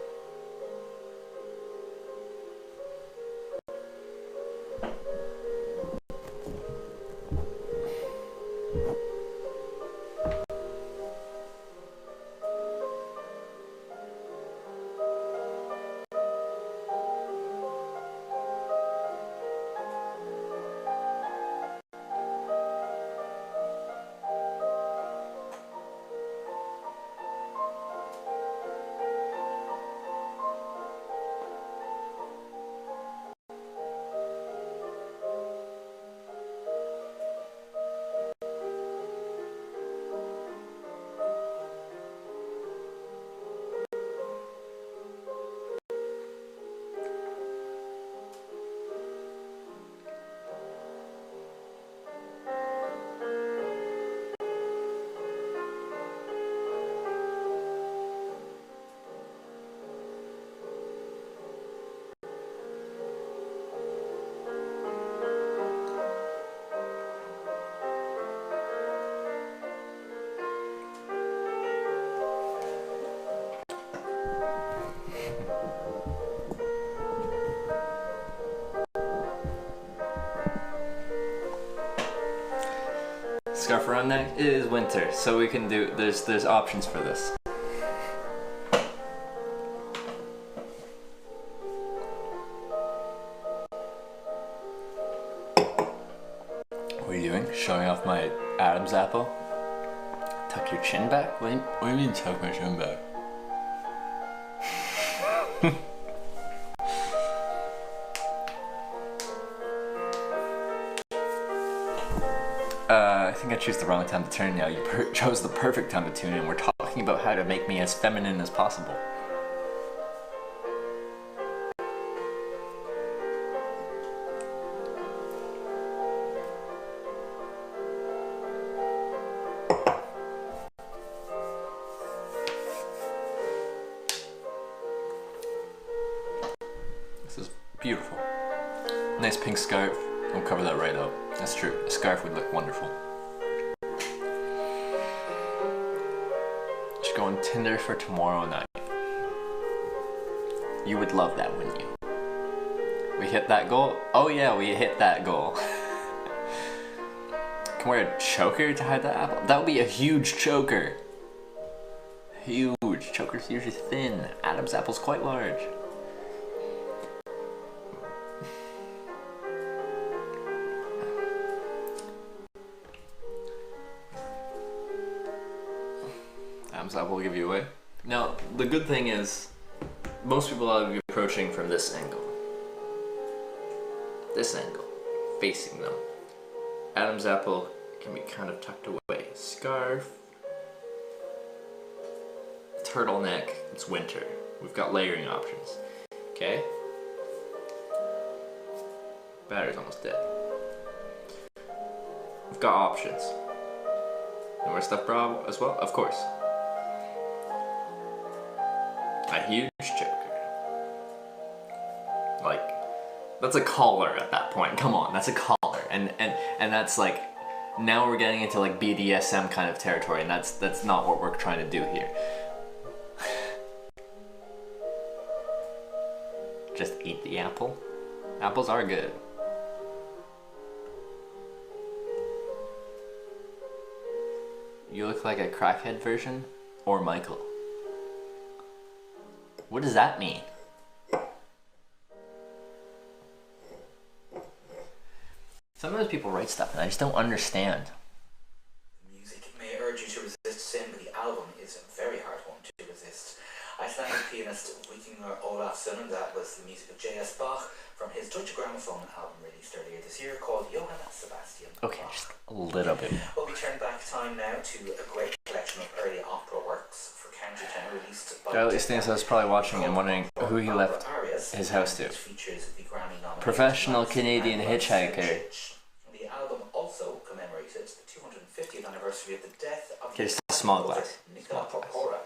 round neck? It is winter, so we can do. There's options for this. What are you doing? Showing off my Adam's apple? Tuck your chin back? What do you mean tuck my chin back? I think I chose the wrong time to turn now. You chose the perfect time to tune in. We're talking about how to make me as feminine as possible. This is beautiful. Nice pink scarf. I'll cover that right up. That's true. A scarf would look wonderful. Should go on Tinder for tomorrow night. You would love that, wouldn't you? We hit that goal? Oh yeah, we hit that goal. Can we wear a choker to hide that apple? That would be a huge choker. Huge. Choker's usually thin. Adam's apple's quite large. Adam's apple will give you away. Now, the good thing is, most people will be approaching from this angle. This angle. Facing them. Adam's apple can be kind of tucked away. Scarf. Turtleneck. It's winter. We've got layering options. Okay? Battery's almost dead. We've got options. And wear stuffed bra as well? Of course. A huge choker. Like, that's a collar at that point. Come on, that's a collar. And that's like, now we're getting into like BDSM kind of territory, and that's not what we're trying to do here. Just eat the apple. Apples are good. You look like a crackhead version, or Michael. What does that mean? Sometimes people write stuff and I just don't understand. Music may urge you to resist sin, but the album is a very hard one to resist. Icelandic pianist Vikingur Olafsson, that was the music of J.S. Bach from his Deutsche Grammophon album released earlier this year called Johann Sebastian Bach. Okay, just a little bit. We'll be turning back time now to a great collection of early opera works for countertenor released by Charlie Stanislaus is probably watching and wondering who he left his house to. Professional Canadian hitchhiker. The album also commemorated the 250th anniversary of the death of Okay, just a small glass. Nicola Porpora,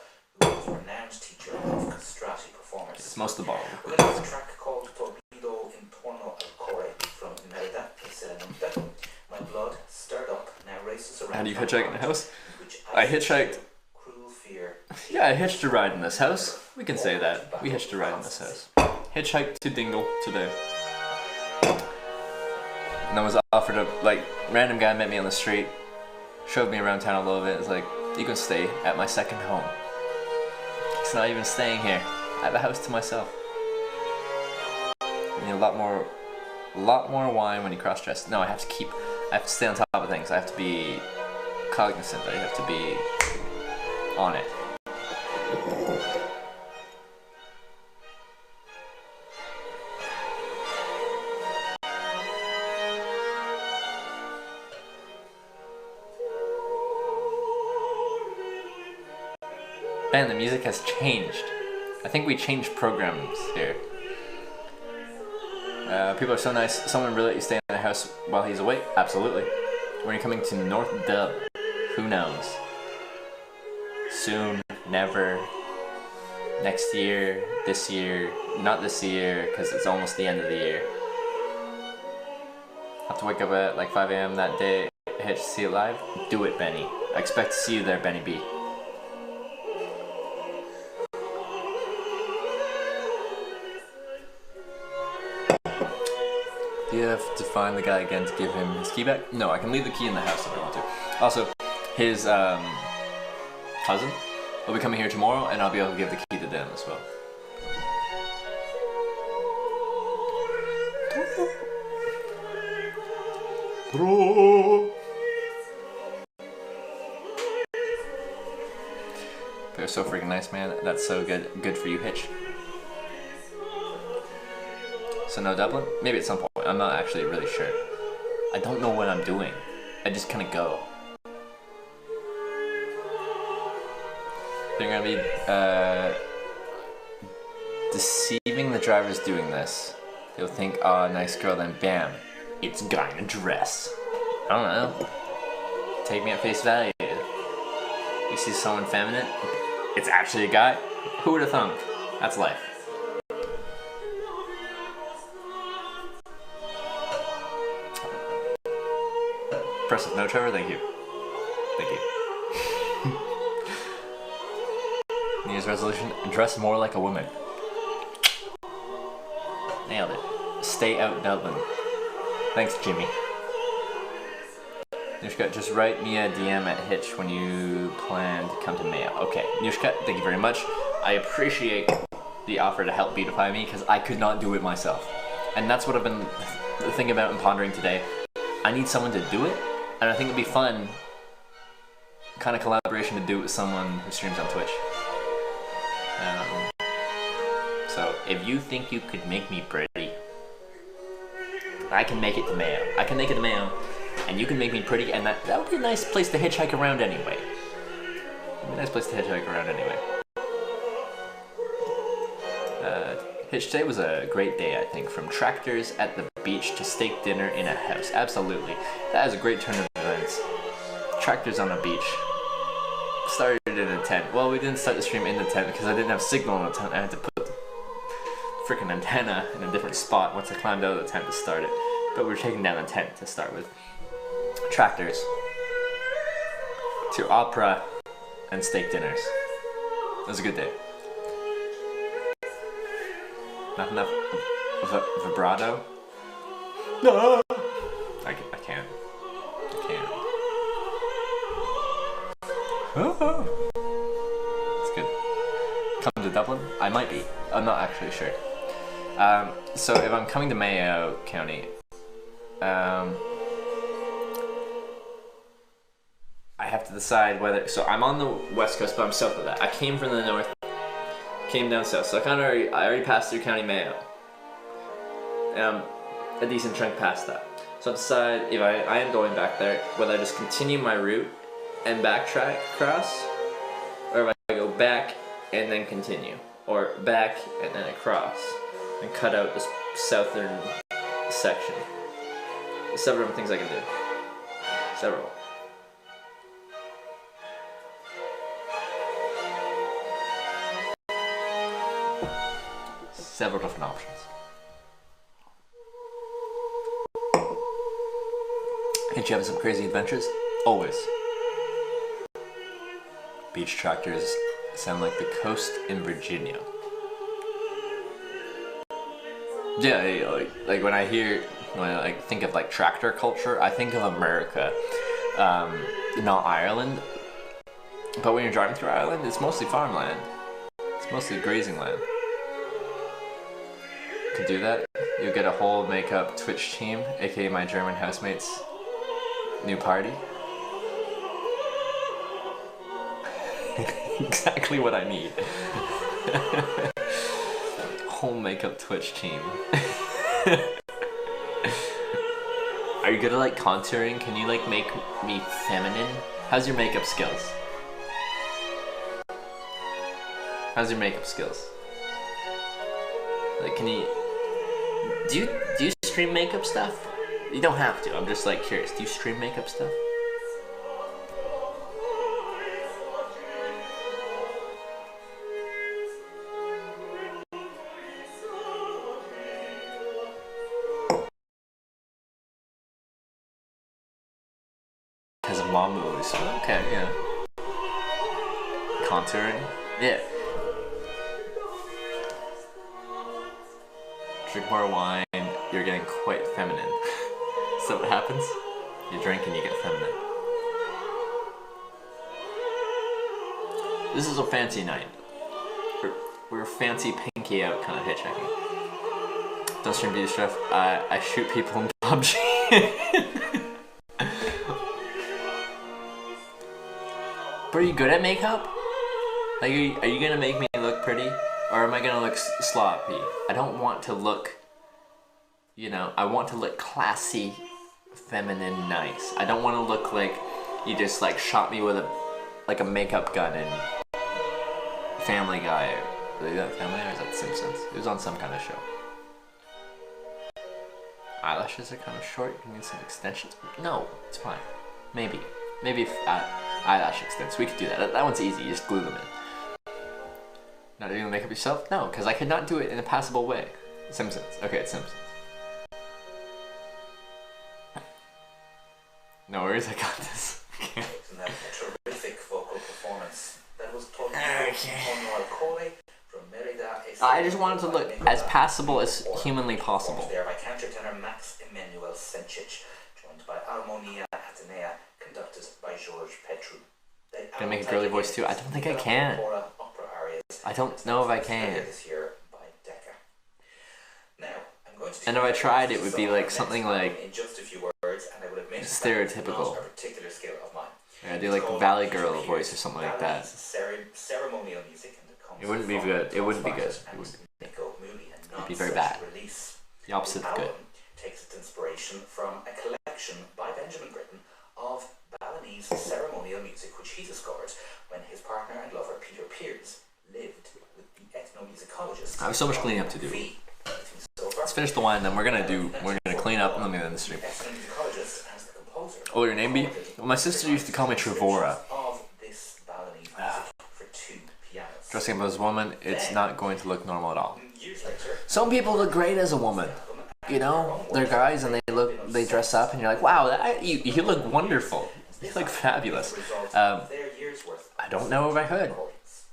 who was a renowned teacher of castrati performers. It's most of the bottle. We're going to have a track called Torpedo Intorno al Core from Merida, Serenunta. My blood stirred up, now races around. How do you hitchhike in a house? I hitchhiked. Cruel fear. Yeah, I hitched a ride in this house. We can say that. We hitched a ride in this house. Hitchhiked to Dingle today. And I was offered a, like, random guy met me on the street, showed me around town a little bit. It's like, you can stay at my second home. It's not even staying here. I have a house to myself. You need a lot more wine when you cross-dress. No, I have to stay on top of things. I have to be cognizant. I have to be on it. Man, the music has changed. I think we changed programs here. People are so nice. Someone really let you stay in the house while he's awake? Absolutely. When you're coming to North Dub, who knows? Soon, never, next year, this year, not this year, because it's almost the end of the year. Have to wake up at like 5 a.m. that day, Hitch to see it live? Do it, Benny. I expect to see you there, Benny B. Do you have to find the guy again to give him his key back? No, I can leave the key in the house if I want to. Also, his cousin will be coming here tomorrow, and I'll be able to give the key to them as well. They're so freaking nice, man. That's so good. Good for you, Hitch. So no Dublin? Maybe at some point. I'm not actually really sure. I don't know what I'm doing. I just kind of go. They're gonna be deceiving the drivers doing this. They'll think, oh, nice girl, then bam, it's a guy in a dress. I don't know. Take me at face value. You see someone feminine, it's actually a guy. Who would have thunk? That's life. Impressive. No, Trevor, thank you. Thank you. New Year's resolution, dress more like a woman. Nailed it. Stay out Dublin. Thanks, Jimmy. Nushka, just write me a DM at Hitch when you plan to come to Mayo. Okay, Nushka, thank you very much. I appreciate the offer to help beautify me because I could not do it myself. And that's what I've been thinking about and pondering today. I need someone to do it, and I think it'd be fun, kind of collaboration to do it with someone who streams on Twitch. So if you think you could make me pretty, I can make it to Mayo. I can make it to Mayo, and you can make me pretty, and that would be a nice place to hitchhike around anyway. It'd be a nice place to hitchhike around anyway. Hitch today was a great day, I think. From tractors at the beach to steak dinner in a house. Absolutely. That is a great turn of events. Tractors on a beach. Started in a tent. Well, we didn't start the stream in the tent because I didn't have signal in the tent. I had to put the freaking antenna in a different spot once I climbed out of the tent to start it. But we were taking down the tent to start with. Tractors. To opera and steak dinners. It was a good day. Not enough vibrato? No! I can't. It's good. Come to Dublin? I might be. I'm not actually sure. So if I'm coming to Mayo County, I have to decide whether. So I'm on the west coast, but I'm south of that. I came from the north, came down south, so I already passed through County Mayo. A decent chunk past that. So I decide if I am going back there, whether I just continue my route and backtrack across, or if I go back and then continue, or back and then across, and cut out this southern section. There's several things I can do. Several. Several different options. Did you have some crazy adventures? Always. Beach tractors sound like the coast in Virginia. Yeah, like when I think of like tractor culture, I think of America, not Ireland. But when you're driving through Ireland, it's mostly farmland. It's mostly grazing land. Could do that. You'll get a whole makeup Twitch team, aka my German housemates' new party. Exactly what I need. Whole makeup Twitch team. Are you good at like contouring? Can you like make me feminine? How's your makeup skills? How's your makeup skills? Like, can you do you stream makeup stuff? You don't have to. I'm just like curious. Do you stream makeup stuff? Because of mom movies. So okay, yeah. Contouring, yeah. Drink more wine, you're getting quite feminine. So what happens? You drink and you get feminine. This is a fancy night. We're fancy pinky out kind of hitchhiking. Don't stream beauty stuff. I shoot people in PUBG. But are you good at makeup? Like, are you gonna make me look pretty? Or am I gonna look sloppy? I don't want to look, you know, I want to look classy, feminine, nice. I don't want to look like you just like shot me with a makeup gun in Family Guy. Is that Family Guy or is that Simpsons? It was on some kind of show. Eyelashes are kind of short. You need some extensions. No, it's fine. Maybe if eyelash extents. We could do that. That one's easy. You just glue them in. Not doing the makeup yourself? No, because I could not do it in a passable way. Simpsons. Okay, it's Simpsons. No worries, I got this. And that terrific vocal performance that was taught from Merida. I just wanted to look as passable as humanly possible. There by countertenor Max Emanuel Sencic, joined by Harmonia Atenea, conducted by George Petru. Can I make a girly voice too? I don't think I can. I don't know if I can. And if I tried, it would be like something like stereotypical. Yeah, I do like Valley Girl voice or something like that. It wouldn't be good. It wouldn't be good. It'd be very bad. The opposite of good. Takes its inspiration from a collection by Benjamin Britten of Balinese ceremonial music which he discovered when his partner and lover Peter Pears lived with the ethnomusicologist. I have so much cleaning up to do. Let's finish the wine, then we're gonna clean up and then end the stream. What would your name be? Well, my sister used to call me Trevora. Dressing up as a woman, it's not going to look normal at all. Some people look great as a woman. You know, they're guys and they dress up and you're like, wow, you look wonderful. You look fabulous. I don't know if I could.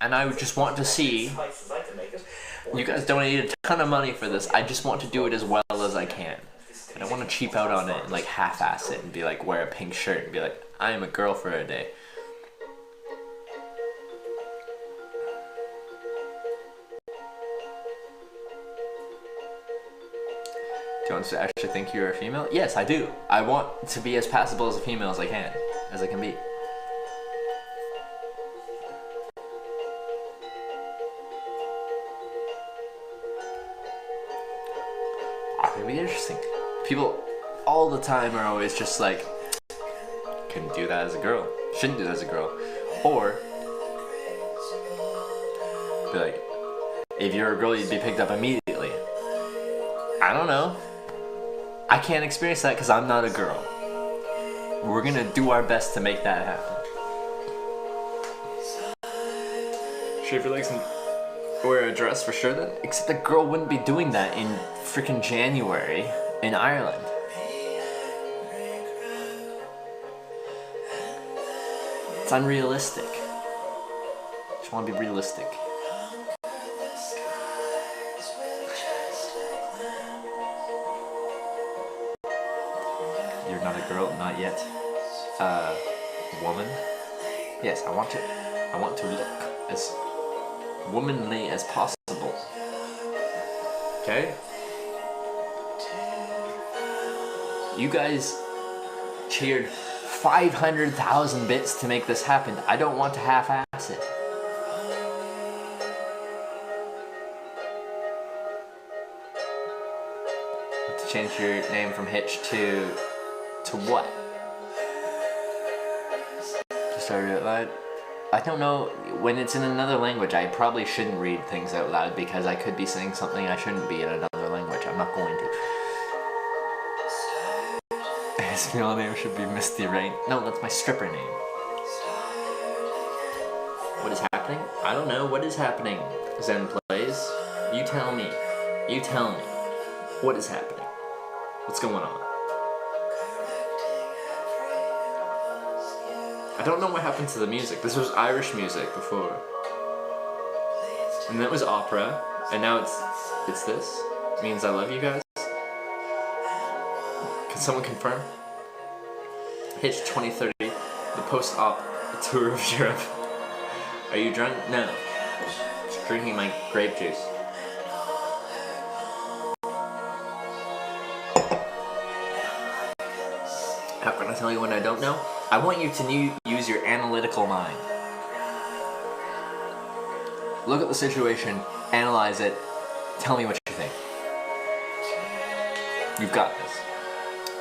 And I just want to see. You guys donated a ton of money for this. I just want to do it as well as I can. I don't want to cheap out on it and like half-ass it and be like, wear a pink shirt and be like, I am a girl for a day. Do you want to actually think you're a female? Yes, I do. I want to be as passable as a female as I can be. It'd be interesting. People all the time are always just like, couldn't do that as a girl, shouldn't do that as a girl, or be like, if you're a girl, you'd be picked up immediately. I don't know. I can't experience that because I'm not a girl. We're gonna do our best to make that happen. Shave your legs and wear a dress for sure then? Except the girl wouldn't be doing that in freaking January in Ireland. It's unrealistic. Just want to be realistic. You're not a girl, not yet. Woman? Yes, I want to look as womanly as possible. Okay? You guys cheered 500,000 bits to make this happen. I don't want to half-ass it. You have to change your name from Hitch to what? To start it out loud? I don't know, when it's in another language, I probably shouldn't read things out loud because I could be saying something I shouldn't be in another language. I'm not going to. His real name should be Misty Rain. No, that's my stripper name. What is happening? I don't know. What is happening? Zen plays. You tell me. You tell me. What is happening? What's going on? I don't know what happened to the music. This was Irish music before. And that was opera. And now it's this. It means I love you guys. Can someone confirm? Hitch 2030, the post-op tour of Europe. Are you drunk? No. Just drinking my grape juice. How can I tell you when I don't know? I want you to use your analytical mind. Look at the situation, analyze it, tell me what you think. You've got this.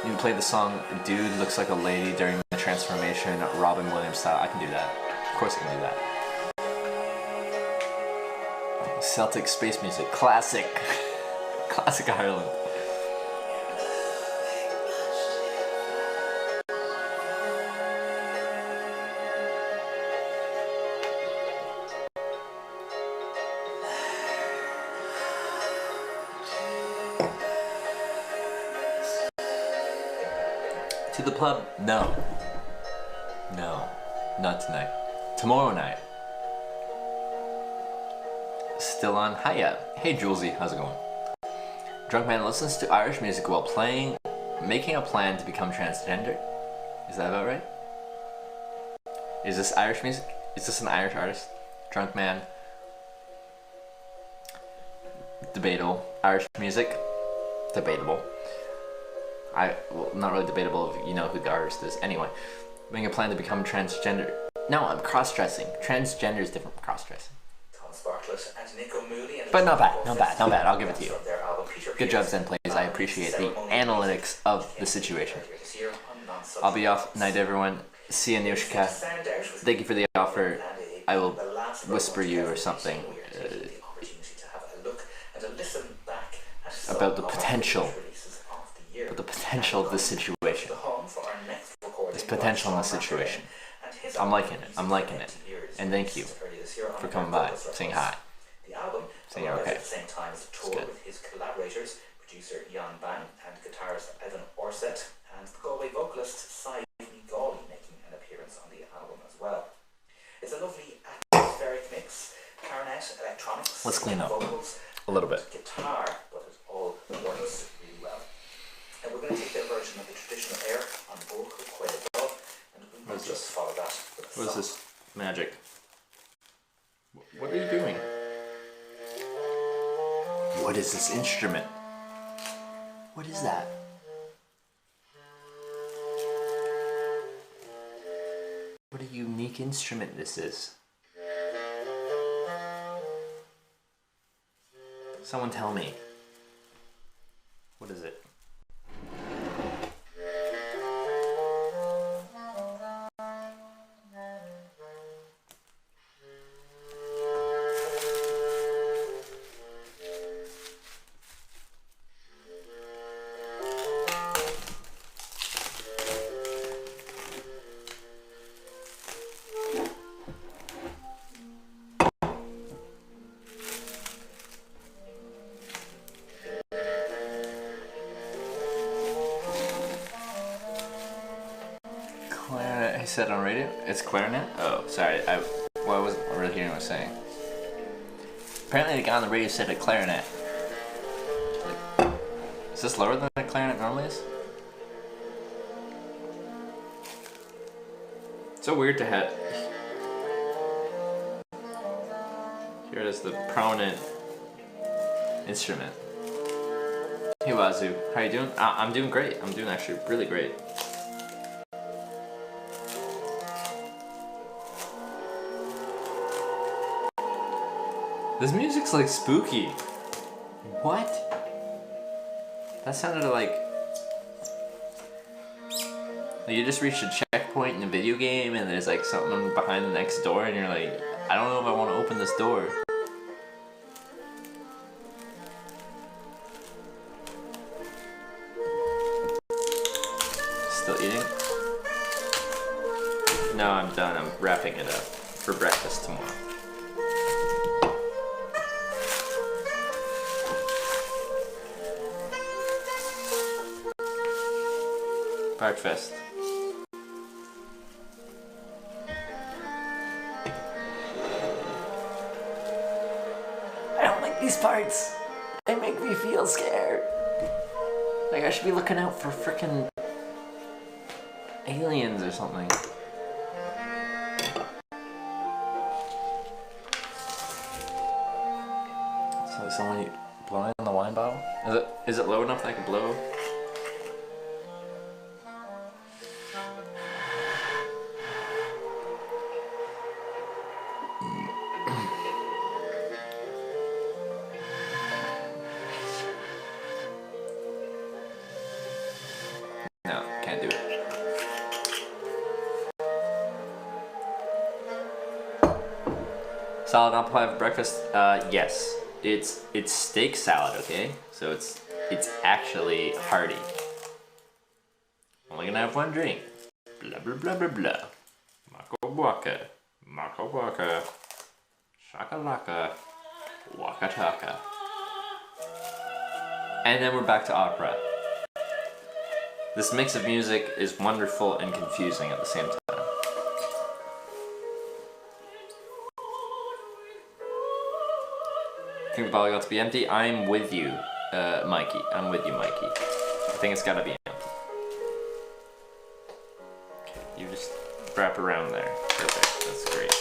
You can play the song Dude Looks Like a Lady during the transformation, Robin Williams style. I can do that. Of course I can do that. Celtic space music. Classic. Classic Ireland. To the pub? No. No. Not tonight. Tomorrow night. Still on? Hiya. Hey Julesy, how's it going? Drunk man listens to Irish music while making a plan to become transgender. Is that about right? Is this Irish music? Is this an Irish artist? Drunk man. Debatable. Irish music? Debatable. Well, not really debatable if you know who the artist is. Anyway, making a plan to become transgender. No, I'm cross-dressing. Transgender is different from cross-dressing. But not bad, not bad, not bad. I'll give it to you. Good job, Zen Plays. I appreciate the analytics of the situation. I'll be off. Night, everyone. See you, Anushka. Thank you for the offer. I will whisper you or something about the potential. But the potential of this situation. There's potential in this situation. I'm liking it. I'm liking it. And thank you for coming by, saying hi. Saying you're okay. At the same time as the tour with his collaborators, producer Jan Bang and guitarist Evan Orset, and the Galway vocalist Cy Gawley making an appearance on the album as well. It's a lovely atmospheric mix, clarinet, electronics, let's clean up vocals, a little bit. Guitar, but it all works really well. And we're going to take their version of the traditional air on vocal quite above, and we might just follow that with a What is song. this magic? What are you doing? What is this instrument? What is that? What a unique instrument this is. Someone tell me. What is it? Clarinet, he said on radio? It's clarinet? Oh, sorry, I wasn't really hearing what I was saying. Apparently the guy on the radio said a clarinet. Like, is this lower than a clarinet normally is? It's so weird to have... Here it is, the prominent instrument. Hey Wazoo, how you doing? I'm doing great. I'm doing actually really great. This music's like spooky. What? That sounded like you just reached a checkpoint in a video game and there's like something behind the next door and you're like, I don't know if I want to open this door. Still eating? No, I'm done. I'm wrapping it up for breakfast tomorrow. Breakfast. I don't like these parts. They make me feel scared. Like I should be looking out for frickin' aliens or something. It's only blowing on the wine bottle. Is it low enough that I can blow? No, can't do it. Salad and apple pie for breakfast? Yes. It's steak salad, okay? So it's actually hearty. Only gonna have one drink. Blah blah blah blah blah. Maka waka. Shakalaka. Waka taka. And then we're back to opera. This mix of music is wonderful and confusing at the same time. Think the bottle got to be empty? I'm with you, Mikey. I'm with you, Mikey. I think it's gotta be empty. Okay, you just wrap around there. Perfect. That's great.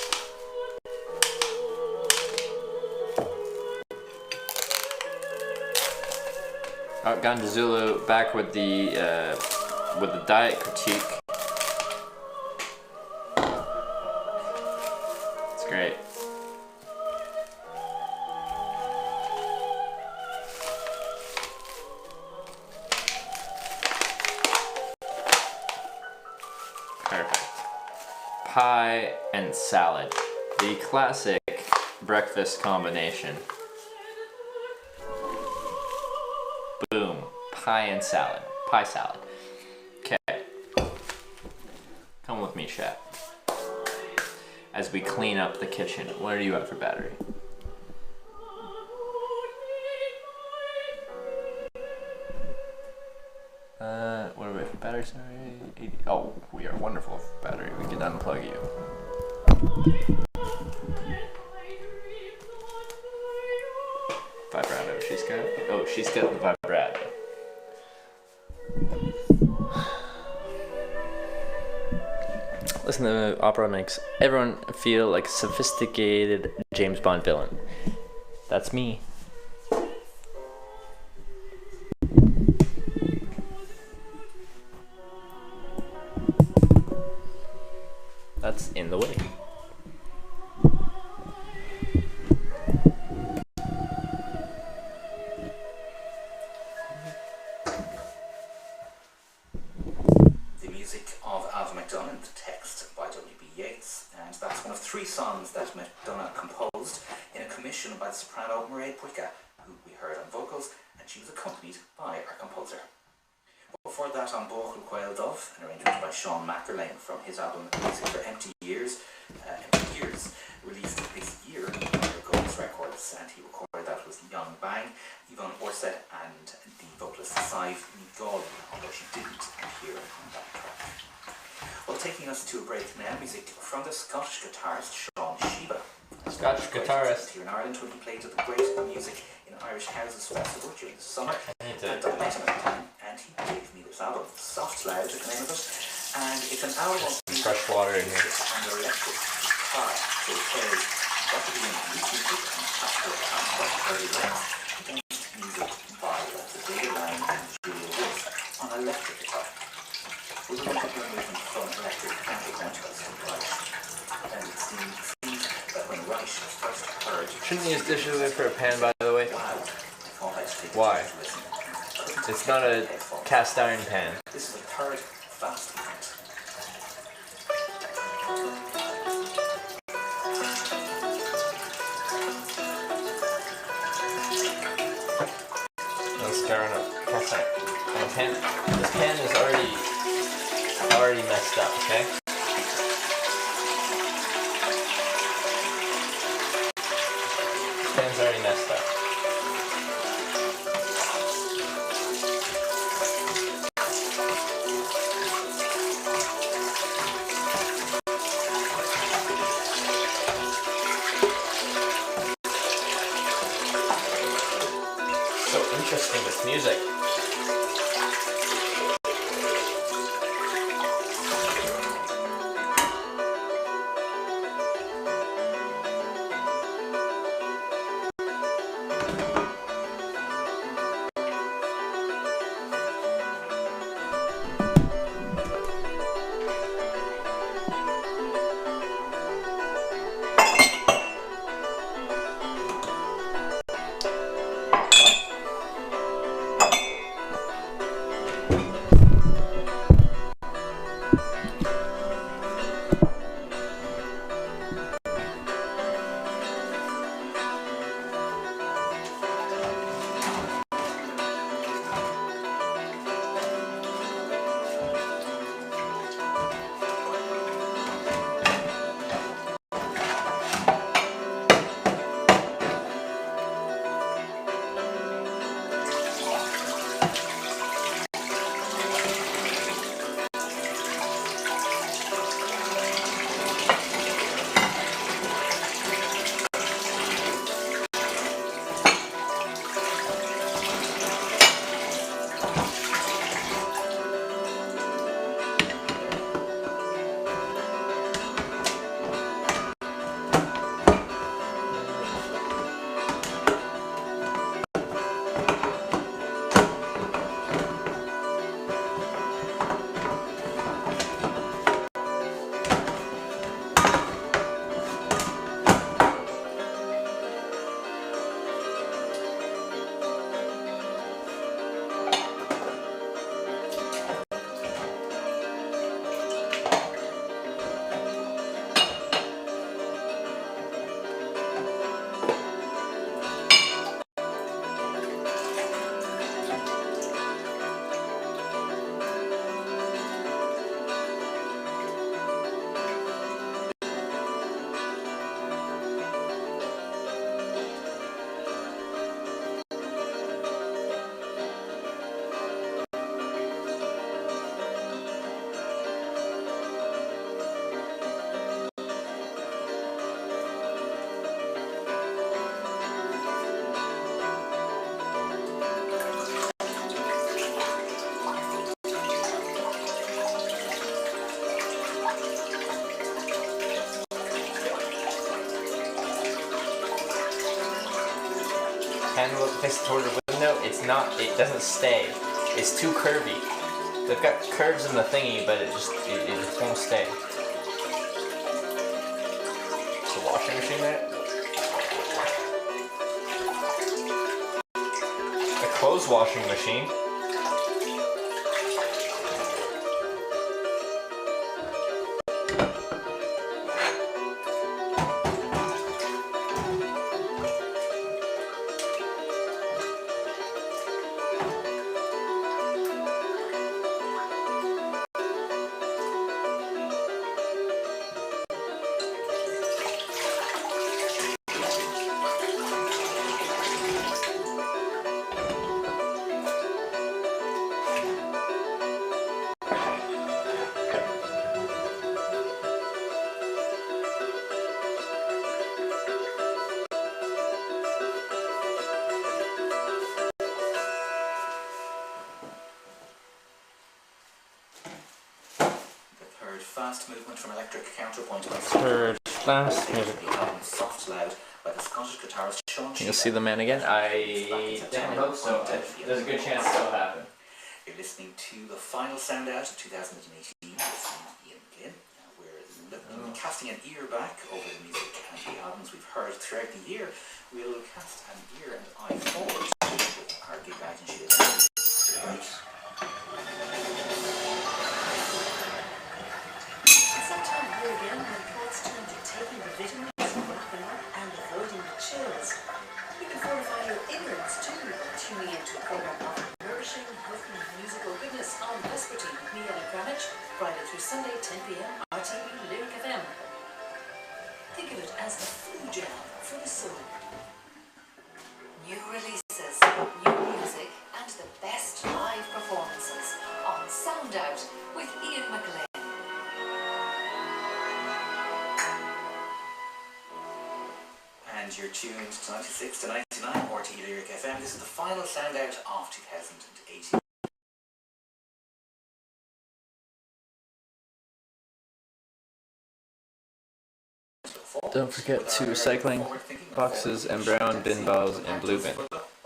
Gone to Zulu, back with the diet critique. It's great. Perfect. Pie and salad. The classic breakfast combination. Boom. Pie and salad. Pie salad. Okay. Come with me, chef. As we clean up the kitchen. What are you at for battery? What are we at for battery? Sorry. 80. Oh, we are wonderful for battery. We can unplug you. Vibrato. She's got the vibrato. Listen to opera makes everyone feel like a sophisticated James Bond villain. That's me. That's in the way. The music of Alva MacDonagh and the text by W.B. Yeats, and that's one of 3 songs that MacDonagh composed in a commission by the soprano Mairead Buicka, who we heard on vocals, and she was accompanied by our composer. Before that, on Bochel Quail Dove, an arrangement by Sean McErlane from his album Music for Empty Years, released this year under Gold's Records, and he recorded that with Young Bang, Yvonne Orset, and the vocalist Sive Migol, although she didn't appear on that track. Well, taking us to a break now, music from the Scottish guitarist Sean Sheba. Scottish guitarist. Here in Ireland when he played at the Great Music in Irish Houses Festival during the summer. And I met him at the time, and he gave me this album, Soft Loud is the name of it. And it's an album of fresh water in here. And electric guitar. So it plays what could be in YouTube and classical and quite early length against music by the David Lang and Julia Wolf on electric guitar. We're going to hear movement from electric and electrical right. And it seems that when Reich first heard... Shouldn't use dishwasher for a pan, by the way. Why? It's not a cast iron pan. This is the third fast movement. Let's start on a cast iron pan. This pan is already messed up, okay? This pan's already messed up. Interesting, this music. handle to fix it toward the window, it's not, it doesn't stay. It's too curvy. They've got curves in the thingy, but it just won't stay. Is the washing machine there? A clothes washing machine. Fast movement from electric counterpoint. Third fast movement. Soft Loud by the Scottish guitarist Sean. You'll see the man again? I definitely hope so. There's a good chance it'll happen. You're listening to the final sound out of 2018 with Ian Glynn. We're casting an ear back over the music and the albums we've heard throughout the year. We'll cast an ear and eye forward with our gig guide and shit. Here again, when thoughts turn to taking the vitamins, wrapping up, and avoiding the chills. You can fortify your innards too by tuning into a program of nourishing, healthy musical goodness on Vespertine with me, Ellen Kramich, Friday through Sunday, 10 p.m. RTV Lyric FM. Think of it as a flu jab for the soul. New releases, new music, and the best live performances on Sound Out with Ian McLean. And you're tuned to 96 to 99 RTE Lyric FM. This is the final sound out of 2018. Don't forget to recycling boxes and brown bin balls and blue bin.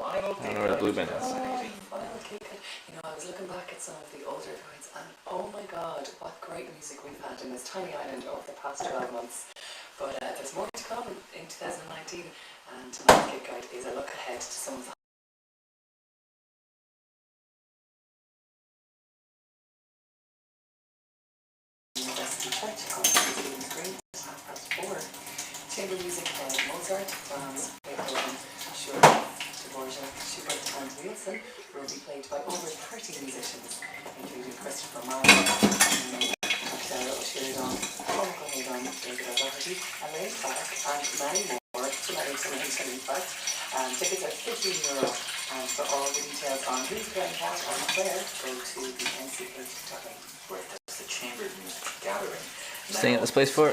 I don't know where the blue bin is. You know, I was looking back at some of the older guides and oh my god, what great music we've had in this tiny island over the past 12 months. But there's more to come in 2019, and tonight's gig guide is a look ahead to some of the University Church on Stephen's Green at 4:30. Chamber music by Mozart, Brahms, Beethoven, Schubert, Dvorak, Schubert and Nielsen will be played by over 30 musicians, including Christopher Marlowe, Sheridan, Paul Cohen, David O'Doherty, Elaine Clark, and many more tonight in fact. Tickets are €15, and for all the details on who's playing what and where, go to the NCH.ie. Where there's the chamber music gathering. Staying at this place for?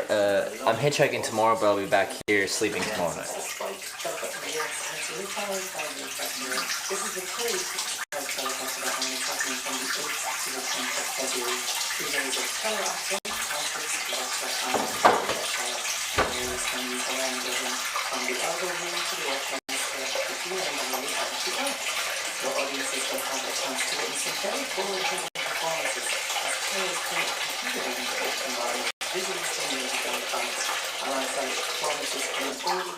I'm hitchhiking tomorrow, but I'll be back here sleeping tomorrow night. Yes, and to recall this is the Curry Festival and it's happening from the 8th to the 10th of February. 3 days of color acting, concerts, and various venues around Dublin, from the elbow room to the Westminster, the Field and the Arc. The audiences will have a chance to witness some very forward-thinking performances as players play a computer-based environment, visually stimulated electronics, alongside performances in an oldie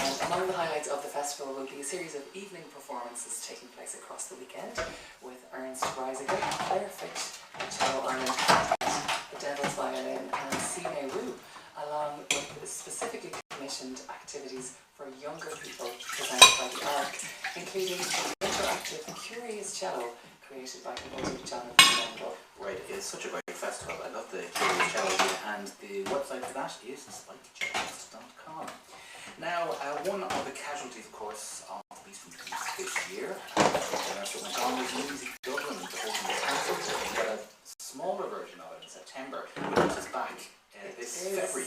and among the highlights of the festival will be a series of evening performances taking place across the weekend with Ernst Reisiger, Claire Fitch, Cello Ireland, The Devil's Violin and C.A. Wu, along with specifically commissioned activities for younger people presented by the ARC, including the interactive Curious Cello created by composer Jonathan Mendel. Right, it's such a great festival. I love the Curious Cello, and the website for that is spikecellist.com. Now, one of the casualties, of course, of Beast from this year, so went on with Music Dublin, the whole thing was cancelled. We got a smaller version of it in September, but it is back this February.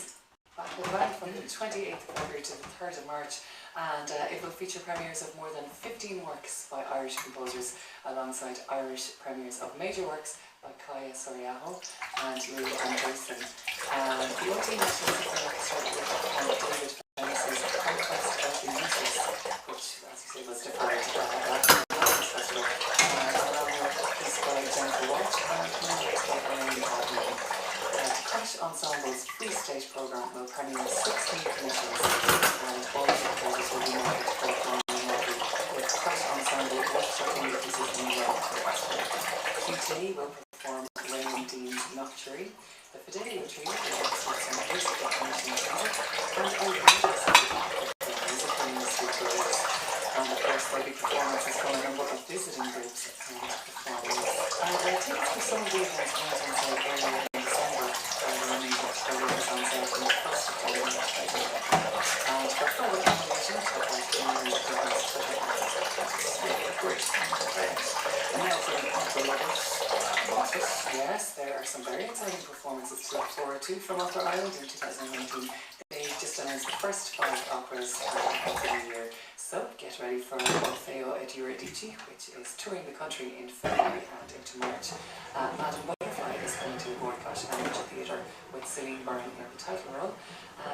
Back from the 28th of February to the 3rd of March, and it will feature premieres of more than 15 works by Irish composers, alongside Irish premieres of major works by Kaya Soriaho and Louis Anderson. The OT National Symphony Orchestra and David Fennis's Conquest of the stage programme will premiere 16 commissions, and all of the prizes will be marked for John Murphy with Crash Ensemble workshopping the pieces in the festival. QT will perform Rain Dean's Nocturne, the Fidelity Retreat will also some musical commissions and a religious musical institutes. And of course there'll be performances from a number of visiting groups and performers. And tickets for some of the events went on sale earlier in December, and the remainder of the is on sale from the 1st of January. And for further information, check out the new Twitter Great. And now for the opera lovers, yes, there are some very exciting performances to look forward to from Opera Ireland in 2019. They just announced the first 5 operas of the year. So get ready for Orfeo ed Eurydice, which is touring the country in February and into March. Madam Butterfly is coming to Boycott Amateur Theatre with Celine Byrne in the title role.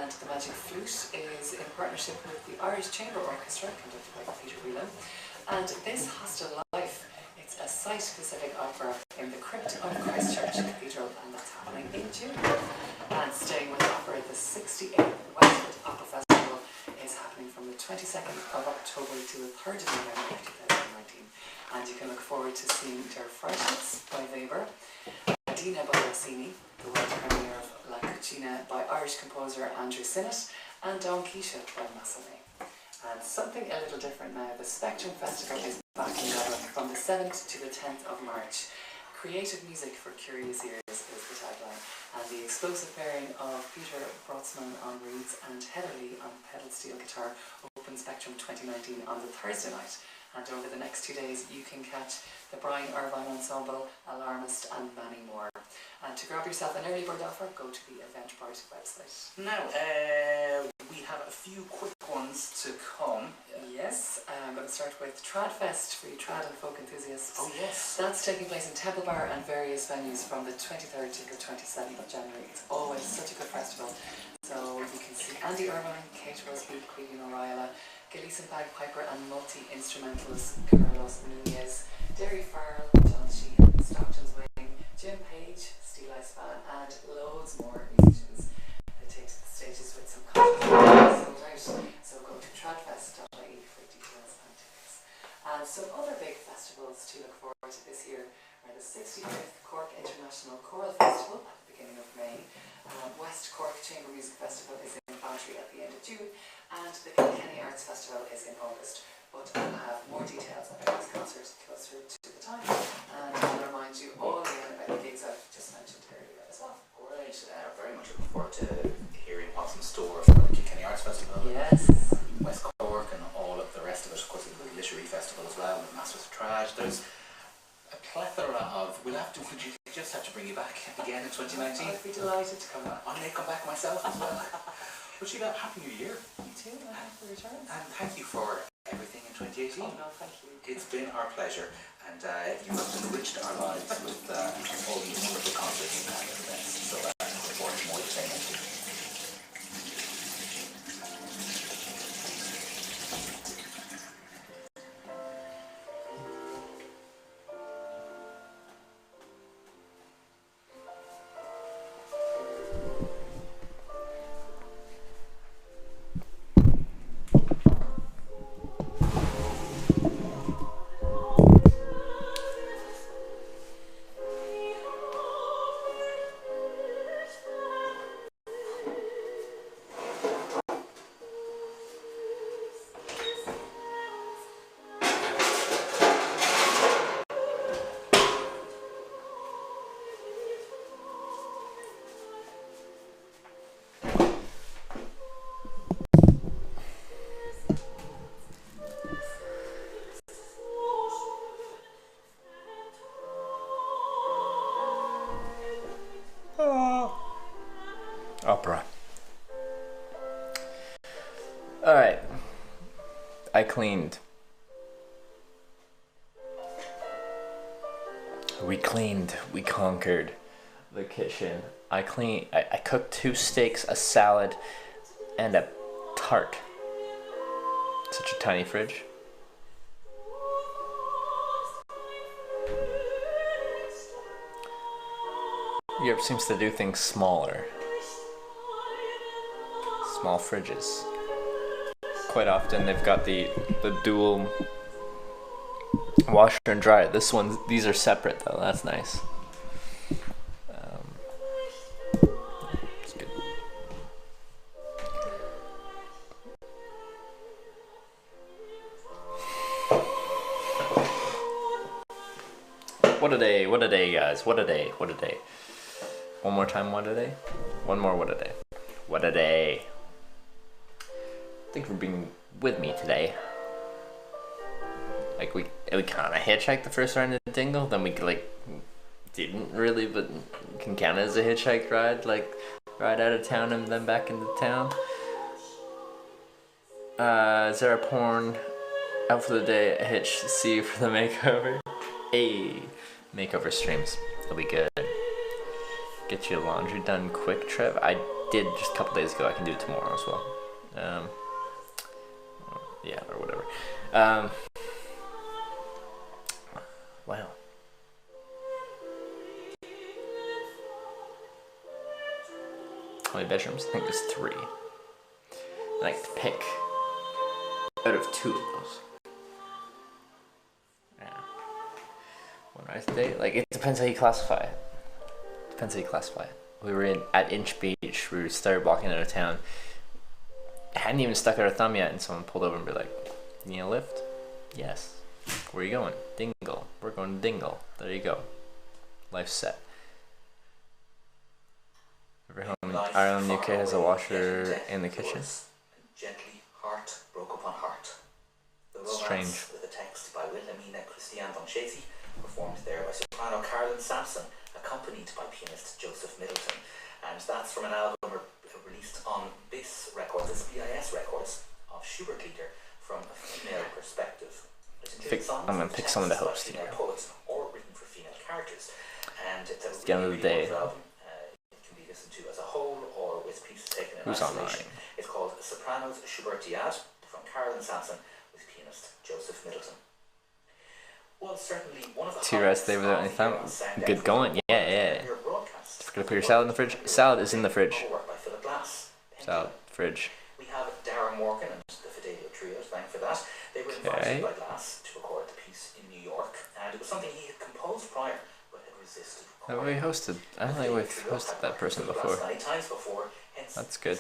And The Magic Flute is in partnership with the Irish Chamber Orchestra, conducted by Peter Whelan. And This Hostel Life, it's a site-specific opera in the crypt of Christchurch Cathedral, and that's happening in June. And staying with opera, the 68th Westwood Opera Festival is happening from the 22nd of October to the 3rd of November 2019. And you can look forward to seeing Der Freischütz by Weber, Adina by Rossini, the world premiere of La Cucina by Irish composer Andrew Sinnott, and Don Quixote by Massenet. And something a little different now, the Spectrum Festival is back in Dublin from the 7th to the 10th of March. Creative music for curious ears is the tagline, and the explosive pairing of Peter Brotzmann on reeds and Heather Lee on pedal steel guitar opens Spectrum 2019 on the Thursday night. And over the next 2 days you can catch the Brian Irvine Ensemble, Alarmist and many more. And to grab yourself an early bird offer, go to the Eventbrite website. Now, we have a few quick ones to come. Yes, I'm going to start with Tradfest for you trad and folk enthusiasts. Oh yes. That's taking place in Temple Bar and various venues from the 23rd to the 27th of January. It's always such a good festival. So you can see Andy Irvine, Kate Rusby, Queen O'Reilly, Gleason bagpiper and multi-instrumentalist Carlos Nunez, Derry Farrell, John Sheehan, Stockton's Wing, Jim Page, Steel Ice Fan, and loads more musicians. They take to the stages with some concerts sold out. So go to tradfest.ie for details and tickets. And some other big festivals to look forward to this year are the 65th Cork International Choral Festival at the beginning of May. West Cork Chamber Music Festival is in Bantry at the end of June, and the Kilkenny Arts Festival is in August. But I'll have more details about these concerts closer to the time, and I'll remind you all again about the gigs I've just mentioned earlier as well. Great, very much looking forward to hearing what's in store for the Kilkenny Arts Festival. Yes. West Cork and all of the rest of it. Of course, the Literary Festival as well, and Masters of Trash. There's a plethora of. We just have to bring you back again in 2019. I'd be delighted to come back. I may come back myself as well. But Sheila, Happy New Year. You too, and happy returns. And thank you for everything in 2018. Oh no, thank you. It's been our pleasure, and you have enriched our lives with all these wonderful concerts and events. So I look forward to more of the same next year. Opera. Alright. I cleaned. We cleaned. We conquered the kitchen. I cooked 2 steaks, a salad, and a tart. Such a tiny fridge. Europe seems to do things smaller. small fridges. Quite often they've got the dual washer and dryer. These are separate though. That's nice. It's good. What a day, guys. What a day. One more time, what a day? One more, what a day. What a day. Thanks for being with me today. Like, we kind of hitchhiked the first round of Dingle, then we, like, didn't really, but can count it as a hitchhike ride, like, ride out of town and then back into town. Is there a porn out for the day, a hitch, see you for the makeover? Hey, makeover streams, it'll be good. Get your laundry done quick, Trev. I did just a couple days ago. I can do it tomorrow as well. Yeah, or whatever. Wow. How many bedrooms? I think there's 3. I like to pick out of 2 of those. Yeah. One nice day. Like, it depends how you classify it. We were at Inch Beach. We started walking out of town. Hadn't even stuck out our thumb yet, and someone pulled over and be like, "You need a lift?" Yes. Where are you going? Dingle. We're going to Dingle. There you go. Life's set. Every home in Ireland, UK has a washer in the kitchen. Gently, heart broke upon heart. The Strange. Romance with a text by Wilhelmina Christiane von Schatzi, performed there by soprano Carolyn Sampson, accompanied by pianist Joseph Middleton. And that's from an album released on BIS Records, it's BIS Records, of Schubert Lieder from a female perspective. I'm going to pick someone to host here. Poets or written for female characters. And it's the end of the day. Album. It can be listened to as a whole or with pieces taken in Who's isolation. online? It's called Sopranos Schubertiade from Carolyn Sampson with pianist Joseph Middleton. Well, certainly one of the 2 rest day without any thumb. Good going. Yeah. Forgot to put your salad in the fridge. Salad is in the fridge. Salad, fridge. We have Darren Morgan and the Fidelio Trio, thank for that. They were invited by Glass to record the piece in New York, and it was something he had composed prior, but had resisted. Have we hosted? I don't think we've hosted that person before. That's good.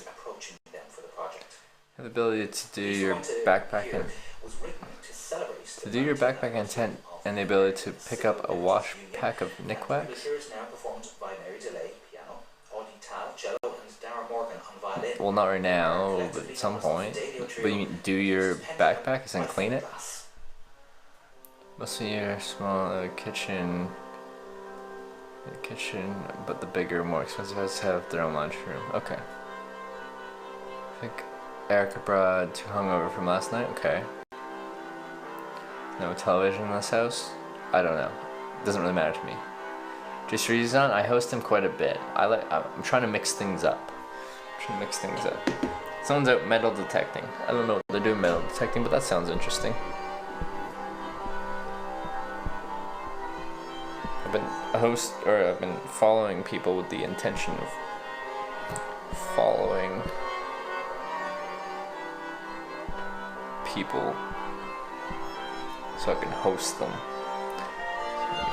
Have the ability to do your backpack intent and the ability to pick up a wash pack of Nikwax. Well, not right now, but at some point. But you mean do your backpack and clean it? Most of your small kitchen, but the bigger, more expensive houses have their own lunch room. Okay. I think Erica brought 2 hungover from last night. Okay. No television in this house? I don't know. It doesn't really matter to me. Just reason on, I host him quite a bit. I'm trying to mix things up. Someone's out metal detecting. I don't know what they're doing metal detecting, but that sounds interesting. I've been following people with the intention of following people so I can host them.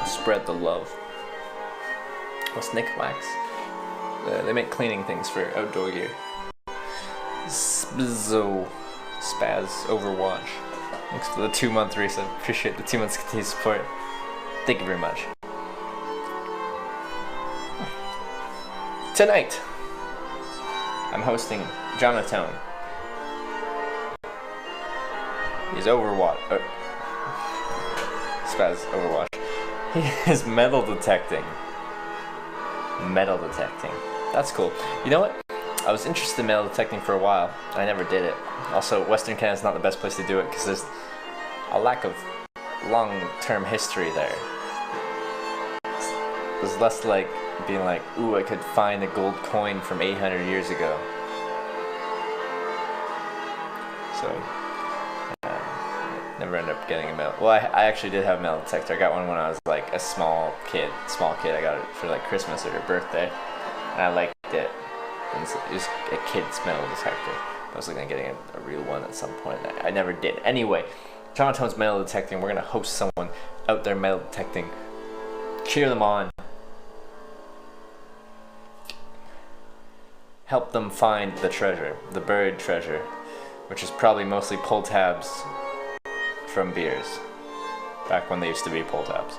Spread the love. What's Nikwax? They make cleaning things for outdoor gear. Spaz Overwatch. Thanks for the 2-month resub. Appreciate the 2 months continued support. Thank you very much. Tonight, I'm hosting Jonathan. He's Overwatch. Spaz Overwatch. He is metal detecting. That's cool. You know what? I was interested in metal detecting for a while. I never did it. Also, Western Canada's not the best place to do it because there's a lack of long-term history there. There's less like being like, ooh, I could find a gold coin from 800 years ago. So, never ended up getting a metal. Well, I actually did have a metal detector. I got one when I was like a small kid. I got it for like Christmas or birthday, and I liked it. It was a kid's metal detector. I was looking at getting a real one at some point. I never did. Anyway, Jonatone's metal detecting. We're gonna host someone out there metal detecting. Cheer them on. Help them find the treasure, the buried treasure, which is probably mostly pull tabs from beers. Back when they used to be pull tabs.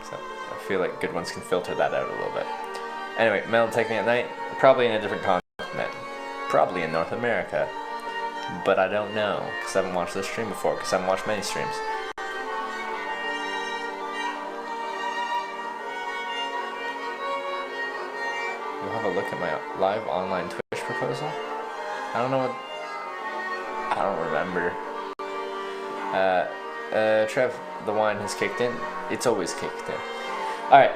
So I feel like good ones can filter that out a little bit. Anyway, metal detecting at night, probably in a different continent. Probably in North America. But I don't know, because I haven't watched this stream before, because I haven't watched many streams. You'll have a look at my live online Twitch proposal? I don't know what... I don't remember. Trev, the wine has kicked in. It's always kicked in. Alright.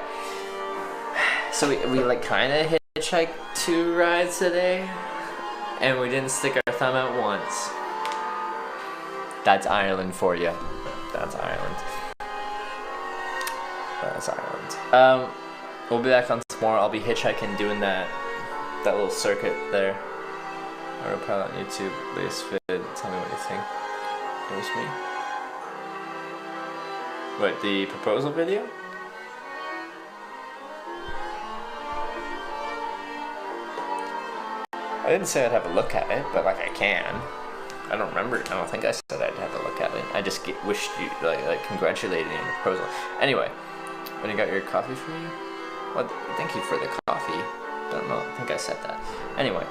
So we like kind of hitchhiked 2 rides today. And we didn't stick our thumb out once. That's Ireland for you. That's Ireland. That's Ireland. We'll be back on tomorrow. I'll be hitchhiking, doing that little circuit there. I'll put it on YouTube. Latest vid. Tell me what you think. It was me. What, the proposal video? I didn't say I'd have a look at it, but like I can. I don't remember. I don't think I said I'd have a look at it. I just wished you like congratulated you on your proposal. Anyway, when you got your coffee for me, well, thank you for the coffee. Don't know. I think I said that. Anyway,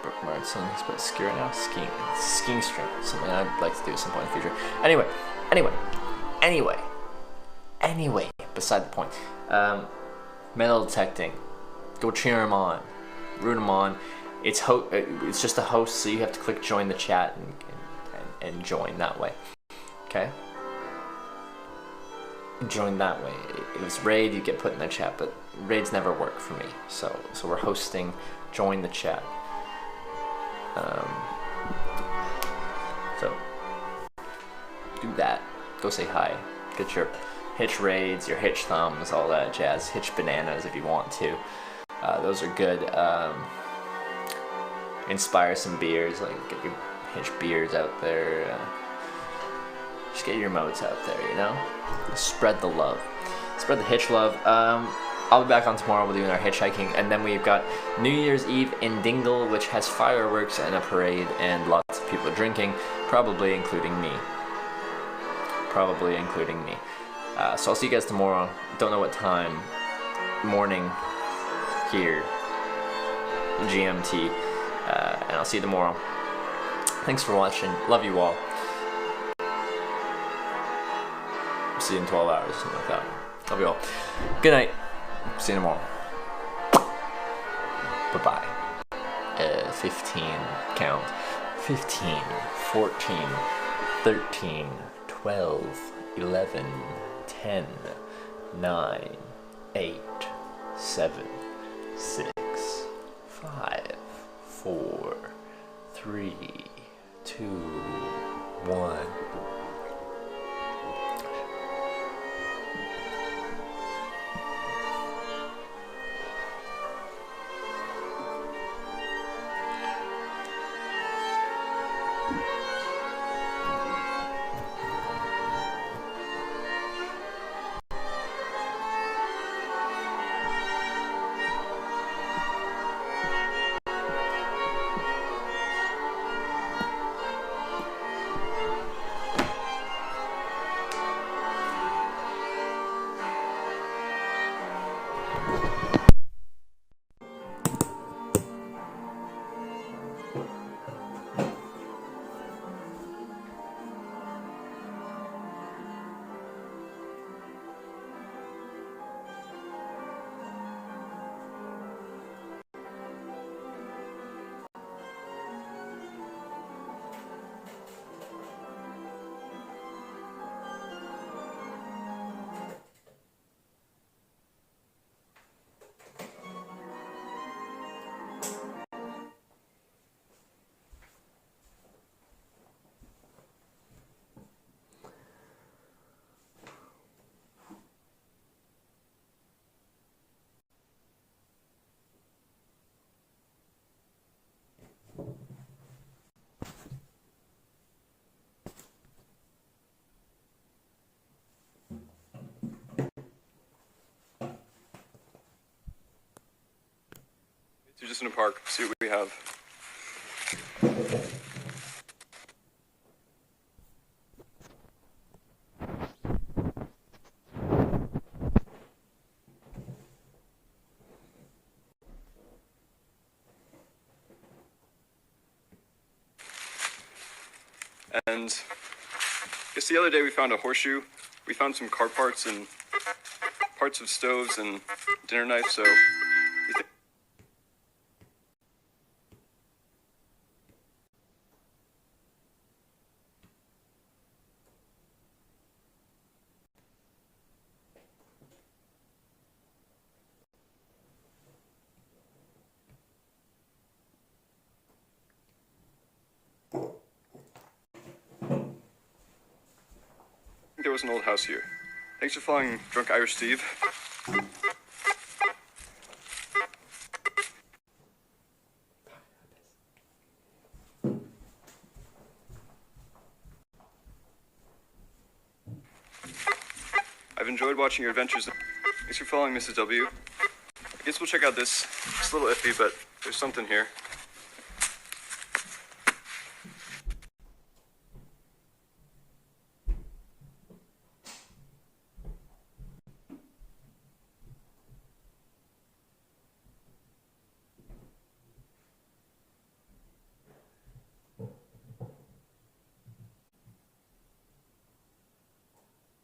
bookmarks on this, but ski right now, skiing stream, something I'd like to do at some point in the future. Anyway, beside the point. Metal detecting, go cheer him on, root him on. It's just a host, so you have to click join the chat and join that way. Okay. Join that way. It was raid, you get put in the chat, but raids never work for me. So we're hosting. Join the chat. So do that. Go say hi. Get your hitch raids, your hitch thumbs, all that jazz. Hitch bananas if you want to. Those are good. Inspire some beers, like get your hitch beers out there. Just get your modes out there, you know? Spread the love. Spread the hitch love. I'll be back on tomorrow. We're doing our hitchhiking, and then we've got New Year's Eve in Dingle, which has fireworks and a parade and lots of people drinking, probably including me. So I'll see you guys tomorrow. Don't know what time. Morning here, GMT, and I'll see you tomorrow. Thanks for watching. Love you all. See you in 12 hours, something like that. Love you all. Good night. See you tomorrow. Bye-bye. 15, count. 15, 14, 13, 12, 11, 10, 9, 8, 7, 6, 5, 4, 3, 2, 1. Kensington Park, see what we have. And I guess the other day we found a horseshoe. We found some car parts and parts of stoves and dinner knives, so you think there was an old house here. Thanks for following Drunk Irish Steve. I've enjoyed watching your adventures. Thanks for following Mrs. W. I guess we'll check out this. It's a little iffy, but there's something here.